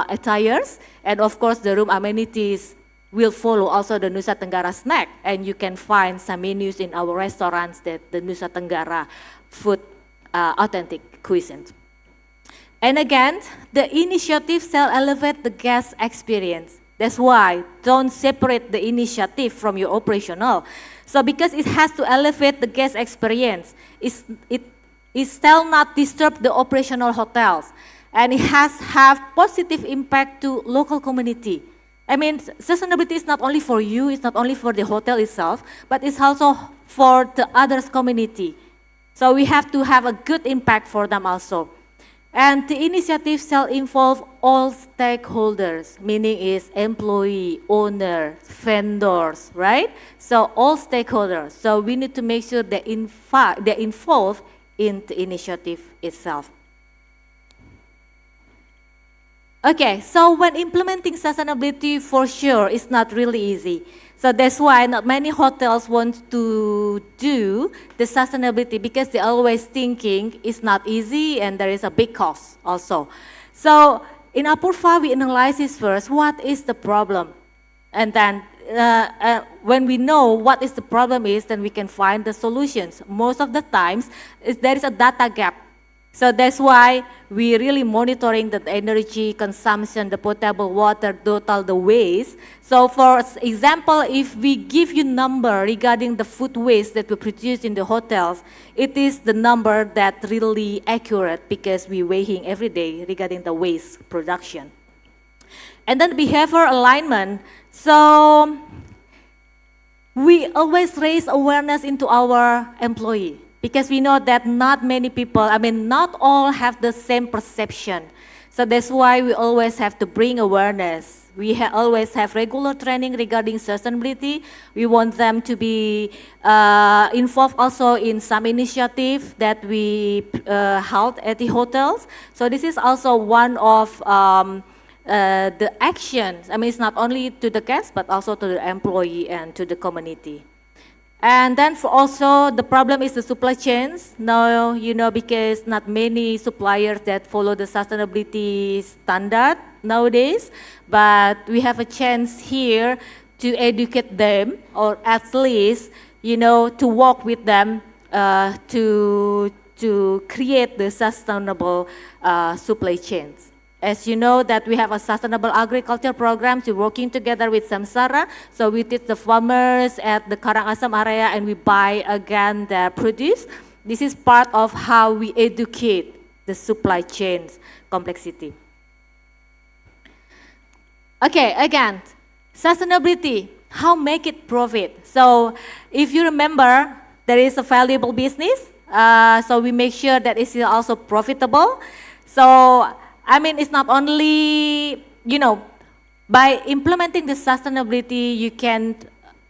attires. And of course, the room amenities will follow also the Nusa Tenggara snack. And you can find some menus in our restaurants that the Nusa Tenggara food, authentic cuisine. And again, the initiative shall elevate the guest experience. That's why don't separate the initiative from your operational. So because it has to elevate the guest experience, it shall not disturb the operational hotels. And it has have positive impact to local community. I mean, sustainability is not only for you, it's not only for the hotel itself, but it's also for the others community. So we have to have a good impact for them also. And the initiative shall involve all stakeholders, meaning is employee, owner, vendors, right? So all stakeholders. So we need to make sure they're involved in the initiative itself. Okay, so when implementing sustainability, for sure, it's not really easy. So that's why not many hotels want to do the sustainability because they're always thinking it's not easy and there is a big cost also. So in Apurva, we analyze this first, what is the problem? And then when we know what is the problem is, then we can find the solutions. Most of the times, there is a data gap. So that's why we really monitoring the energy consumption, the potable water, total, the waste. So for example, if we give you number regarding the food waste that we produce in the hotels, it is the number that really accurate because we weighing every day regarding the waste production. And then behavior alignment. So we always raise awareness into our employee. Because we know that not many people, not all have the same perception. So that's why we always have to bring awareness. We always have regular training regarding sustainability. We want them to be involved also in some initiative that we held at the hotels. So this is also one of the actions. It's not only to the guests, but also to the employee and to the community. And then also the problem is the supply chains. Now, because not many suppliers that follow the sustainability standard nowadays, but we have a chance here to educate them, or at least, to work with them to create the sustainable supply chains. As you know that we have a sustainable agriculture program, we're working together with Samsara. So we teach the farmers at the Karangasem area and we buy again their produce. This is part of how we educate the supply chains complexity. Okay, again, sustainability, how make it profit? So if you remember, there is a valuable business. So we make sure that it's also profitable. So it's not only, by implementing the sustainability, you can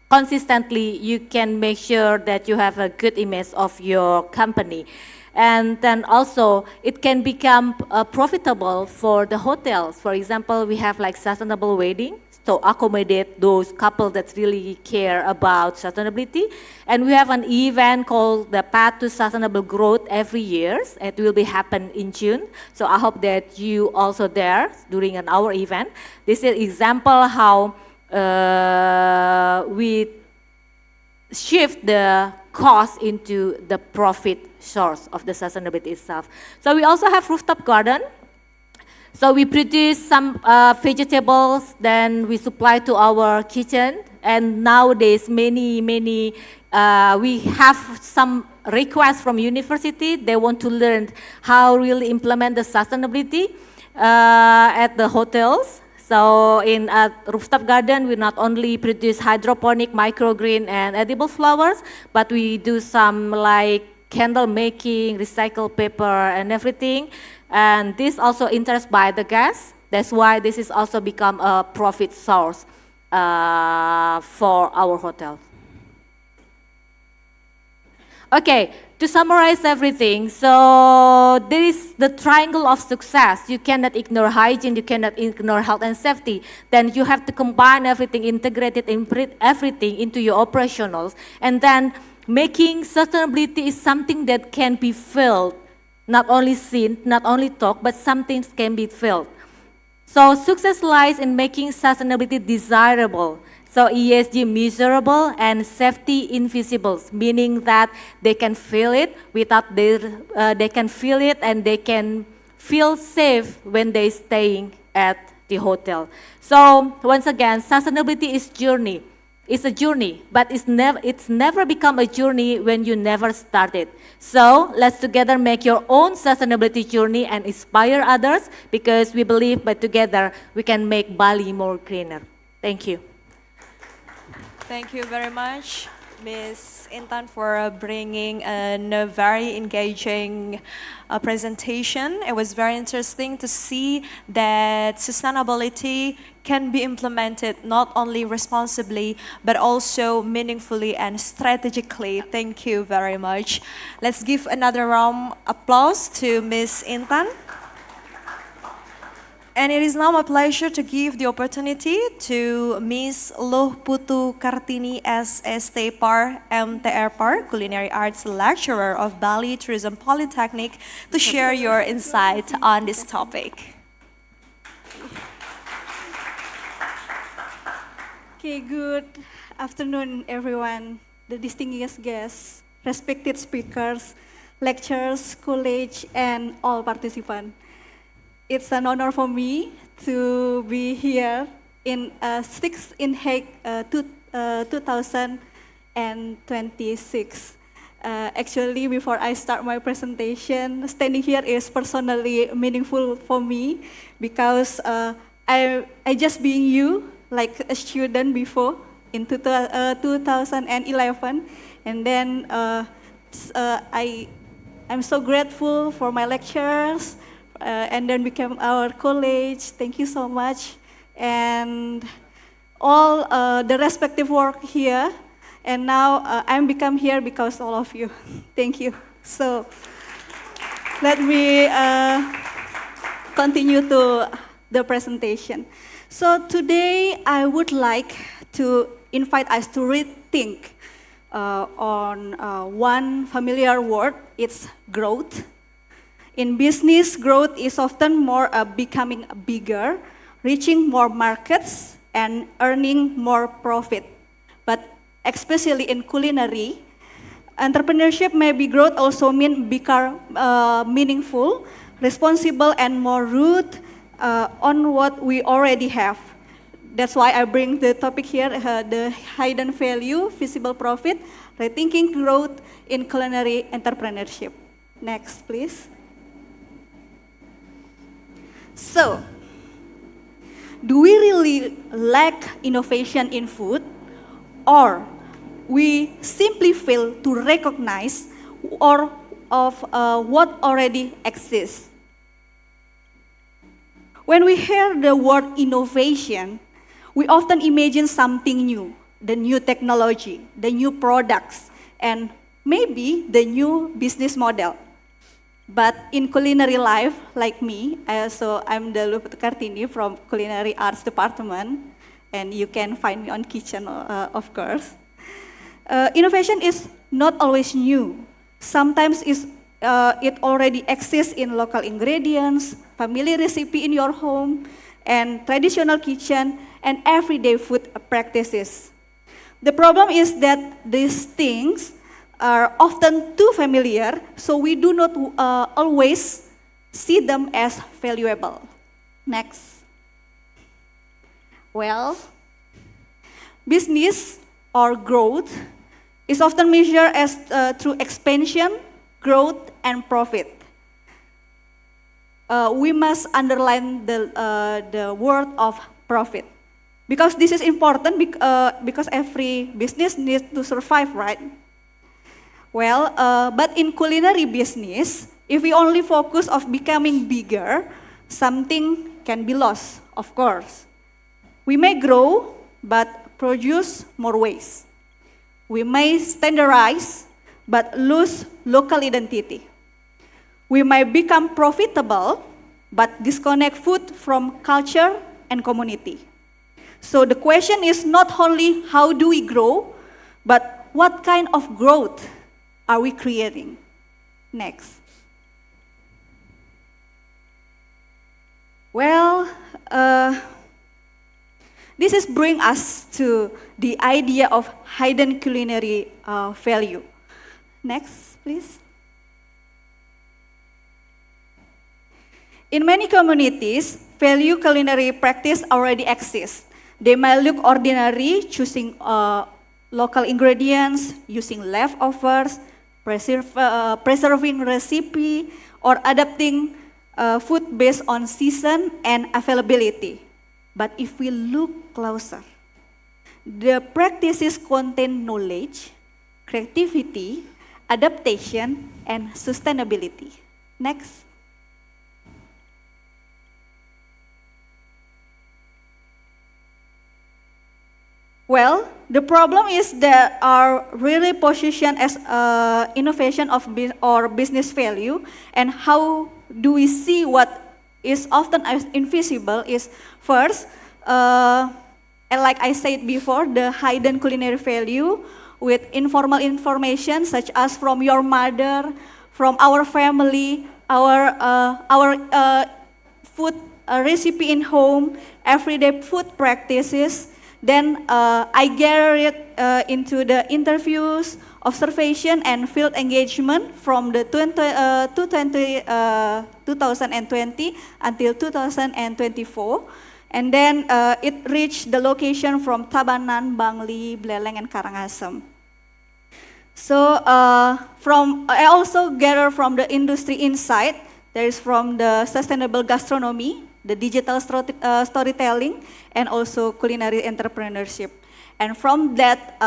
consistently, you can make sure that you have a good image of your company. And then also, it can become profitable for the hotels. For example, we have like sustainable wedding, to accommodate those couples that really care about sustainability. And we have an event called the Path to Sustainable Growth every year. It will be happen in June. So I hope that you also there during our event. This is example how we shift the cost into the profit source of the sustainability itself. So we also have rooftop garden. So we produce some vegetables, then we supply to our kitchen. And nowadays, we have some requests from university. They want to learn how really implement the sustainability at the hotels. So in a rooftop garden, we not only produce hydroponic, microgreen, and edible flowers, but we do some like candle making, recycled paper, and everything. And this also interests by the guests. That's why this is also become a profit source for our hotel. Okay, to summarize everything, so there is the triangle of success. You cannot ignore hygiene, you cannot ignore health and safety. Then you have to combine everything, integrate it, everything into your operationals. And then making sustainability is something that can be felt, not only seen, not only talk, but something can be felt. So success lies in making sustainability desirable. So ESG measurable and safety invisible, meaning that they can feel it without they can feel it and they can feel safe when they staying at the hotel. So once again, sustainability is journey. It's a journey, but it's never become a journey when you never started. So let's together make your own sustainability journey and inspire others, because we believe that together we can make Bali more greener. Thank you. Thank you very much, Ms. Intan, for bringing a very engaging presentation. It was very interesting to see that sustainability can be implemented not only responsibly, but also meaningfully and strategically. Thank you very much. Let's give another round of applause to Ms. Intan. And it is now my pleasure to give the opportunity to Ms. Loh Putu Kartini SST Par, MTR Par, Culinary Arts Lecturer of Bali Tourism Polytechnic, to share your insight on this topic. Okay, good afternoon, everyone, the distinguished guests, respected speakers, lecturers, college, and all participants. It's an honor for me to be here in 6th Inheic 2026. Actually, before I start my presentation, standing here is personally meaningful for me, because I just being you, like a student before in 2011, and then I'm so grateful for my lecturers, and then became our college. Thank you so much, and all the respective work here. And now I'm become here because all of you. Thank you. So let me continue to the presentation. So today I would like to invite us to rethink on one familiar word. It's growth. In business, growth is often more becoming bigger, reaching more markets, and earning more profit. But especially in culinary, entrepreneurship maybe growth also become meaningful, responsible, and more root on what we already have. That's why I bring the topic here, the hidden value, visible profit, rethinking growth in culinary entrepreneurship. Next, please. So, do we really lack innovation in food, or we simply fail to recognize or of what already exists? When we hear the word innovation, we often imagine something new, the new technology, the new products, and maybe the new business model. But in culinary life, like me, I'm the Loh Putu Kartini from Culinary Arts Department, and you can find me on kitchen, of course. Innovation is not always new. Sometimes it already exists in local ingredients, family recipe in your home, and traditional kitchen, and everyday food practices. The problem is that these things are often too familiar, so we do not always see them as valuable. Next. Well, business or growth is often measured as through expansion, growth, and profit. We must underline the word of profit, because this is important because every business needs to survive, right? Well, but in culinary business, if we only focus on becoming bigger, something can be lost, of course. We may grow, but produce more waste. We may standardize, but lose local identity. We might become profitable, but disconnect food from culture and community. So the question is not only how do we grow, but what kind of growth are we creating? Next. Well, this is bring us to the idea of hidden culinary value. Next, please. In many communities, value culinary practice already exists. They might look ordinary, choosing local ingredients, using leftovers, preserving recipe, or adapting food based on season and availability. But if we look closer, the practices contain knowledge, creativity, adaptation, and sustainability. Next. Well, the problem is that are really positioned as innovation of or business value, and how do we see what is often as invisible is first, and like I said before, the hidden culinary value with informal information such as from your mother, from our family, our food recipe in home, everyday food practices. Then I gather it into the interviews, observation, and field engagement from the 2020 until 2024. And then it reached the location from Tabanan, Bangli, Beleleng, and Karangasem. So I also gather from the industry insight. There is from the sustainable gastronomy, the digital storytelling, and also culinary entrepreneurship. And from that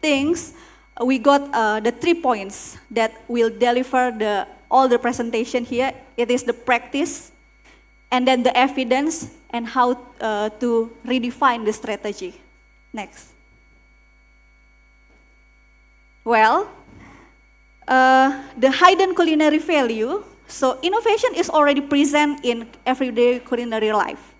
things, we got the 3 points that will deliver all the presentation here. It is the practice, and then the evidence, and how to redefine the strategy. Next. Well, the hidden culinary value. So innovation is already present in everyday culinary life,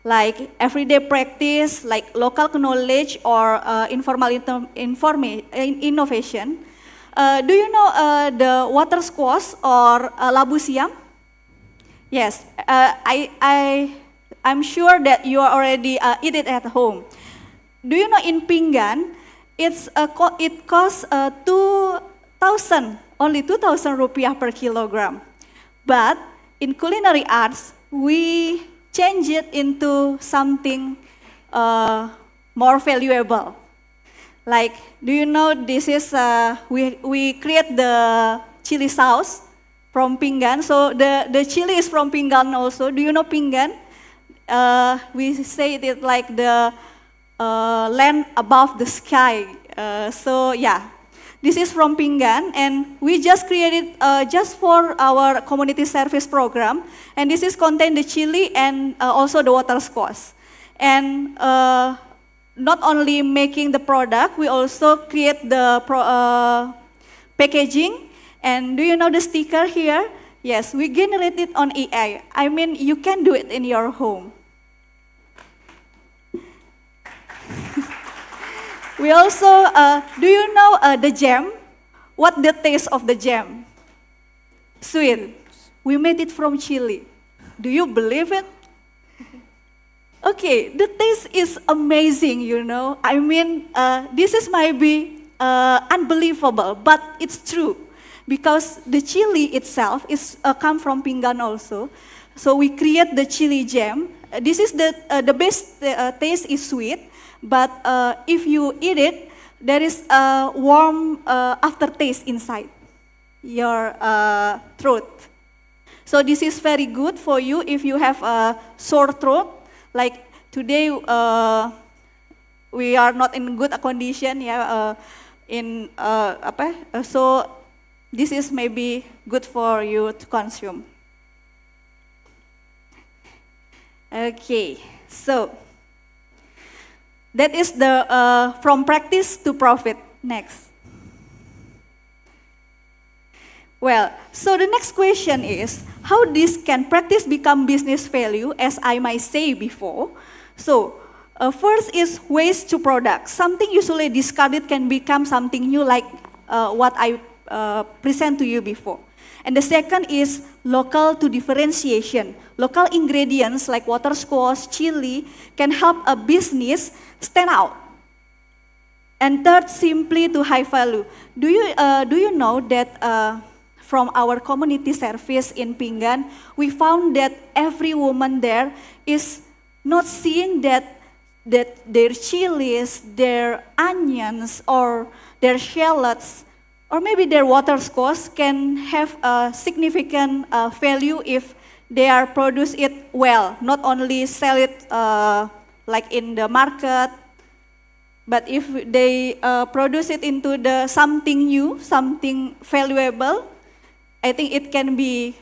like everyday practice, like local knowledge or informal innovation. Do you know the water squash or labu siam? Yes, I'm sure that you already eat it at home. Do you know in pinggan, it costs 2,000, only 2,000 rupiah per kilogram. But in culinary arts, we change it into something more valuable. Like, do you know this is, we create the chili sauce from pinggan. So the chili is from pinggan also. Do you know pinggan? We say it like the land above the sky. So yeah. This is from pinggan, and we just created just for our community service program. And this is contain the chili and also the water squash. And not only making the product, we also create the packaging. And do you know the sticker here? Yes, we generate it on AI. I mean, you can do it in your home. We also, do you know the jam? What the taste of the jam? Sweet. We made it from chili. Do you believe it? Okay, the taste is amazing, you know. I mean, this is might be unbelievable, but it's true. Because the chili itself is come from pinggan also. So we create the chili jam. This is the best taste is sweet. But if you eat it, there is a warm aftertaste inside your throat. So this is very good for you if you have a sore throat. Like today, we are not in good condition, yeah. So this is maybe good for you to consume. Okay, so that is the from practice to profit. Next. Well, so the next question is, how this can practice become business value, as I might say before. So, first is waste to product. Something usually discarded can become something new, like what I present to you before. And the second is local to differentiation. Local ingredients like water squash, chili can help a business stand out. And third, simply to high value. Do you know that from our community service in Pinggan, we found that every woman there is not seeing that their chilies, their onions, or their shallots, or maybe their water squash can have a significant value if they are produce it well, not only sell it like in the market, but if they produce it into the something new, something valuable, I think it can be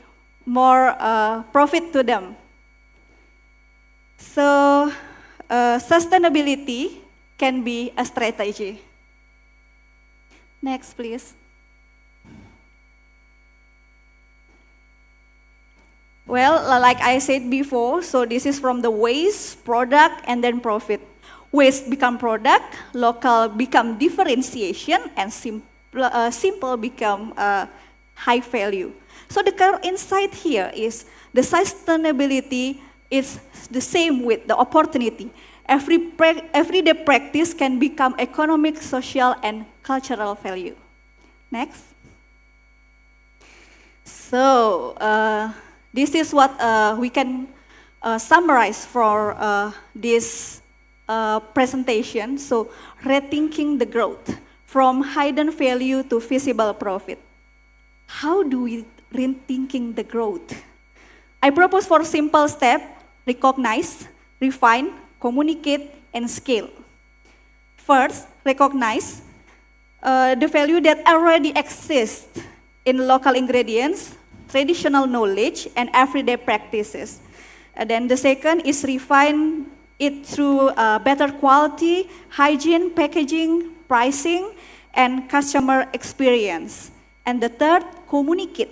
more profit to them. So sustainability can be a strategy. Next, please. Well, like I said before, so this is from the waste, product, and then profit. Waste become product, local become differentiation, and simple become high value. So the core insight here is the sustainability is the same with the opportunity. Everyday practice can become economic, social, and cultural value. Next. So this is what we can summarize for this presentation. So rethinking the growth from hidden value to visible profit. How do we rethinking the growth? I propose 4 simple steps: recognize, refine, communicate, and scale. First, recognize the value that already exists in local ingredients, traditional knowledge, and everyday practices. And then the second is refine it through better quality, hygiene, packaging, pricing, and customer experience. And the third, communicate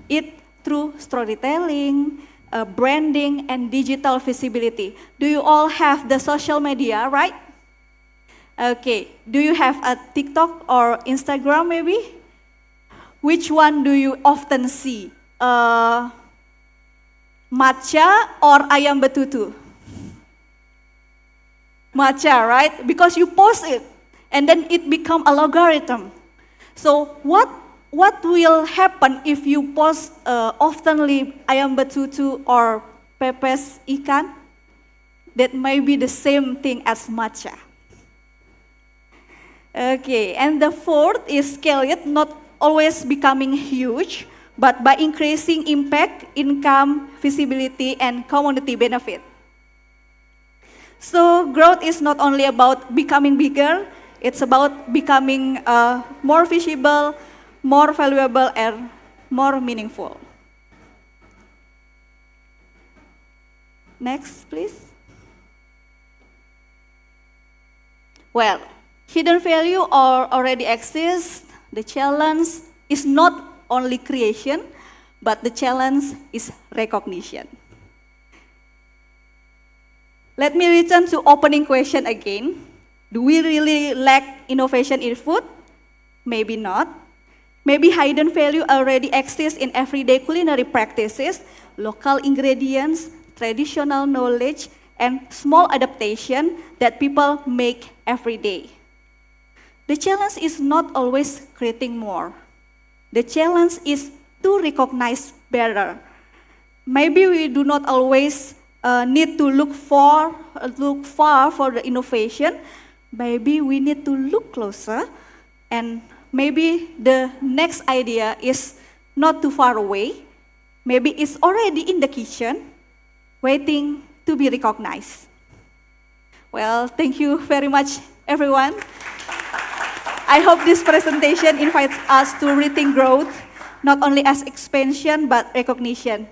it through storytelling, branding, and digital visibility. Do you all have the social media, right? Okay, do you have a TikTok or Instagram maybe? Which one do you often see? Matcha or ayam betutu? Matcha, right? Because you post it, and then it become a logarithm. So what will happen if you post oftenly ayam betutu or pepes ikan? That may be the same thing as matcha. Okay, and the fourth is scale it, not always becoming huge, but by increasing impact, income, visibility, and community benefit. So growth is not only about becoming bigger, it's about becoming more visible, more valuable, and more meaningful. Next, please. Well, hidden value already exists. The challenge is not only creation, but the challenge is recognition. Let me return to opening question again. Do we really lack innovation in food? Maybe not. Maybe hidden value already exists in everyday culinary practices, local ingredients, traditional knowledge, and small adaptation that people make every day. The challenge is not always creating more. The challenge is to recognize better. Maybe we do not always need to look far for the innovation. Maybe we need to look closer, and maybe the next idea is not too far away. Maybe it's already in the kitchen, waiting to be recognized. Well, thank you very much, everyone. I hope this presentation invites us to rethink growth, not only as expansion, but recognition.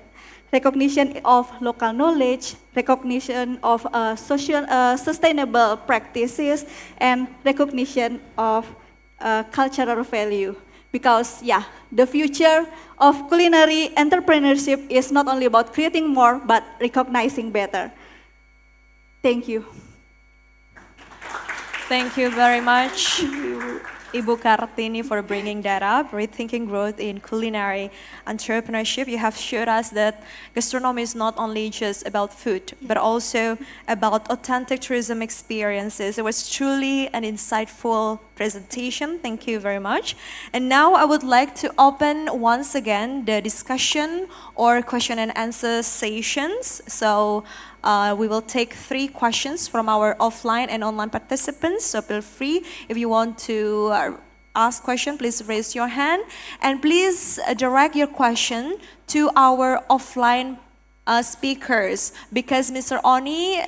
recognition of local knowledge, recognition of sustainable practices, and recognition of cultural value. Because yeah, the future of culinary entrepreneurship is not only about creating more, but recognizing better. Thank you. Thank you very much, Ibu Kartini, for bringing that up. Rethinking growth in culinary entrepreneurship. You have showed us that gastronomy is not only just about food, but also about authentic tourism experiences. It was truly an insightful presentation. Thank you very much. And now I would like to open once again the discussion or question and answer sessions. So we will take 3 questions from our offline and online participants. So feel free if you want to ask question, please raise your hand. And please direct your question to our offline speakers, because Mr. Oni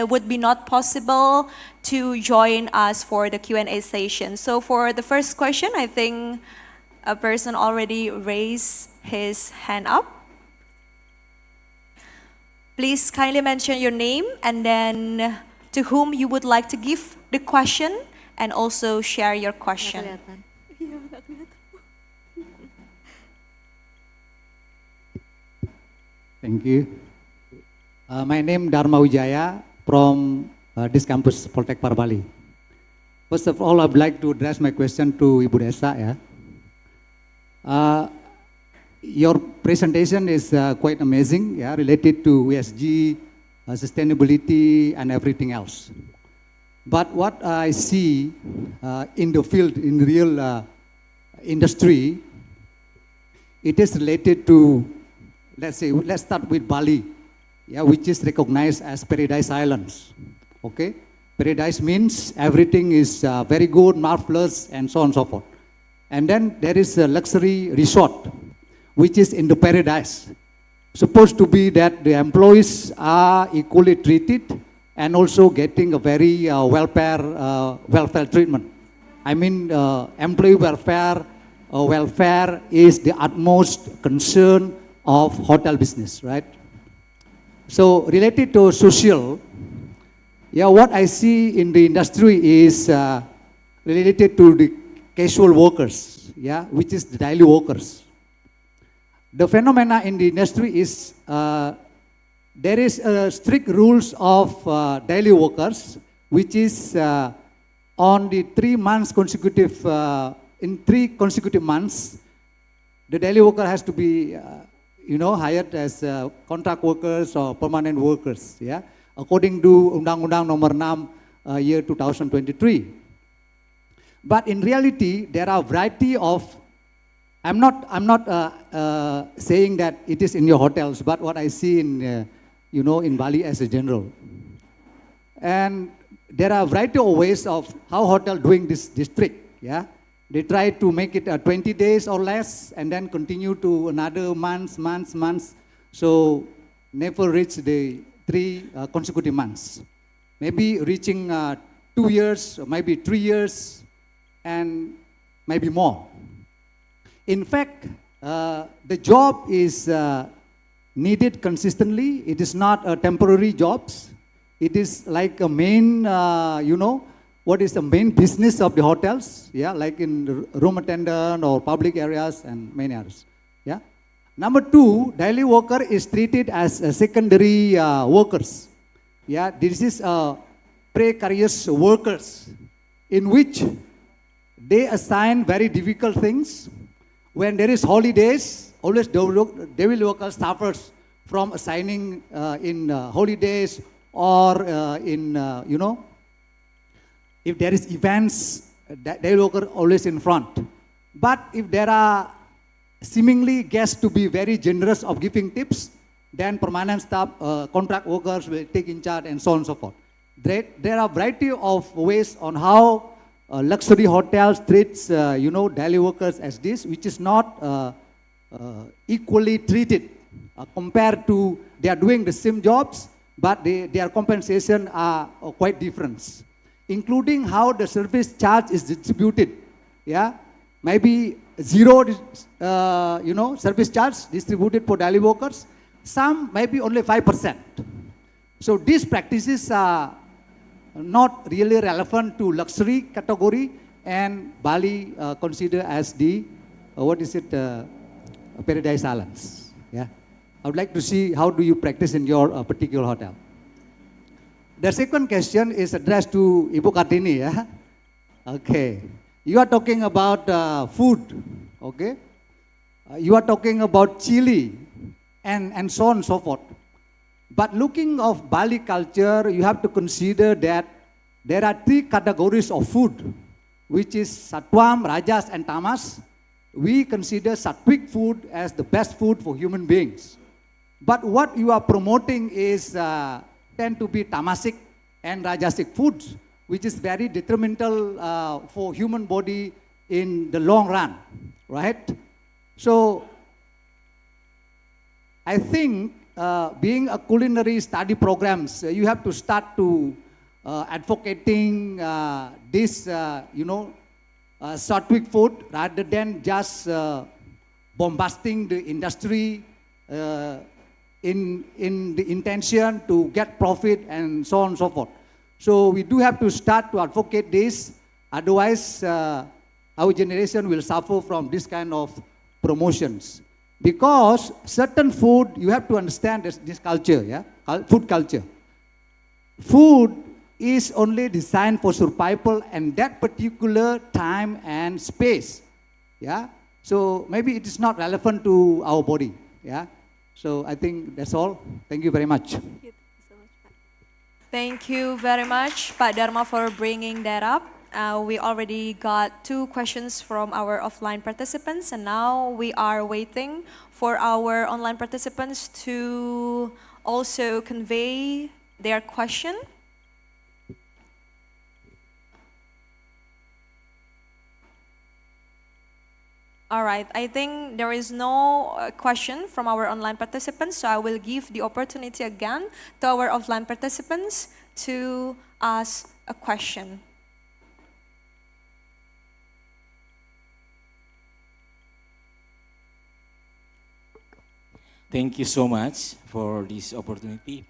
would be not possible to join us for the Q&A session. So for the first question, I think a person already raised his hand up. Please kindly mention your name and then to whom you would like to give the question, and also share your question. Thank you. My name Dharma Wijaya from this campus, Polytechnic Parbali. First of all, I'd like to address my question to Ibu Desa. Your presentation is quite amazing, related to ESG, sustainability, and everything else. But what I see in the field, in real industry, it is related to, let's start with Bali, which is recognized as Paradise Islands. Okay, Paradise means everything is very good, marvelous, and so on and so forth. And then there is a luxury resort, which is in the paradise. Supposed to be that the employees are equally treated and also getting a very welfare treatment. I mean, employee welfare is the utmost concern of hotel business, right? So related to social, what I see in the industry is related to the casual workers, which is the daily workers. The phenomena in the industry is there is strict rules of daily workers, which is on the 3 months consecutive, in 3 consecutive months, the daily worker has to be, hired as contract workers or permanent workers, according to Undang-Undang Nomor 6 year 2023. But in reality, there are a variety of, I'm not saying that it is in your hotels, but what I see in, in Bali as a general. And there are a variety of ways of how hotel doing this trick, They try to make it 20 days or less, and then continue to another months, so never reach the 3 consecutive months. Maybe reaching 2 years, or maybe 3 years, and maybe more. In fact, the job is needed consistently. It is not a temporary jobs. It is like a main, what is the main business of the hotels, like in room attendant or public areas and many others, Number 2, daily worker is treated as secondary workers, This is precarious workers in which they assign very difficult things. When there is holidays, always daily worker suffers from assigning in holidays or in, if there is events, daily worker always in front. But if there are seemingly guests to be very generous of giving tips, then permanent staff, contract workers will take in charge and so on and so forth. There are a variety of ways on how luxury hotels treats, daily workers as this, which is not equally treated compared to, they are doing the same jobs, but their compensation are quite different, including how the service charge is distributed. Maybe zero, service charge distributed for daily workers, some maybe only 5%. So these practices are not really relevant to luxury category, and Bali consider as the, paradise islands. Yeah. I would like to see how do you practice in your particular hotel. The second question is addressed to Ibu Kartini. Yeah? Okay. You are talking about food. Okay. You are talking about chili and so on and so forth. But looking of Bali culture, you have to consider that there are 3 categories of food, which is Satwam, Rajas, and Tamas. We consider Sattvic food as the best food for human beings. But what you are promoting is tend to be Tamasic and Rajasic foods, which is very detrimental for human body in the long run, right? So I think being a culinary study programs, you have to start to advocating this, Sattvic food rather than just bombasting the industry in the intention to get profit and so on and so forth. So we do have to start to advocate this, otherwise our generation will suffer from this kind of promotions. Because certain food, you have to understand this culture, yeah, food culture. Food is only designed for survival and that particular time and space, yeah. So maybe it is not relevant to our body, yeah. So I think that's all. Thank you very much. Thank you very much, Pak Dharma, for bringing that up. We already got 2 questions from our offline participants, and now we are waiting for our online participants to also convey their question. All right, I think there is no question from our online participants, so I will give the opportunity again to our offline participants to ask a question. Thank you so much for this opportunity.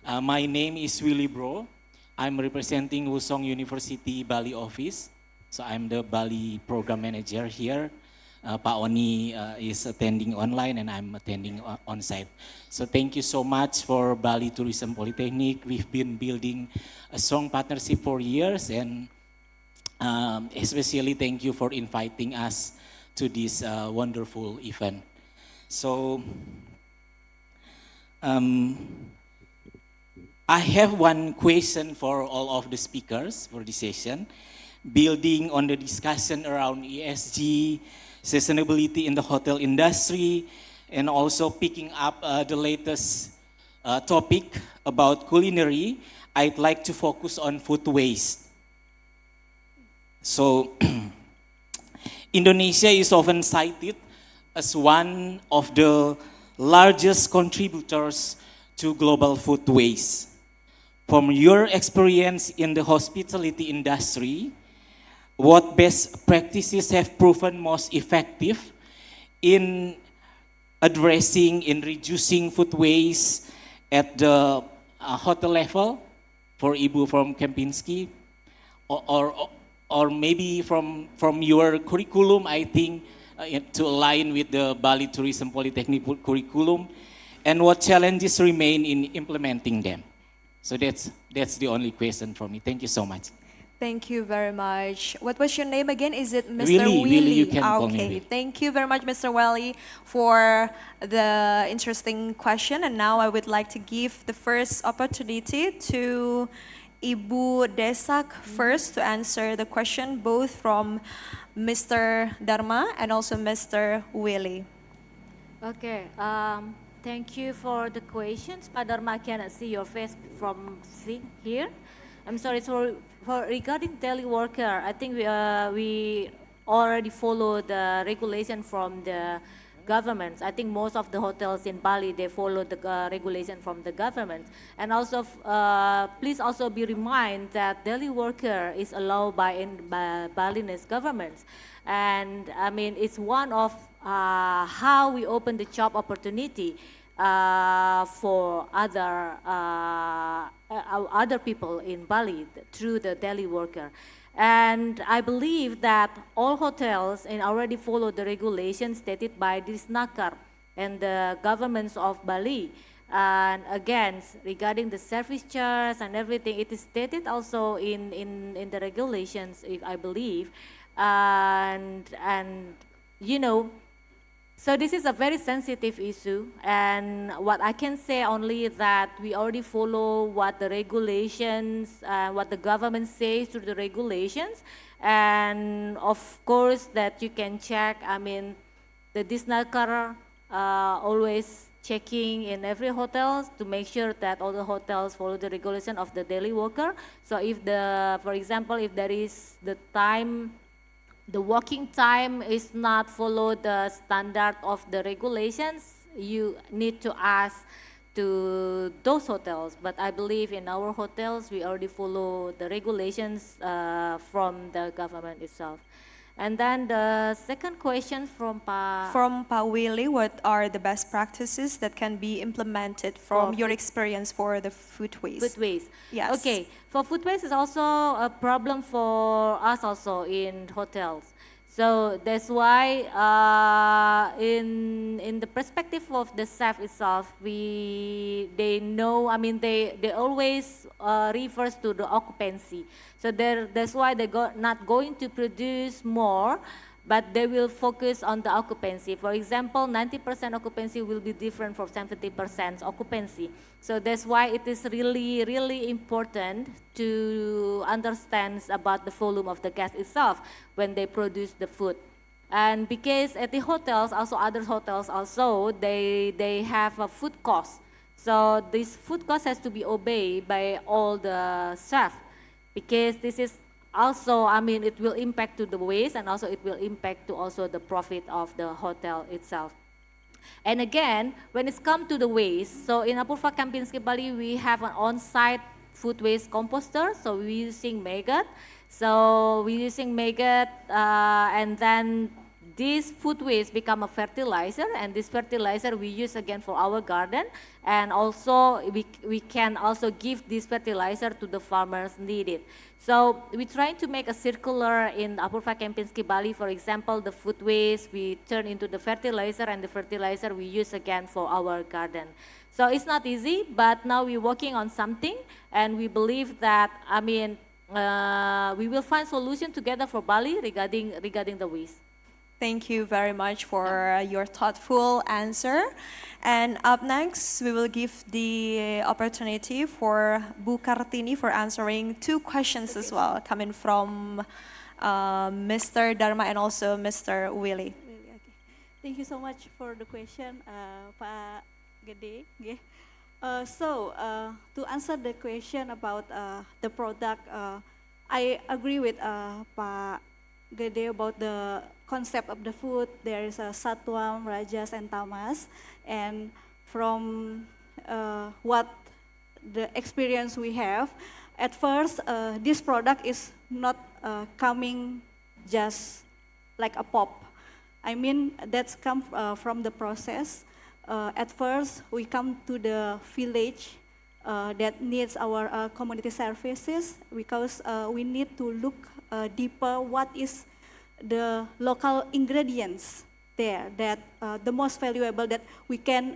My name is Willy Bro. I'm representing Woosong University Bali office. So I'm the Bali program manager here. Pak Oni is attending online and I'm attending on site. So thank you so much for Bali Tourism Polytechnic. We've been building a strong partnership for years, and especially thank you for inviting us to this wonderful event. So I have one question for all of the speakers for this session, building on the discussion around ESG, sustainability in the hotel industry, and also picking up the latest topic about culinary. I'd like to focus on food waste. So Indonesia is often cited as one of the largest contributors to global food waste. From your experience in the hospitality industry, what best practices have proven most effective in addressing, in reducing food waste at the hotel level for Ibu from Kempinski, or maybe from your curriculum, I think, to align with the Bali Tourism Polytechnic curriculum, and what challenges remain in implementing them? So that's the only question for me. Thank you so much. Thank you very much. What was your name again? Is it Mr. Willy? Willy? Willy, you can call me Okay, Willy. thank you very much, Mr. Willy, for the interesting question. And now I would like to give the first opportunity to Ibu Desak first to answer the question, both from Mr. Dharma and also Mr. Willy. Okay, thank you for the questions. Pak Dharma, I cannot see your face from here. I'm sorry, for regarding teleworker, I think we already follow the regulation from the government. I think most of the hotels in Bali, they follow the regulation from the government. And also, please also be reminded that daily worker is allowed by Balinese government. And I mean, it's one of how we open the job opportunity. for other people in Bali through the daily worker. And I believe that all hotels already follow the regulations stated by Disnaker and the governments of Bali. And again, regarding the service charge and everything, it is stated also in the regulations, I believe. And you know, so this is a very sensitive issue, and what I can say only is that we already follow what the regulations, what the government says through the regulations, and of course that you can check, I mean, the Disnaker always checking in every hotel to make sure that all the hotels follow the regulation of the daily worker. So if for example, if there is the working time is not follow the standard of the regulations, you need to ask to those hotels. But I believe in our hotels, we already follow the regulations from the government itself. And then the second question from Pa Willy, what are the best practices that can be implemented from your experience for the food waste? Food waste. Yes. Okay. For food waste is also a problem for us also in hotels. So that's why in the perspective of the chef itself, they know, I mean, they always refers to the occupancy. So that's why they're not going to produce more, but they will focus on the occupancy. For example, 90% occupancy will be different from 70% occupancy. So that's why it is really, really important to understand about the volume of the guest itself when they produce the food. And because at the hotels, also other hotels also, they have a food cost. So this food cost has to be obeyed by all the staff, because this is also, I mean, it will impact to the waste, and also it will impact to also the profit of the hotel itself. And again, when it's come to the waste, so in Apurva Kempinski Bali, we have an on-site food waste composter. So we're using maggot. And then this food waste become a fertilizer, and this fertilizer we use again for our garden, and also we can also give this fertilizer to the farmers needed. So we're trying to make a circular in Apurva Kempinski Bali. For example, the food waste we turn into the fertilizer, and the fertilizer we use again for our garden. So it's not easy, but now we're working on something, and we believe that, I mean, we will find solution together for Bali regarding the waste. Thank you very much for your thoughtful answer. And up next, we will give the opportunity for Bu Kartini for answering two questions as well, coming from Mr. Dharma and also Mr. Willy. Okay. Thank you so much for the question, Pak Gede. Yeah. To answer the question about the product, I agree with Pak Gede about the concept of the food. There is a Satwam, Rajas, and Tamas. And from what the experience we have, at first, this product is not coming just like a pop. I mean, that's come from the process. At first, we come to the village that needs our community services, because we need to look deeper what is the local ingredients there, that the most valuable, that we can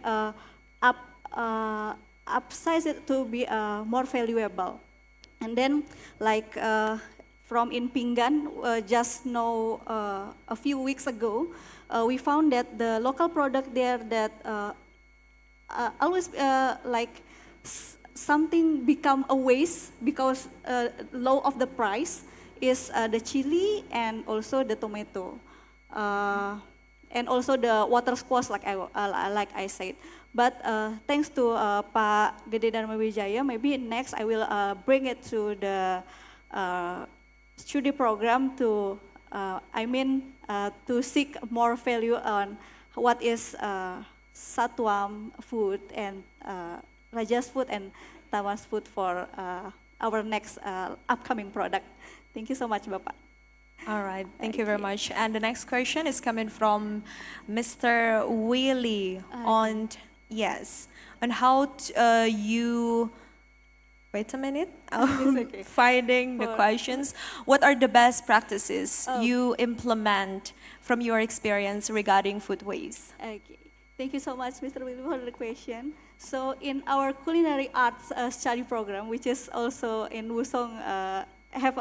upsize it to be more valuable. And then, like from in Pinggan, just know a few weeks ago, we found that the local product there that always like something become a waste because low of the price is the chili and also the tomato, and also the water squash, like I said. But thanks to Pak Gede Dharma Wijaya, maybe next I will bring it to the study program to, to seek more value on what is Satwam food and Rajas food and Tamas food for our next upcoming product. Thank you so much, Bapak. All right, thank you very much. And the next question is coming from Mr. Willy on Yes, on how you. Wait a minute. okay. Finding the For- questions. What are the best practices Oh. you implement from your experience regarding food waste? Okay. Thank you so much, Mr. Willy, for the question. So in our culinary arts study program, which is also in Woosong, have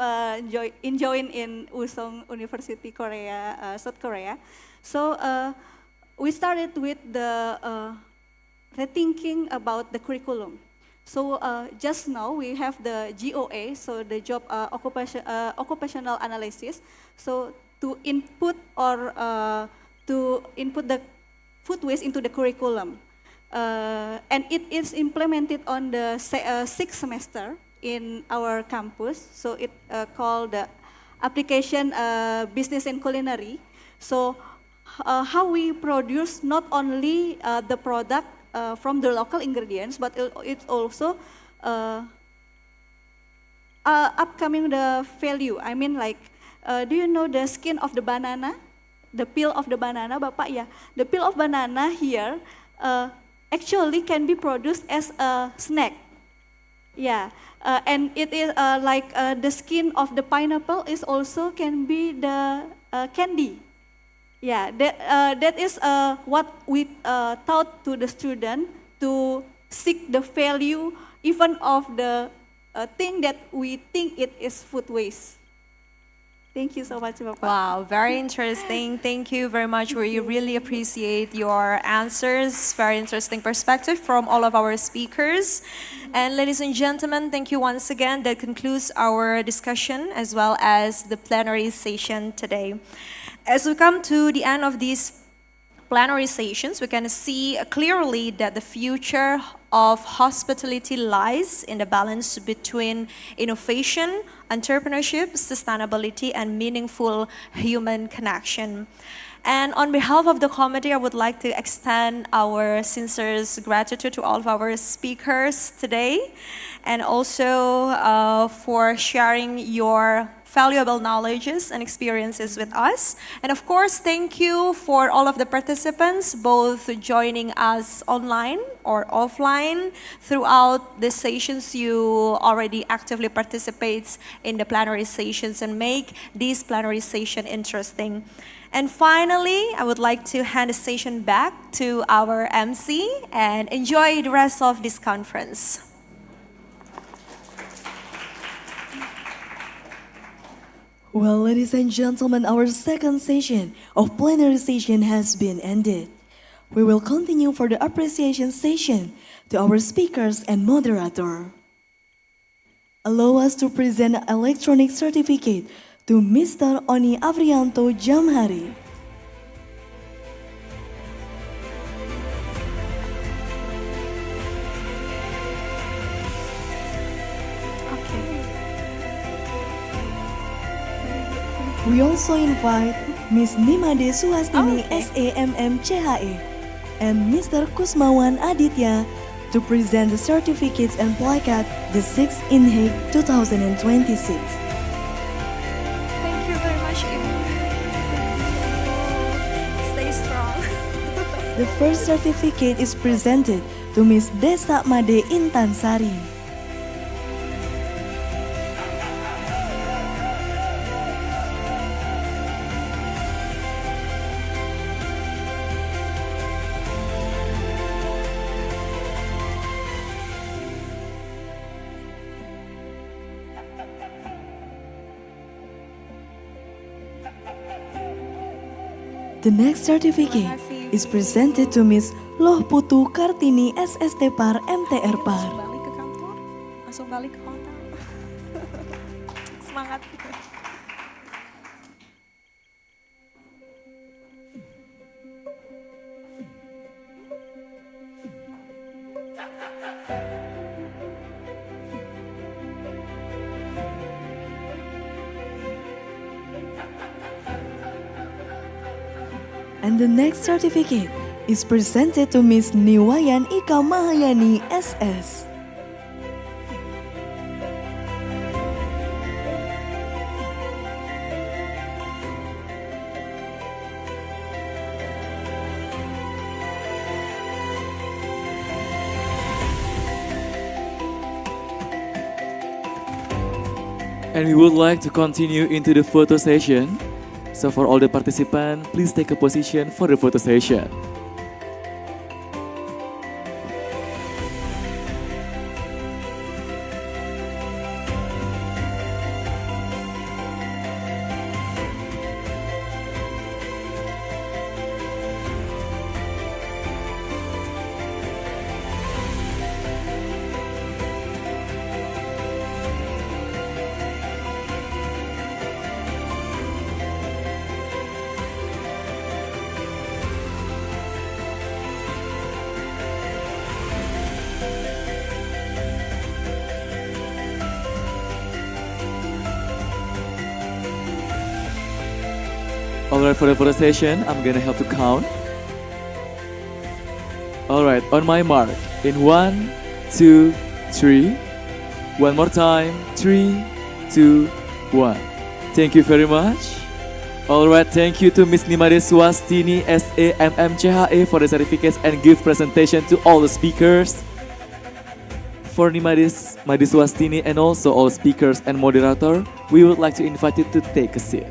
enjoying in Woosong University, Korea, South Korea. So we started with the rethinking about the curriculum. So just now we have the GOA, so the job occupational analysis. So to input the food waste into the curriculum, and it is implemented on the sixth semester in our campus. So it called the application business and culinary. So how we produce not only the product from the local ingredients, but it's also upcoming the value. I mean, like, do you know the skin of the banana? The peel of the banana, Bapak, yeah. The peel of banana here actually can be produced as a snack. Yeah, and it is like the skin of the pineapple is also can be the candy. Yeah, that is what we taught to the student to seek the value even of the thing that we think it is food waste. Thank you so much, Bapak. Wow, very interesting. Thank you very much. We really appreciate your answers. Very interesting perspective from all of our speakers. And ladies and gentlemen, thank you once again. That concludes our discussion as well as the plenary session today. As we come to the end of these plenary sessions, we can see clearly that the future of hospitality lies in the balance between innovation, entrepreneurship, sustainability, and meaningful human connection. And on behalf of the committee, I would like to extend our sincere gratitude to all of our speakers today, and also for sharing your valuable knowledges and experiences with us. And of course, thank you for all of the participants, both joining us online or offline. Throughout the sessions, you already actively participate in the plenary sessions and make this plenary session interesting. And finally, I would like to hand the session back to our MC and enjoy the rest of this conference. Well, ladies and gentlemen, our second session of plenary session has been ended. We will continue for the appreciation session to our speakers and moderator. Allow us to present an electronic certificate to Mr. Oni Avrianto Jamhari. We also invite Ms. Nimade Suhastini SAMM CHE and Mr. Kusmawan Aditya to present the certificates and placard the 6th Inheic 2026. Thank you very much, Ibu. Stay strong. The first certificate is presented to Ms. Desa Made Intansari. The next certificate is presented to Ms. Loh Putu Kartini SST Par MTR Par. Balik ke kantor, langsung balik ke hotel. Semangat. And the next certificate is presented to Ms. Niwayan Ika Mahayani SS. And we would like to continue into the photo session. So for all the participants, please take a position for the photo session. Alright, for the photo session, I'm gonna have to count. Alright, on my mark, in 1, 2, 3. One more time, 3, 2, 1. Thank you very much. Alright, thank you to Miss Nimade Swastini SAMMCHE for the certificates and gift presentation to all the speakers. For Nimade Swastini and also all speakers and moderator, we would like to invite you to take a seat.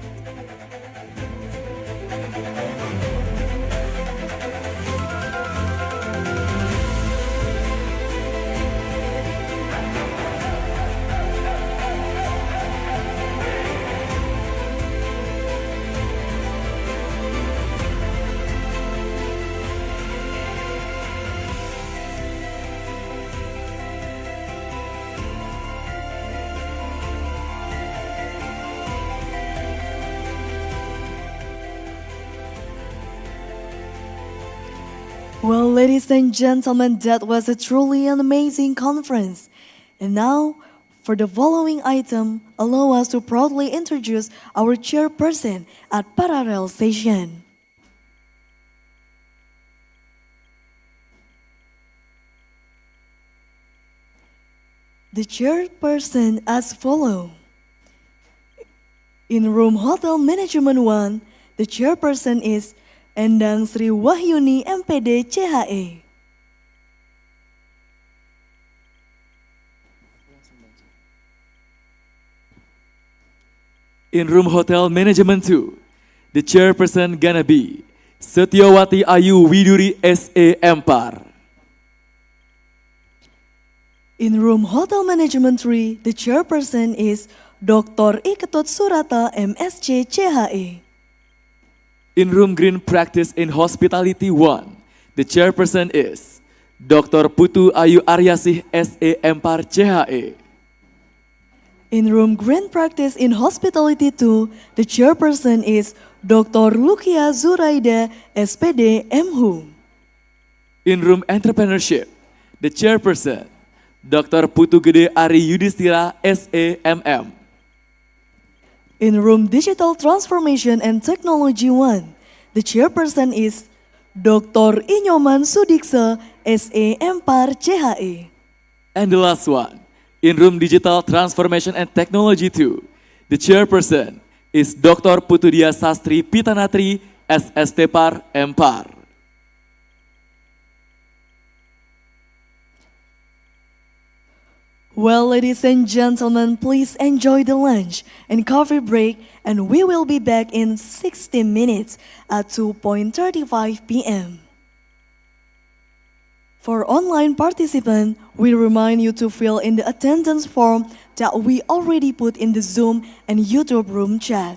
Well, ladies and gentlemen, that was a truly an amazing conference. And now, for the following item, allow us to proudly introduce our chairperson at Parallel Station. The chairperson as follows. In room Hotel Management 1, the chairperson is Endang Sri Wahyuni MPD CHE. In room Hotel Management 2, the chairperson gonna be Setiawati Ayu Widuri SE Empar. In room Hotel Management 3, the chairperson is Dr. Iketut Surata MSc CHE. In room Green Practice in Hospitality 1, the chairperson is Dr. Putu Ayu Aryasih SE Empar CHE. In room Green Practice in Hospitality 2, the chairperson is Dr. Lukia Zuraida SPD MHU. In room Entrepreneurship, the chairperson Dr. Putu Gede Ari Yudhistira SEMM. In room Digital Transformation and Technology 1, the chairperson is Dr. Inyoman Sudiksa SE Empar CHE. And the last one, in room Digital Transformation and Technology 2, the chairperson is Dr. Putudia Sastri Pitanatri SST Par Empar. Well, ladies and gentlemen, please enjoy the lunch and coffee break, and we will be back in 60 minutes at 2:35 p.m. For online participants, we remind you to fill in the attendance form that we already put in the Zoom and YouTube room chat.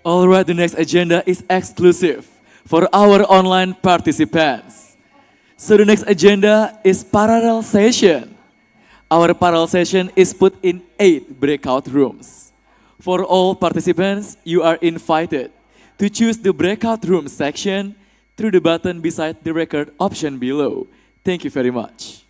All right, the next agenda is exclusive for our online participants. So the next agenda is parallel session. Our parallel session is put in 8 breakout rooms. For all participants, you are invited to choose the breakout room section through the button beside the record option below. Thank you very much.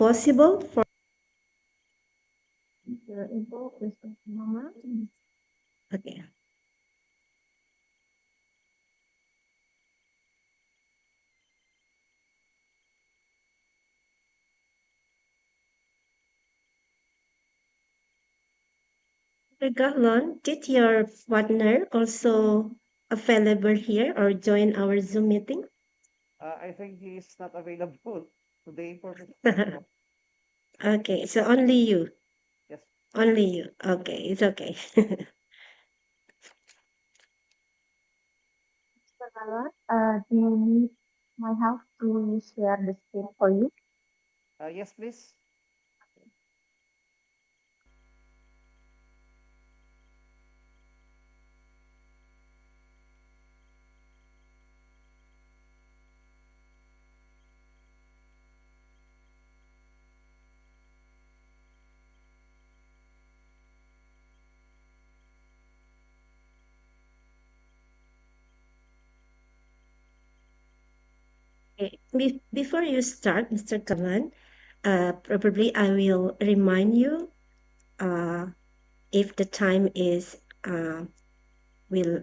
possible for okay. Gahlon, did your partner also available here or join our Zoom meeting? I think he is not available today for Okay, so only you. Yes. Only you. Okay, it's okay. Do you need my help to share the screen for you? Yes, please. Okay, before you start, Mr. Kaman, probably I will remind you if the time is will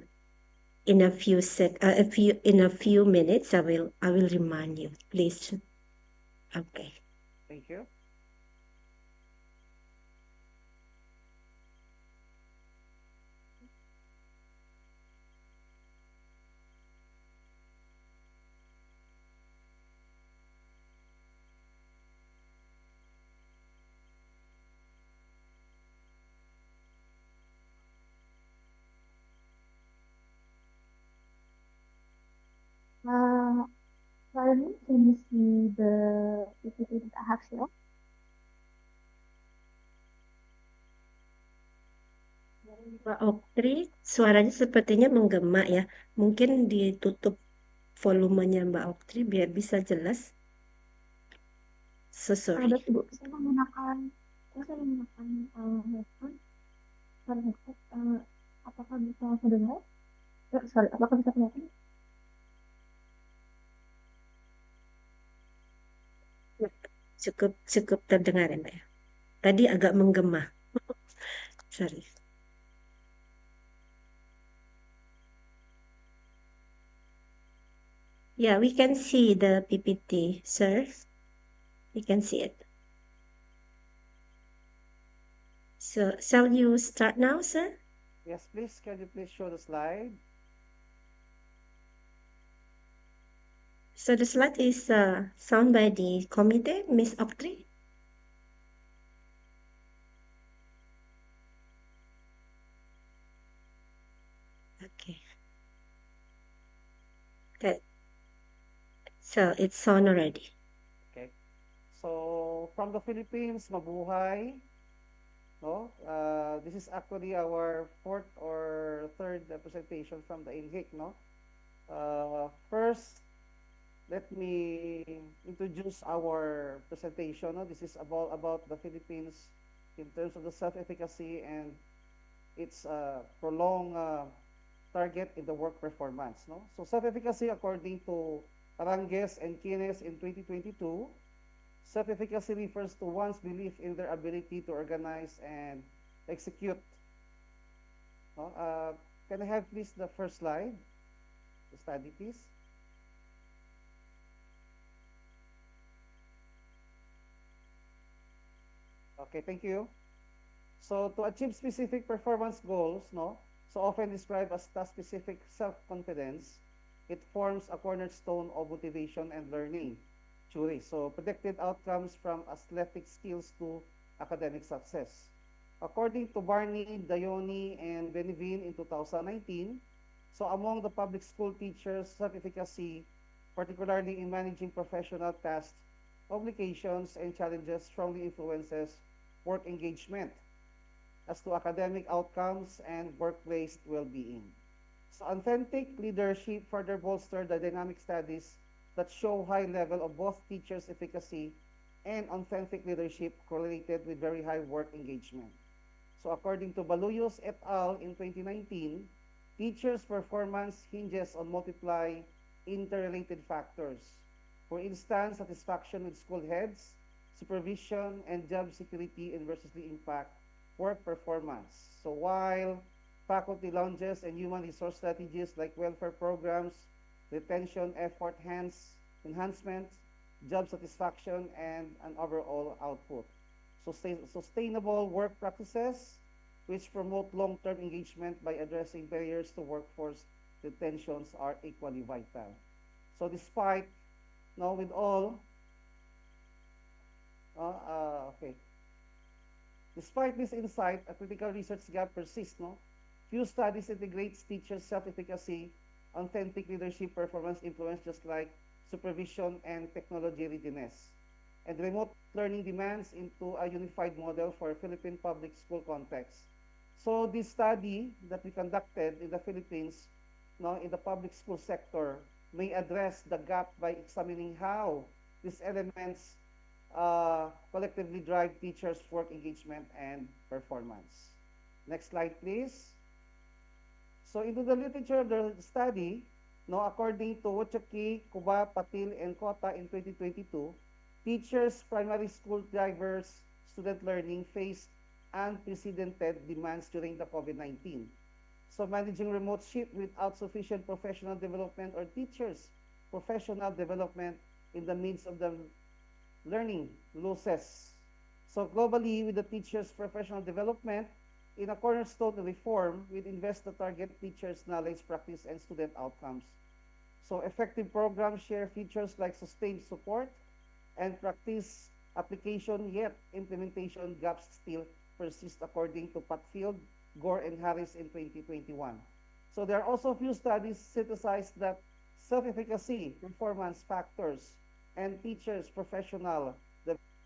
in a few in a few minutes I will remind you, please. Okay. Thank you. Sorry, can you see the PPT that I have here? Mbak Oktri, suaranya sepertinya menggema ya. Mungkin ditutup volumenya Mbak Oktri biar bisa jelas. So sorry. Ada Ibu, saya menggunakan headphone. Sorry, headset. Apakah bisa terdengar? Sorry, apakah bisa kelihatan? Cukup cukup terdengar ya Mbak ya. Tadi agak menggema. Sorry. Yeah, we can see the PPT, sir. We can see it. So, shall you start now, sir? Yes, please. Can you please show the slide? So the slide is sound by the committee, Miss Oktri. Okay. Good. So it's on already. Okay. So from the Philippines, mabuhay. No, this is actually our fourth or third presentation from the Inheic. No, first, let me introduce our presentation. No, this is about the Philippines in terms of the self-efficacy and its prolonged target in the work performance. No, so self-efficacy according to Arangues and Keynes in 2022. Self-efficacy refers to one's belief in their ability to organize and execute. No? Can I have please the first slide? The study, please. Okay, thank you. So to achieve specific performance goals, no, so often described as task-specific self-confidence, it forms a cornerstone of motivation and learning. So predicted outcomes from athletic skills to academic success. According to Barney, Dayoni, and Benevin in 2019, so among the public school teachers, self-efficacy, particularly in managing professional tasks, obligations, and challenges strongly influences work engagement as to academic outcomes and workplace well-being. So authentic leadership further bolster the dynamic studies that show high level of both teachers' efficacy and authentic leadership correlated with very high work engagement. So according to Baluyos et al. In 2019, teachers' performance hinges on multiple interrelated factors. For instance, satisfaction with school heads, supervision, and job security adversely impact work performance. So while faculty lounges and human resource strategies like welfare programs, retention effort enhancement, job satisfaction, and an overall output. Sustainable work practices which promote long-term engagement by addressing barriers to workforce retentions are equally vital. So despite, no, with all, okay. Despite this insight, a critical research gap persists, no? Few studies integrates teachers' self-efficacy, authentic leadership performance influence just like supervision and technology readiness, and remote learning demands into a unified model for Philippine public school context. So this study that we conducted in the Philippines, no, in the public school sector, may address the gap by examining how these elements collectively drive teachers' work engagement and performance. Next slide, please. So into the literature of the study, no, according to Wochaki, Kuba, Patil, and Kota in 2022, teachers, primary school drivers, student learning faced unprecedented demands during the COVID-19. So managing remote shift without sufficient professional development or teachers' professional development in the midst of the learning losses. So globally, with the teachers' professional development, in a cornerstone reform, we'd invest to target teachers' knowledge, practice, and student outcomes. So effective programs share features like sustained support and practice application, yet implementation gaps still persist according to Patfield, Gore, and Harris in 2021. So there are also a few studies synthesized that self-efficacy, performance factors, and teachers' professional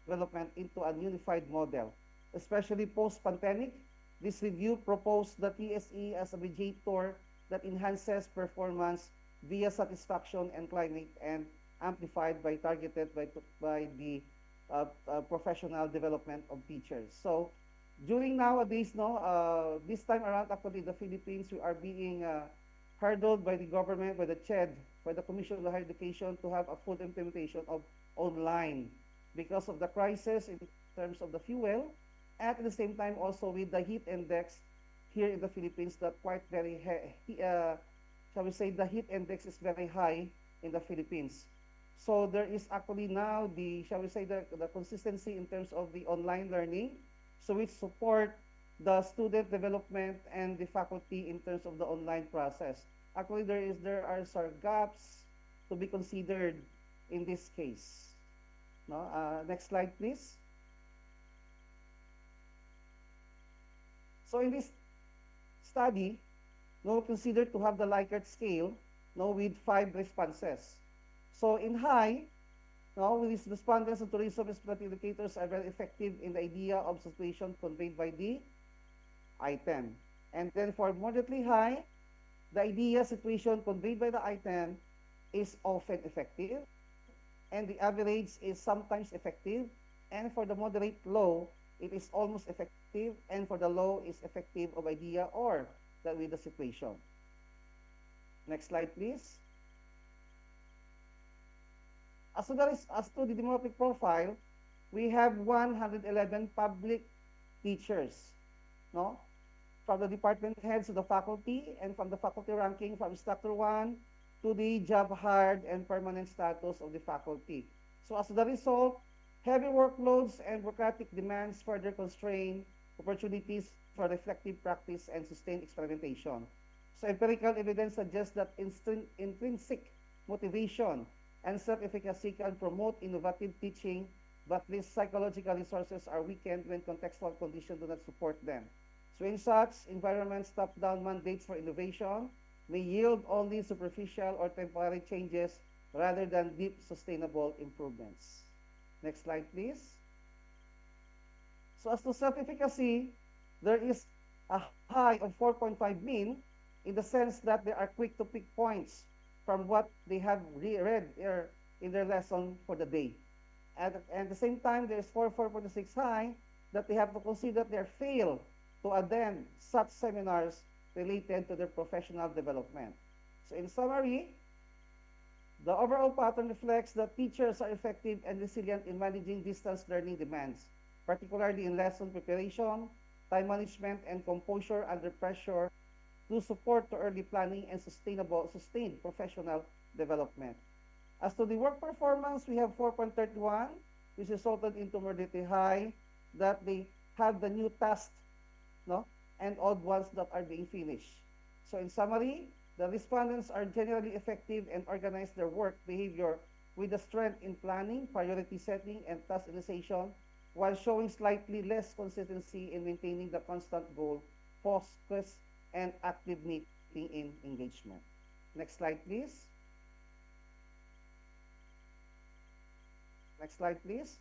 development into a unified model, especially post-pandemic. This review proposed the TSE as a mediator that enhances performance via satisfaction and climate and amplified by targeted by the professional development of teachers. So during nowadays, no, this time around, actually, the Philippines, we are being hurdled by the government, by the CHED, by the Commission on Higher Education, to have a full implementation of online because of the crisis in terms of the fuel, at the same time also with the heat index here in the Philippines that quite very, shall we say, the heat index is very high in the Philippines. So there is actually now the, shall we say, the consistency in terms of the online learning, so which support the student development and the faculty in terms of the online process. Actually, there are some gaps to be considered in this case. No? Next slide, please. So in this study, no, considered to have the Likert scale, no, with 5 responses. So in high, no, with these respondents and tourism explanatory indicators are very effective in the idea of situation conveyed by the item. And then for moderately high, the idea situation conveyed by the item is often effective, and the average is sometimes effective, and for the moderate low, it is almost effective, and for the low is effective of idea or that with the situation. Next slide, please. As to the demographic profile, we have 111 public teachers, no? From the department heads to the faculty, and from the faculty ranking from instructor 1 to the job hired and permanent status of the faculty. So as a result, heavy workloads and bureaucratic demands further constrain opportunities for reflective practice and sustained experimentation. So empirical evidence suggests that intrinsic motivation and self-efficacy can promote innovative teaching, but these psychological resources are weakened when contextual conditions do not support them. So in such environments, top-down mandates for innovation may yield only superficial or temporary changes rather than deep, sustainable improvements. Next slide, please. So as to self-efficacy, there is a high of 4.5 mean in the sense that they are quick to pick points from what they have read in their lesson for the day. And at the same time, there is 4.6 high that they have to consider they fail to attend such seminars related to their professional development. So in summary, The overall pattern reflects that teachers are effective and resilient in managing distance learning demands, particularly in lesson preparation, time management, and composure under pressure to support to early planning and sustained professional development. As to the work performance, we have 4.31, which resulted into mortality high, that they have the new tasks, no, and old ones that are being finished. So in summary, the respondents are generally effective and organize their work behavior with a strength in planning, priority setting, and task initiation, while showing slightly less consistency in maintaining the constant goal, focus, and active meeting in engagement. Next slide, please. Next slide, please.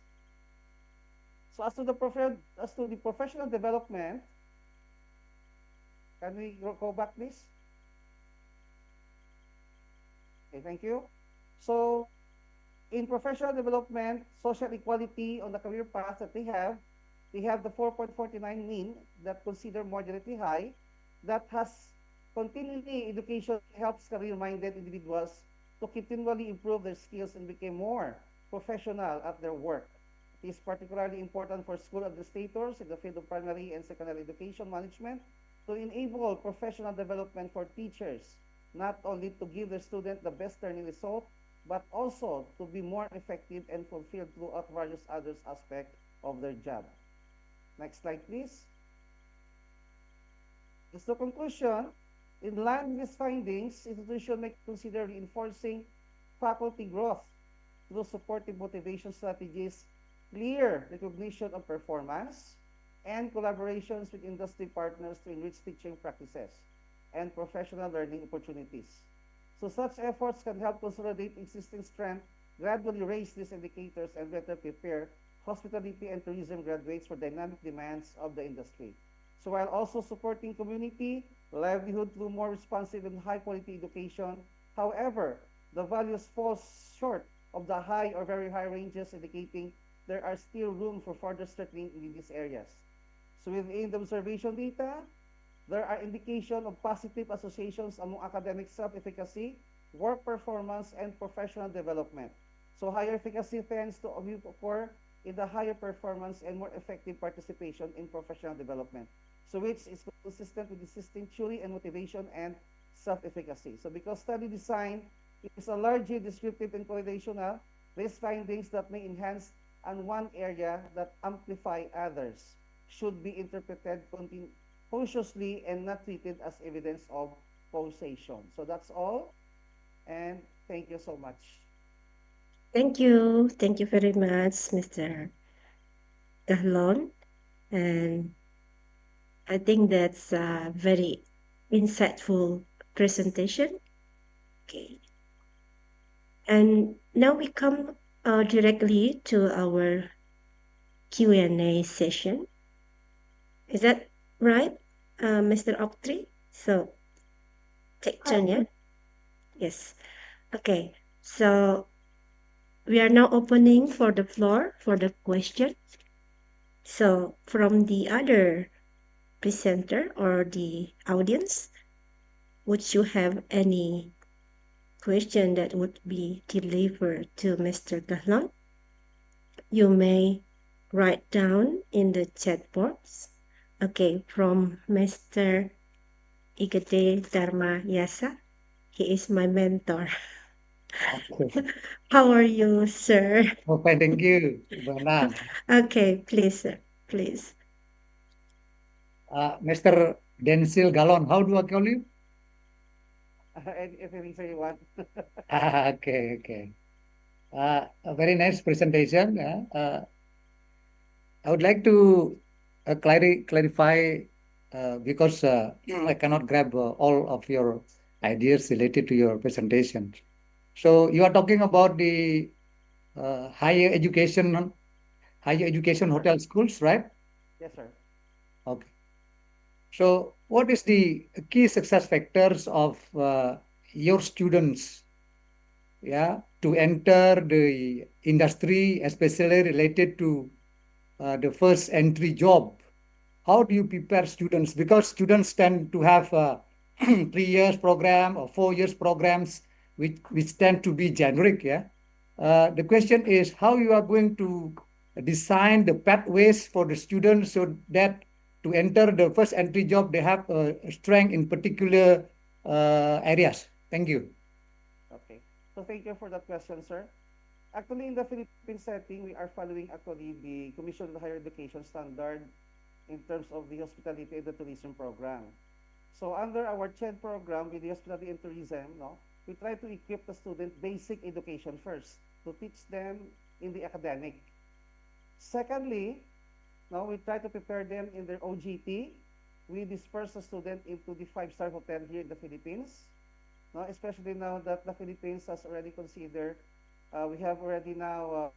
So as to the professional development, can we go back, please? Okay, thank you. So in professional development, social equality on the career path that they have the 4.49 mean that consider moderately high, that has continuity education helps career-minded individuals to continually improve their skills and become more professional at their work. It is particularly important for school administrators in the field of primary and secondary education management to enable professional development for teachers, not only to give their student the best learning result, but also to be more effective and fulfilled throughout various other aspects of their job. Next slide, please. As to conclusion, in line with these findings, institutions may consider reinforcing faculty growth through supportive motivation strategies, clear recognition of performance, and collaborations with industry partners to enrich teaching practices and professional learning opportunities. So such efforts can help consolidate existing strength, gradually raise these indicators, and better prepare hospitality and tourism graduates for dynamic demands of the industry. So while also supporting community livelihood through more responsive and high-quality education, however, the values fall short of the high or very high ranges, indicating there are still room for further strengthening in these areas. So within the observation data, there are indications of positive associations among academic self-efficacy, work performance, and professional development. So higher efficacy tends to occur in the higher performance and more effective participation in professional development. So which is consistent with existing theory and motivation and self-efficacy. So because study design is a largely descriptive and correlational, these findings that may enhance on one area that amplify others should be interpreted consciously and not treated as evidence of causation. So that's all, and thank you so much. Thank you. Thank you very much, Mr. Dahlon. And I think that's a very insightful presentation. Okay. And now we come directly to our Q&A session. Is that right, Mr. Octree? So, take turn, yeah? Yes. Okay. So, we are now opening for the floor for the question. So, from the other presenter or the audience, would you have any question that would be delivered to Mr. Dahlon? You may write down in the chat box. Okay, from Mr. Igede Dharma Yasa. He is my mentor. Okay. How are you, sir? Okay, thank you, Bana. Okay, please, sir. Please. Mr. Densil Galon, how do I call you? Anything you want. Okay, okay. A very nice presentation. I would like to clarify because I cannot grab all of your ideas related to your presentation. So you are talking about the higher education hotel schools, right? Yes, sir. Okay. So what is the key success factors of your students, yeah, to enter the industry, especially related to the first entry job? How do you prepare students? Because students tend to have 3 years program or 4 years programs which tend to be generic. Yeah. The question is how you are going to design the pathways for the students so that to enter the first entry job they have a strength in particular areas. Thank you. Okay. So thank you for that question, sir. Actually, in the Philippine setting, we are following actually the Commission on Higher Education standard in terms of the hospitality and the tourism program. So under our CHED program with the hospitality and tourism, no, we try to equip the student basic education first to teach them in the academic. Secondly, no, we try to prepare them in their OGT. We disperse the student into the five-star hotel here in the Philippines. No, especially now that the Philippines has already considered, we have already now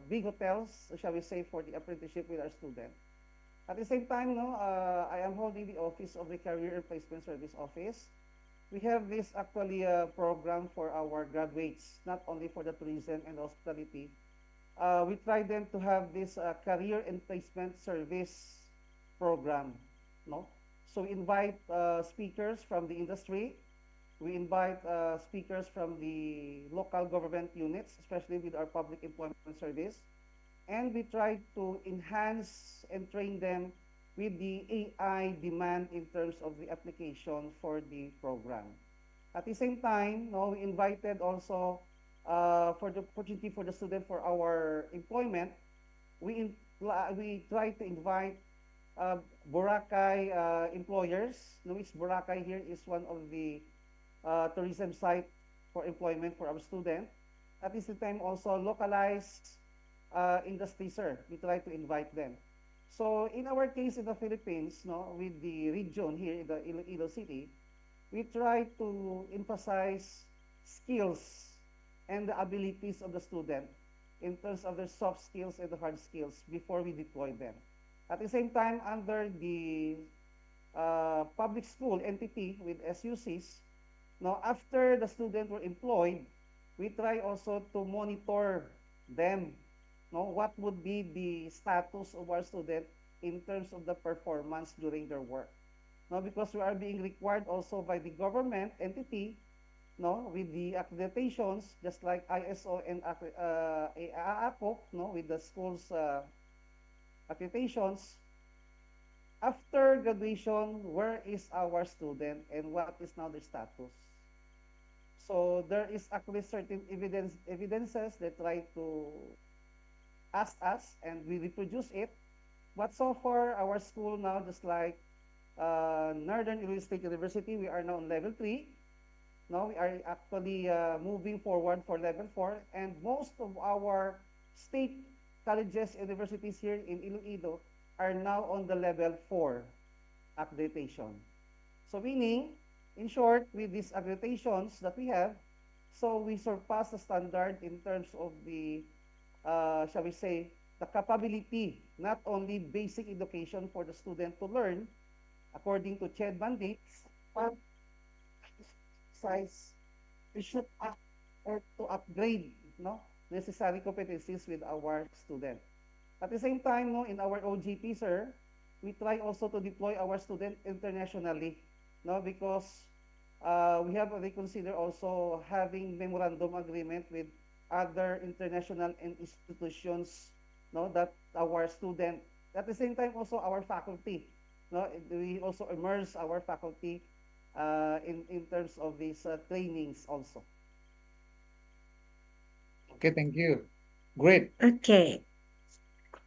big hotels, shall we say, for the apprenticeship with our student. At the same time, no, I am holding the office of the Career and Placement Service Office. We have this actually program for our graduates, not only for the tourism and hospitality. We try them to have this Career and Placement Service program. No? So we invite speakers from the industry. We invite speakers from the local government units, especially with our public employment service. And we try to enhance and train them with the AI demand in terms of the application for the program. At the same time, no, we invited also for the opportunity for the student for our employment, we try to invite Boracay employers. Luis Boracay here is one of the tourism site for employment for our student. At the same time, also localized industry, sir. We try to invite them. So in our case in the Philippines, no, with the region here in the Iloilo City, we try to emphasize skills and the abilities of the student in terms of their soft skills and the hard skills before we deploy them. At the same time, under the public school entity with SUCs, now after the student were employed, we try also to monitor them. No, what would be the status of our student in terms of the performance during their work? No, because we are being required also by the government entity, no, with the accreditations, just like ISO and AAPO, no, with the schools accreditations. After graduation, where is our student and what is now their status? So there is actually certain evidences that try to ask us and we reproduce it. But so far, our school now, just like Northern Iloilo State University, we are now on level 3. Now we are actually moving forward for level 4. And most of our state colleges, universities here in Iloilo are now on the level 4 accreditation. So meaning, in short, with these accreditations that we have, so we surpass the standard in terms of the, shall we say, the capability, not only basic education for the student to learn according to CHED mandates, but size, we should to upgrade, no, necessary competencies with our student. At the same time, no, in our OGT, sir, we try also to deploy our student internationally, no, because we have already considered also having memorandum agreement with other international and institutions, no, that our student, at the same time also our faculty, no, we also immerse our faculty in terms of these trainings also. Okay, thank you. Great. Okay.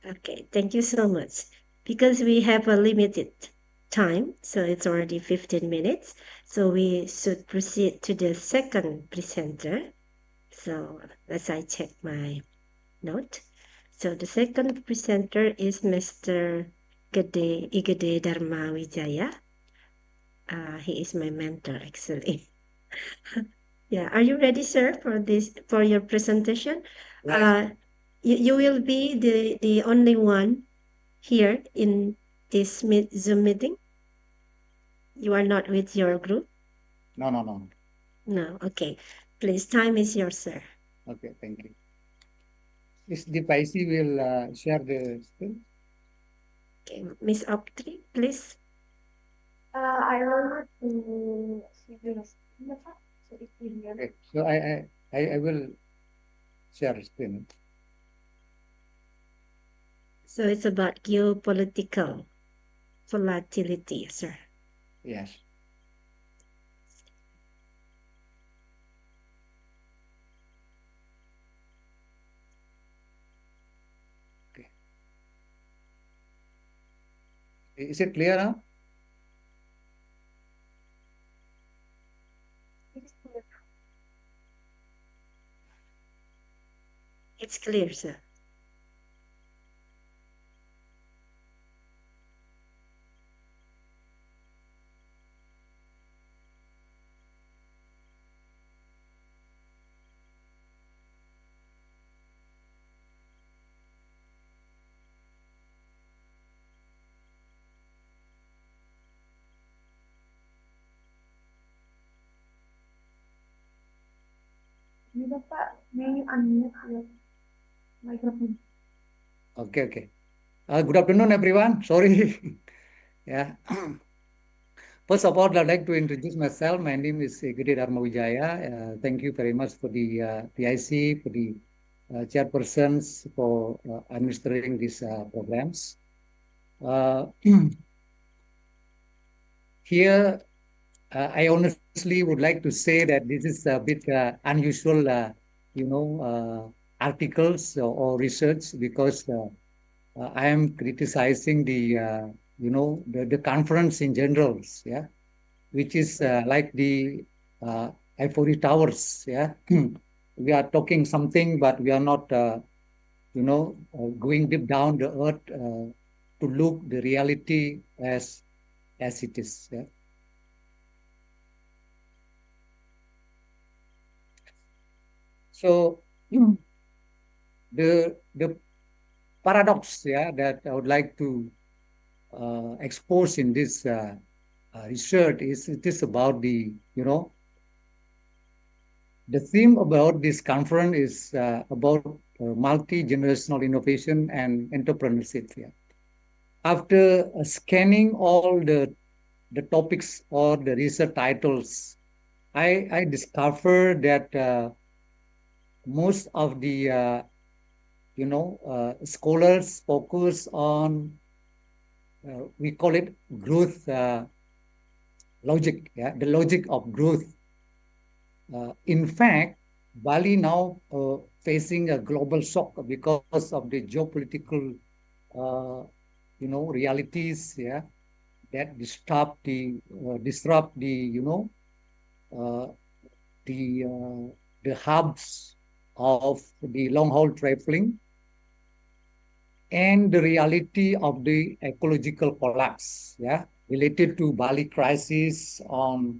Okay, thank you so much. Because we have a limited time, so it's already 15 minutes, so we should proceed to the second presenter. So as I check my note. So the second presenter is Mr. Igede Dharma Wijaya. He is my mentor, actually. Yeah, are you ready, sir, for your presentation? Yes. You will be the only one here in this Zoom meeting. You are not with your group? No, no, no. No, okay. Please, time is yours, sir. Okay, thank you. Miss Dipaisi will share the screen. Okay, Miss Octree, please. I want to see the screen. Okay, so I will share screen. So it's about geopolitical volatility, sir. Yes. Okay. Is it clear now? It's clear, sir. Ini Bapak, may unmute your microphone. Okay, okay. Good afternoon, everyone. Sorry. Yeah. First of all, I'd like to introduce myself. My name is Gede Dharma Wijaya. Thank you very much for the PIC, for the chairpersons for administering these programs. Here, I honestly would like to say that this is a bit unusual, articles or research because I am criticizing the conference in general, yeah, which is like the Ivory Towers, yeah. We are talking something, but we are not, going deep down the earth to look the reality as it is. Yeah. So the paradox, yeah, that I would like to expose in this research is it is about the theme about this conference is about multi-generational innovation and entrepreneurship. Yeah. After scanning all the topics or the research titles, I discovered that most of the scholars focus on we call it growth logic, yeah, the logic of growth. In fact, Bali now facing a global shock because of the geopolitical, realities, yeah, that disrupt the, the hubs of the long haul traveling and the reality of the ecological collapse, yeah, related to Bali crisis on,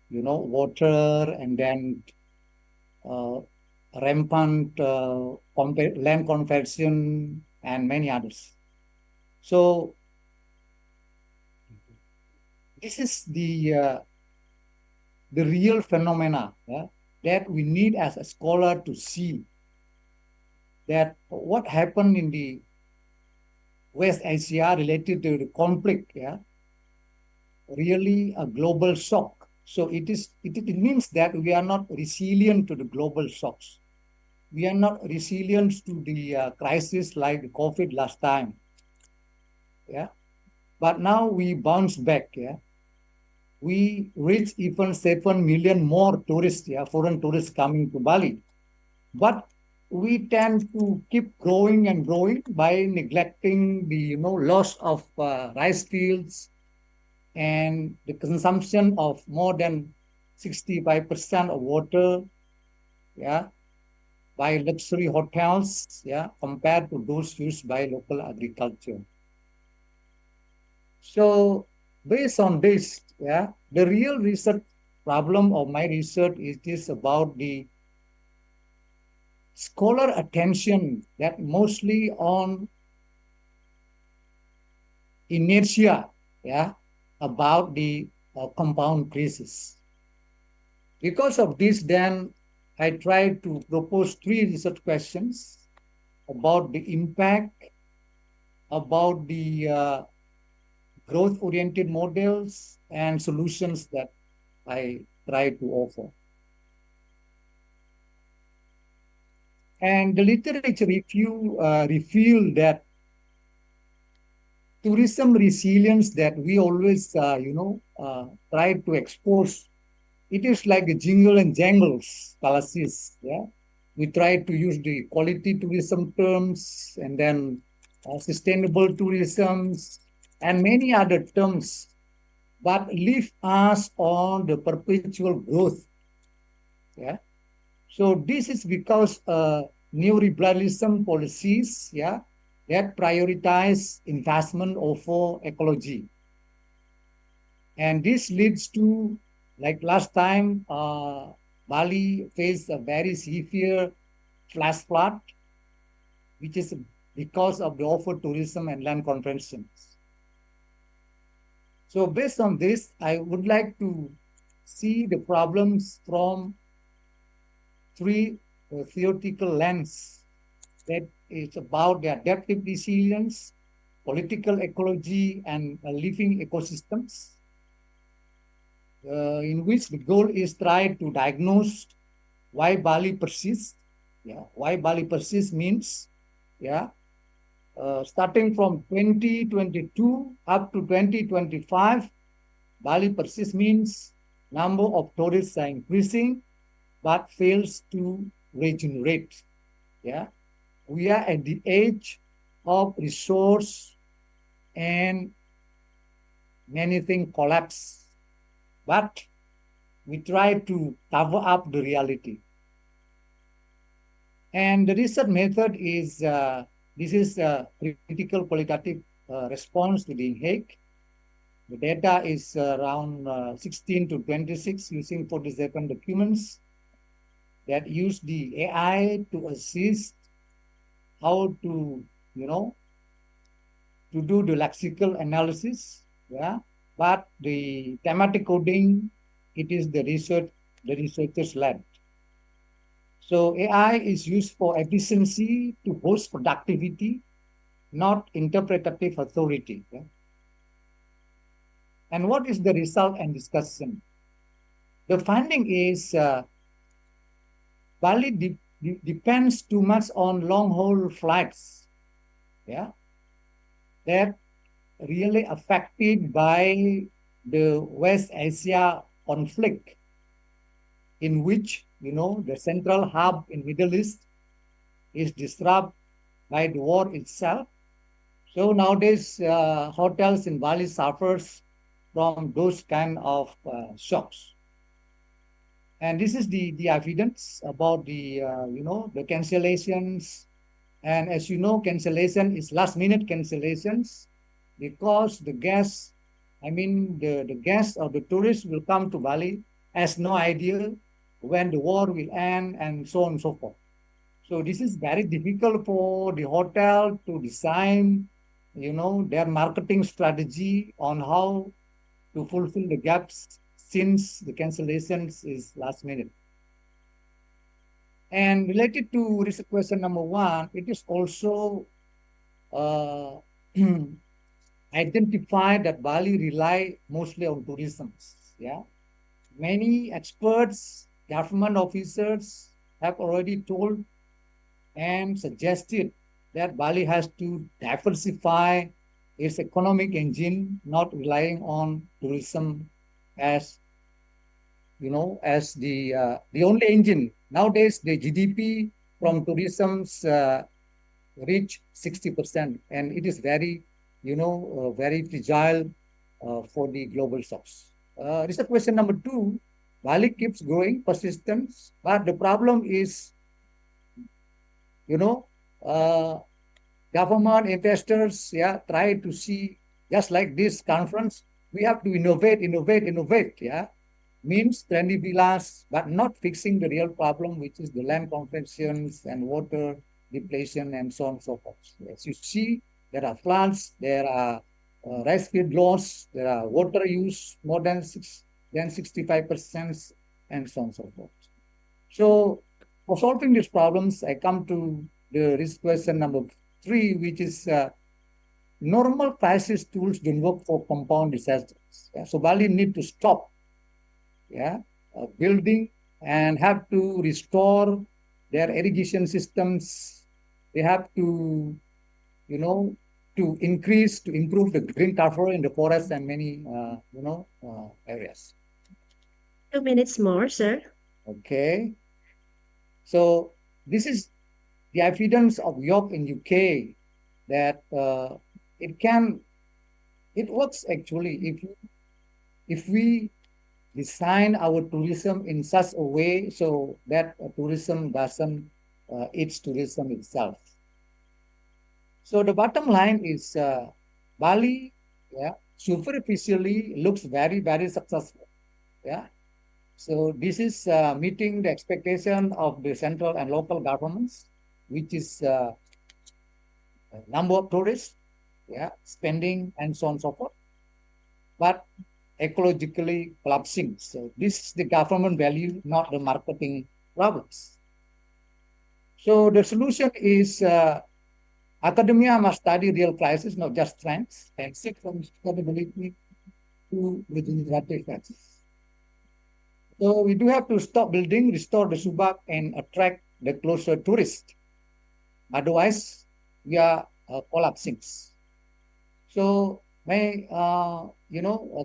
water and then rampant land conversion and many others. So this is the real phenomena, yeah, that we need as a scholar to see that what happened in the West Asia related to the conflict, yeah, really a global shock. So it means that we are not resilient to the global shocks. We are not resilient to the crisis like the COVID last time. Yeah, but now we bounce back. Yeah, we reach even 7 million more tourists. Yeah, foreign tourists coming to Bali, but we tend to keep growing and growing by neglecting the loss of rice fields and the consumption of more than 65% of water, yeah, by luxury hotels, yeah, compared to those used by local agriculture. So based on this, yeah, the real research problem of my research is about the scholar attention that mostly on inertia, yeah, about the compound crisis. Because of this, then I tried to propose 3 research questions about the impact, about the growth-oriented models and solutions that I try to offer. And the literature review revealed that tourism resilience that we always, try to expose, it is like a jingle and jangles fallacies. Yeah, we try to use the quality tourism terms and then sustainable tourism and many other terms, but leave us on the perpetual growth. Yeah. So this is because neoliberalism policies, yeah, that prioritize investment over ecology. And this leads to, like last time, Bali faced a very severe flash flood, which is because of the over tourism and land conventions. So based on this, I would like to see the problems from three theoretical lens. That is about the adaptive resilience, political ecology, and living ecosystems, in which the goal is try to diagnose why Bali persists. Yeah, why Bali persists means, yeah, starting from 2022 up to 2025, Bali persists means number of tourists are increasing, but fails to regenerate. Yeah, we are at the age of resource and many things collapse, but we try to cover up the reality. And the research method is, this is a critical qualitative response to the Inheic. The data is around 16 to 26 using 47 documents that use the AI to assist how to, to do the lexical analysis. Yeah, but the thematic coding, it is the researchers lab. So AI is used for efficiency to boost productivity, not interpretative authority. Yeah? And what is the result and discussion? The finding is Bali depends too much on long-haul flights. Yeah, that really affected by the West Asia conflict, in which, the central hub in Middle East is disrupted by the war itself. So nowadays, hotels in Bali suffers from those kind of shocks. And this is the evidence about the, the cancellations. And as you know, cancellation is last-minute cancellations because the guests, the guests or the tourists will come to Bali, has no idea when the war will end and so on and so forth. So this is very difficult for the hotel to design, their marketing strategy on how to fulfill the gaps since the cancellations is last minute. And related to research question number 1, it is also identified that Bali rely mostly on tourism. Yeah, many experts, government officers have already told and suggested that Bali has to diversify its economic engine, not relying on tourism as, as the only engine. Nowadays, the GDP from tourism reach 60%, and it is very, very fragile for the global shocks. Research question number 2, Bali keeps growing, persistence, but the problem is, government investors, try to see, just like this conference, we have to innovate, yeah. Means trendy villas, but not fixing the real problem, which is the land conventions and water depletion and so on and so forth. As you see, there are floods, there are rice field loss, there are water use more than 65%, and so on and so forth. So for solving these problems, I come to the risk question number 3, which is normal crisis tools don't work for compound disasters. Yeah? So Bali need to stop building and have to restore their irrigation systems. They have to, to improve the green cover in the forest and many, areas. 2 minutes more, sir. Okay. So this is the evidence of York in UK that it works actually if we design our tourism in such a way so that tourism doesn't eat tourism itself. So the bottom line is Bali, superficially looks very, very successful. Yeah. So this is meeting the expectation of the central and local governments, which is number of tourists, spending, and so on and so forth. But ecologically collapsing. So this is the government value, not the marketing problems. So the solution is academia must study real crisis, not just trends, and seek from sustainability to regenerative crisis. So we do have to stop building, restore the subak, and attract the closer tourists. Otherwise, we are collapsing. So my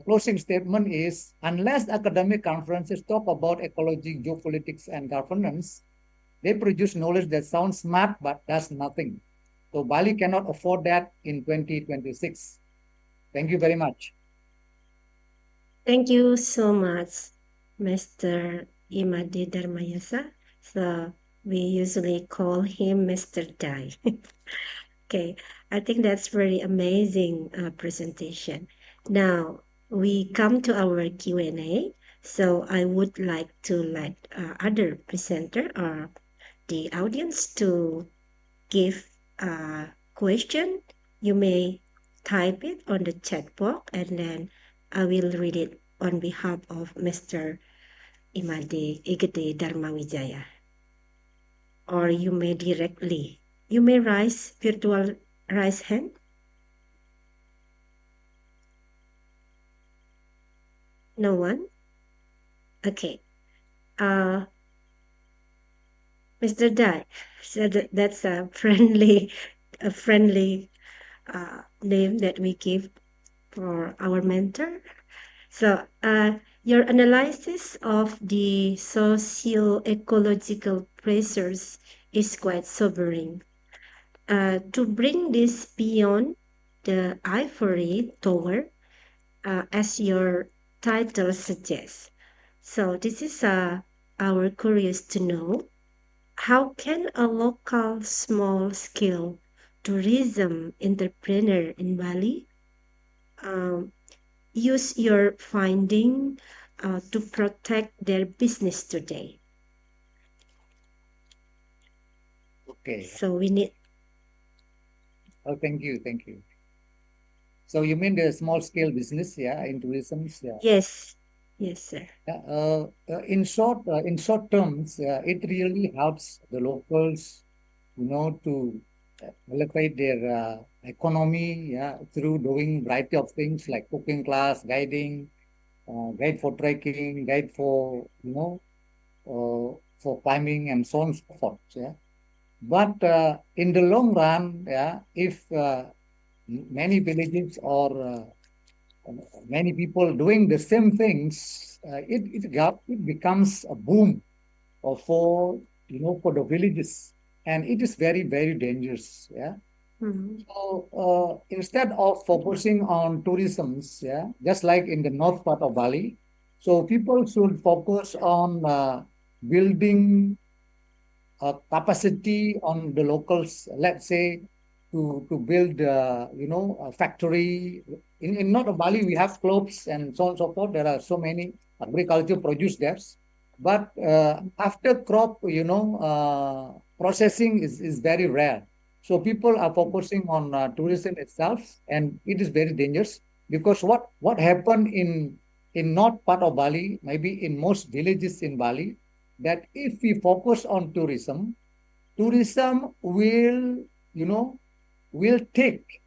closing statement is, unless academic conferences talk about ecology, geopolitics, and governance, they produce knowledge that sounds smart but does nothing. So Bali cannot afford that in 2026. Thank you very much. Thank you so much, Mr. Imade Dharmayasa. So we usually call him Mr. Dai. Okay, I think that's very amazing presentation. Now we come to our Q&A. So I would like to let other presenter or the audience to give a question. You may type it on the chat box and then I will read it on behalf of Mr. Imade Igede Dharmawijaya. Or you may raise virtual raise hand. No one? Okay. Mr. Dai, so that's a friendly name that we give for our mentor. So your analysis of the socio-ecological pressures is quite sobering. To bring this beyond the ivory tower, as your title suggests. So this is our curious to know, how can a local small-scale tourism entrepreneur in Bali use your finding to protect their business today? Okay. So we need. Oh, thank you. So you mean the small-scale business, in tourism? Yes, sir. In short terms, it really helps the locals, to elevate their economy, through doing variety of things like cooking class, guiding, guide for trekking, guide for for climbing, and so on and so forth. But in the long run, if many villages or many people doing the same things, it becomes a boom for the villages, and it is very, very dangerous. So instead of focusing on tourism, just like in the north part of Bali, so people should focus on building capacity on the locals. Let's say to build a factory in North Bali. We have clothes and so on and so forth. There are so many agriculture produce there, but after crop processing is very rare. So people are focusing on tourism itself, and it is very dangerous, because what happened in north part of Bali, maybe in most villages in Bali, that if we focus on tourism will take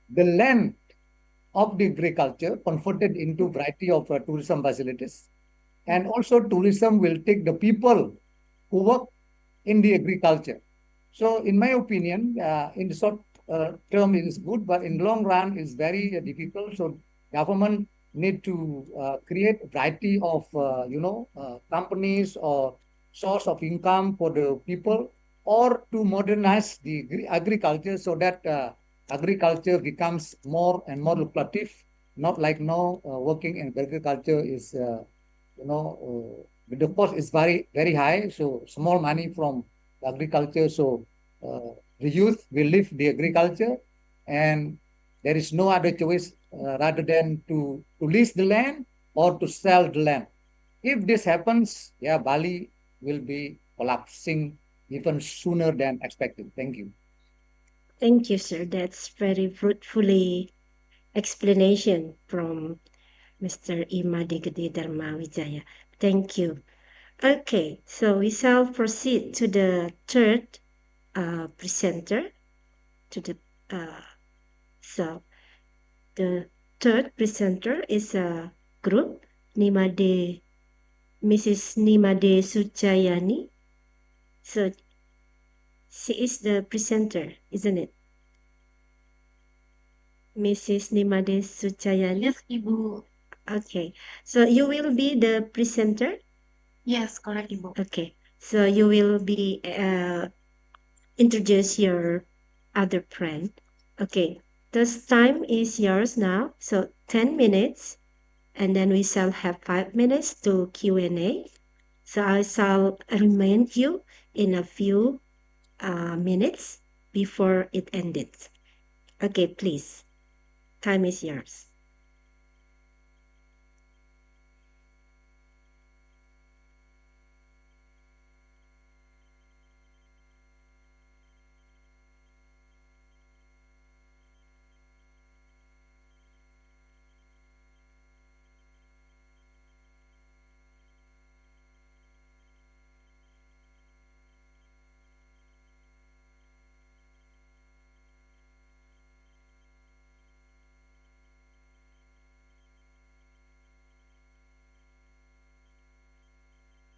the land of the agriculture, converted into variety of tourism facilities, and also tourism will take the people who work in the agriculture. So in my opinion, in the short term it is good, but in long run it's very difficult. So government need to create a variety of companies or source of income for the people, or to modernize the agriculture so that agriculture becomes more and more lucrative. Not like now, working in agriculture is the cost is very high. So small money from agriculture. So the youth will leave the agriculture, and there is no other choice rather than to lease the land or to sell the land. If this happens, yeah, Bali will be collapsing even sooner than expected. Thank you. Thank you, sir. That's very fruitfully explanation from Mr. Imadi Gede Dharma Wijaya. Thank you. Okay, so we shall proceed to the third presenter. So the third presenter is a group, Mrs. Nimade Suchayani. So she is the presenter, isn't it? Mrs. Nimade Suchayani? Yes, Ibu. Okay, so you will be the presenter? Yes, correct, Ibu. Okay, so you will be introduce your other friend. Okay, this time is yours now. So 10 minutes, and then we shall have 5 minutes to Q&A. So I shall remind you in a few minutes before it ended. Okay, please. Time is yours.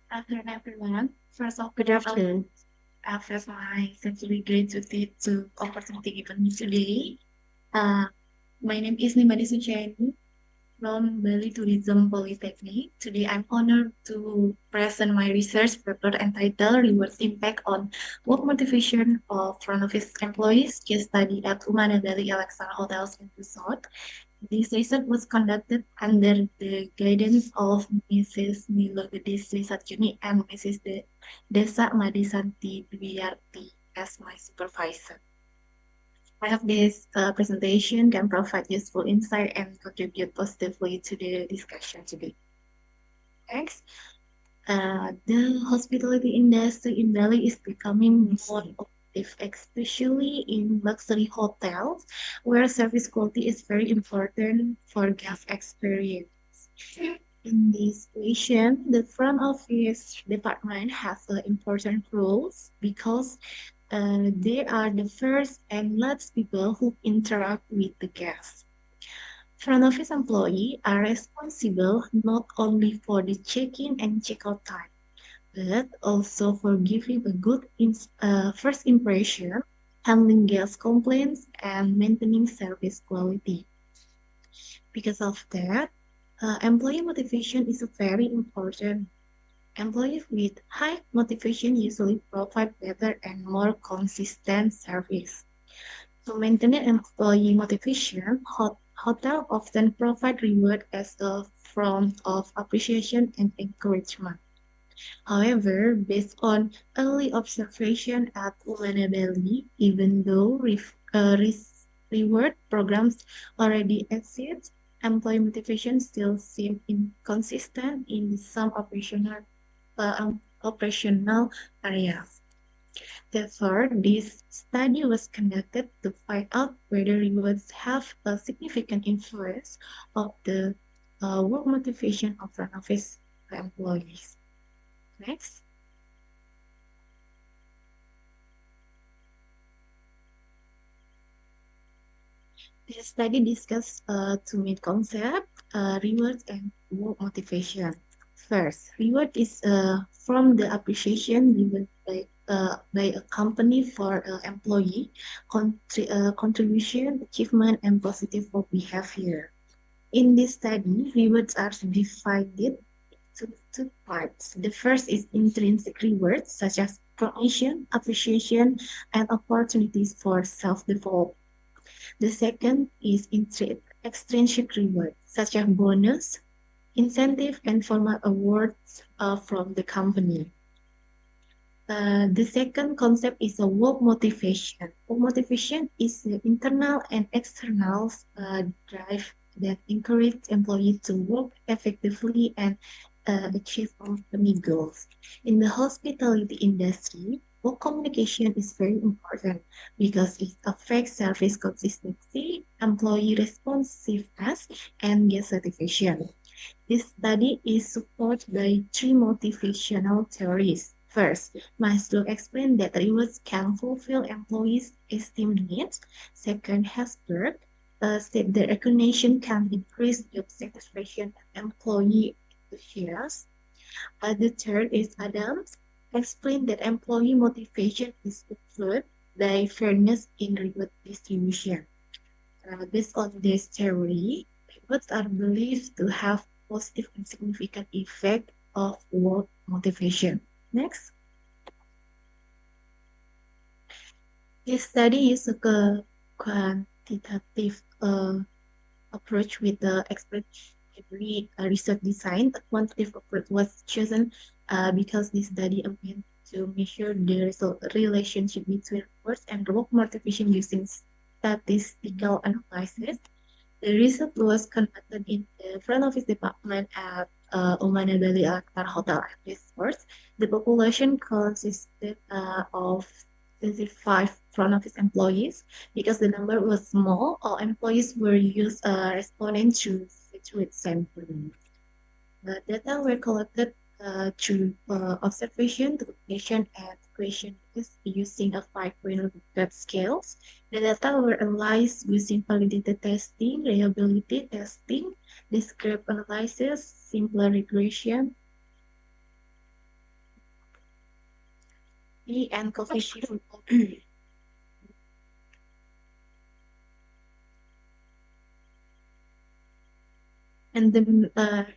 Afternoon, everyone. First of Good all, afternoon. I express my sincerely gratitude to opportunity given me today. My name is Nimade Suchayani from Bali Tourism Polytechnic. Today, I'm honored to present my research paper entitled Rewards Impact on Work Motivation of Front Office Employees, case study at Umana Bali Alexa Hotels and Resort. This research was conducted under the guidance of Mrs. Milo Gedesri Satjuni and Mrs. Desa Madisanti Dwiyarti as my supervisor. I hope this presentation can provide useful insight and contribute positively to the discussion today. Next, the hospitality industry in Bali is becoming more active, especially in luxury hotels, where service quality is very important for guest experience. In this situation, the front office department has important roles because they are the first and last people who interact with the guests. Front office employees are responsible not only for the check-in and check-out time, but also for giving a good first impression, handling guest complaints, and maintaining service quality. Because of that, employee motivation is very important. Employees with high motivation usually provide better and more consistent service. To maintain employee motivation, hotels often provide reward as a form of appreciation and encouragement. However, based on early observation at Umana Bali, even though reward programs already exist, employee motivation still seems inconsistent in some operational areas. Therefore, this study was conducted to find out whether rewards have a significant influence of the work motivation of front office employees. Next. This study discussed two main concepts, rewards and work motivation. First, reward is from the appreciation given by a company for employee contribution, achievement, and positive work behavior. In this study, rewards are divided into two parts. The first is intrinsic rewards, such as recognition, appreciation, and opportunities for self-development. The second is extrinsic rewards, such as bonus, incentive, and formal awards from the company. The second concept is a work motivation. Work motivation is the internal and external drive that encourage employees to work effectively and achieve company goals. In the hospitality industry, work communication is very important because it affects service consistency, employee responsiveness, and guest satisfaction. This study is supported by three motivational theories. First, Maslow explained that rewards can fulfill employees' esteem needs. Second, Hesberg said that recognition can increase job satisfaction and employee enthusiasm. The third is Adams explained that employee motivation is influenced by fairness in reward distribution. Based on this theory, rewards are believed to have positive and significant effect of work motivation. Next. This study is a quantitative approach with the exploratory research design. A quantitative approach was chosen because this study aimed to measure the relationship between rewards and work motivation using statistical analysis. The research was conducted in the front office department at Umana Bali Akhtar Hotel and Resorts. The population consisted of 35 front office employees. Because the number was small, all employees were used responding to situate sampling. The data were collected through observation, documentation, and questionnaires using a 5-point web scales. The data were analyzed using validated testing, reliability testing, discrete analysis, simple regression, and coefficient. And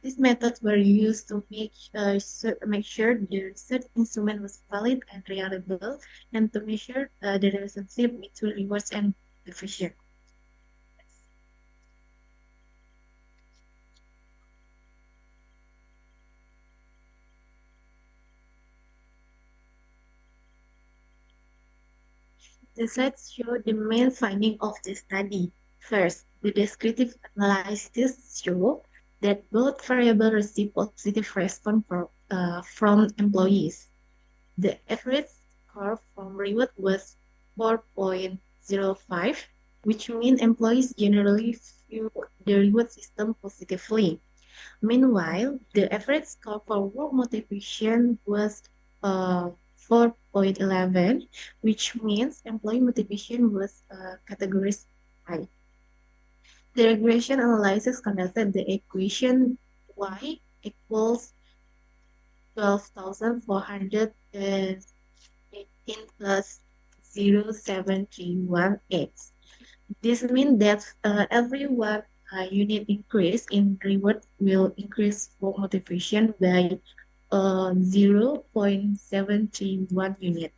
these methods were used to make sure the research instrument was valid and reliable, and to measure the relationship between rewards and motivation. The slides show the main finding of the study. First, the descriptive analysis show that both variables receive positive response from employees. The average score from reward was 4.05, which means employees generally view the reward system positively. Meanwhile, the average score for work motivation was 4.11, which means employee motivation was categorized high. The regression analysis conducted the equation y equals 12,418 plus 0.7318. This means that every 1 unit increase in reward will increase work motivation by 0.731 units.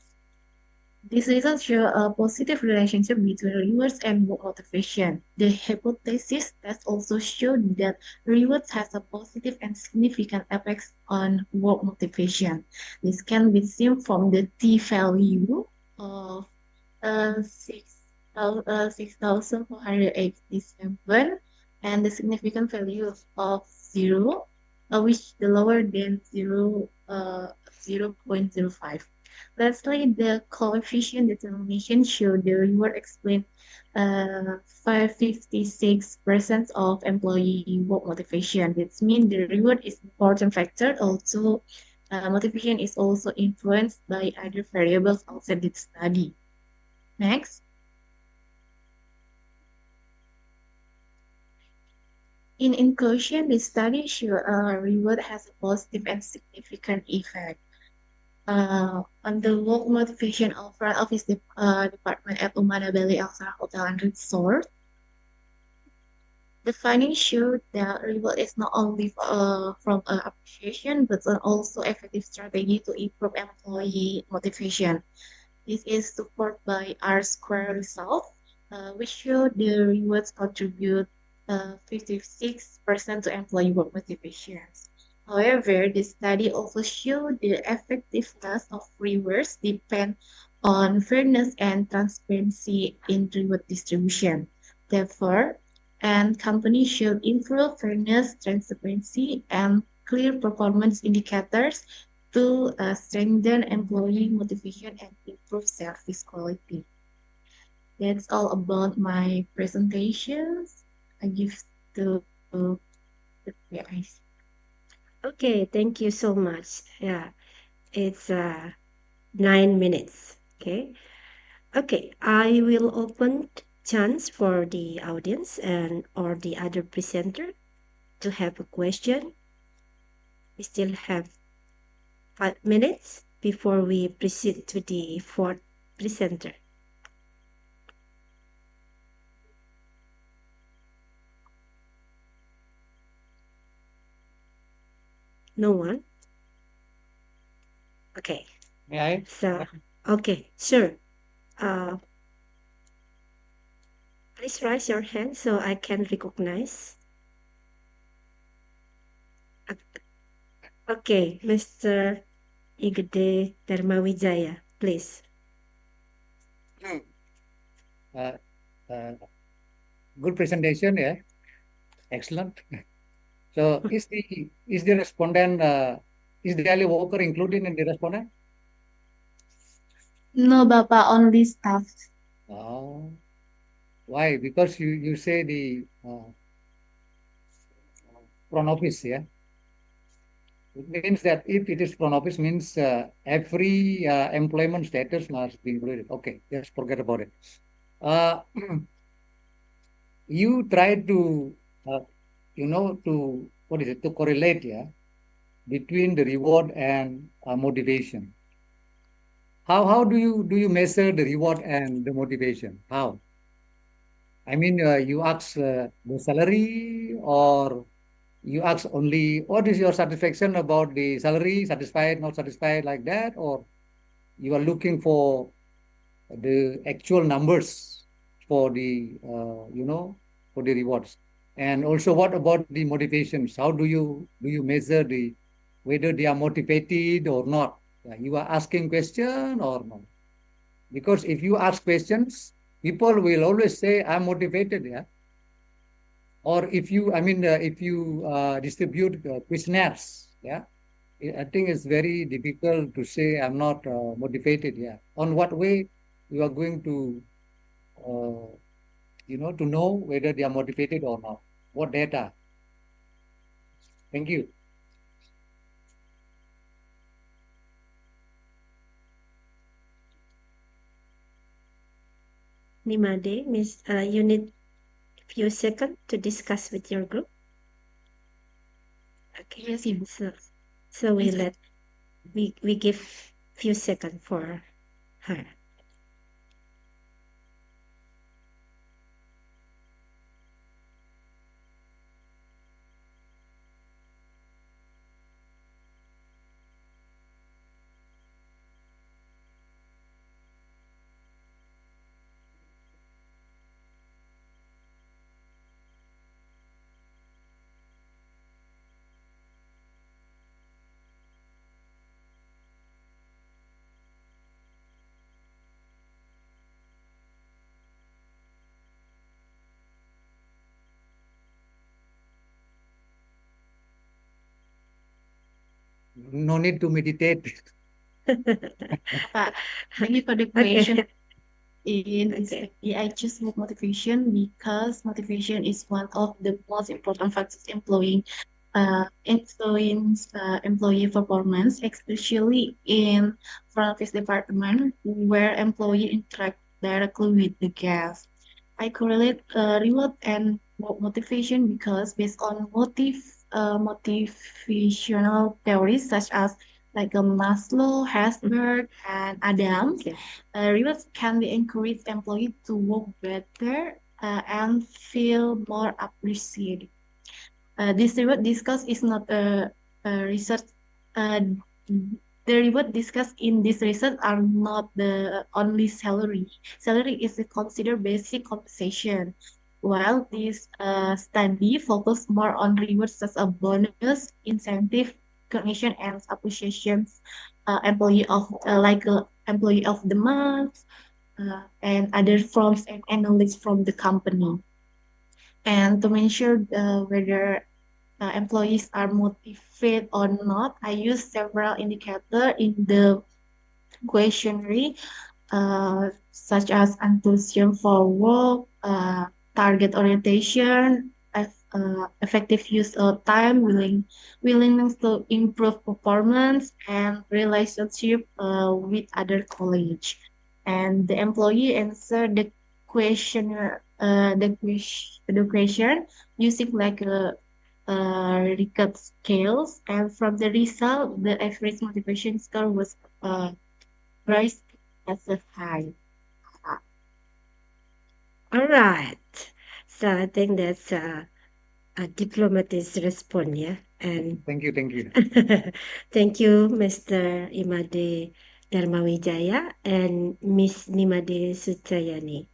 These results show a positive relationship between rewards and work motivation. The hypothesis test also showed that rewards has a positive and significant effects on work motivation. This can be seen from the t-value of 6,487 and the significant value of 0, which the lower than 0.05. Lastly, the coefficient determination showed the reward explained 56% of employee work motivation. This means the reward is an important factor. Also, motivation is also influenced by other variables outside the study. Next. In conclusion, the study showed reward has a positive and significant effect. On the work motivation of front office department at Umana Bali Elsa Hotel and Resort, the findings showed that reward is not only from appreciation, but also effective strategy to improve employee motivation. This is supported by R-square result, which show the rewards contribute 56% to employee work motivation. However, the study also showed the effectiveness of rewards depend on fairness and transparency in reward distribution. Therefore, and companies should improve fairness, transparency, and clear performance indicators to strengthen employee motivation and improve service quality. That's all about my presentations. I give to the PIs. Okay, thank you so much. Yeah, it's 9 minutes. Okay. Okay, I will open chance for the audience and or the other presenter to have a question. We still have 5 minutes before we proceed to the fourth presenter. No one? Okay. May I? So, okay, sure. Please raise your hand so I can recognize. Okay, Mr. Igede Dharmawijaya, please. Good presentation, yeah. Excellent. So is the respondent is the daily worker included in the respondent? No, Bapak, only staff. Oh, why? Because you say the front office, yeah. It means that if it is front office, means every employment status must be included. Okay, just forget about it. You try to to what is it, to correlate, yeah, between the reward and motivation. How do you measure the reward and the motivation? How? I mean, you ask the salary, or you ask only what is your satisfaction about the salary, satisfied, not satisfied, like that, or you are looking for the actual numbers for the for the rewards. And also, what about the motivations? How do you measure the whether they are motivated or not? You are asking question or not? Because if you ask questions, people will always say, I'm motivated, yeah. Or if you, if you distribute questionnaires, yeah, I think it's very difficult to say I'm not motivated, yeah. On what way you are going to, to know whether they are motivated or not? What data? Thank you. Nimade, Miss, you need a few seconds to discuss with your group. Okay, yes, so we give few seconds for her. No need to meditate. Thank you for the question. I choose motivation because motivation is one of the most important factors influence employee performance, especially in front office department where employee interact directly with the guests. I correlate reward and motivation because based on motivational theories such as like a Maslow, Herzberg, and Adams. Rewards can be encourage employees to work better and feel more appreciated. This reward discussed is not a research. Uh, the reward discussed in this research are not the only salary. Salary is considered basic compensation, while this study focus more on rewards such as bonus, incentive, recognition, and appreciations. Employee of employee of the month, and other forms and analytics from the company. And to measure whether employees are motivated or not, I use several indicators in the questionnaire, such as enthusiasm for work, target orientation, effective use of time, willingness to improve performance, and relationship with other colleagues. And the employee answer the questionnaire, the question using like a Rickert scales, and from the result, the average motivation score was raised as a high. All right. So I think that's a diplomatic response, yeah. And Thank you, thank you. thank you, Mr. Imade Dharmawijaya and Miss Nimade Sutrayani.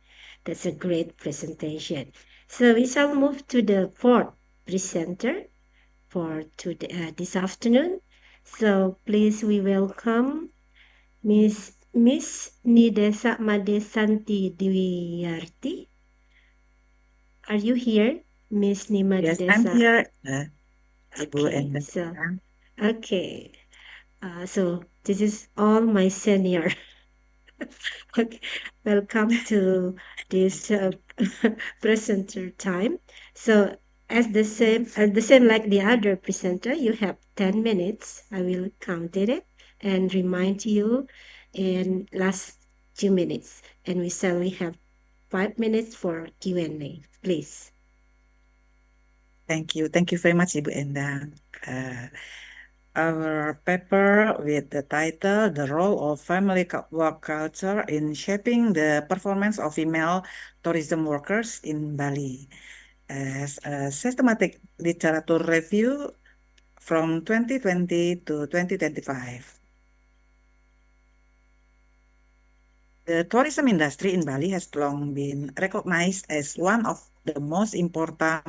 That's a great presentation. So we shall move to the fourth presenter for today, this afternoon. So please we welcome Miss Nidesa Madesanti Dwiyarti. Are you here, Miss Nima Yes, Desa? I'm here, Ibu Okay, and so okay. So this is all my senior. Okay, welcome to this presenter time. So as the same like the other presenter, you have 10 minutes. I will count it and remind you in last 2 minutes, and we have 5 minutes for Q&A. Please. Thank you. Thank you very much, Ibu Enda. Our paper with the title, The Role of Family Work Culture in Shaping the Performance of Female Tourism Workers in Bali, as a systematic literature review from 2020 to 2025. The tourism industry in Bali has long been recognized as one of the most important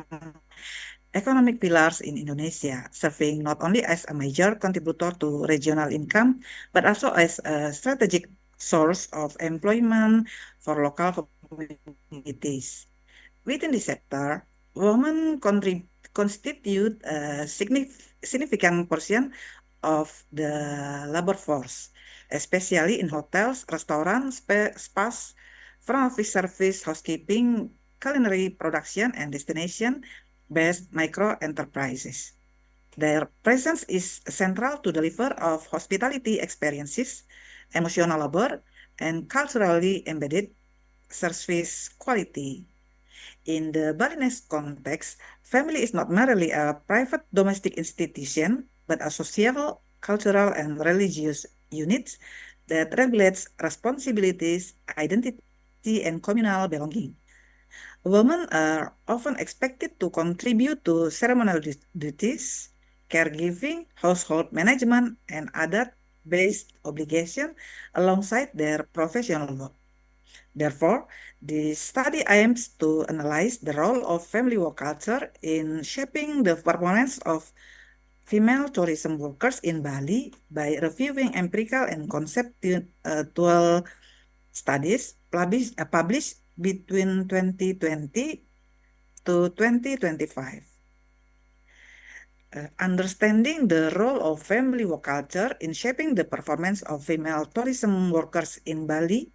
economic pillars in Indonesia, serving not only as a major contributor to regional income, but also as a strategic source of employment for local communities. Within the sector, women constitute a significant portion of the labor force, especially in hotels, restaurants, spas, front office service, housekeeping, culinary production, and destination-based micro enterprises. Their presence is central to deliver of hospitality experiences, emotional labor, and culturally embedded service quality. In the Balinese context, family is not merely a private domestic institution, but a social, cultural, and religious unit that regulates responsibilities, identity, and communal belonging. Women are often expected to contribute to ceremonial duties, caregiving, household management, and other-based obligations alongside their professional work. Therefore, the study aims to analyze the role of family work culture in shaping the performance of female tourism workers in Bali by reviewing empirical and conceptual studies published between 2020 to 2025. Understanding the role of family work culture in shaping the performance of female tourism workers in Bali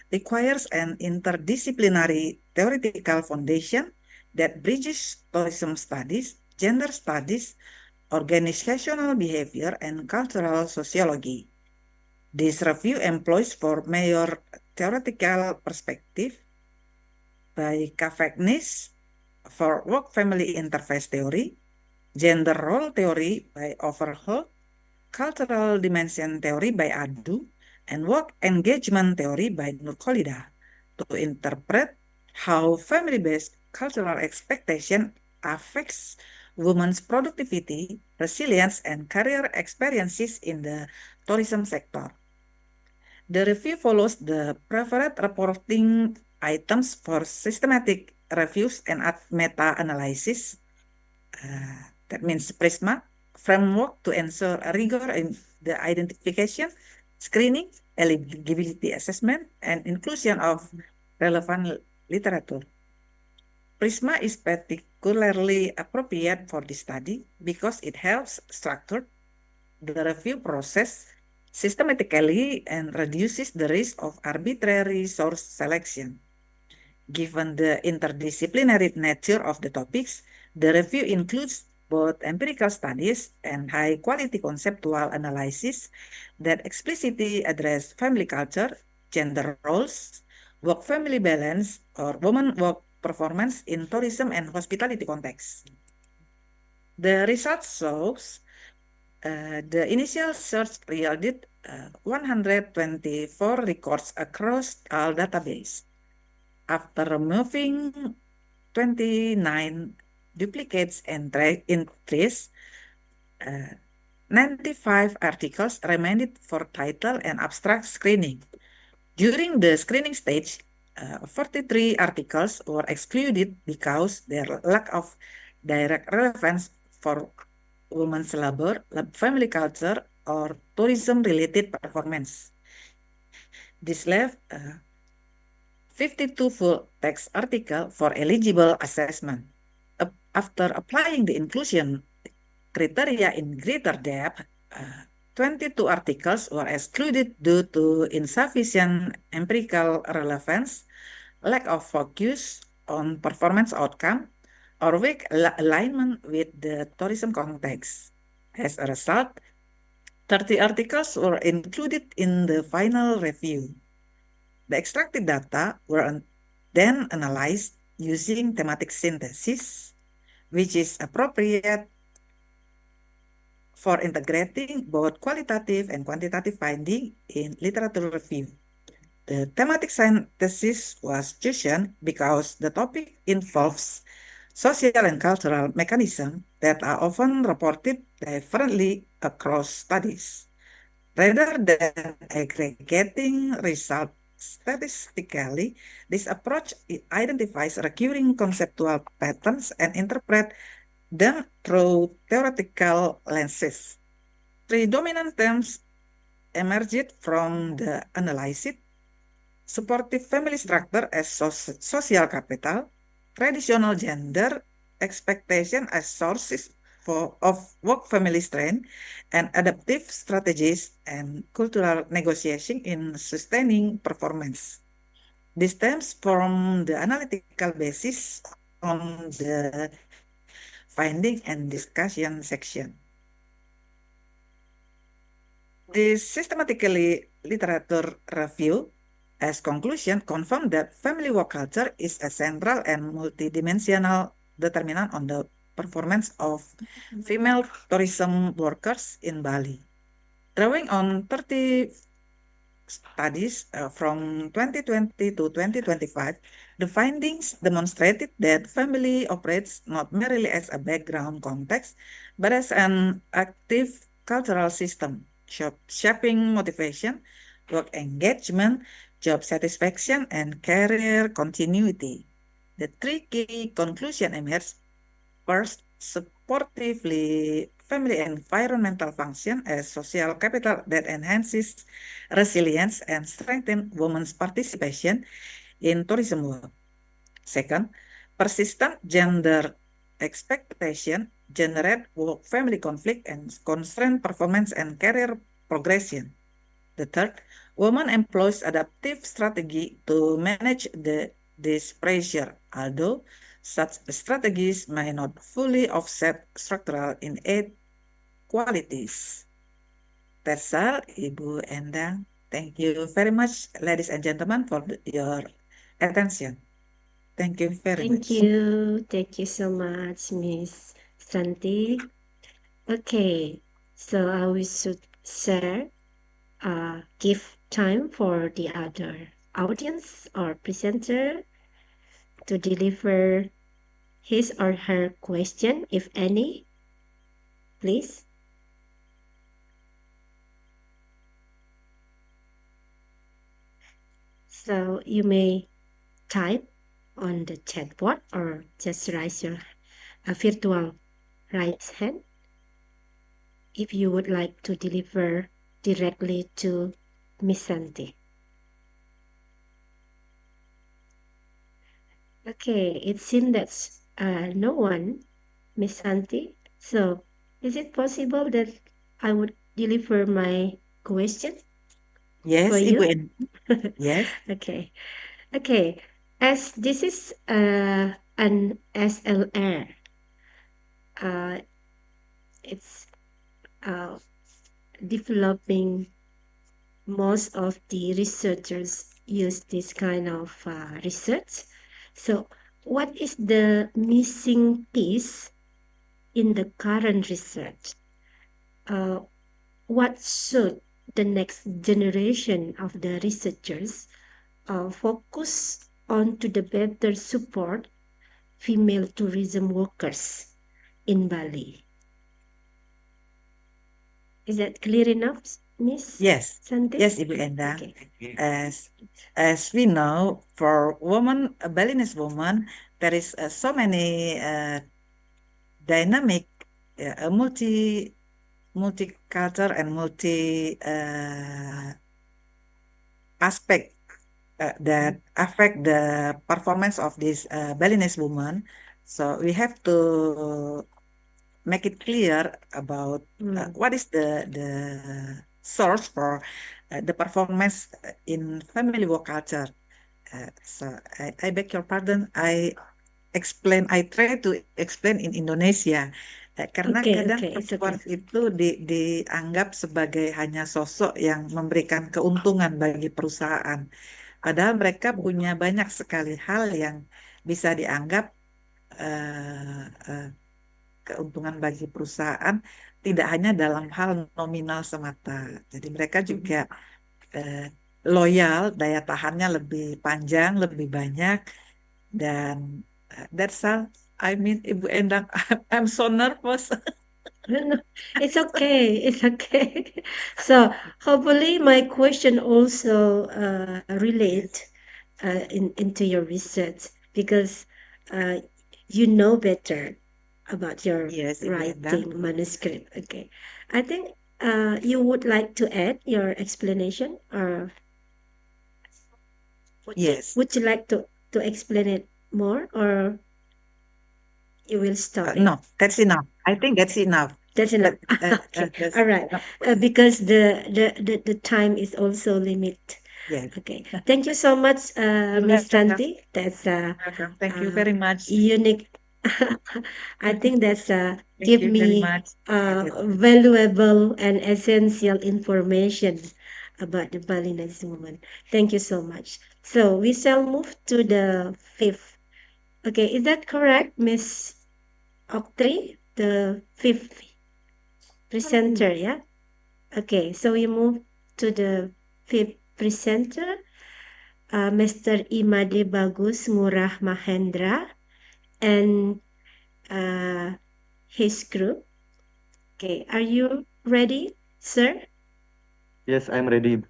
requires an interdisciplinary theoretical foundation that bridges tourism studies, gender studies, organizational behavior, and cultural sociology. This review employs four major theoretical perspectives: by Kaveknis for work-family interface theory, gender role theory by Overholt, cultural dimension theory by Adu and work engagement theory by Nurkolida to interpret how family-based cultural expectation affects women's productivity, resilience, and career experiences in the tourism sector. The review follows the preferred reporting items for systematic reviews and meta-analysis. That means PRISMA framework to ensure rigor in the identification, screening, eligibility assessment, and inclusion of relevant literature. PRISMA is particularly appropriate for this study because it helps structure the review process systematically and reduces the risk of arbitrary source selection. Given the interdisciplinary nature of the topics, the review includes both empirical studies and high-quality conceptual analysis that explicitly address family culture, gender roles, work-family balance, or woman-work performance in tourism and hospitality contexts. The results shows the initial search yielded 124 records across all databases. After removing 29 duplicates and entries, 95 articles remained for title and abstract screening. During the screening stage, 43 articles were excluded because their lack of direct relevance for women's labor, family culture, or tourism-related performance. This left 52 full-text articles for eligible assessment. After applying the inclusion criteria in greater depth, 22 articles were excluded due to insufficient empirical relevance, lack of focus on performance outcome, or weak alignment with the tourism context. As a result, 30 articles were included in the final review. The extracted data were then analyzed using thematic synthesis, which is appropriate for integrating both qualitative and quantitative findings in literature review. The thematic synthesis was chosen because the topic involves social and cultural mechanisms that are often reported differently across studies. Rather than aggregating results statistically, this approach identifies recurring conceptual patterns and interprets them through theoretical lenses. Three dominant themes emerged from the analysis: supportive family structure as social capital, traditional gender expectation as sources of work-family strength, and adaptive strategies and cultural negotiation in sustaining performance. These themes form the analytical basis on the finding and discussion section. This systematically literature review as conclusion confirmed that family work culture is a central and multidimensional determinant on the performance of female tourism workers in Bali. Drawing on 30 studies from 2020 to 2025, the findings demonstrated that family operates not merely as a background context, but as an active cultural system, shaping motivation, work engagement, job satisfaction, and career continuity. The three key conclusions emerged. First, supportively family environmental function as social capital that enhances resilience and strengthens women's participation in tourism work. Second, persistent gender expectation generate work-family conflict and constrain performance and career progression. The third, women employs adaptive strategy to manage this pressure, although such strategies may not fully offset structural inequalities. That's all, Ibu Endang. Thank you very much, ladies and gentlemen, for your attention. Thank you very much. Thank you so much, Miss Santi. Okay, So we should share, give time for the other audience or presenter to deliver his or her question, if any, please. So you may type on the chat board or just raise your virtual right hand if you would like to deliver directly to Miss Santi. Okay, it seems that's no one, Miss Santi. So, is it possible that I would deliver my question Yes, for Ibu you? Yes. Okay. Okay. As this is an SLR, it's developing. Most of the researchers use this kind of research. So, what is the missing piece in the current research? What should the next generation of the researchers focus on to the better support female tourism workers in Bali? Is that clear enough, Miss Yes. Santi? Yes, Ibu Endang. Okay. As we know, for women, Balinese woman, there is so many dynamic, multicultural and multi aspect that affect the performance of this Balinese woman. So we have to make it clear about what is the source for the performance in family work culture. So I beg your pardon. I try to explain in Indonesia. Karena kadang perempuan itu dianggap sebagai hanya sosok yang memberikan keuntungan bagi perusahaan. Padahal mereka punya banyak sekali hal yang bisa dianggap keuntungan bagi perusahaan, tidak hanya dalam hal nominal semata. Jadi mereka juga loyal, daya tahannya lebih panjang, lebih banyak, dan that's all. I mean, Ibu Endang, I'm so nervous. No, it's okay. It's okay. So hopefully my question also relate into your research because you know better about your writing manuscript. Okay, I think you would like to add your explanation, or would you like to explain it more, or you will stop? No, that's enough. I think that's enough. That's enough. Okay. All right. Because the time is also limit. Yes. Okay. Thank you so much, Miss Santi. That's Thank you very much. Unique. I think that's give you very me much. valuable and essential information about the Balinese woman. Thank you so much. So we shall move to the fifth. Okay, is that correct, Miss Octree? The fifth presenter, yeah? Okay, so we move to the fifth presenter, Mr. Imade Bagus Ngurah Mahendra and his group. Okay, are you ready, sir? Yes, I'm ready.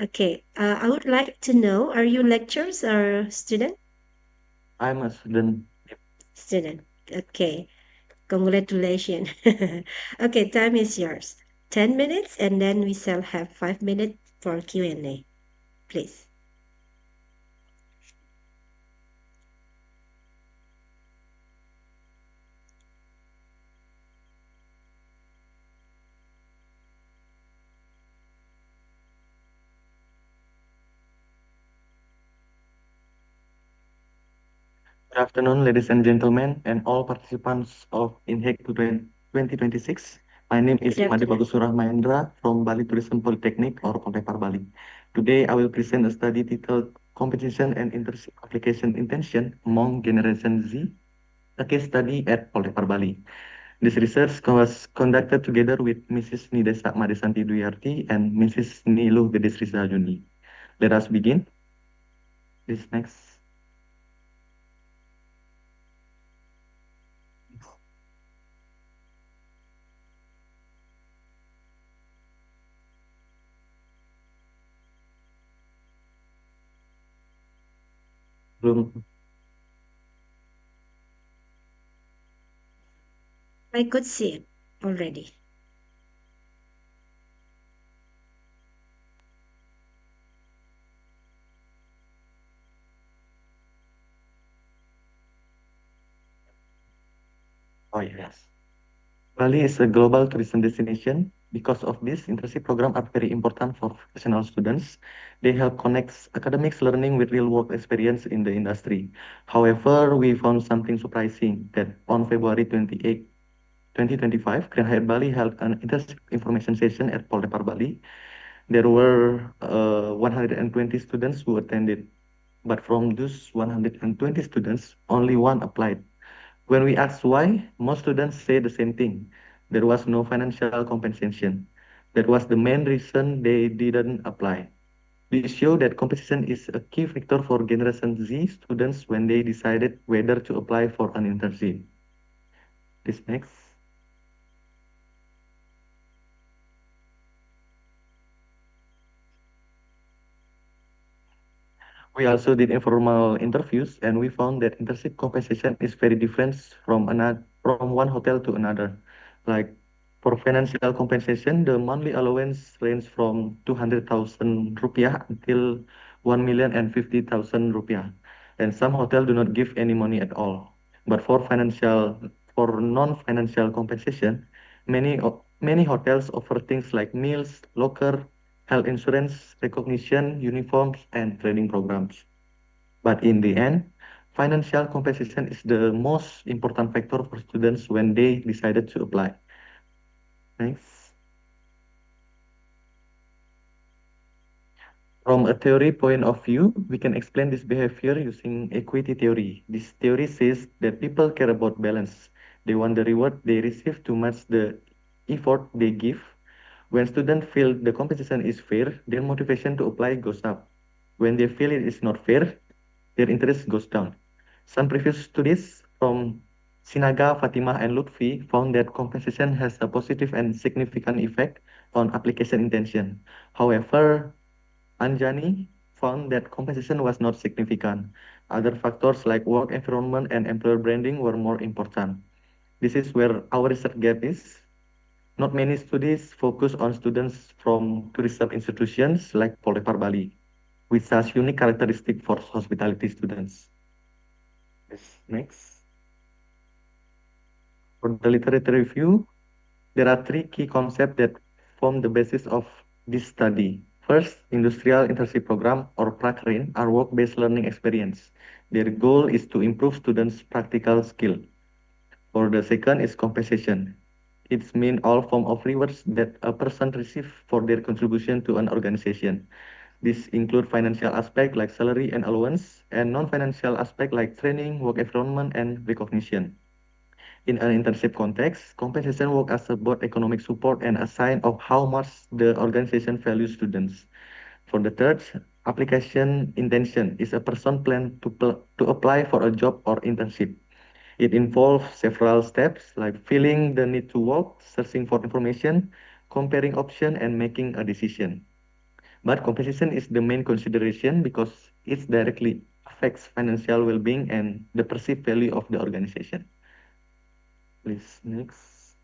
Okay, I would like to know, are you lecturers or student? I'm a student. Student, okay. Congratulations. Okay, time is yours. 10 minutes and then we shall have 5 minutes for Q&A. Please. Good afternoon, ladies and gentlemen, and all participants of Inheic 2026. My name is Imade Bagus Ngurah Mahendra from Bali Tourism Polytechnic or Poltepar Bali. Today, I will present a study titled Competition and Internship Application Intention Among Generation Z, a case study at Poltepar Bali. This research was conducted together with Mrs. Nidesa Madesanti Duyarti and Mrs. Nilu Gedesrisa Juni. Let us begin. This next. Belum. I could see it already. Oh yes. Bali is a global tourism destination. Because of this, internship programs are very important for professional students. They help connect academics learning with real-world experience in the industry. However, we found something surprising that on February 28, 2025, Inheic Bali held an internship information session at Polytechnic Bali. There were 120 students who attended, but from those 120 students, only one applied. When we asked why, most students say the same thing. There was no financial compensation. That was the main reason they didn't apply. We show that compensation is a key factor for Generation Z students when they decided whether to apply for an internship. This next. We also did informal interviews, and we found that internship compensation is very different from one hotel to another. Like for financial compensation, the monthly allowance range from 200,000 rupiah until 1,050,000 rupiah. And some hotels do not give any money at all. But for non-financial compensation, many hotels offer things like meals, locker, health insurance, recognition, uniforms, and training programs. But in the end, financial compensation is the most important factor for students when they decided to apply. Next. From a theory point of view, we can explain this behavior using equity theory. This theory says that people care about balance. They want the reward they receive to match the effort they give. When students feel the compensation is fair, their motivation to apply goes up. When they feel it is not fair, their interest goes down. Some previous studies from Sinaga, Fatima, and Lutfi found that compensation has a positive and significant effect on application intention. However, Anjani found that compensation was not significant. Other factors like work environment and employer branding were more important. This is where our research gap is. Not many studies focus on students from tourism institutions like Polytechnic Bali, with such unique characteristic for hospitality students. Yes, next. For the literature review, there are three key concepts that form the basis of this study. First, industrial internship program or PRAKRIN are work-based learning experience. Their goal is to improve students' practical skill. For the second is compensation. It means all form of rewards that a person receives for their contribution to an organization. This include financial aspect like salary and allowance, and non-financial aspect like training, work environment, and recognition. In an internship context, compensation work as a both economic support and a sign of how much the organization values students. For the third, application intention is a person plan to apply for a job or internship. It involves several steps like feeling the need to work, searching for information, comparing options, and making a decision. But compensation is the main consideration because it directly affects financial well-being and the perceived value of the organization. Please, next.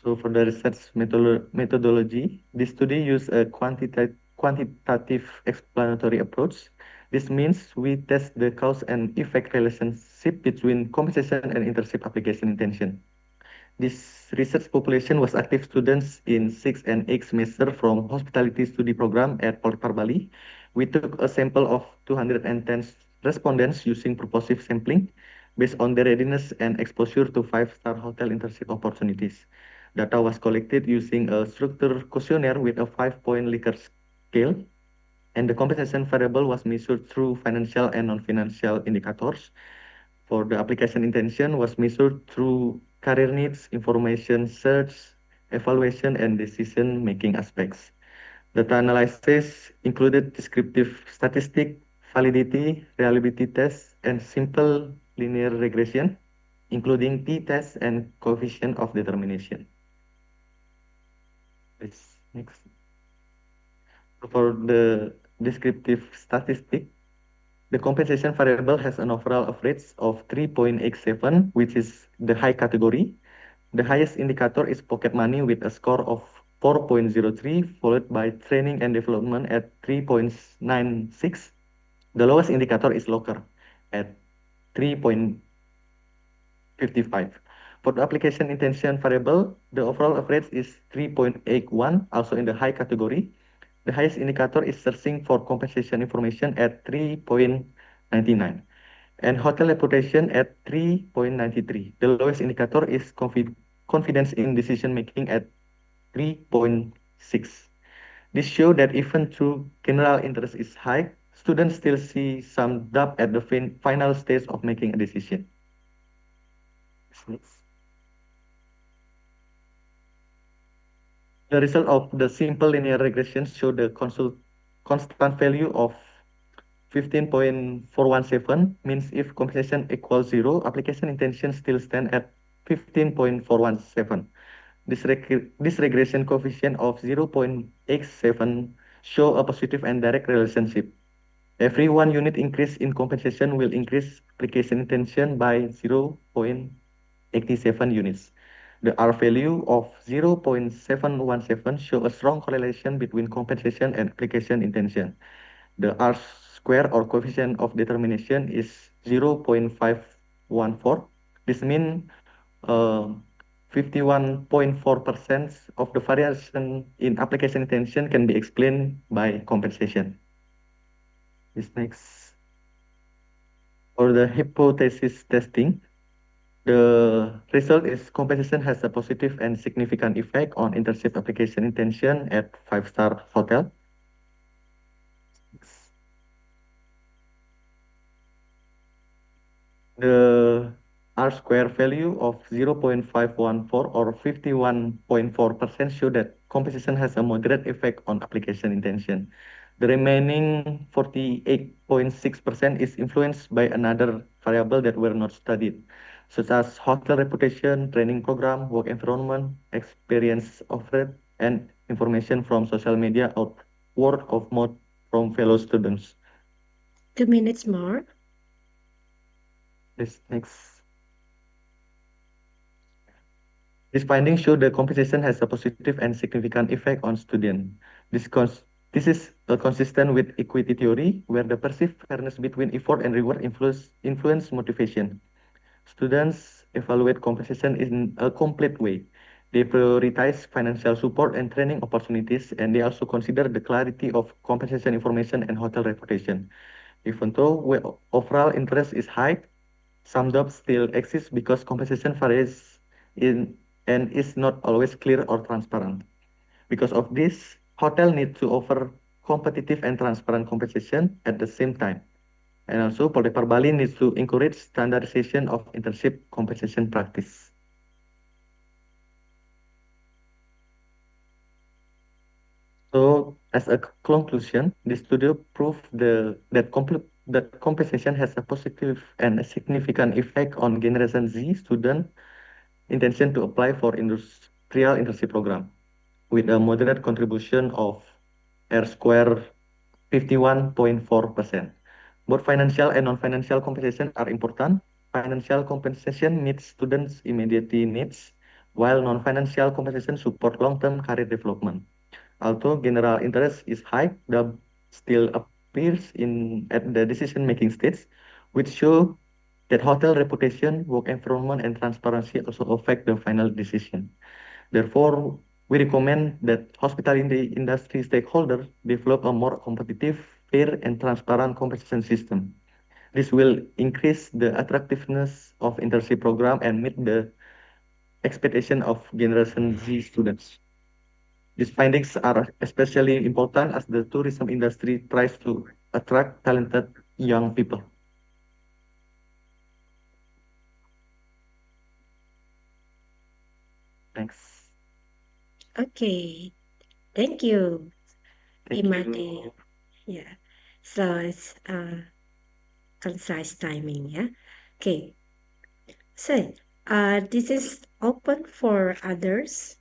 So for the research methodology, this study used a quantitative explanatory approach. This means we test the cause and effect relationship between compensation and internship application intention. This research population was active students in 6th and 8th semester from hospitality study program at Polytechnic Bali. We took a sample of 210 respondents using purposive sampling based on their readiness and exposure to 5-star hotel internship opportunities. Data was collected using a structured questionnaire with a 5-point Likert scale, and the compensation variable was measured through financial and non-financial indicators. for the application intention was measured through career needs, information search, evaluation, and decision-making aspects. Data analysis included descriptive statistic, validity, reliability tests, and simple linear regression, including t-tests and coefficient of determination. Next. For the descriptive statistic, the compensation variable has an overall average of 3.87, which is the high category. The highest indicator is pocket money with a score of 4.03, followed by training and development at 3.96. The lowest indicator is locker at 3.55. For the application intention variable, the overall average is 3.81, also in the high category. The highest indicator is searching for compensation information at 3.99 and hotel reputation at 3.93. The lowest indicator is confidence in decision making at 3.6. This shows that even though general interest is high, students still see some doubt at the final stage of making a decision. The result of the simple linear regression show the constant value of 15.417, means if compensation equals 0, application intention still stand at 15.417. This regression coefficient of 0.87 show a positive and direct relationship. Every 1 unit increase in compensation will increase application intention by 0.87 units. The R value of 0.717 show a strong correlation between compensation and application intention. The R square or coefficient of determination is 0.514. This means 51.4% of the variation in application intention can be explained by compensation. This next. For the hypothesis testing, the result is compensation has a positive and significant effect on internship application intention at 5-star hotel. The R square value of 0.514 or 51.4% show that compensation has a moderate effect on application intention. The remaining 48.6% is influenced by another variable that were not studied, such as hotel reputation, training program, work environment, experience offered, and information from social media or word of mouth from fellow students. 2 minutes more. This next. This finding show the compensation has a positive and significant effect on student. This is consistent with equity theory, where the perceived fairness between effort and reward influence motivation. Students evaluate compensation in a complete way. They prioritize financial support and training opportunities, and they also consider the clarity of compensation information and hotel reputation. Even though overall interest is high, some doubts still exist because compensation varies and is not always clear or transparent. Because of this, hotel need to offer competitive and transparent compensation at the same time. And also, Polytechnic Bali needs to encourage standardization of internship compensation practice. So, as a conclusion, this study proved that compensation has a positive and a significant effect on Generation Z student intention to apply for industrial internship program, with a moderate contribution of R square 51.4%. Both financial and non-financial compensation are important. Financial compensation meets students' immediate needs, while non-financial compensation support long-term career development. Although general interest is high, the still appears at the decision-making stage, which show that hotel reputation, work environment, and transparency also affect the final decision. Therefore, we recommend that hospitality industry stakeholders develop a more competitive, fair, and transparent compensation system. This will increase the attractiveness of internship program and meet the expectation of Generation Z students. These findings are especially important as the tourism industry tries to attract talented young people. Thanks. Okay, thank you, Thank Imade. you. Yeah, so it's concise timing, yeah. Okay, so this is open for others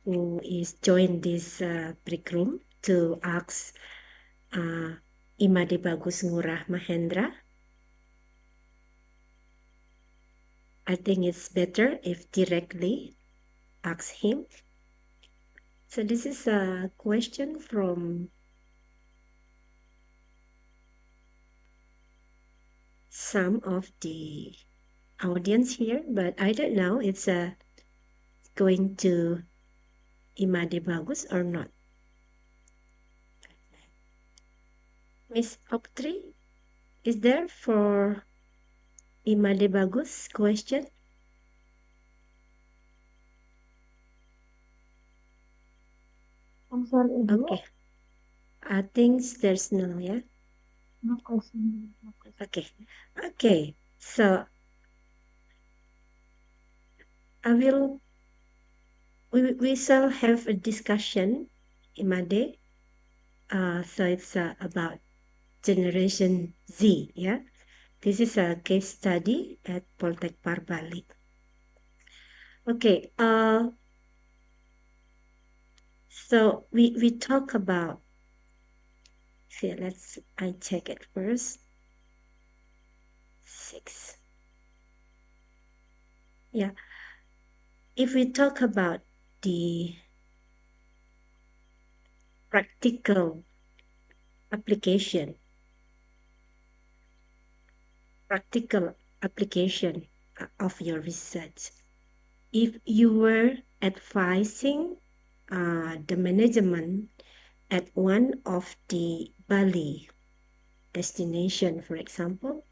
who is join this break room to ask Imade Bagus Ngurah Mahendra. I think it's better if directly ask him. So this is a question from some of the audience here, but I don't know it's going to Imade Bagus or not. Miss Octree, is there for Imade Bagus question? I'm sorry, Ibu. Okay, I think there's no, yeah? No question. No question. Okay, okay, so we shall have a discussion, Imade. So it's about Generation Z, yeah? This is a case study at Polytechnic Bali. Okay, so we talk about, see, I check it first. 6. Yeah, if we talk about the practical application of your research, if you were advising the management at one of the Bali destination, for example,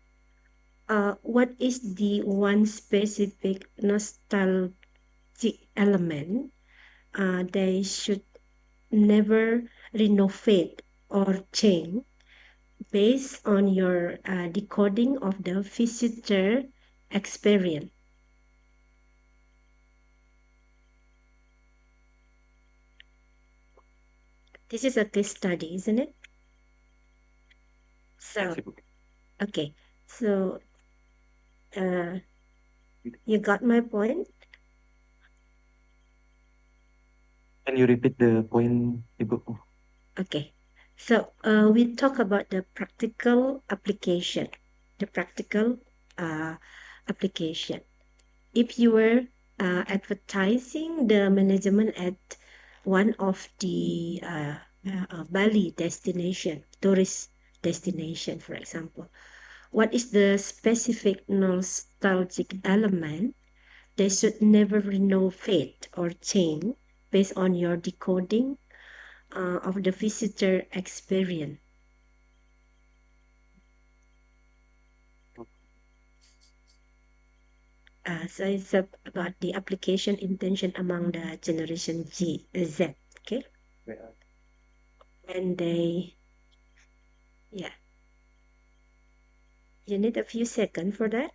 what is the one specific nostalgic element they should never renovate or change based on your decoding of the visitor experience? This is a case study, isn't it? So, okay, so you got my point? Can you repeat the point, Ibu? Okay, so we talk about the practical application. Application. If you were advertising the management at one of the Bali destination, tourist destination, for example, what is the specific nostalgic element they should never renovate or change based on your decoding of the visitor experience? So it's about the application intention among the generation Z, okay? And yeah. You need a few seconds for that.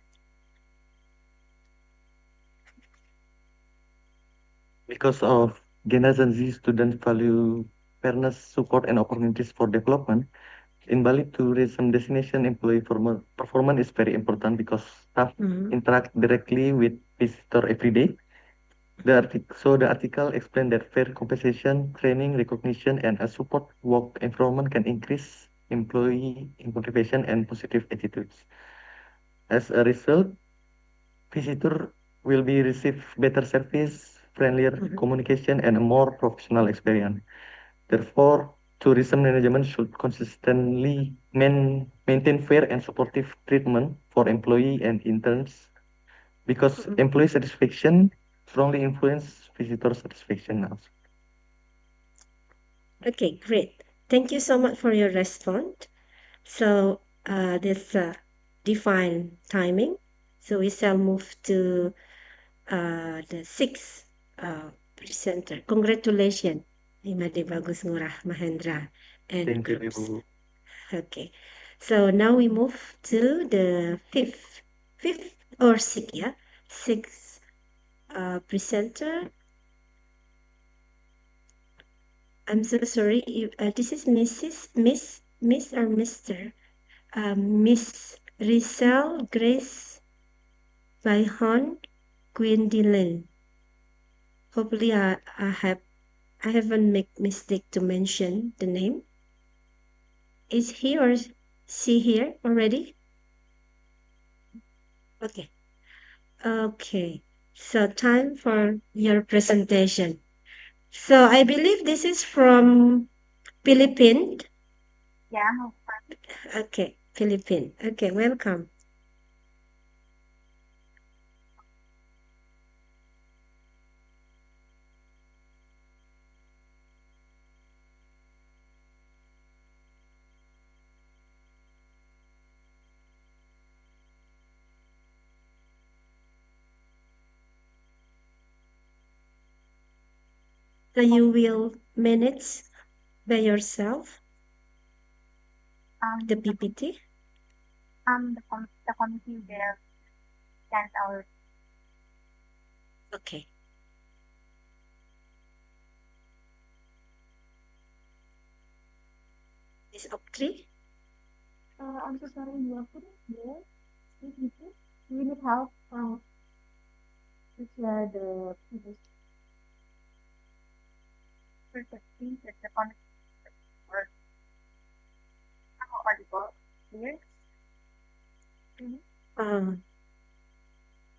Because of Generation Z students value fairness, support, and opportunities for development, in Bali tourism destination employee performance is very important because staff interact directly with visitor every day. So the article explained that fair compensation, training, recognition, and a support work environment can increase employee motivation and positive attitudes. As a result, visitor will be receive better service, friendlier communication, and a more professional experience. Therefore, tourism management should consistently maintain fair and supportive treatment for employee and interns because employee satisfaction strongly influence visitor satisfaction also. Okay, great. Thank you so much for your response. So this defined timing. So we shall move to the 6th presenter. Congratulations, Imade Bagus Ngurah Mahendra and Thank you, groups. Ibu. Okay, so now we move to the fifth or 6th, yeah, 6th presenter. I'm so sorry. This is Miss or Mr. Miss Rizal Grace Vaihon Gwendolyn. Hopefully, I haven't made mistake to mention the name. Is he or she here already? Okay. Okay. So time for your presentation. So I believe this is from Philippines. Yeah. Okay, Philippines. Okay, welcome. So you will manage by yourself the PPT? The committee will send our. Okay. Is Octree? I'm so sorry, you are putting here. Do you need help to share the previous perspective that the committee or audible here?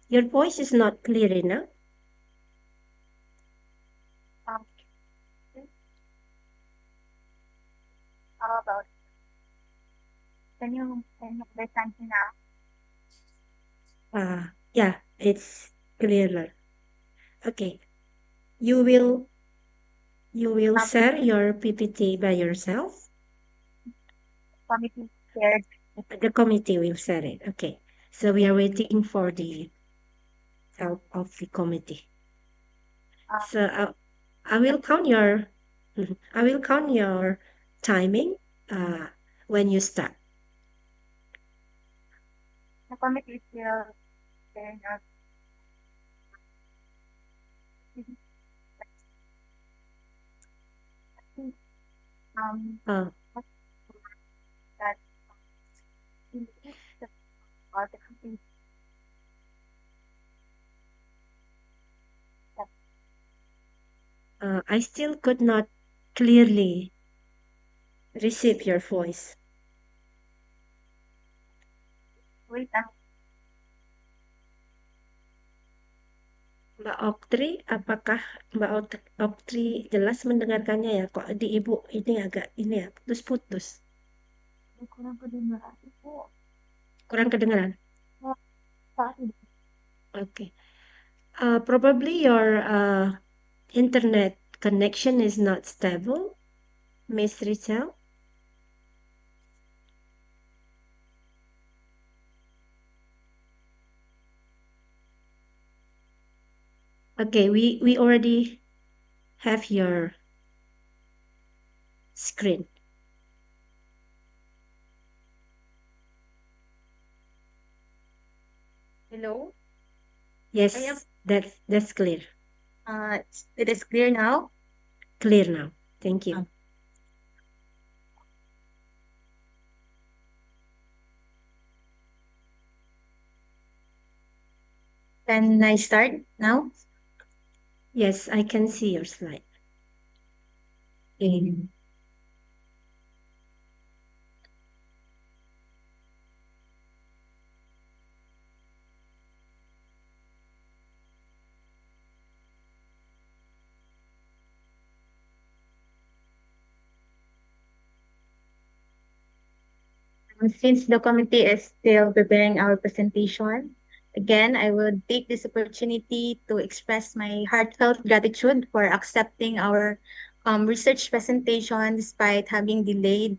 Your voice is not clear enough. How about can you listen to now? Yeah, it's clearer. Okay. You will share your PPT by yourself? Committee shared. The committee will share it. Okay. So we are waiting for the help of the committee. So I will count your timing when you start. The committee is still sharing out. Oh. That I still could not clearly receive your voice. Wait, Mbak Oktri, apakah Mbak Oktri jelas mendengarkannya ya? Kok di Ibu ini agak ini ya, putus-putus. kurang kedengaran itu. Kurang kedengaran? Saat ini. Okay. Probably your internet connection is not stable, Miss Richel. Okay, we already have your screen. Hello? Yes, that's clear. It is clear now? Clear now. Thank you. Can I start now? Yes, I can see your slide. Since the committee is still preparing our presentation, again, I would take this opportunity to express my heartfelt gratitude for accepting our research presentation despite having delayed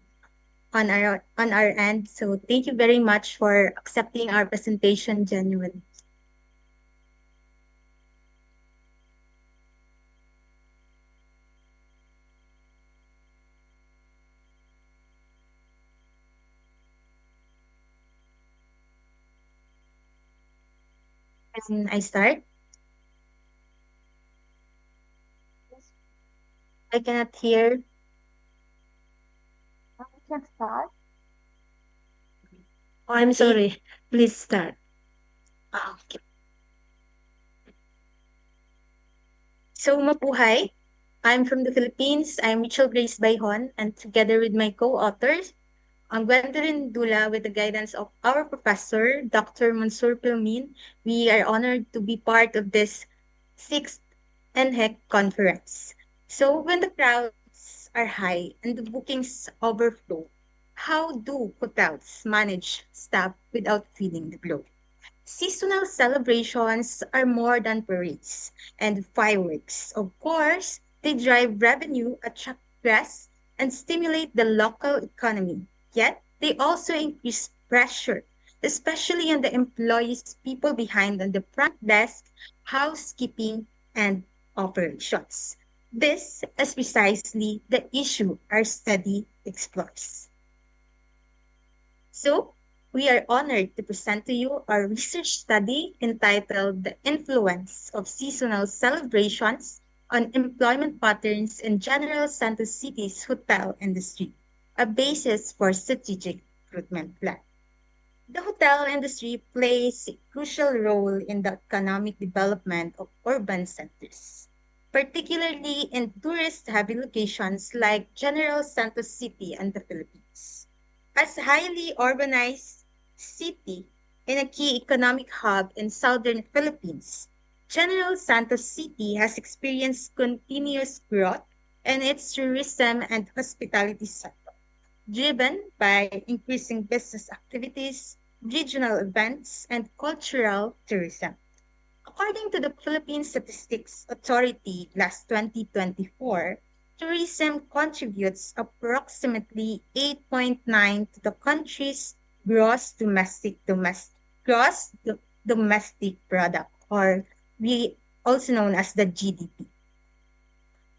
on our end. So thank you very much for accepting our presentation genuinely. Can I start? I cannot hear. I can start. Oh, I'm sorry. Please start. Okay. So, mabuhay. I'm from the Philippines. I'm Rachel Grace Bayhon, and together with my co-authors, I'm Gwendolyn Dula, with the guidance of our professor, Dr. Mansour Pilmin, we are honored to be part of this sixth Inheic conference. So when the crowds are high and the bookings overflow, how do hotels manage staff without feeling the glow? Seasonal celebrations are more than parades and fireworks. Of course, they drive revenue, attract guests, and stimulate the local economy. Yet, they also increase pressure, especially on the employees, people behind on the front desk, housekeeping, and operations. This is precisely the issue our study explores. So, we are honored to present to you our research study entitled The Influence of Seasonal Celebrations on Employment Patterns in General Santos City's Hotel Industry, a basis for strategic recruitment plan. The hotel industry plays a crucial role in the economic development of urban centers, particularly in tourist-heavy locations like General Santos City and the Philippines. As a highly urbanized city in a key economic hub in southern Philippines, General Santos City has experienced continuous growth in its tourism and hospitality sector, driven by increasing business activities, regional events, and cultural tourism. According to the Philippine Statistics Authority last 2024, tourism contributes approximately 8.9 to the country's gross domestic product, or we also known as the GDP.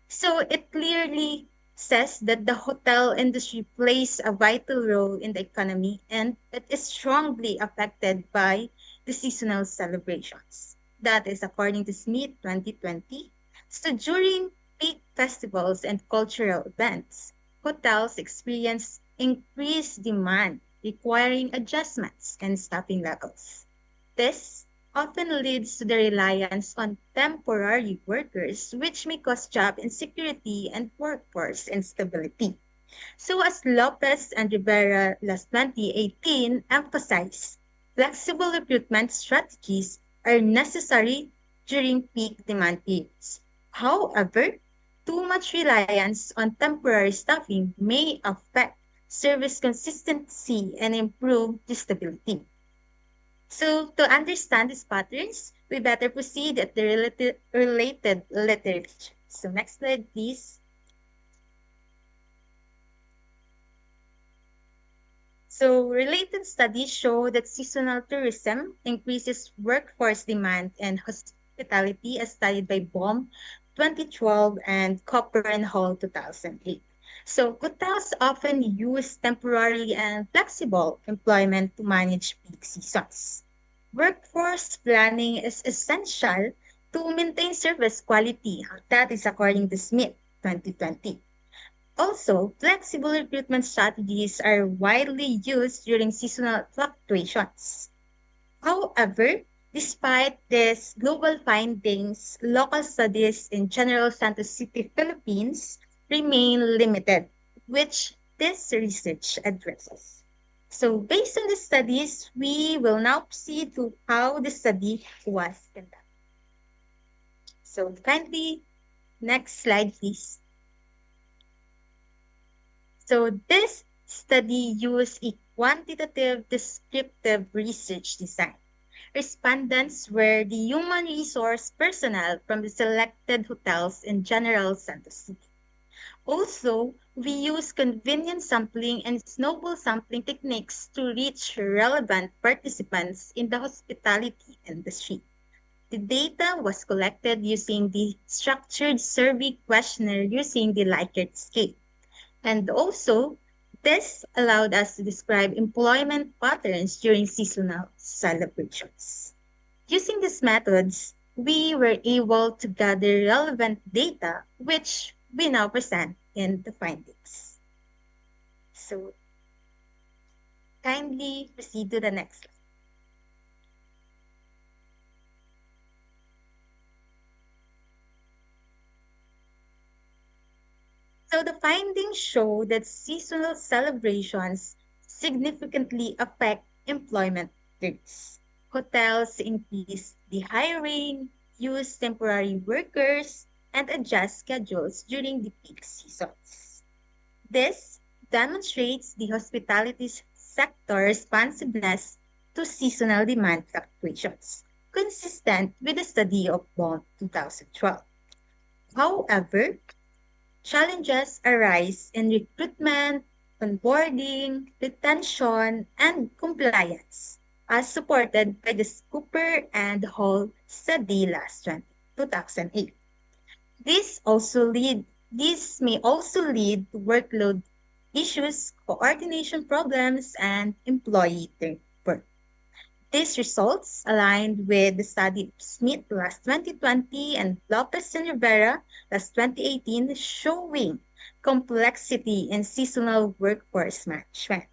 So it clearly says that the hotel industry plays a vital role in the economy, and it is strongly affected by the seasonal celebrations. That is according to Smith 2020. So during peak festivals and cultural events, hotels experience increased demand, requiring adjustments in staffing levels. This often leads to the reliance on temporary workers, which may cause job insecurity and workforce instability. So as Lopez and Rivera last 2018 emphasized, flexible recruitment strategies are necessary during peak demand periods. However, too much reliance on temporary staffing may affect service consistency and improve stability. So to understand these patterns, we better proceed at the related literature. So next slide, please. So related studies show that seasonal tourism increases workforce demand and hospitality, as studied by Baum 2012 and Copper and Hall 2008. So hotels often use temporary and flexible employment to manage peak seasons. Workforce planning is essential to maintain service quality. That is according to Smith 2020. Also, flexible recruitment strategies are widely used during seasonal fluctuations. However, despite these global findings, local studies in General Santos City, Philippines remain limited, which this research addresses. So based on the studies, we will now proceed to how the study was conducted. So kindly, next slide, please. So this study used a quantitative descriptive research design. Respondents were the human resource personnel from the selected hotels in General Santos City. Also, we use convenient sampling and snowball sampling techniques to reach relevant participants in the hospitality industry. The data was collected using the structured survey questionnaire using the Likert scale. And also, this allowed us to describe employment patterns during seasonal celebrations. Using these methods, we were able to gather relevant data, which we now present in the findings. So kindly proceed to the next slide. So the findings show that seasonal celebrations significantly affect employment rates. Hotels increase the hiring, use temporary workers, and adjust schedules during the peak seasons. This demonstrates the hospitality sector responsiveness to seasonal demand fluctuations, consistent with the study of Bond 2012. However, challenges arise in recruitment, onboarding, retention, and compliance, as supported by the Cooper and Hall study last 2008. This may also lead to workload issues, coordination problems, and employee turnover. These results aligned with the study of Smith last 2020 and Lopez and Rivera last 2018, showing complexity in seasonal workforce management.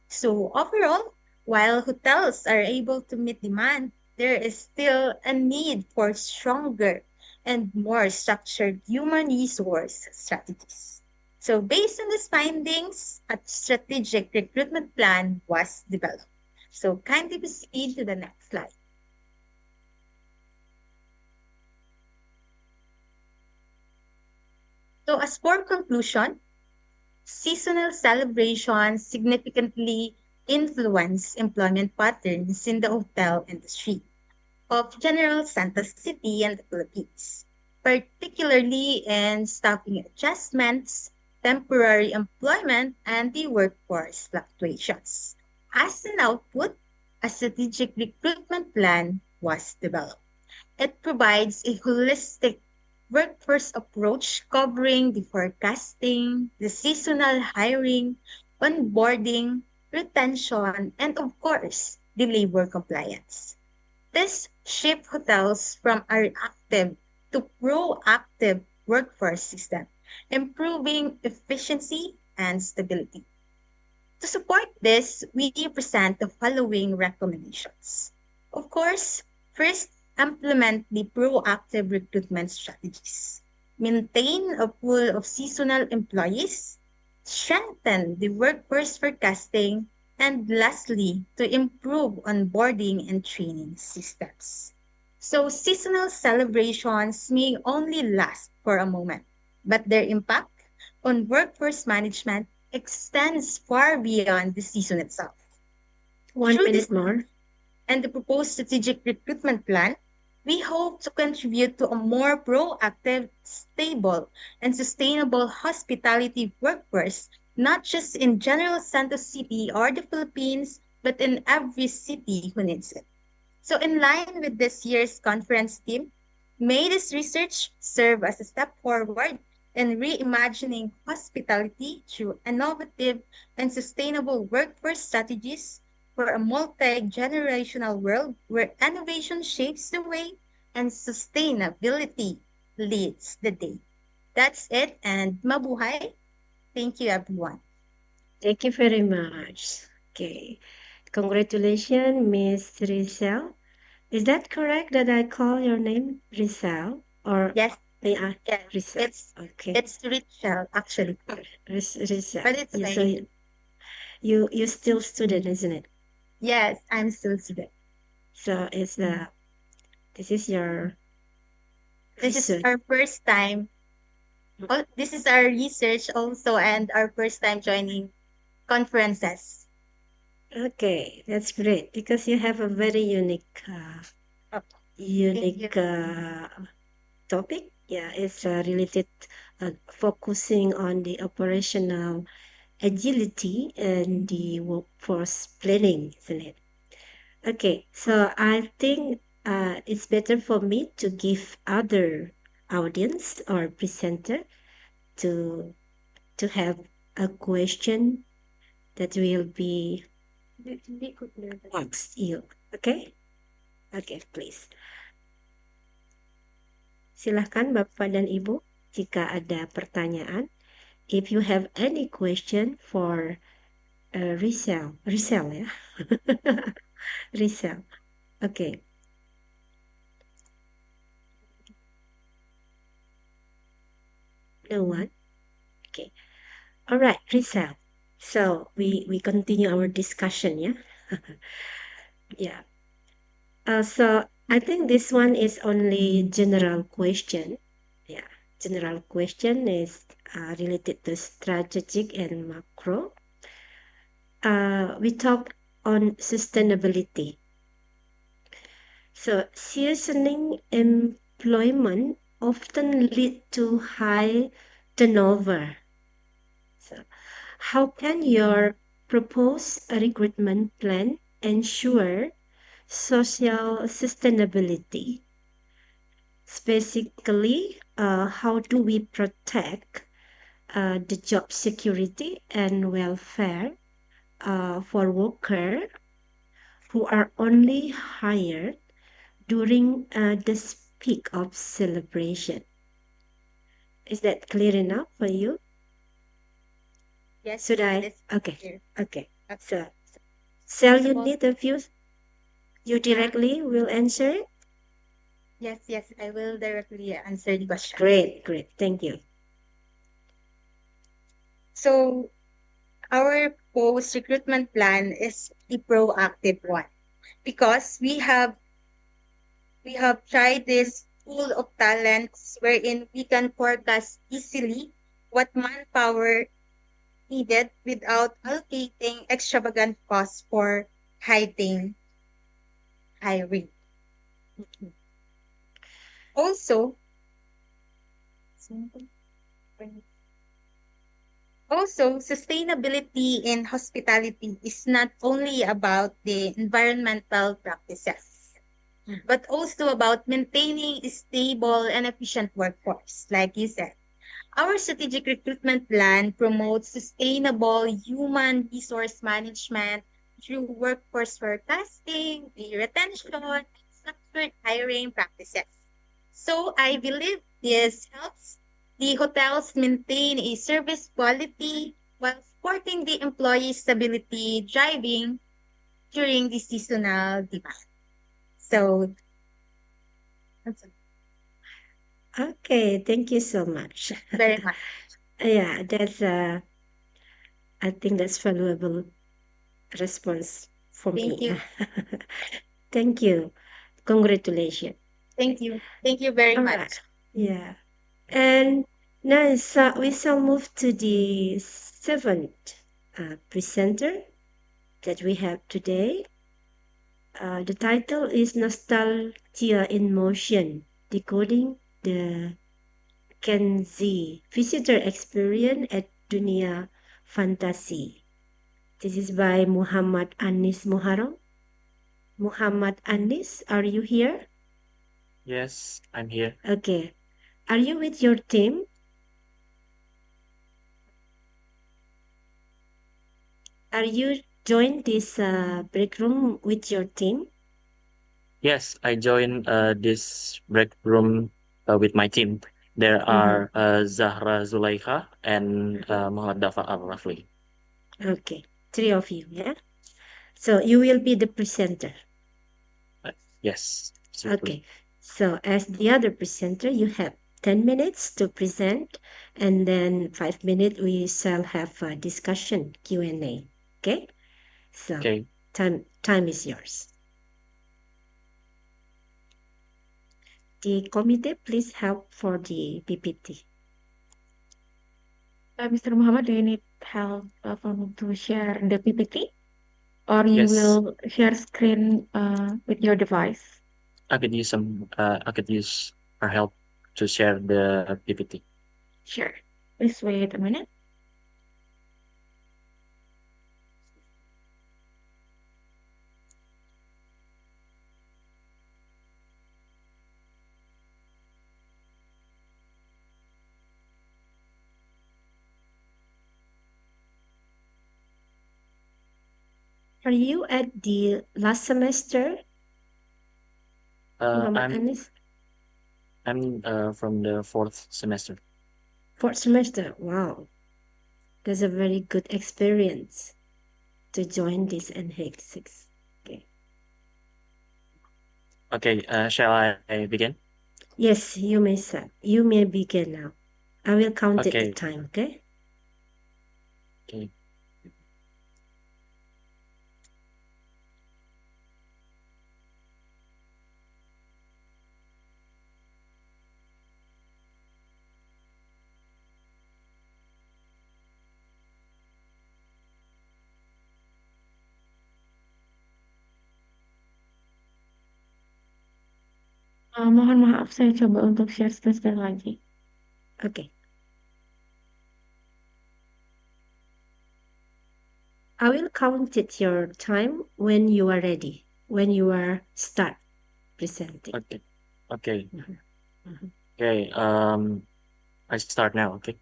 So overall, while hotels are able to meet demand, there is still a need for stronger and more structured human resource strategies. So based on these findings, a strategic recruitment plan was developed. So kindly proceed to the next slide. So as for conclusion, seasonal celebrations significantly influence employment patterns in the hotel industry of General Santos City and the Philippines, particularly in staffing adjustments, temporary employment, and the workforce fluctuations. As an output, a strategic recruitment plan was developed. It provides a holistic workforce approach covering the forecasting, the seasonal hiring, onboarding, retention, and of course, the labor compliance. This shifts hotels from a reactive to proactive workforce system, improving efficiency and stability. To support this, we present the following recommendations. Of course, first, implement the proactive recruitment strategies. Maintain a pool of seasonal employees, strengthen the workforce forecasting, and lastly, to improve onboarding and training systems. So seasonal celebrations may only last for a moment, but their impact on workforce management extends far beyond the season itself. One Through minute this more. and the proposed strategic recruitment plan, we hope to contribute to a more proactive, stable, and sustainable hospitality workforce, not just in General Santos City or the Philippines, but in every city who needs it. So in line with this year's conference theme, may this research serve as a step forward in reimagining hospitality through innovative and sustainable workforce strategies for a multi-generational world where innovation shapes the way and sustainability leads the day. That's it, and mabuhay. Thank you, everyone. Thank you very much. Okay. Congratulations, Miss Rizal. Is that correct that I call your name Rizal? Or yes, yeah, yes. Rizal. Okay. It's Richel, actually. Rizal. But it's Yeah, so fine. you still student, isn't it? Yes, I'm still student. So it's this is your This is research. our first time. Oh, this is our research also and our first time joining conferences. Okay, that's great because you have a very unique topic. Yeah, it's related focusing on the operational agility and the workforce planning, isn't it? Okay, so I think it's better for me to give other audience or presenter to have a question that will be asked you. Okay? Okay, please. Silahkan Bapak dan Ibu. jika ada pertanyaan. If you have any question for resell ya. Resell. Okay. No one? Okay. All right, resell. So we continue our discussion, yeah? Yeah. So I think this one is only general question. Yeah, general question is related to strategic and macro. We talk on sustainability. So seasoning employment often lead to high turnover. So how can your proposed recruitment plan ensure social sustainability? Specifically, how do we protect the job security and welfare for workers who are only hired during the peak of celebration? Is that clear enough for you? Yes. Should I? It is Okay. clear. Okay. So, shall you Well, need a few? You directly will answer it? yes, I will directly answer the question. Great. Thank you. So our post-recruitment plan is a proactive one because we have tried this pool of talents wherein we can forecast easily what manpower needed without allocating extravagant costs for hiring. Also, sustainability in hospitality is not only about the environmental practices, but also about maintaining a stable and efficient workforce, like you said. Our strategic recruitment plan promotes sustainable human resource management through workforce forecasting, the retention, and structured hiring practices. So I believe this helps the hotels maintain a service quality while supporting the employee stability driving during the seasonal demand. So that's it. Okay, thank you so much. Very much. Yeah, that's I think that's valuable response for Thank me. you. Thank you. Congratulations. Thank you. Thank you very All much. right. Yeah. And now we shall move to the seventh presenter that we have today. The title is Nostalgia in Motion, Decoding the Gen Z Visitor Experience at Dunia Fantasi. This is by Muhammad Anis Muharram. Muhammad Anis, are you here? Yes, I'm here. Okay. Are you with your team? Are you joined this break room with your team? Yes, I joined this break room with my team. There are Zahra Zulaikha and Muhammad Dafa Al-Rafli. Okay, three of you, yeah? So you will be the presenter. Yes. Okay, so as the other presenter, you have 10 minutes to present, and then 5 minutes we shall have a discussion, Q&A. Okay? So time is yours. The committee, please help for the PPT. Mr. Muhammad, do you need help for me to share the PPT? Or you Yes. will share screen with your device? I could use her help to share the PPT. Sure. Please wait a minute. Are you at the last semester? I'm from the 4th semester. Fourth semester. Wow. That's a very good experience to join this Inheic 6. Okay. Okay, shall I begin? Yes, you may start. You may begin now. I will count it the Okay. time, okay? Okay. Mohon maaf, saya coba untuk share screen sekali lagi. Okay. I will count it your time when you are ready, when you are start presenting. Okay. Okay. Mhm. Okay. I start now. Okay.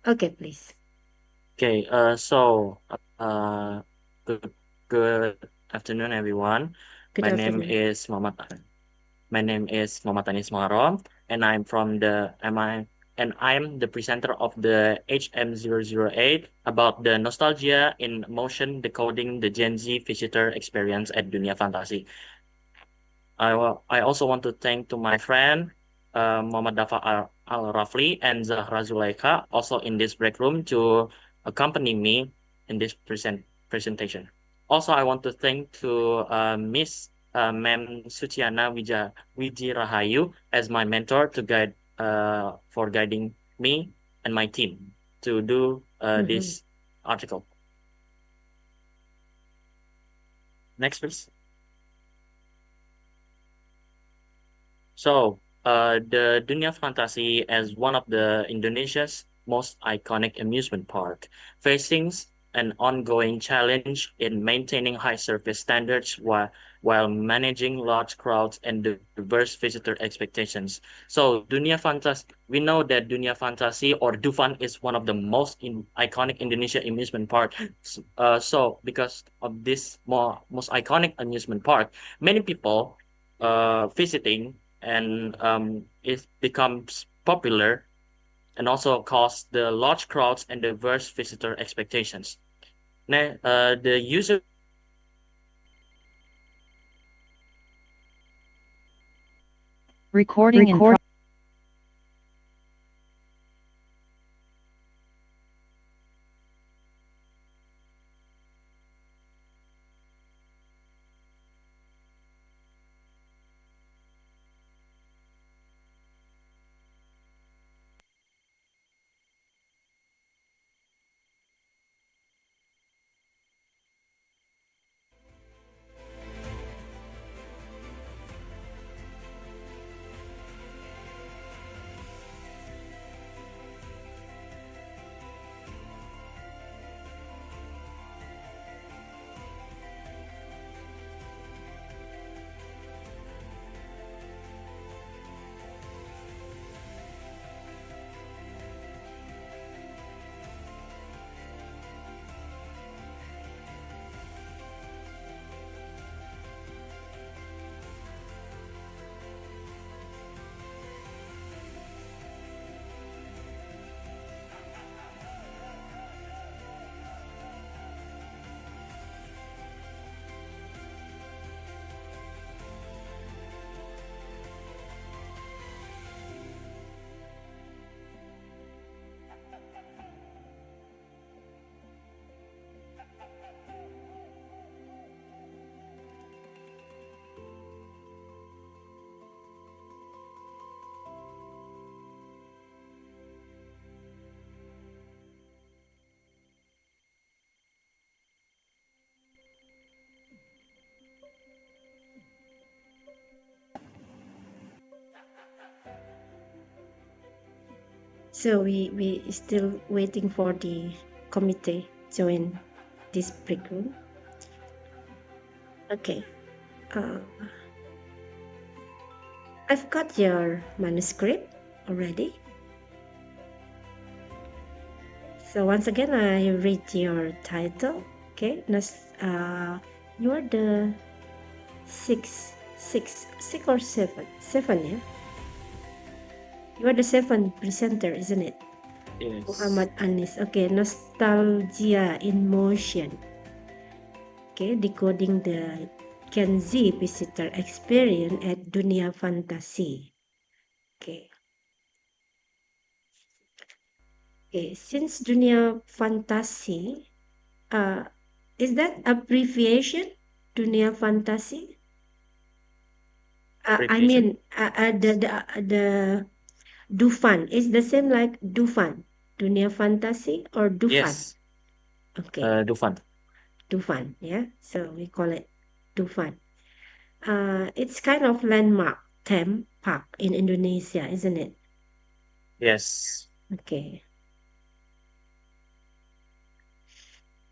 Okay, please. Okay. Good afternoon, everyone. Good My name afternoon. is Muhammad Anis Muharram, and I'm the presenter of the HM008 about the nostalgia in motion decoding the Gen Z visitor experience at Dunia Fantasi. I also want to thank to my friend Muhammad Dafa Al-Rafli and Zahra Zulaikha also in this break room to accompany me in this presentation. Also, I want to thank to Miss Ma'am Suciana Wijirahayu as my mentor to guide for guiding me and my team to do this article. Next, please. So, the Dunia Fantasi is one of the Indonesia's most iconic amusement park, facing an ongoing challenge in maintaining high service standards while managing large crowds and diverse visitor expectations. So, we know that Dunia Fantasi or Dufan is one of the most iconic Indonesia amusement park. So, because of this most iconic amusement park, many people visiting and it becomes popular and also cause the large crowds and diverse visitor expectations. Now, the user Recording in progress. So we still waiting for the committee join this break room. Okay. I've got your manuscript already. So once again, I read your title. Okay, you are the six or seven, yeah. You are the seventh presenter, isn't it? Yes. Muhammad Anis. Okay, nostalgia in motion. Okay, decoding the Gen Z visitor experience at Dunia Fantasi. Okay. Okay, since Dunia Fantasi, is that abbreviation? Dunia Fantasi? I mean, the Dufan is the same like Dufan, Dunia Fantasi or Dufan? Yes. Okay, Dufan. Dufan. Yeah, so we call it Dufan. It's kind of landmark theme park in Indonesia, isn't it? Yes. Okay.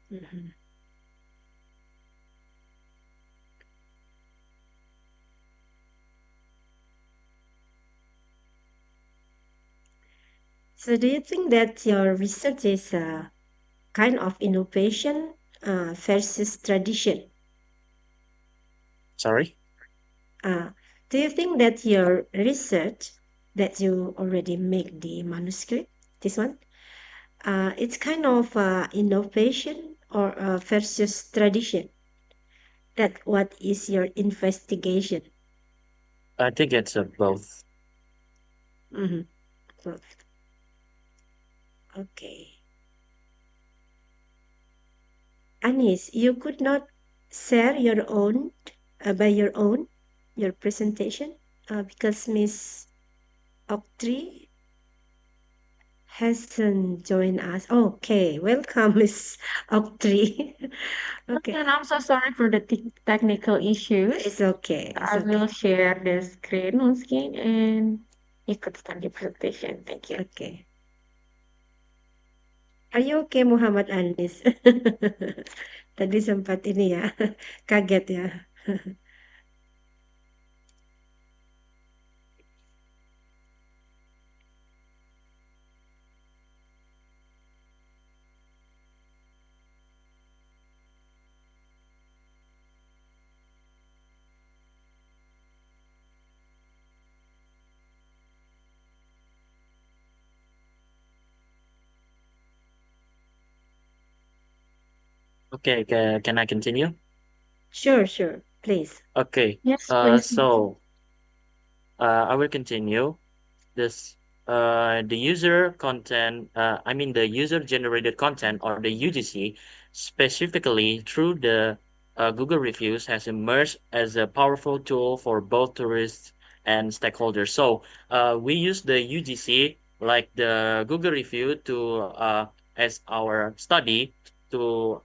Mhm. So do you think that your research is a kind of innovation versus tradition? Sorry? Do you think that your research that you already make the manuscript, this one, it's kind of innovation or versus tradition? That what is your investigation? I think it's both. Mm-hmm. Both. Okay. Anis, you could not share your own by your own your presentation because Miss Octree hasn't joined us. Okay, welcome, Miss Octree. Okay. And I'm so sorry for the technical issues. It's okay. I will share the screen on screen and ikut start the presentation. Thank you. Okay. Are you okay, Muhammad Anis? Tadi sempat ini ya, kaget ya. Okay, can I continue? Sure, please. Okay. Yes, please. So I will continue this. The user content, the user generated content or the UGC, specifically through the Google reviews, has emerged as a powerful tool for both tourists and stakeholders. So we use the UGC, like the Google review, to as our study to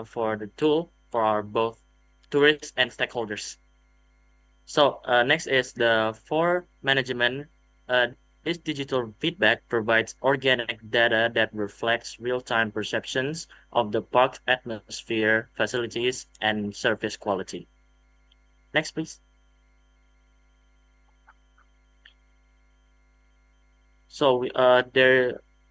for the tool for our both tourists and stakeholders. So next is the for management. This digital feedback provides organic data that reflects real-time perceptions of the park's atmosphere, facilities, and service quality. Next, please. So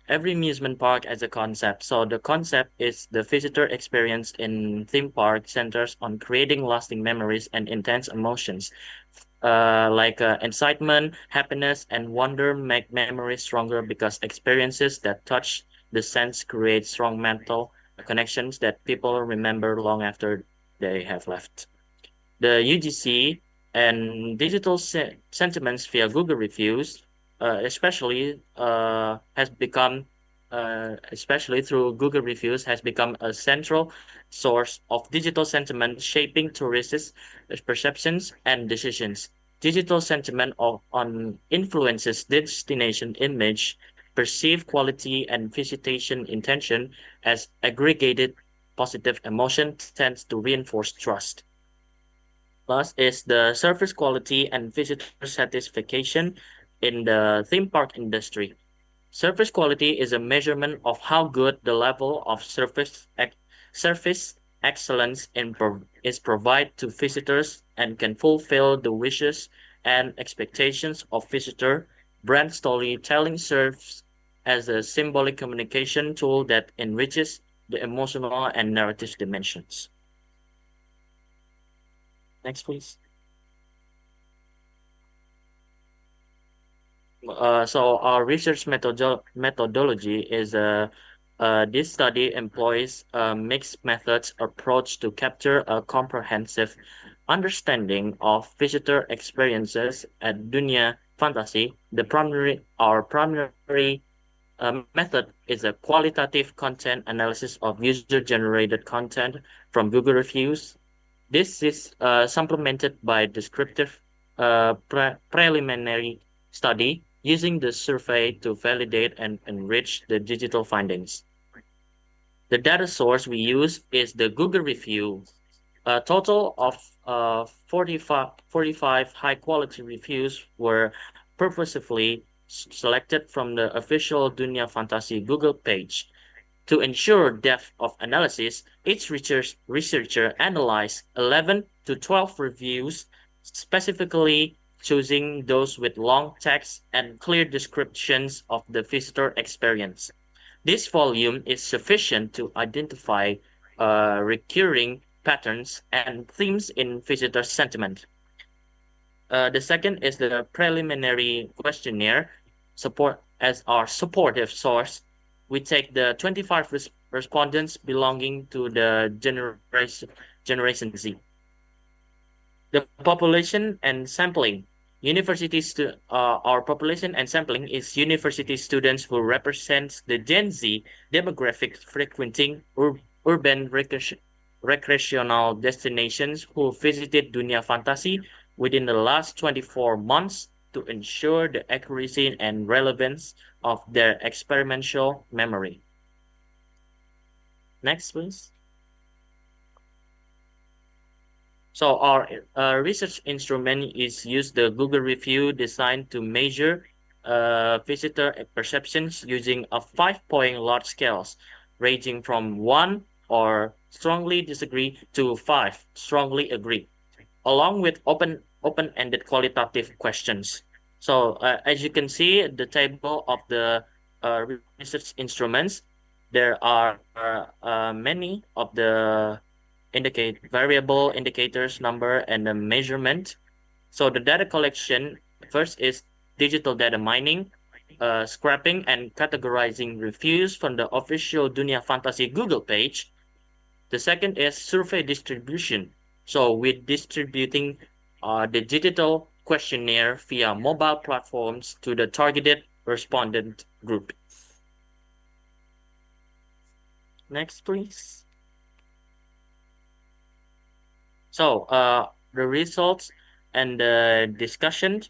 every amusement park has a concept. So the concept is the visitor experience in theme park centers on creating lasting memories and intense emotions. Like excitement, happiness, and wonder make memories stronger because experiences that touch the sense create strong mental connections that people remember long after they have left. The UGC and digital sentiments via Google reviews, especially through Google reviews, has become a central source of digital sentiment shaping tourists' perceptions and decisions. Digital sentiment on influences destination image, perceived quality, and visitation intention as aggregated positive emotion tends to reinforce trust. Plus is the service quality and visitor satisfaction in the theme park industry. Service quality is a measurement of how good the level of service excellence is provided to visitors and can fulfill the wishes and expectations of visitor. Brand storytelling serves as a symbolic communication tool that enriches the emotional and narrative dimensions. Next, please. So our research methodology is this study employs a mixed methods approach to capture a comprehensive understanding of visitor experiences at Dunia Fantasi. Our primary method is a qualitative content analysis of user-generated content from Google reviews. This is supplemented by descriptive preliminary study using the survey to validate and enrich the digital findings. The data source we use is the Google review. A total of 45 high-quality reviews were purposefully selected from the official Dunia Fantasi Google page. To ensure depth of analysis, each researcher analyzed 11 to 12 reviews, specifically choosing those with long text and clear descriptions of the visitor experience. This volume is sufficient to identify recurring patterns and themes in visitor sentiment. The second is the preliminary questionnaire support as our supportive source. We take the 25 respondents belonging to the Generation Z. The population and sampling. Our population and sampling is university students who represent the Gen Z demographic frequenting urban recreational destinations who visited Dunia Fantasi within the last 24 months to ensure the accuracy and relevance of their experiential memory. Next, please. So our research instrument is used the Google review designed to measure visitor perceptions using a 5-point large scales ranging from 1 or strongly disagree to 5 strongly agree, along with open-ended qualitative questions. So as you can see, the table of the research instruments, there are many of the variable indicators, number, and the measurement. So the data collection first is digital data mining, scrapping and categorizing reviews from the official Dunia Fantasi Google page. The second is survey distribution. So we're distributing the digital questionnaire via mobile platforms to the targeted respondent group. Next, please. So the results and the discussion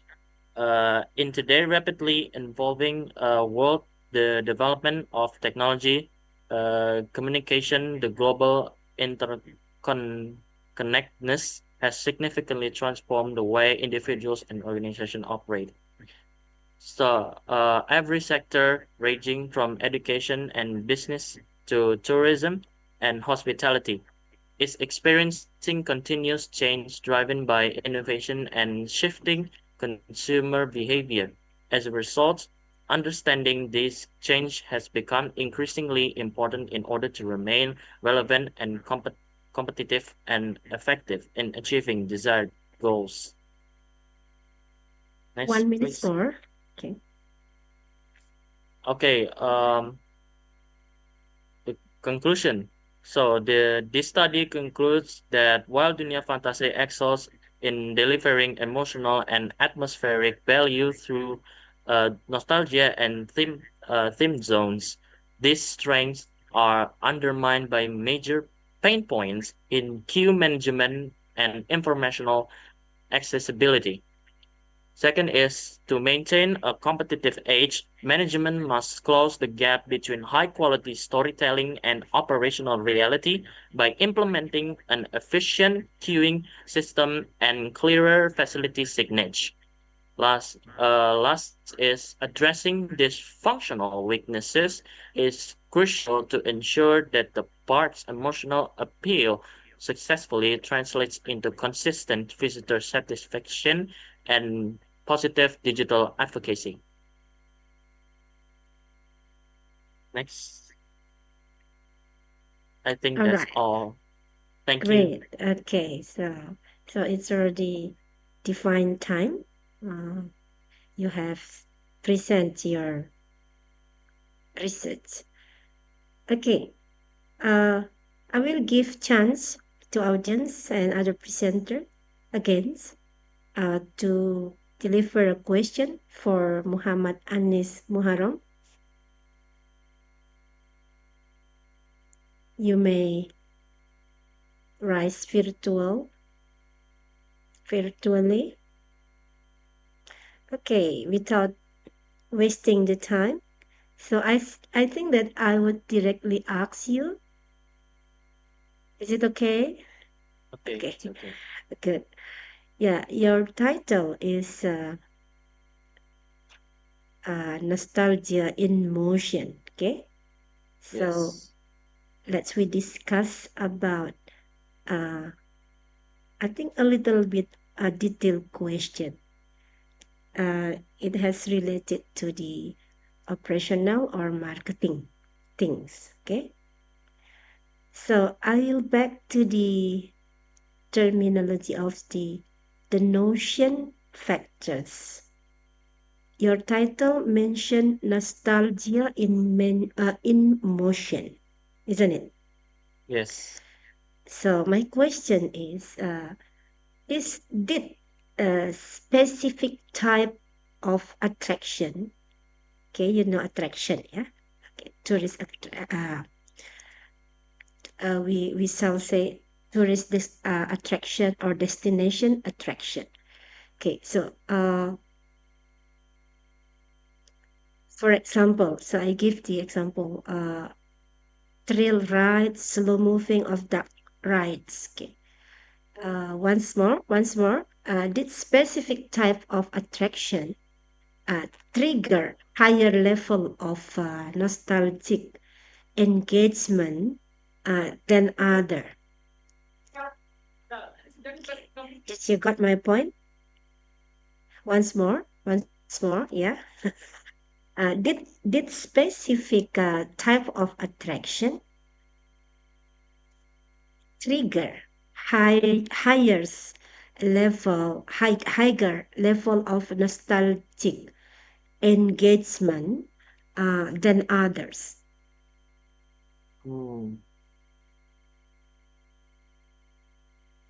in today rapidly evolving world, the development of technology, communication, the global interconnectedness has significantly transformed the way individuals and organizations operate. So every sector ranging from education and business to tourism and hospitality is experiencing continuous change driven by innovation and shifting consumer behavior. As a result, understanding this change has become increasingly important in order to remain relevant and competitive and effective in achieving desired goals. Next, 1 minute please. more. Okay. Okay. The conclusion. So this study concludes that while Dunia Fantasi excels in delivering emotional and atmospheric value through nostalgia and theme zones, these strengths are undermined by major pain points in queue management and informational accessibility. Second is to maintain a competitive edge, management must close the gap between high-quality storytelling and operational reality by implementing an efficient queuing system and clearer facility signage. Last is addressing these functional weaknesses is crucial to ensure that the park's emotional appeal successfully translates into consistent visitor satisfaction and positive digital advocacy. Next. I think All that's right. all. Thank you. Great. Okay, so it's already defined time. You have present your research. Okay, I will give chance to audience and other presenter again to deliver a question for Muhammad Anis Muharram. You may rise virtually. Okay, without wasting the time. So I think that I would directly ask you. Is it okay? Okay. Okay. It's okay. Good. Yeah, your title is Nostalgia in Motion. Okay. So Yes. let's we discuss about I think a little bit a detailed question. It has related to the operational or marketing things. Okay. So I'll back to the terminology of the notion factors. Your title mentioned nostalgia in motion, isn't it? Yes. So my question is did a specific type of attraction, okay, you know attraction, yeah, okay, tourist we shall say tourist attraction or destination attraction. Okay, so for example, so I give the example thrill rides, slow moving of dark rides. Okay. Once more, this specific type of attraction trigger higher level of nostalgic engagement than other. Did you got my point? Once more, yeah. Did specific type of attraction trigger higher level of nostalgic engagement than others?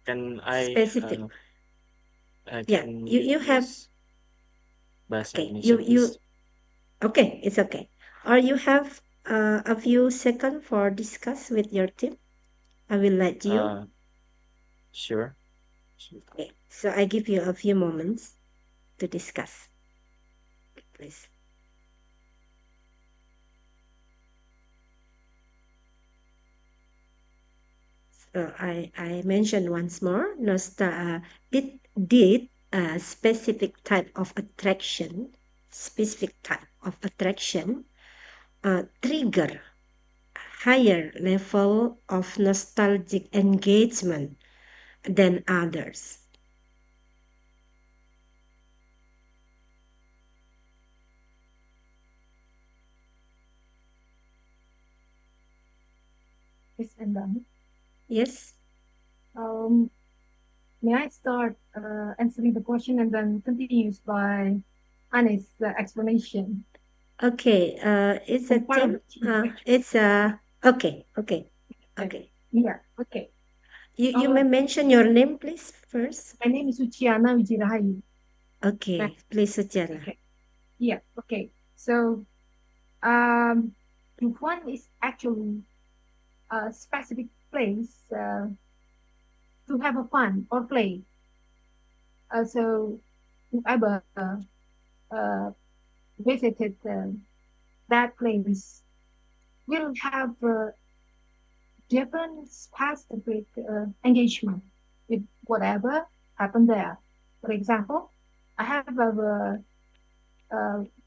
Can I Specific. Yeah, can you have. use bahasa Okay, Indonesia, please? Okay, it's okay. Or you have a few seconds for discuss with your team. I will let you. Sure. Okay, so I give you a few moments to discuss. Please. So I mentioned once more, did a specific type of attraction trigger higher level of nostalgic engagement than others? Yes, I'm done. Yes. May I start answering the question and then continues by Anne's explanation? Okay, it's a team. It's okay. Yeah, okay. You may mention your name, please, first. My name is Suciana Wijirahayu. Okay, please, Suciana. Okay. Yeah, okay. So, one is actually a specific place to have a fun or play. So, whoever visited that place will have different specific engagement with whatever happened there. For example, I have a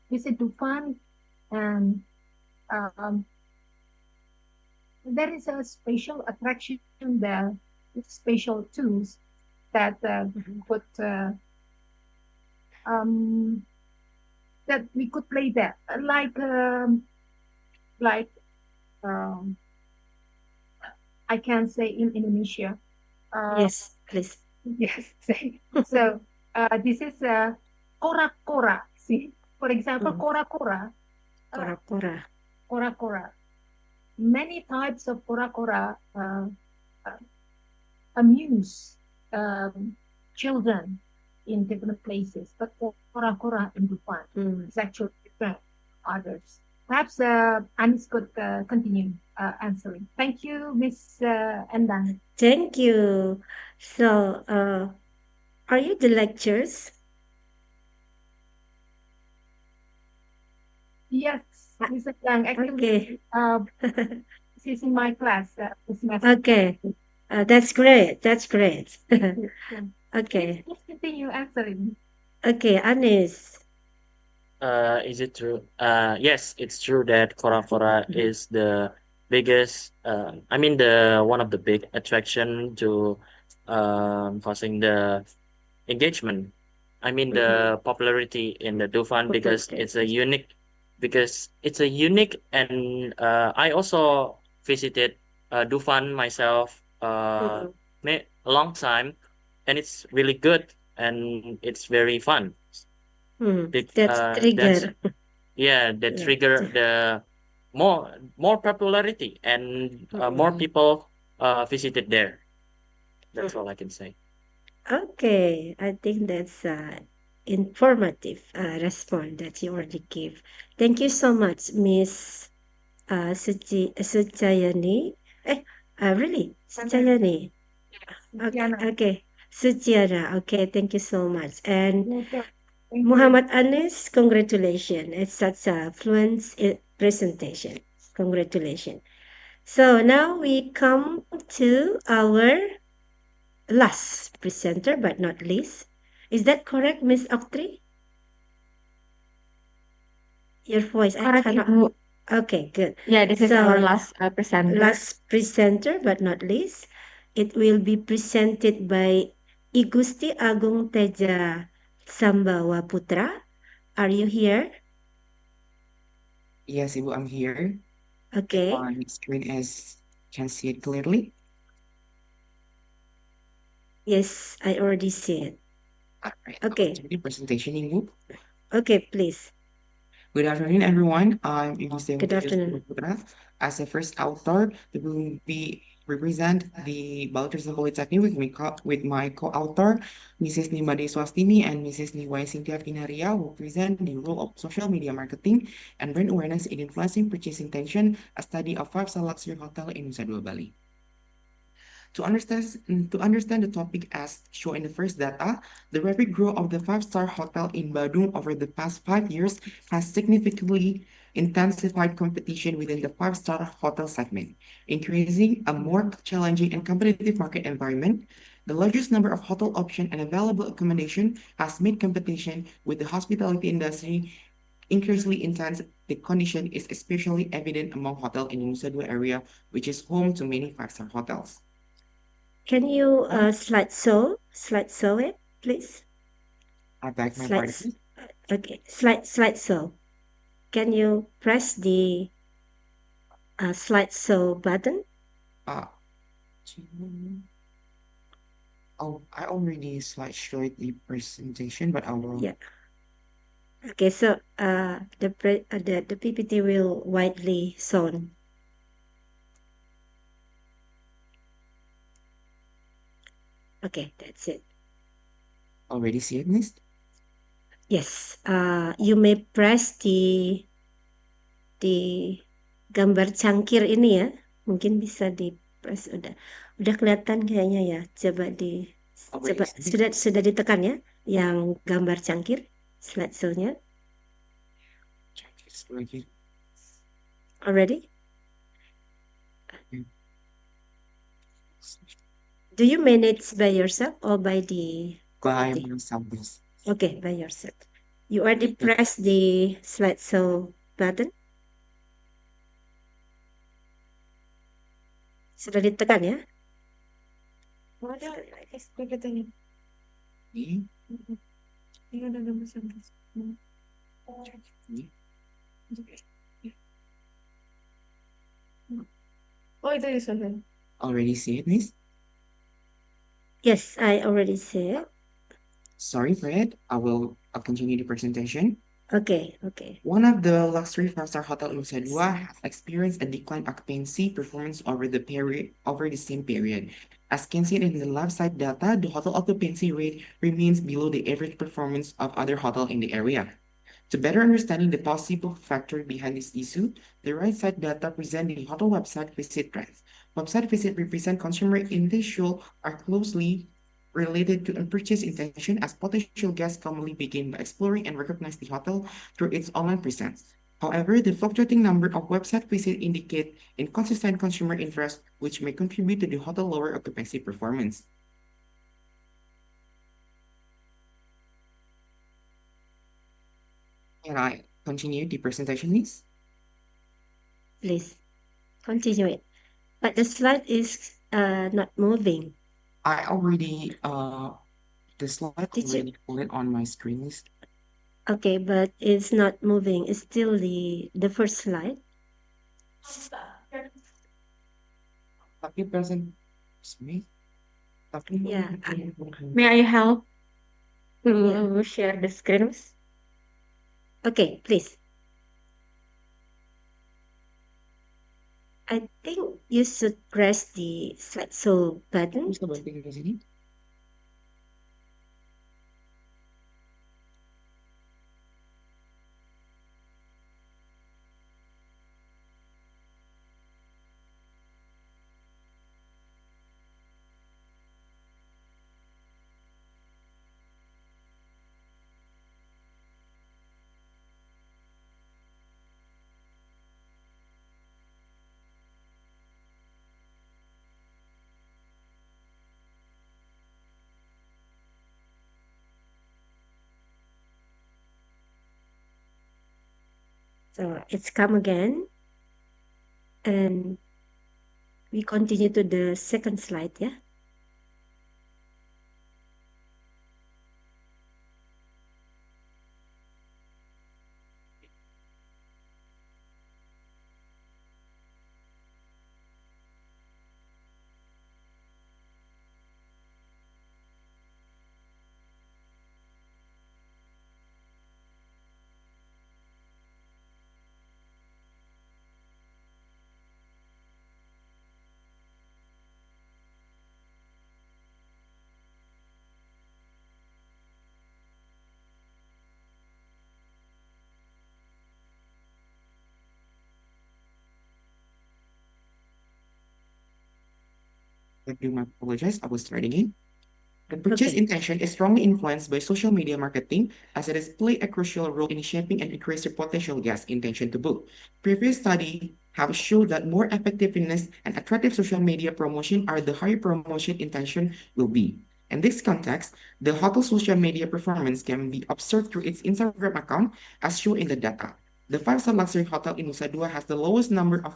visit to fun, and there is a special attraction there with special tools that would that we could play there, I can say in Indonesia. Yes, please. Yes. So this is kora kora. See, For example, kora-kora. Kora-kora. Kora-kora. Many types of kora-kora amuse children in different places, but kora-kora in Japan is actually different others. Perhaps Anis could continue answering. Thank you, Miss Endang. Thank you. So, are you the lecturers? Yes, Miss Endang. Actually, this is in my class this semester. Okay. That's great. That's great. Okay. Please continue answering. Okay, Anis. Is it true? Yes, it's true that kora-kora is the biggest, I mean the one of the big attraction to causing the engagement. I mean the popularity in the Dufan because it's a unique, and I also visited Dufan myself a long time, and it's really good and it's very fun. That's That's trigger. yeah, that Yeah. trigger the more popularity and more people visited there. That's all I can say. Okay, I think that's informative response that you already gave. Thank you so much, Miss Suchayani. Really? Suchayani. Okay. Suchiana. Okay, thank you so much. And Muhammad Anis, congratulations. It's such a fluent presentation. Congratulations. So now we come to our last presenter, but not least. Is that correct, Miss Oktri? Your voice, I cannot. Ibu. Okay, good. Yeah, this is our last presenter. Last presenter, but not least. It will be presented by Igusti Agung Teja Sambawa Putra. Are you here? Yes, Ibu, I'm here. Okay. On screen as can see it clearly. Yes, I already see it. Alright, Okay. the presentation, Ibu. Okay, please. Good afternoon, everyone. I'm Woosong Good afternoon. University. As the first author, we will be represent the Baltazar Polytechnic with my co-author, Mrs. Nimade Swastini and Mrs. Niwai Cynthia Finaria, who present the role of social media marketing and brand awareness in influencing purchase intention, a study of 5-star luxury hotel in Nusa Dua, Bali. To understand the topic as shown in the first data, the rapid growth of the 5-star hotel in Bandung over the past 5 years has significantly intensified competition within the 5-star hotel segment, increasing a more challenging and competitive market environment. The largest number of hotel options and available accommodation has made competition with the hospitality industry increasingly intense. The condition is especially evident among hotels in the Nusa Dua area, which is home to many 5-star hotels. Can you slideshow it, please? I beg my pardon. Okay, slideshow. Can you press the slideshow button? Oh, I already slideshowed the presentation, but I will. Yeah. Okay, so the PPT will widely shown. Okay, that's it. Already see it, Miss? Yes. You may press the gambar cangkir ini ya. Mungkin bisa di press udah kelihatan kayaknya ya. Coba sudah ditekan ya yang gambar cangkir slideshow-nya. Already? Do you manage by yourself or by the? By myself, yes. Okay, by yourself. You already press the slideshow button? Sudah ditekan ya? Ada PPT-nya. Ini ada gambar cangkir. Oh, itu ya sudah. Already see it, Miss? Yes, I already see it. Sorry, Fred. I'll continue the presentation. Okay, okay. One of the luxury five-star hotel in Nusa Dua has experienced a decline occupancy performance over the same period. As can see in the left side data, the hotel occupancy rate remains below the average performance of other hotels in the area. To better understanding the possible factor behind this issue, the right side data present the hotel website visit trends. Website visit represent consumer individual are closely related to purchase intention as potential guests commonly begin by exploring and recognize the hotel through its online presence. However, the fluctuating number of website visits indicate inconsistent consumer interest, which may contribute to the hotel lower occupancy performance. Can I continue the presentation, please? Please continue it. But the slide is not moving. I already the slide Did you- already pulled it on my screen list. Okay, but it's not moving. It's still the first slide. Tapi present me. Tapi Yeah. May I help to share the screens? Okay, please. I think you should press the slideshow button. So it's come again. And we continue to the second slide, yeah? I do apologize, I was starting in. The purchase intention is strongly influenced by social media marketing as it is play a crucial role in shaping and increasing potential guest intention to book. Previous study have shown that more effectiveness and attractive social media promotion are the higher promotion intention will be. In this context, the hotel social media performance can be observed through its Instagram account as shown in the data. The five-star luxury hotel in Nusa Dua has the lowest number of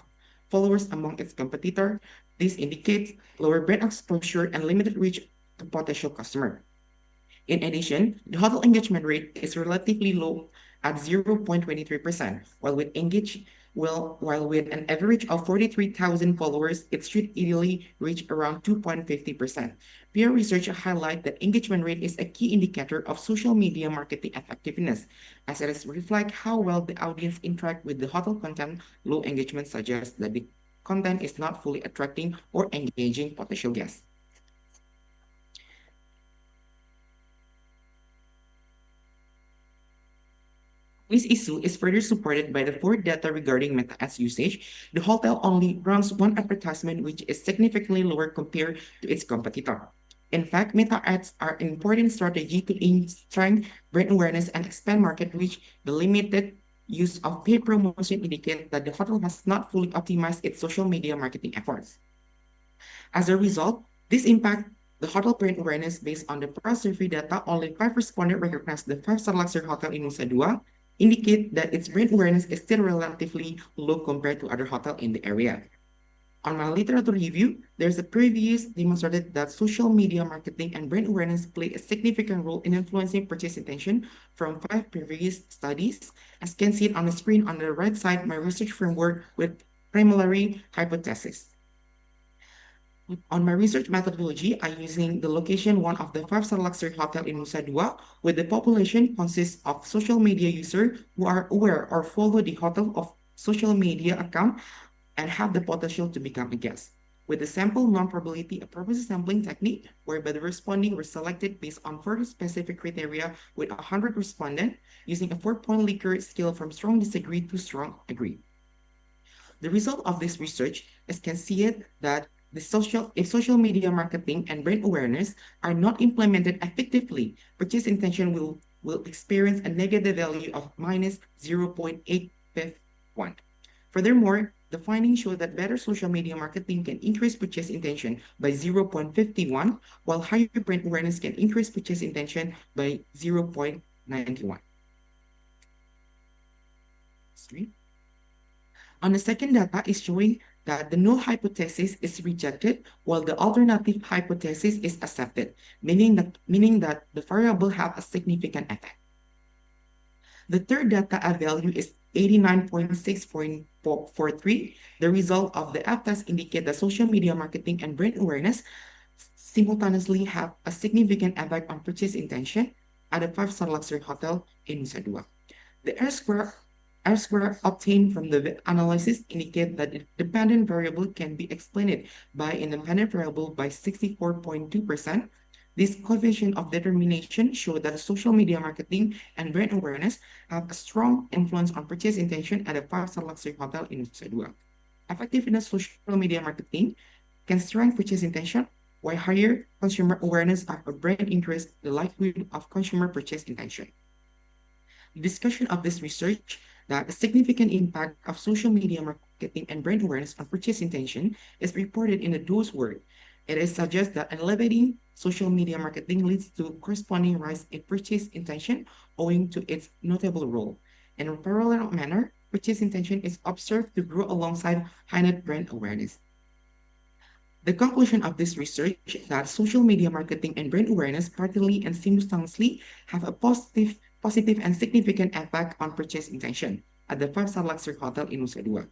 followers among its competitor. This indicates lower brand exposure and limited reach to potential customer. In addition, the hotel engagement rate is relatively low at 0.23%, while with an average of 43,000 followers, it should ideally reach around 2.50%. Peer research highlight that engagement rate is a key indicator of social media marketing effectiveness, as it is reflect how well the audience interact with the hotel content. Low engagement suggests that the content is not fully attracting or engaging potential guests. This issue is further supported by the forward data regarding meta ads usage. The hotel only runs one advertisement, which is significantly lower compared to its competitor. In fact, meta ads are an important strategy to strengthen brand awareness and expand market reach. The limited use of paid promotion indicates that the hotel has not fully optimized its social media marketing efforts. As a result, this impact the hotel brand awareness based on the Pro survey data. Only 5 respondents recognized the 5-star luxury hotel in Nusa Dua, indicate that its brand awareness is still relatively low compared to other hotels in the area. On my literature review, there's a previous demonstrated that social media marketing and brand awareness play a significant role in influencing purchase intention from 5 previous studies. As can see on the screen on the right side, my research framework with Plenary hypothesis. On my research methodology, I'm using the location one of the five-star luxury hotel in Nusa Dua, with the population consists of social media users who are aware or follow the hotel of social media account and have the potential to become a guest. With the sample non-probability, a purpose sampling technique whereby the responding were selected based on 4 specific criteria with 100 respondents using a 4-point Likert scale from strong disagree to strong agree. The result of this research is can see it that if social media marketing and brand awareness are not implemented effectively, purchase intention will experience a negative value of minus 0.851. Furthermore, the findings show that better social media marketing can increase purchase intention by 0.51, while higher brand awareness can increase purchase intention by 0.91. On the second data is showing that the null hypothesis is rejected while the alternative hypothesis is accepted, meaning that the variable have a significant effect. The third data value is 89.643. The result of the F-test indicate that social media marketing and brand awareness simultaneously have a significant effect on purchase intention at a 5-star luxury hotel in Nusa Dua. The R-square obtained from the analysis indicate that the dependent variable can be explained by independent variable by 64.2%. This coefficient of determination show that social media marketing and brand awareness have a strong influence on purchase intention at a 5-star luxury hotel in Nusa Dua. Effectiveness social media marketing can strengthen purchase intention, while higher consumer awareness of a brand increase the likelihood of consumer purchase intention. The discussion of this research that a significant impact of social media marketing and brand awareness on purchase intention is reported in the Doe's work. It is suggests that elevating social media marketing leads to corresponding rise in purchase intention owing to its notable role. In a parallel manner, purchase intention is observed to grow alongside heightened brand awareness. The conclusion of this research is that social media marketing and brand awareness partly and simultaneously have a positive and significant effect on purchase intention at the 5-star luxury hotel in Nusa Dua.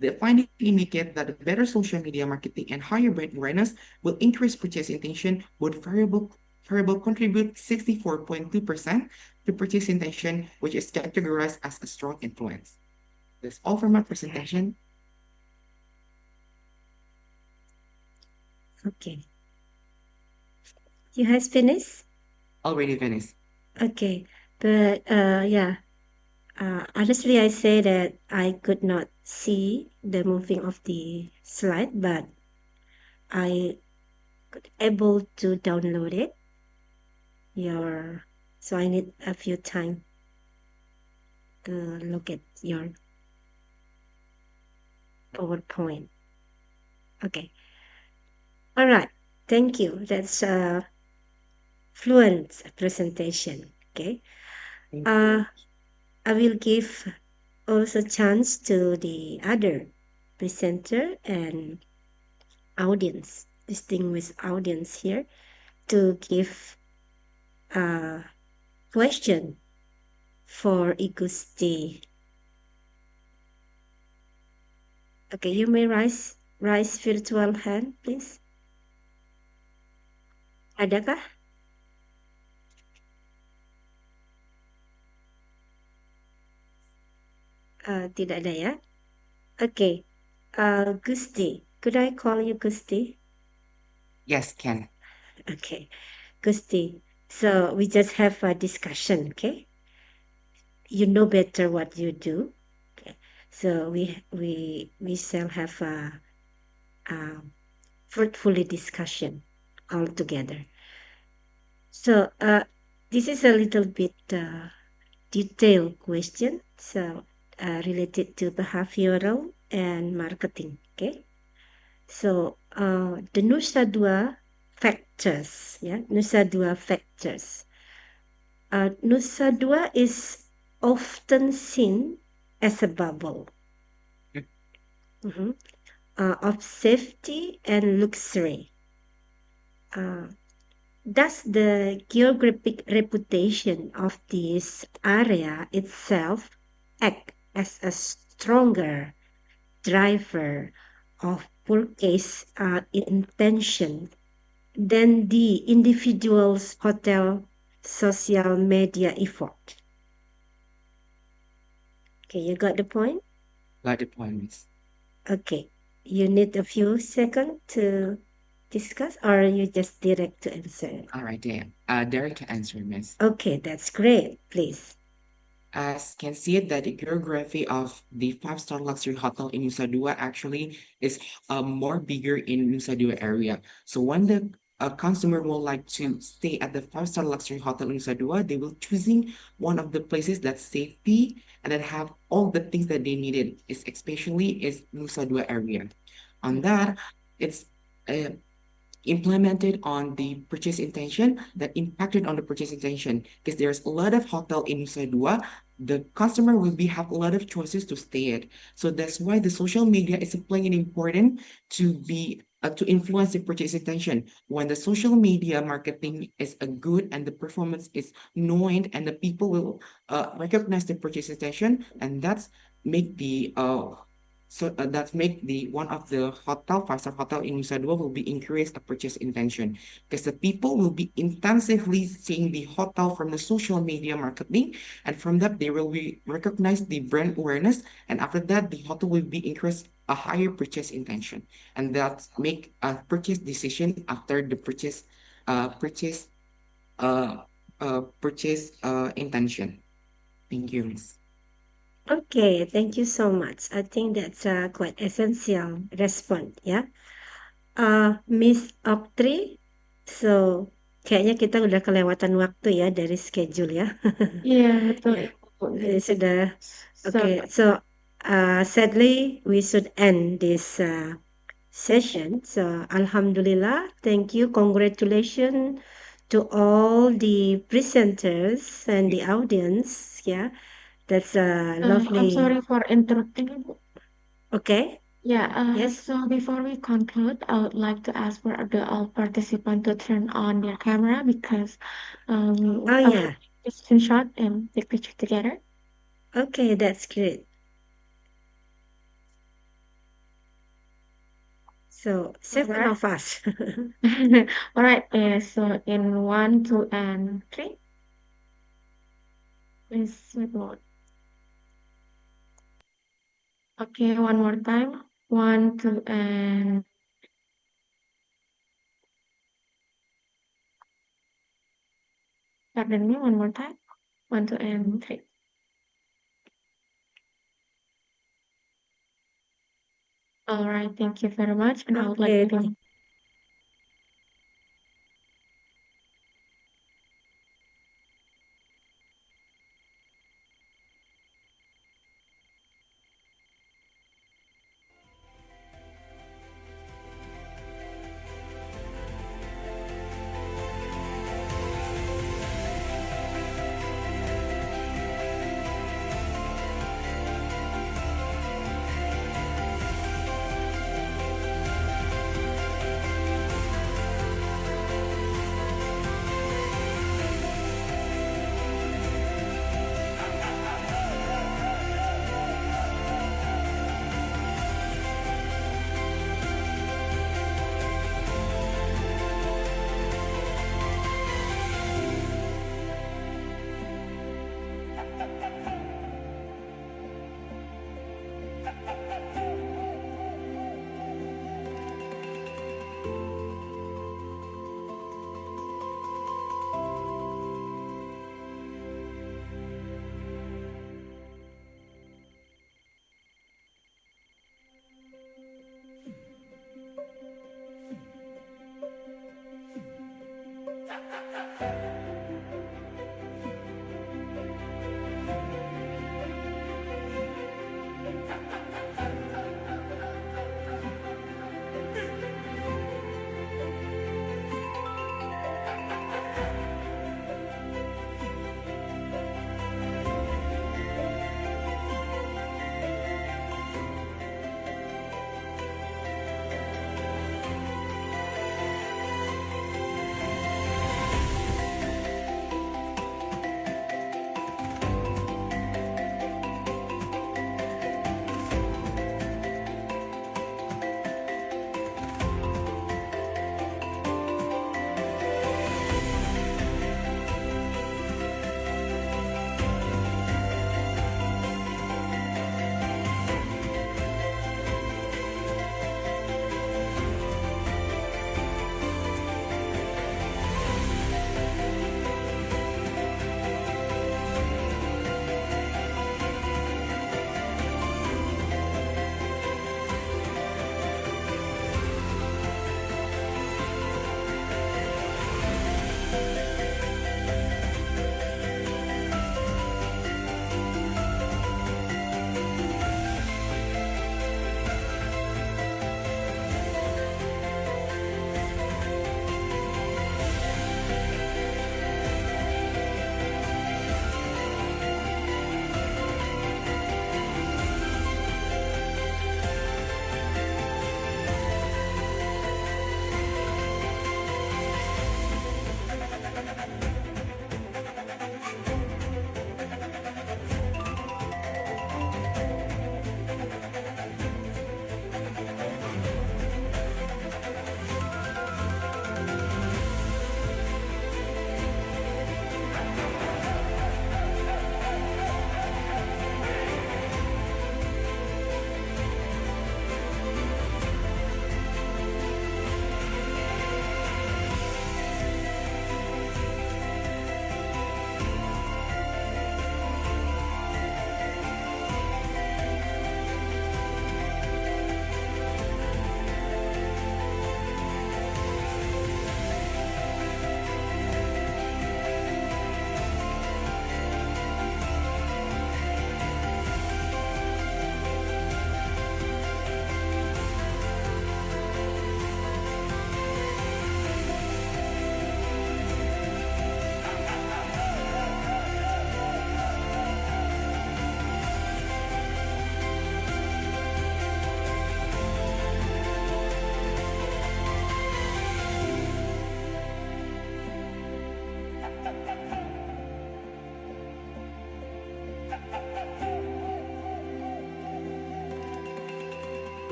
The findings indicate that the better social media marketing and higher brand awareness will increase purchase intention, with variable contribute 64.2% to purchase intention, which is categorized as a strong influence. That's all for my presentation. Okay. You has finished? Already finished. Okay. But yeah, honestly, I say that I could not see the moving of the slide, but I could able to download it. So I need a few time to look at your PowerPoint. Okay. All right. Thank you. That's a fluent presentation. Okay. I will give also chance to the other presenter and audience, distinguished audience here, to give a question for Igusti. Okay, you may raise virtual hand, please. Adakah? Tidak ada ya. Okay. Gusti, could I call you Gusti? Yes, can. Okay. Gusti, so we just have a discussion, okay? You know better what you do. Okay. So we shall have a fruitful discussion all together. So this is a little bit detailed question. So related to behavioral and marketing. Okay, so the Nusa Dua factors. Yeah, Nusa Dua factors. Nusa Dua is often seen as a bubble of safety and luxury. Does the geographic reputation of this area itself act as a stronger driver of purchase intention than the individual's hotel social media effort. Okay, you got the point? Got the point, Miss. Okay, you need a few seconds to discuss, or you just direct to answer? All right, then. Direct answer, Miss. Okay, that's great. Please. As can see it that the geography of the five-star luxury hotel in Nusa Dua actually is more bigger in Nusa Dua area. So when the consumer will like to stay at the five-star luxury hotel in Nusa Dua, they will choosing one of the places that's safety and that have all the things that they needed. Is especially is Nusa Dua area. On that, it's implemented on the purchase intention that impacted on the purchase intention because there's a lot of hotel in Nusa Dua. The customer will be have a lot of choices to stay at. So that's why the social media is playing an important to be to influence the purchase intention. When the social media marketing is a good and the performance is known and the people will recognize the purchase intention, and that's make the that make the one of the hotel, five-star hotel in Nusa Dua will be increased the purchase intention because the people will be intensively seeing the hotel from the social media marketing, and from that they will be recognize the brand awareness, and after that the hotel will be increased a higher purchase intention, and that make a purchase decision after the purchase intention. Thank you, Miss. Okay, thank you so much. I think that's quite essential response, ya. Miss Optri, so kayaknya kita udah kelewatan waktu ya dari schedule ya. Iya, betul. Sudah. Okay, so sadly we should end this session. So Alhamdulillah, thank you, congratulations to all the presenters and the audience. Yeah, that's a I'm lovely. sorry for interrupting you. Okay. Yeah, Yes. so before we conclude, I would like to ask for the all participants to turn on their camera because Oh I will yeah. take a screenshot and take picture together. Okay, that's great. So 7 Alright. of us. All right, so in 1, 2, and 3. Please wait a moment. Okay, one more time. 1, 2, and pardon me, one more time. 1, 2, and 3. All right, thank you very much, and I would like Okay. to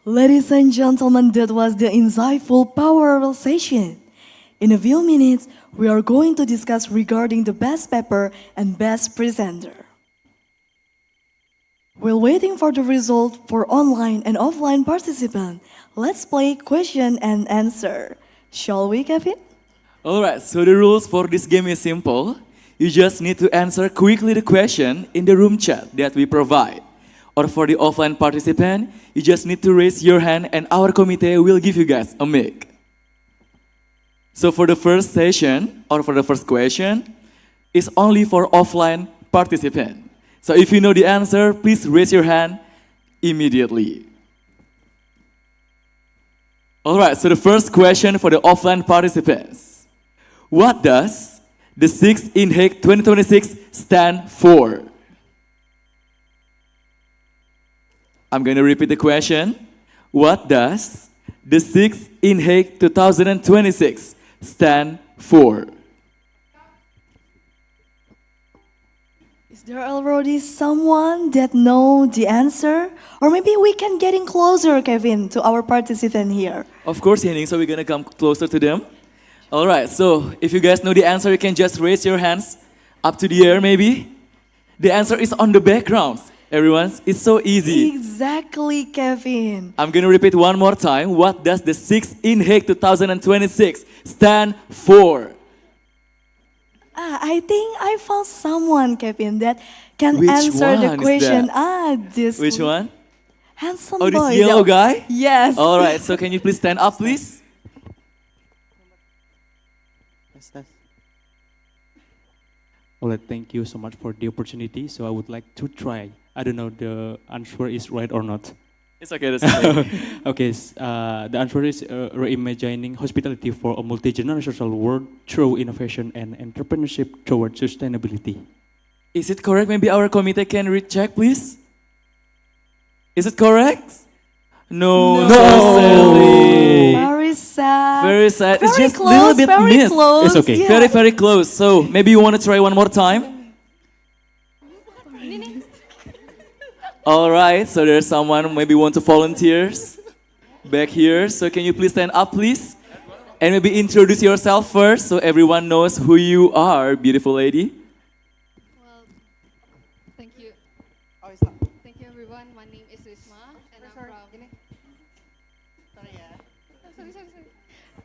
Ladies and gentlemen, that was the insightful, powerful session. In a few minutes, we are going to discuss regarding the best paper and best presenter. While waiting for the result for online and offline participants, let's play question and answer. Shall we, Kevin? Alright, so the rules for this game is simple. You just need to answer quickly the question in the room chat that we provide. Or for the offline participant, you just need to raise your hand and our committee will give you guys a mic. So for the first session, or for the first question, it's only for offline participant. So if you know the answer, please raise your hand immediately. Alright, so the first question for the offline participants. What does the 6th Inheic 2026 stand for? I'm going to repeat the question. What does the 6th Inheic 2026 stand for? Is there already someone that know the answer? Or maybe we can get in closer, Kevin, to our participant here. Of course, Henning, so we're going to come closer to them. Alright, so if you guys know the answer, you can just raise your hands up to the air maybe. The answer is on the background. Everyone, it's so easy. Exactly, Kevin. I'm going to repeat one more time. What does the 6th Inheic 2026 stand for? I think I found someone, Kevin, that can Which answer the one is question. that? This Which one? handsome Oh, boy. this yellow guy? Yes. Alright, so can you please stand up, please? Alright, thank you so much for the opportunity. So I would like to try. I don't know the answer is right or not. It's okay, that's okay. Okay, the answer is reimagining hospitality for a multi-generational world through innovation and entrepreneurship toward sustainability. Is it correct? Maybe our committee can recheck, please? Is it correct? No, so silly. Very sad. Very sad. It's Very just a close, little bit very missed. close, It's okay. yeah. Very, very close. So maybe you want to try one more time? All right, so there's someone maybe want to volunteers back here. So can you please stand up, please? And maybe introduce yourself first so everyone knows who you are, beautiful lady. Thank you. Thank you, everyone. My name is Risma, and I'm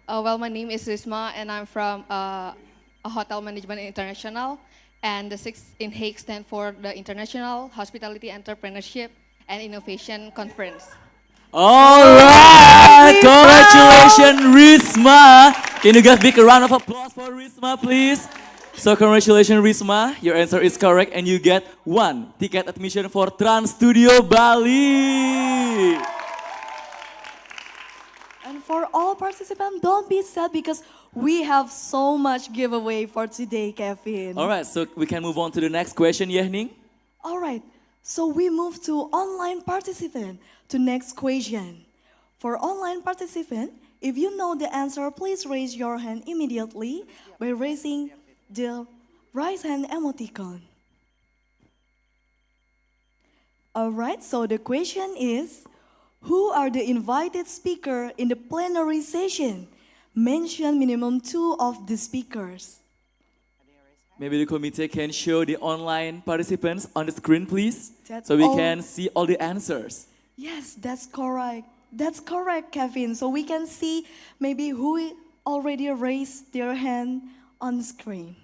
from. Well, my name is Risma, and I'm from a Hotel Management International. And the 6th Inheic stand for the International Hospitality Entrepreneurship and Innovation Conference. All right, congratulations, Risma. Can you guys big a round of applause for Risma, please? So congratulations, Risma. Your answer is correct, and you get 1 ticket admission for Trans Studio Bali. And for all participants, don't be sad because we have so much giveaway for today, Kevin. All right, so we can move on to the next question, Yehning. All right, so we move to online participant to next question. For online participant, if you know the answer, please raise your hand immediately by raising the right hand emoticon. All right, so the question is, who are the invited speaker in the plenary session? Mention minimum 2 of the speakers. Maybe the committee can show the online participants on the screen, please, That's so we all. can see all the answers. Yes, that's correct. That's correct, Kevin. So we can see maybe who already raised their hand on the screen.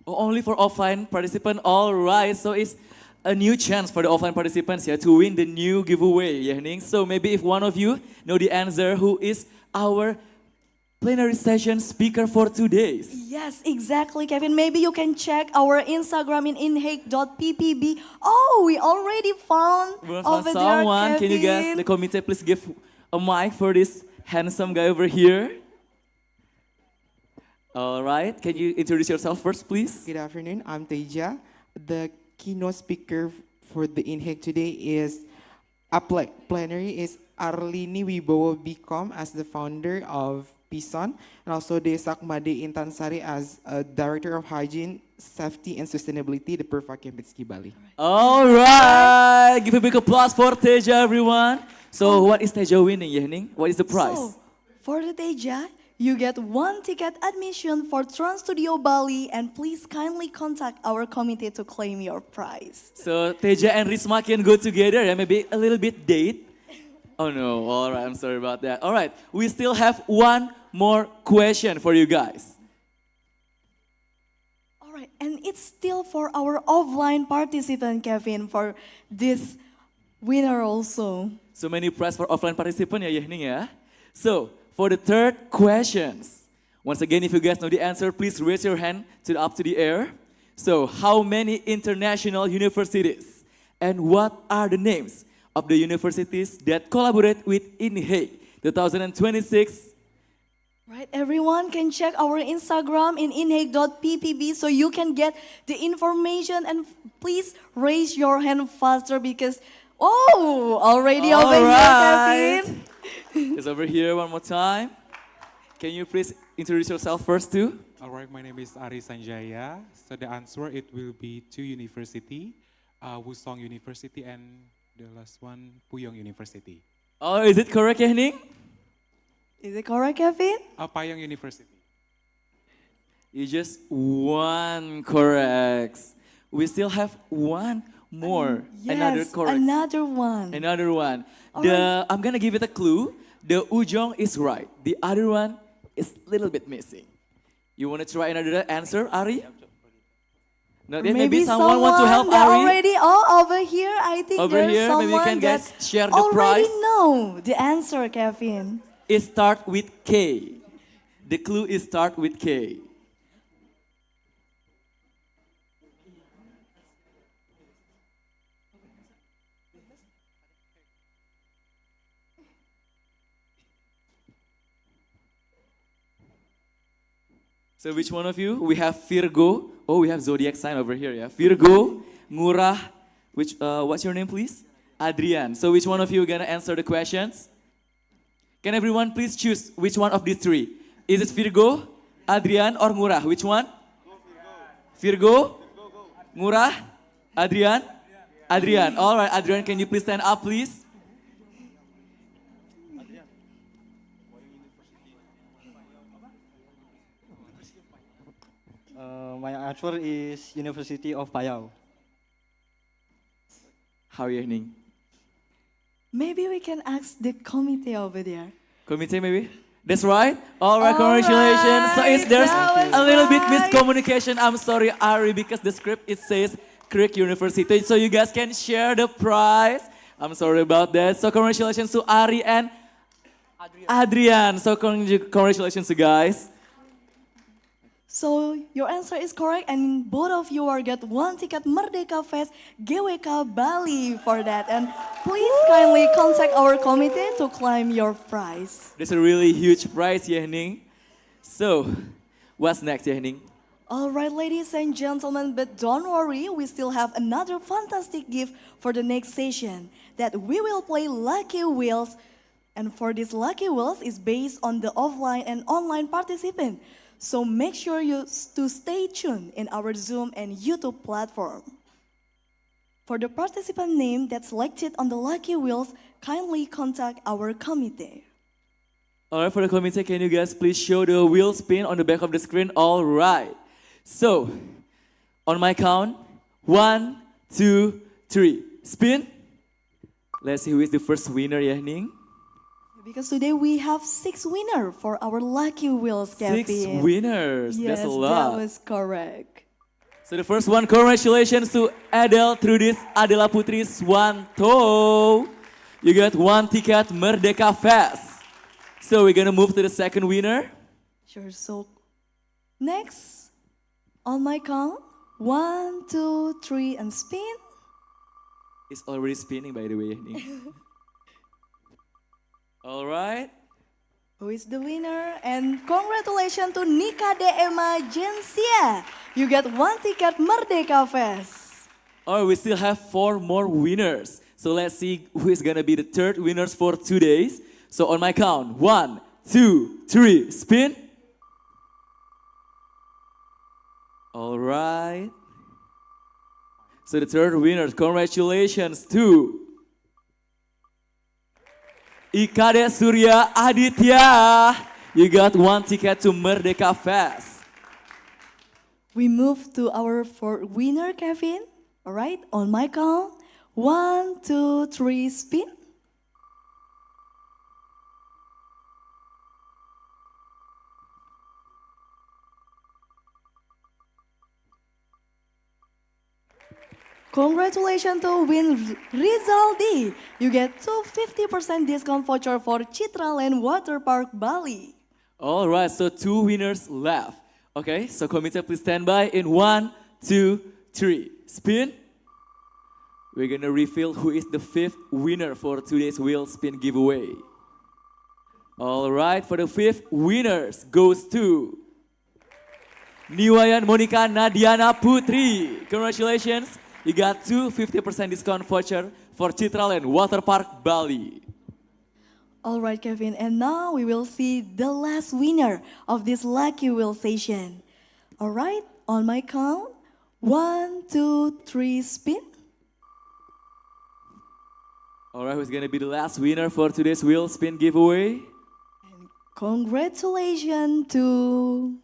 Oh, only for offline participant. All right, so it's a new chance for the offline participants here to win the new giveaway, Yehning. So maybe if one of you know the answer, who is our plenary session speaker for 2 days. Yes, exactly, Kevin. Maybe you can check our Instagram in inheic.ppb. Oh, we already found We found over there, someone. Kevin. Can you guys, the committee, please give a mic for this handsome guy over here? All right. Can you introduce yourself first, please? Good afternoon. I'm Teja. The keynote speaker for the Inheic today is Plenary is Arlini Wibowo Bikom as the founder of Pison, and also Desak Made Intansari as a Director of Hygiene, Safety and Sustainability, the Perfa Kempinski Bali. All right. Give a big applause for Teja, everyone. So what is Teja winning, Yening? What is the prize? So, for the Teja, you get 1 ticket admission for Trans Studio Bali, and please kindly contact our committee to claim your prize. So Teja and Risma can go together and maybe a little bit date. Oh no, all right, I'm sorry about that. All right, we still have one more question for you guys. All right, and it's still for our offline participant, Kevin, for this winner also. So many prize for offline participant ya Yehning ya. So for the third questions, once again, if you guys know the answer, please raise your hand up to the air. So how many international universities and what are the names of the universities that collaborate with Inheic 2026? Right, everyone can check our Instagram in inheic.ppb so you can get the information, and please raise your hand faster because, already All over right. here, Kevin. It's over here one more time. Can you please introduce yourself first too? All right, my name is Ari Sanjaya. So the answer, it will be 2 university, Woosong University and the last one, Puyong University. Oh, is it correct, Yehning? Is it correct, Kevin? Payong University. You just one correct. We still have one more. Another Yes, correct. another one. Another one. All I'm gonna give it a clue. The Ujong is right. The other one is a little bit missing. You wanna try another answer, Ari? No, maybe someone want to help that Ari. already all over here. I think Over there's here, maybe you someone can guys that share the already prize. know the answer, Kevin. It start with K. The clue is start with K. So which one of you? We have Virgo. Oh, we have zodiac sign over here, yeah. Virgo, Ngurah. What's your name, please? Adrian. So which one of you gonna answer the questions? Can everyone please choose which one of these three? Is it Virgo, Adrian, or Ngurah? Which one? Virgo, Ngurah, Adrian, Adrian. All right, Adrian, can you please stand up, please? My answer is University of Payau. How are you earning? Maybe we can ask the committee over there. Committee, maybe? That's right. All right, All congratulations. So right, if there's that was a little bit right. miscommunication, I'm sorry, Ari, because the script, it says Creek University. So you guys can share the prize. I'm sorry about that. So congratulations to Ari and Adrian. So congratulations, you guys. So your answer is correct, and both of you are get 1 ticket Merdeka Fest GWK Bali for that. And please kindly contact our committee to claim your prize. That's a really huge prize, Yehning. So, what's next, Yehning? All right, ladies and gentlemen, but don't worry, we still have another fantastic gift for the next session that we will play Lucky Wheels. And for this Lucky Wheels is based on the offline and online participant. So make sure to stay tuned in our Zoom and YouTube platform. For the participant name that's selected on the Lucky Wheels, kindly contact our committee. All right, for the committee, can you guys please show the wheel spin on the back of the screen? All right. So, on my count, 1, 2, 3, spin. Let's see who is the first winner, Yehning. Because today we have 6 winners for our Lucky Wheels, Kevin. 6 winners, Yes, that's a lot. that was correct. So the first one, congratulations to Adele Trudis Adela Putri Swanto. You got 1 ticket Merdeka Fest. So we're gonna move to the second winner. Sure. So next, on my count, 1, 2, 3, and spin. It's already spinning, by the way. All right. Who is the winner? And congratulations to Nika Dema Jensia. You get 1 ticket Merdeka Fest. All right, we still have 4 more winners. So let's see who is gonna be the third winners for 2 days. So on my count, 1, 2, 3, spin. All right. So the third winner, congratulations to Ikade Surya Aditya. You got 1 ticket to Merdeka Fest. We move to our fourth winner, Kevin. All right, on my count, 1, 2, 3, spin. Congratulations to win Rizaldi. You get 250% discount voucher for Citraland Water Park Bali. All right, so 2 winners left. Okay, so committee, please stand by in 1, 2, 3. Spin. We're gonna reveal who is the 5th winner for today's wheel spin giveaway. All right, for the 5th winners goes to Niwayan Monica Nadiana Putri. Congratulations, you got 250% discount voucher for Citraland Water Park Bali. All right, Kevin, and now we will see the last winner of this lucky wheel session. All right, on my count, 1, 2, 3, spin. All right, who's gonna be the last winner for today's wheel spin giveaway? Congratulations to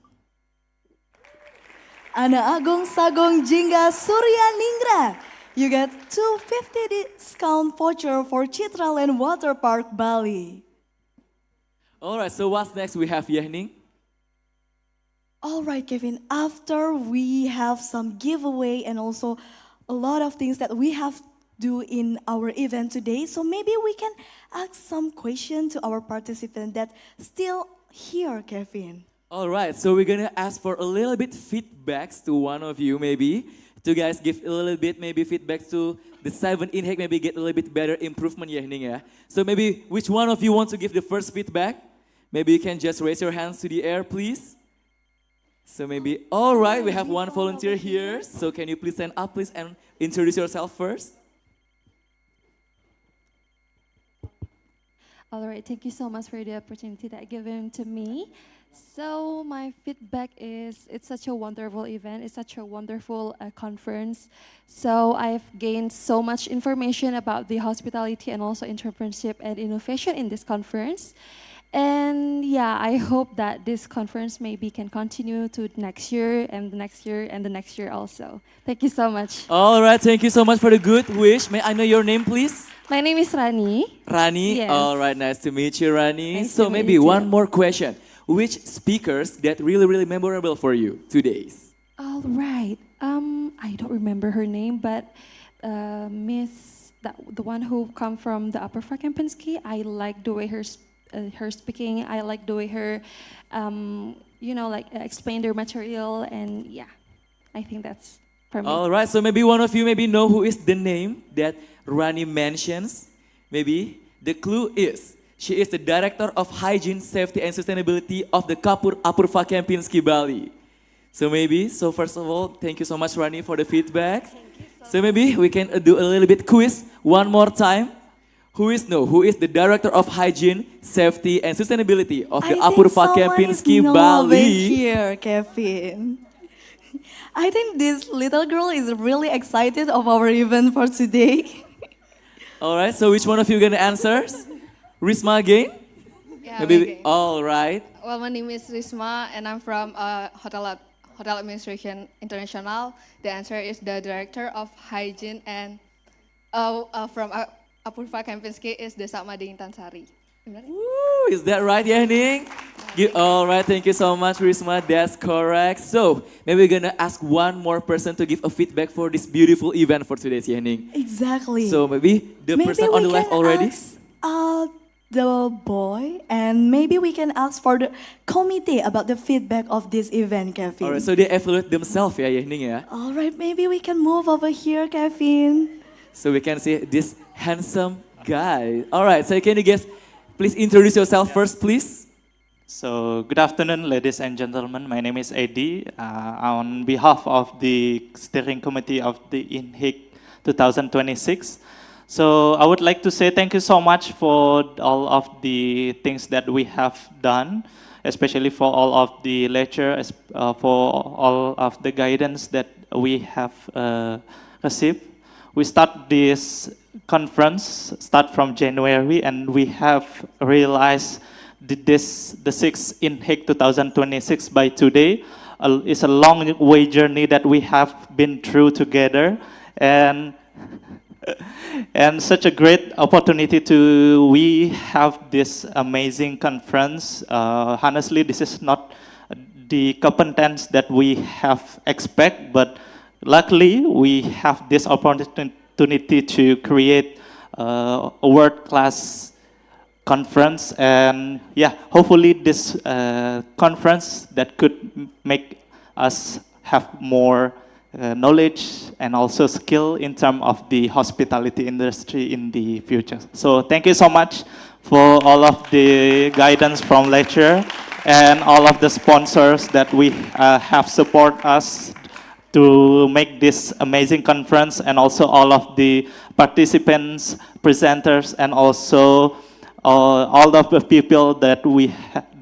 Ana Agung Sagong Jingga Surya Ninggra. You get 250 discount voucher for Citraland Water Park Bali. All right, so what's next we have, Yehning? All right, Kevin, after we have some giveaway and also a lot of things that we have do in our event today, so maybe we can ask some question to our participant that still here, Kevin. All right, so we're gonna ask for a little bit feedbacks to one of you maybe. To guys give a little bit maybe feedback to the 7 Inheic, maybe get a little bit better improvement Yehning ya. So maybe which one of you want to give the first feedback? Maybe you can just raise your hands to the air, please. So maybe, all right, we have one volunteer here. So can you please stand up, please, and introduce yourself first? All right, thank you so much for the opportunity that given to me. So my feedback is it's such a wonderful event. It's such a wonderful conference. So I've gained so much information about the hospitality and also entrepreneurship and innovation in this conference. And yeah, I hope that this conference maybe can continue to next year and the next year and the next year also. Thank you so much. All right, thank you so much for the good wish. May I know your name, please? My name is Rani. Rani? Yes. All right, nice to meet you, Rani. Nice So to maybe meet you. one more question. Which speakers that really memorable for you today's? All right. I don't remember her name, but Miss, the one who come from the Upper Fakempinski, I like the way her speaking. I like the way her, explain their material, and yeah, I think that's for me. All right, so maybe one of you maybe know who is the name that Rani mentions. Maybe the clue is she is the Director of Hygiene, Safety, and Sustainability of the Kapur Apurva Kempinski Bali. So first of all, thank you so much, Rani, for the feedback. So maybe we can do a little bit quiz one more time. Who is the Director of Hygiene, Safety, and Sustainability of the Apurva Kempinski Bali? Here, Kevin. I think this little girl is really excited of our event for today. All right, so which one of you gonna answer? Risma again? Yeah, Maybe. okay. All right. Well, my name is Risma, and I'm from Hotel Administration International. The answer is the Director of Hygiene, and from Apurva Kempinski is Desa Mading Tansari. Woo, is that right, Yehning? All right, thank you so much, Risma. That's correct. So maybe we're gonna ask one more person to give a feedback for this beautiful event for today's Yehning. Exactly. So maybe the person on the left already. Ask, the boy, and maybe we can ask for the committee about the feedback of this event, Kevin. Alright, so they evaluate themselves ya, Yehning ya. Alright, maybe we can move over here, Kevin. So we can see this handsome guy. Alright, so can you guys please introduce yourself first, please? So, good afternoon, ladies and gentlemen. My name is Eddie. On behalf of the steering committee of the Inheic 2026. So, I would like to say thank you so much for all of the things that we have done, especially for all of the lecture, for all of the guidance that we have received. We start this conference from January, and we have realized the 6th Inheic 2026 by today. It's a long way journey that we have been through together, and such a great opportunity we have this amazing conference. Honestly, this is not the competence that we have expect, but luckily we have this opportunity to create a world-class conference, and yeah, hopefully this conference that could make us have more knowledge and also skill in terms of the hospitality industry in the future. So thank you so much for all of the guidance from lecture and all of the sponsors that we have support us to make this amazing conference, and also all of the participants, presenters, and also all of the people that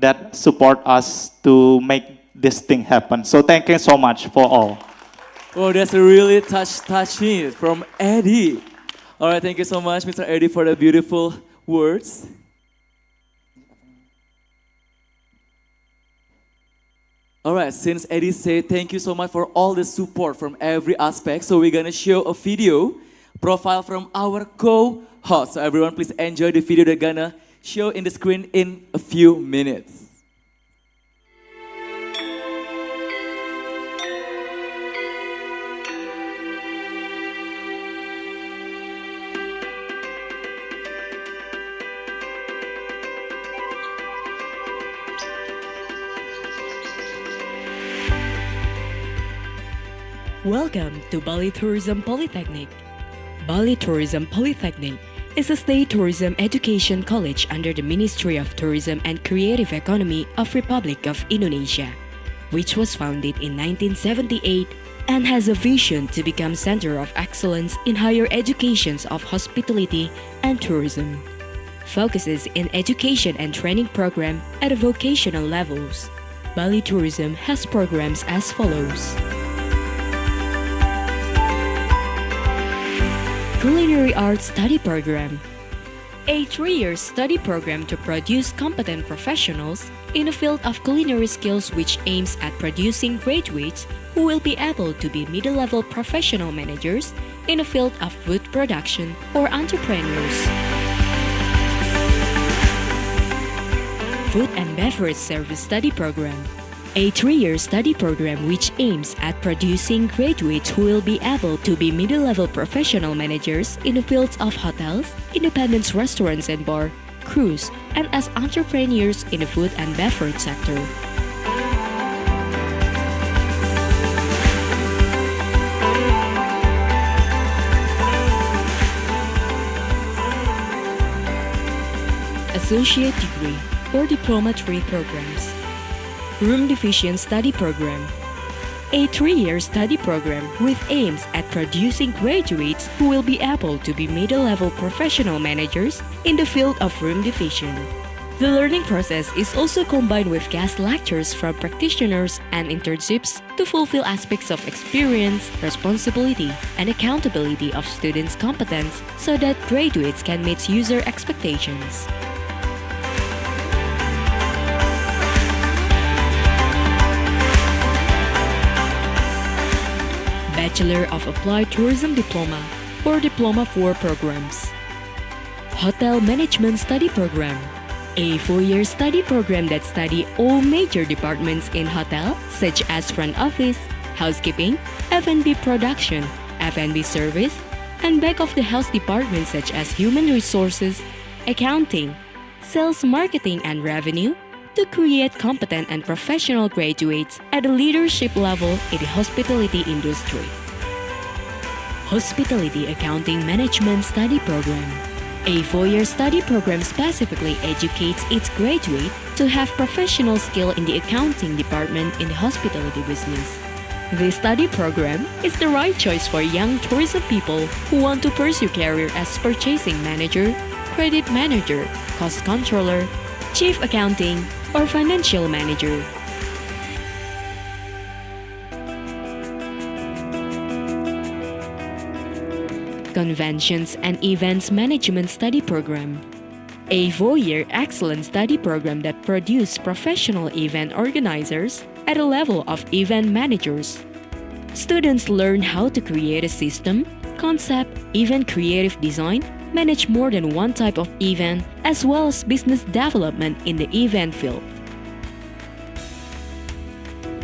that support us to make this thing happen. So thank you so much for all. Oh, that's really touching from Eddie. All right, thank you so much, Mr. Eddie, for the beautiful words. All right, since Eddie said thank you so much for all the support from every aspect, so we're gonna show a video profile from our co-host. So everyone, please enjoy the video they're gonna show in the screen in a few minutes. Welcome to Bali Tourism Polytechnic. Bali Tourism Polytechnic is a state tourism education college under the Ministry of Tourism and Creative Economy of Republic of Indonesia, which was founded in 1978 and has a vision to become center of excellence in higher educations of hospitality and tourism. Focuses in education and training program at vocational levels. Bali Tourism has programs as follows. Culinary Arts Study Program, a 3-year study program to produce competent professionals in the field of culinary skills, which aims at producing graduates who will be able to be middle-level professional managers in the field of food production or entrepreneurs. Food and Beverage Service Study Program, a 3-year study program which aims at producing graduates who will be able to be middle-level professional managers in the fields of hotels, independent restaurants and bar, cruise, and as entrepreneurs in the food and beverage sector. Associate degree or diploma 3 programs. Room Division Study Program, a 3-year study program with aims at producing graduates who will be able to be middle-level professional managers in the field of room division. The learning process is also combined with guest lectures from practitioners and internships to fulfill aspects of experience, responsibility, and accountability of students' competence so that graduates can meet user expectations. Bachelor of Applied Tourism Diploma or Diploma 4 programs. Hotel Management Study Program, a 4-year study program that study all major departments in hotel such as front office, housekeeping, F&B production, F&B service, and back of the house departments such as human resources, accounting, sales, marketing, and revenue to create competent and professional graduates at a leadership level in the hospitality industry. Hospitality Accounting Management Study Program. A 4-year study program specifically educates its graduate to have professional skill in the accounting department in the hospitality business. This study program is the right choice for young tourism people who want to pursue career as purchasing manager, credit manager, cost controller, chief accounting, or financial manager. Conventions and Events Management Study Program. A 4-year excellent study program that produces professional event organizers at a level of event managers. Students learn how to create a system, concept, event creative design, manage more than one type of event, as well as business development in the event field.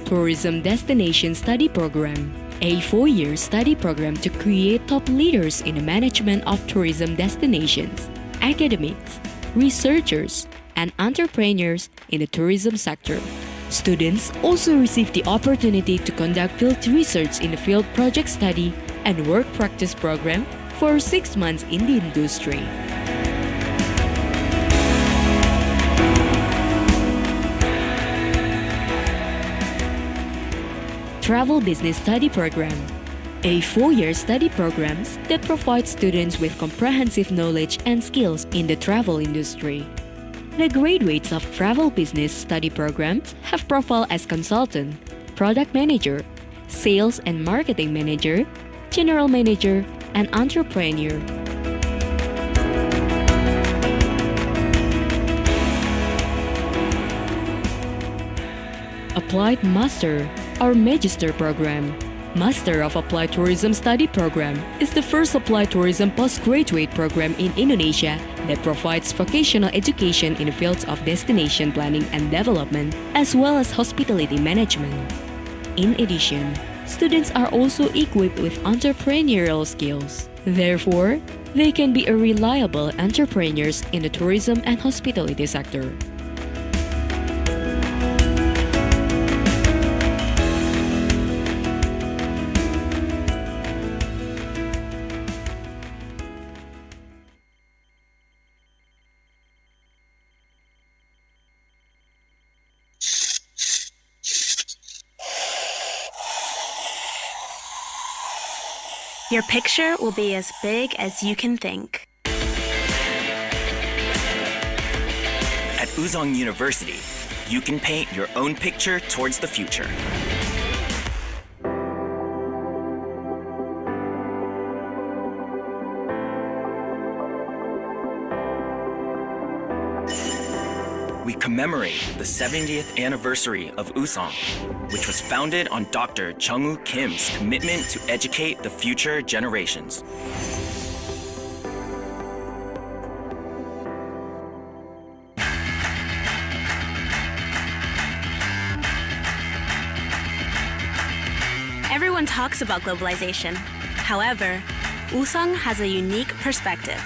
Tourism Destination Study Program. A 4-year study program to create top leaders in the management of tourism destinations, academics, researchers, and entrepreneurs in the tourism sector. Students also receive the opportunity to conduct field research in the field project study and work practice program for 6 months in the industry. Travel Business Study Program. A 4-year study program that provides students with comprehensive knowledge and skills in the travel industry. The graduates of Travel Business Study Programs have profile as consultant, product manager, sales and marketing manager, general manager, and entrepreneur. Applied Master or Magister Program. Master of Applied Tourism Study Program is the first applied tourism postgraduate program in Indonesia that provides vocational education in the fields of destination planning and development, as well as hospitality management. In addition, students are also equipped with entrepreneurial skills. Therefore, they can be a reliable entrepreneurs in the tourism and hospitality sector. Your picture will be as big as you can think. At Woosong University, you can paint your own picture towards the future. We commemorate the 70th anniversary of Woosong, which was founded on Dr. Chung-woo Kim's commitment to educate the future generations. Everyone talks about globalization. However, Woosong has a unique perspective.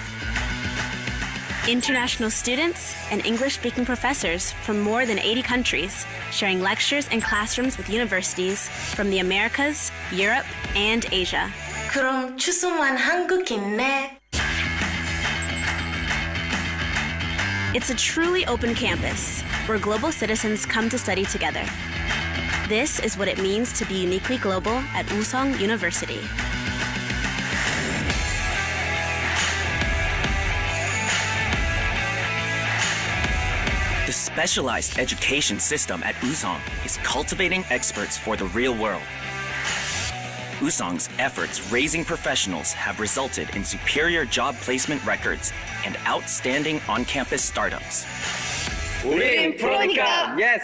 International students and English-speaking professors from more than 80 countries sharing lectures and classrooms with universities from the Americas, Europe, and Asia. 그럼 추수만 한국이네. It's a truly open campus where global citizens come to study together. This is what it means to be uniquely global at Woosong University. The specialized education system at Woosong is cultivating experts for the real world. Woosong's efforts raising professionals have resulted in superior job placement records and outstanding on-campus startups. 우린 프로니까! Yes!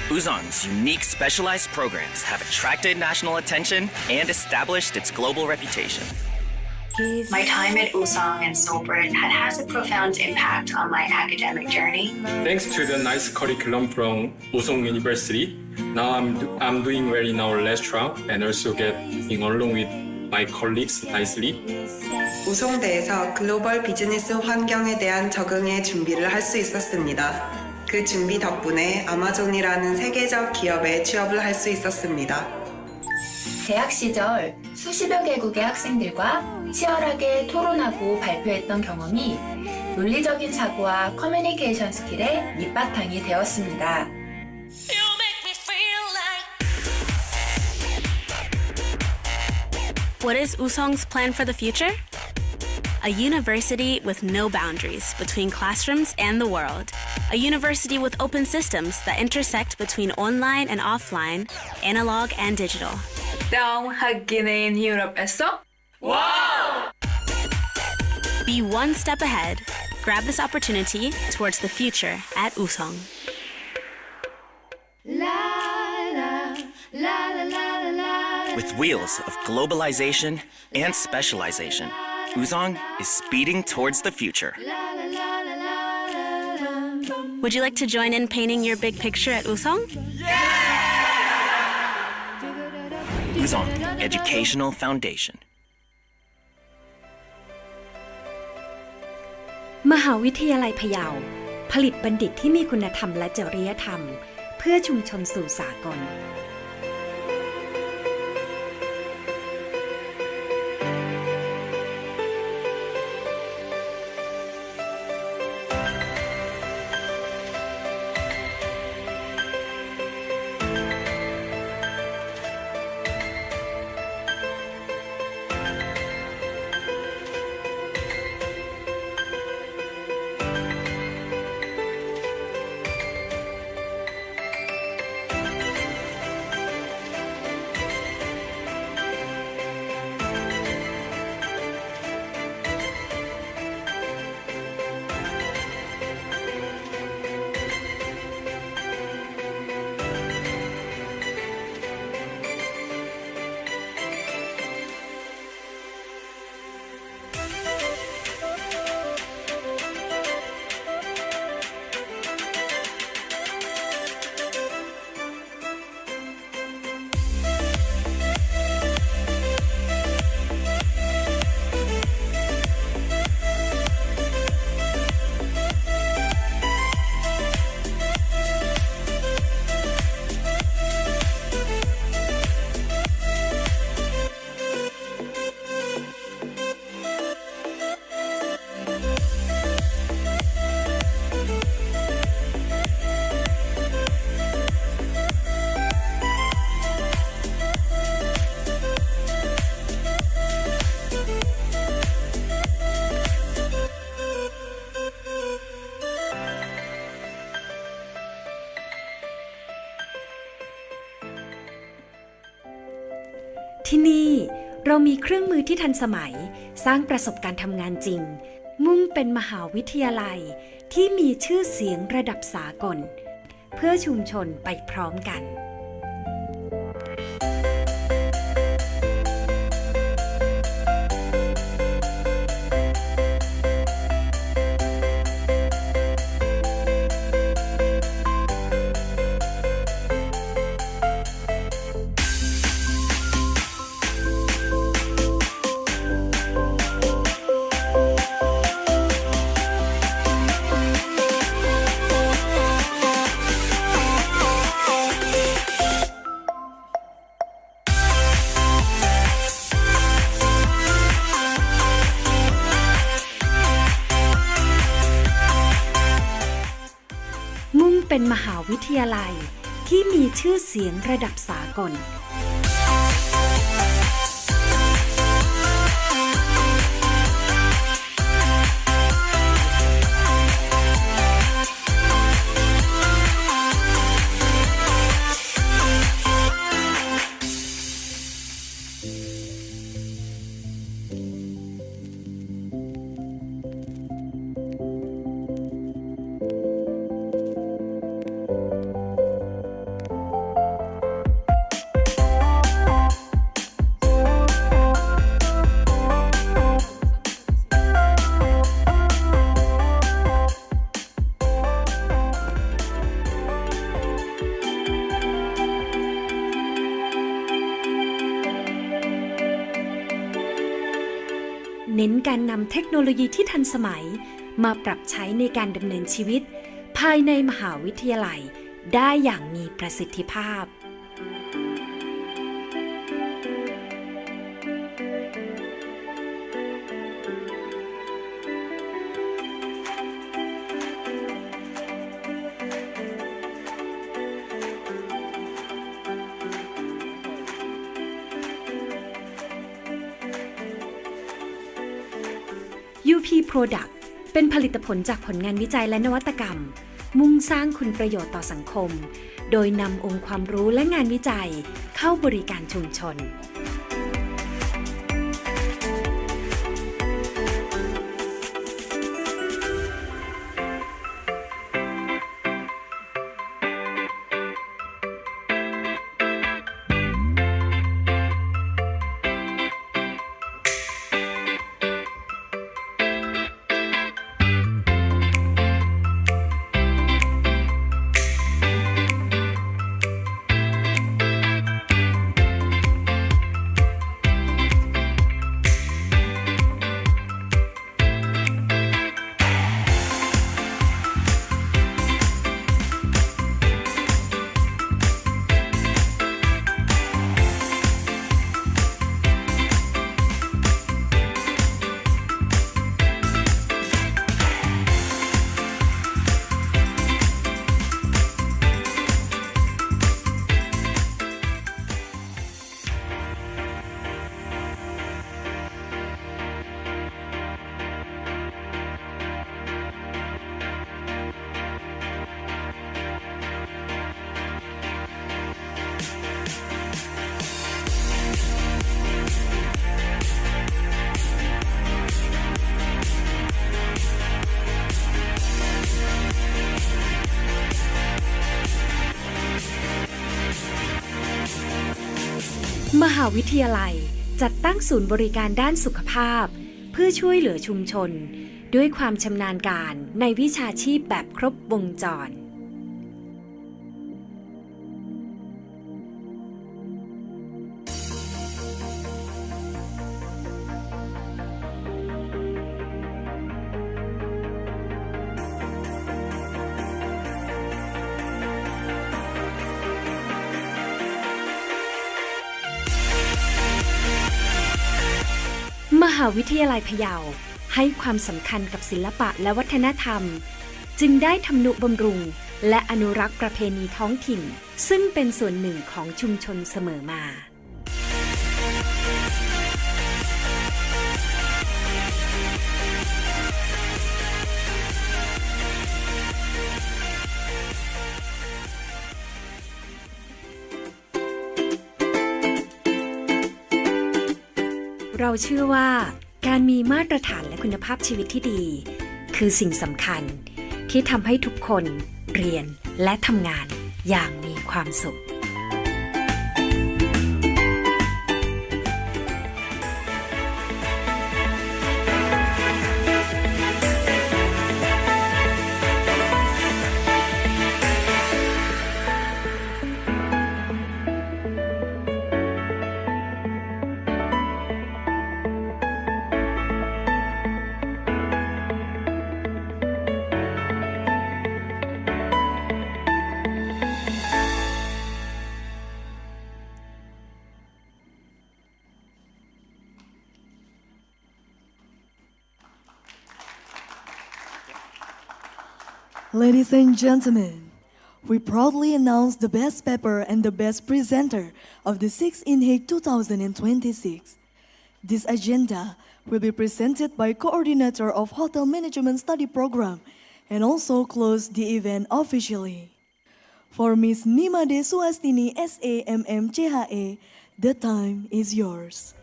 Woosong's unique specialized programs have attracted national attention and established its global reputation. My time at Woosong and Snowbird has a profound impact on my academic journey. Thanks to the nice curriculum from Woosong University, now I'm doing well in our restaurant and also getting along with my colleagues nicely. 우송대에서 글로벌 비즈니스 환경에 대한 적응의 준비를 할 수 있었습니다. 그 준비 덕분에 아마존이라는 세계적 기업에 취업을 할 수 있었습니다. 대학 시절 수십여 개국의 학생들과 치열하게 토론하고 발표했던 경험이 논리적인 사고와 커뮤니케이션 스킬의 밑바탕이 되었습니다. What is Woosong's plan for the future? A university with no boundaries between classrooms and the world. A university with open systems that intersect between online and offline, analog and digital. 다음 학기는 유럽에서? Wow! Be one step ahead. Grab this opportunity towards the future at Woosong. With wheels of globalization and specialization, Woosong is speeding towards the future. Would you like to join in painting your big picture at Woosong? Woosong Educational Foundation. มหาวิทยาลัยพะเยาผลิตบัณฑิตที่มีคุณธรรมและจริยธรรมเพื่อชุมชนสู่สากลที่นี่เรามีเครื่องมือที่ทันสมัยสร้างประสบการณ์ทำงานจริงมุ่งเป็นมหาวิทยาลัยที่มีชื่อเสียงระดับสากลเพื่อชุมชนไปพร้อมกันเป็นมหาวิทยาลัยที่มีชื่อเสียงระดับสากล น้นการนำเทคโนโลยีที่ทันสมัยมาปรับใช้ในการดำเนินชีวิตภายในมหาวิทยาลัยได้อย่างมีประสิทธิภาพUP Product เป็นผลิตผลจากผลงานวิจัยและนวัตกรรมมุ่งสร้างคุณประโยชน์ต่อสังคมโดยนำองค์ความรู้และงานวิจัยเข้าบริการชุมชนมหาวิทยาลัยจัดตั้งศูนย์บริการด้านสุขภาพเพื่อช่วยเหลือชุมชนด้วยความชำนาญการในวิชาชีพแบบครบวงจรมหาวิทยาลัยพะเยาให้ความสำคัญกับศิลปะและวัฒนธรรมจึงได้ทำนุบำรุงและอนุรักษ์ประเพณีท้องถิ่นซึ่งเป็นส่วนหนึ่งของชุมชนเสมอมาเราเชื่อว่าการมีมาตรฐานและคุณภาพชีวิตที่ดีคือสิ่งสำคัญที่ทำให้ทุกคนเรียนและทำงานอย่างมีความสุข Ladies and gentlemen, we proudly announce the best paper and the best presenter of the 6th Inheic 2026. This agenda will be presented by Coordinator of Hotel Management Study Program and also close the event officially. For Ms. Nimade Suhastini SAMMCHE, the time is yours.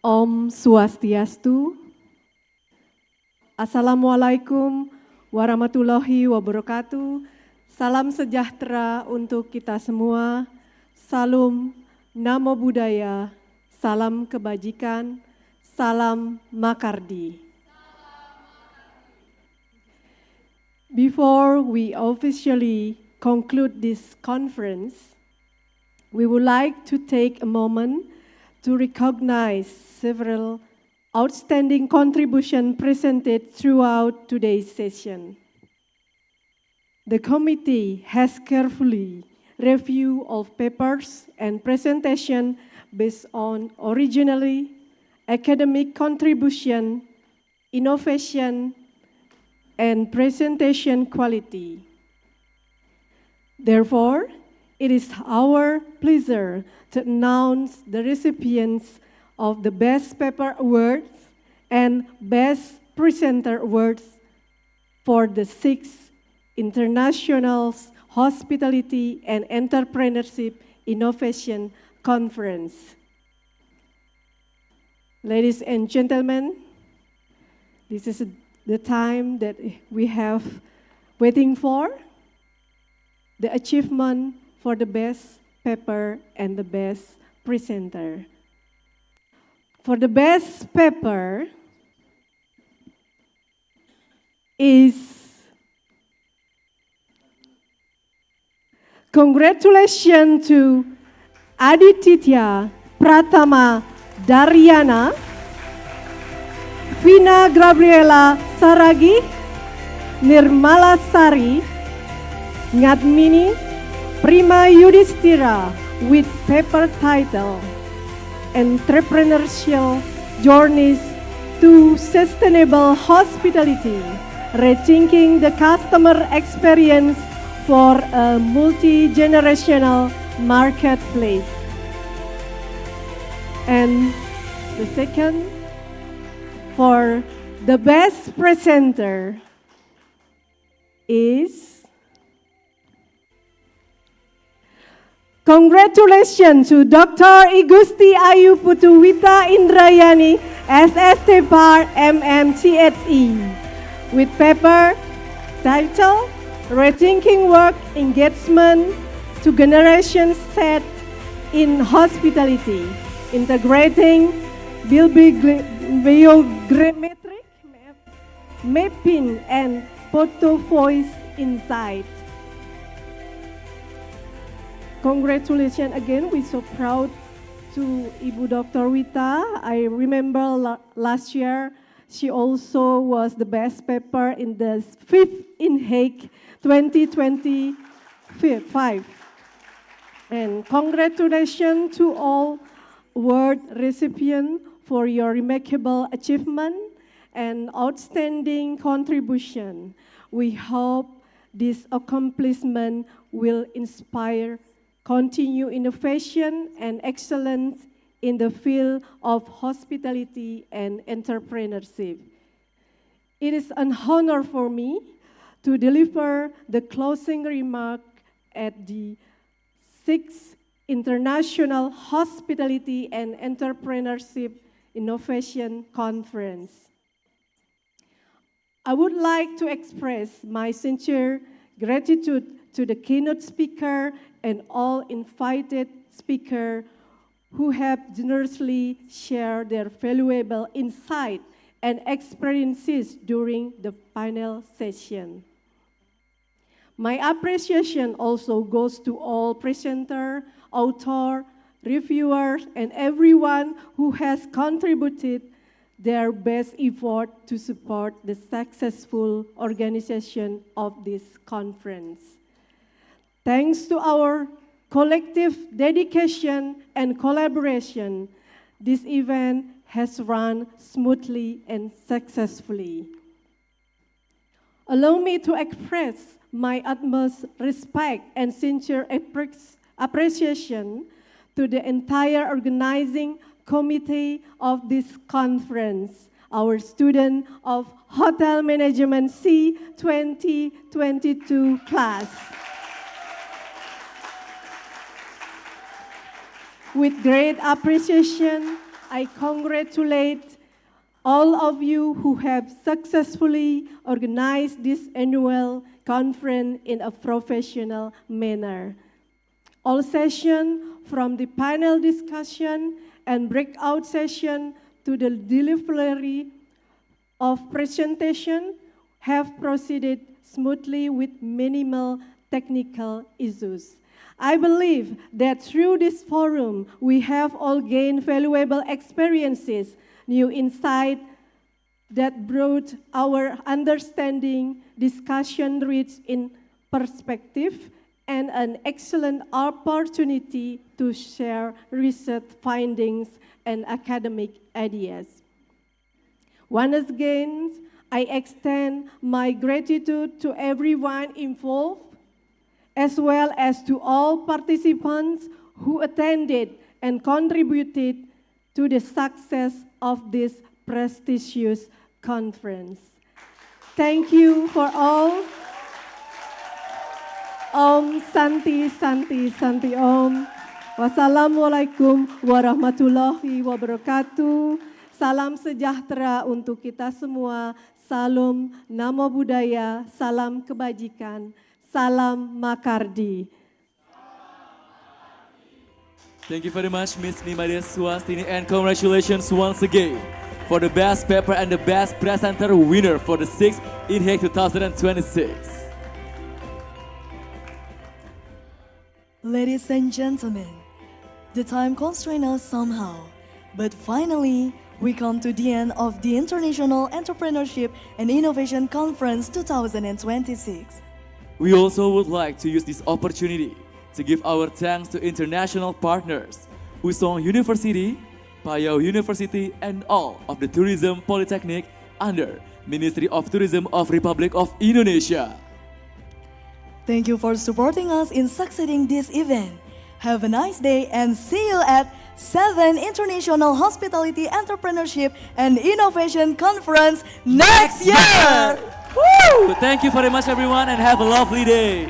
Om Swastiastu. Assalamualaikum warahmatullahi wabarakatuh. Salam sejahtera untuk kita semua. Salam Namo Buddhaya, salam kebajikan, salam Makardi. Before we officially conclude this conference, we would like to take a moment to recognize several outstanding contributions presented throughout today's session. The committee has carefully reviewed all papers and presentations based on originally academic contribution, innovation, and presentation quality. Therefore, it is our pleasure to announce the recipients of the Best Paper Awards and Best Presenter Awards for the 6th International Hospitality and Entrepreneurship Innovation Conference. Ladies and gentlemen, this is the time that we have waiting for, the achievement for the best paper and the best presenter. For the best paper is congratulations to Aditya Pratama Daryana, Vina Gabriela Saragi, Nirmala Sari, Ngadmini Prima Yudhistira with paper title Entrepreneurship Journeys to Sustainable Hospitality, Rethinking the Customer Experience for a Multi-Generational Marketplace. And the second, for the best presenter is congratulations to Dr. Igusti Ayu Putuwita Indrayani, SST Par MMTHE, with paper title Rethinking Work Engagement to Generations Set in Hospitality, Integrating Biogrammetric Mapping and Photo Voice Insight. Congratulations again, we're so proud to Ibu Dr. Wita. I remember last year, she also was the best paper in the 5th Inheic 2025. And congratulations to all award recipients for your remarkable achievement and outstanding contribution. We hope this accomplishment will inspire continued innovation and excellence in the field of hospitality and entrepreneurship. It is an honor for me to deliver the closing remark at the 6th International Hospitality and Entrepreneurship Innovation Conference. I would like to express my sincere gratitude to the keynote speaker and all invited speakers who have generously shared their valuable insight and experiences during the panel session. My appreciation also goes to all presenters, authors, reviewers, and everyone who has contributed their best effort to support the successful organization of this conference. Thanks to our collective dedication and collaboration, this event has run smoothly and successfully. Allow me to express my utmost respect and sincere appreciation to the entire organizing committee of this conference, our student of Hotel Management C 2022 class. With great appreciation, I congratulate all of you who have successfully organized this annual conference in a professional manner. All sessions from the panel discussion and breakout session to the delivery of presentation have proceeded smoothly with minimal technical issues. I believe that through this forum, we have all gained valuable experiences, new insight that brought our understanding, discussion rich in perspective, and an excellent opportunity to share research findings and academic ideas. Once again, I extend my gratitude to everyone involved, as well as to all participants who attended and contributed to the success of this prestigious conference. Thank you for all. Om Santi Santi Santi Om. Wassalamualaikum warahmatullahi wabarakatuh. Salam sejahtera untuk kita semua. Salam Namo Buddhaya, salam kebajikan, salam Makardi. Thank you very much, Miss Nimadia Swastini, and congratulations once again for the best paper and the best presenter winner for the 6th Inheic 2026. Ladies and gentlemen, the time constrained us somehow, but finally, we come to the end of the International Entrepreneurship and Innovation Conference 2026. We also would like to use this opportunity to give our thanks to international partners, Woosong University, Payau University, and all of the Tourism Polytechnic under Ministry of Tourism of Republic of Indonesia. Thank you for supporting us in succeeding this event. Have a nice day and see you at 7th International Hospitality Entrepreneurship and Innovation Conference next year! Woo! Thank you very much everyone and have a lovely day.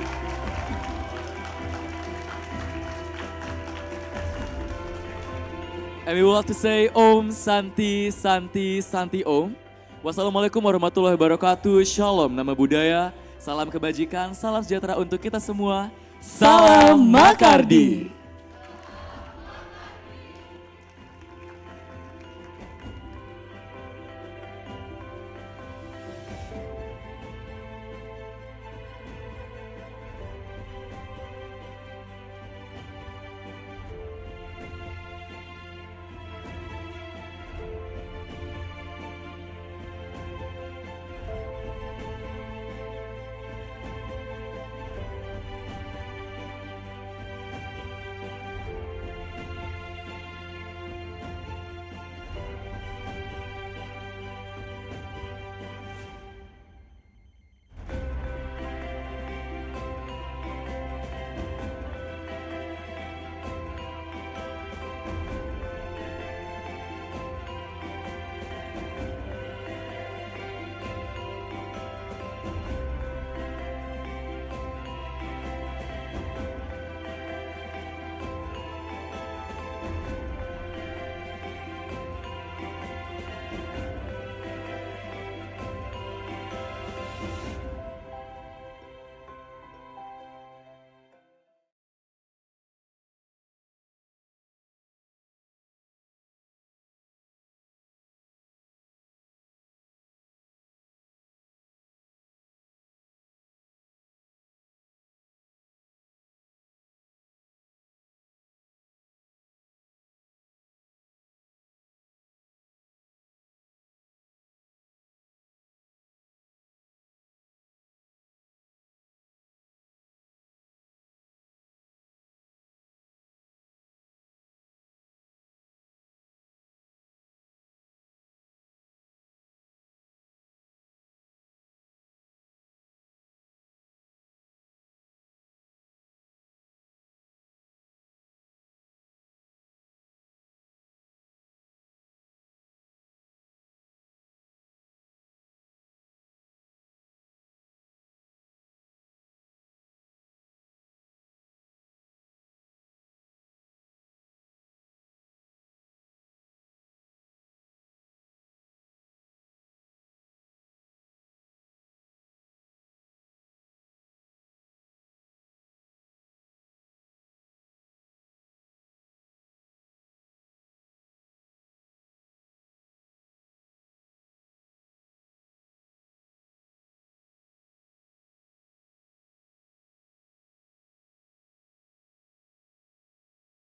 And we would like to say Om Santi Santi Santi Om. Wassalamualaikum warahmatullahi wabarakatuh. Shalom, nama budaya. Salam kebajikan, salam sejahtera untuk kita semua. Salam Makardi.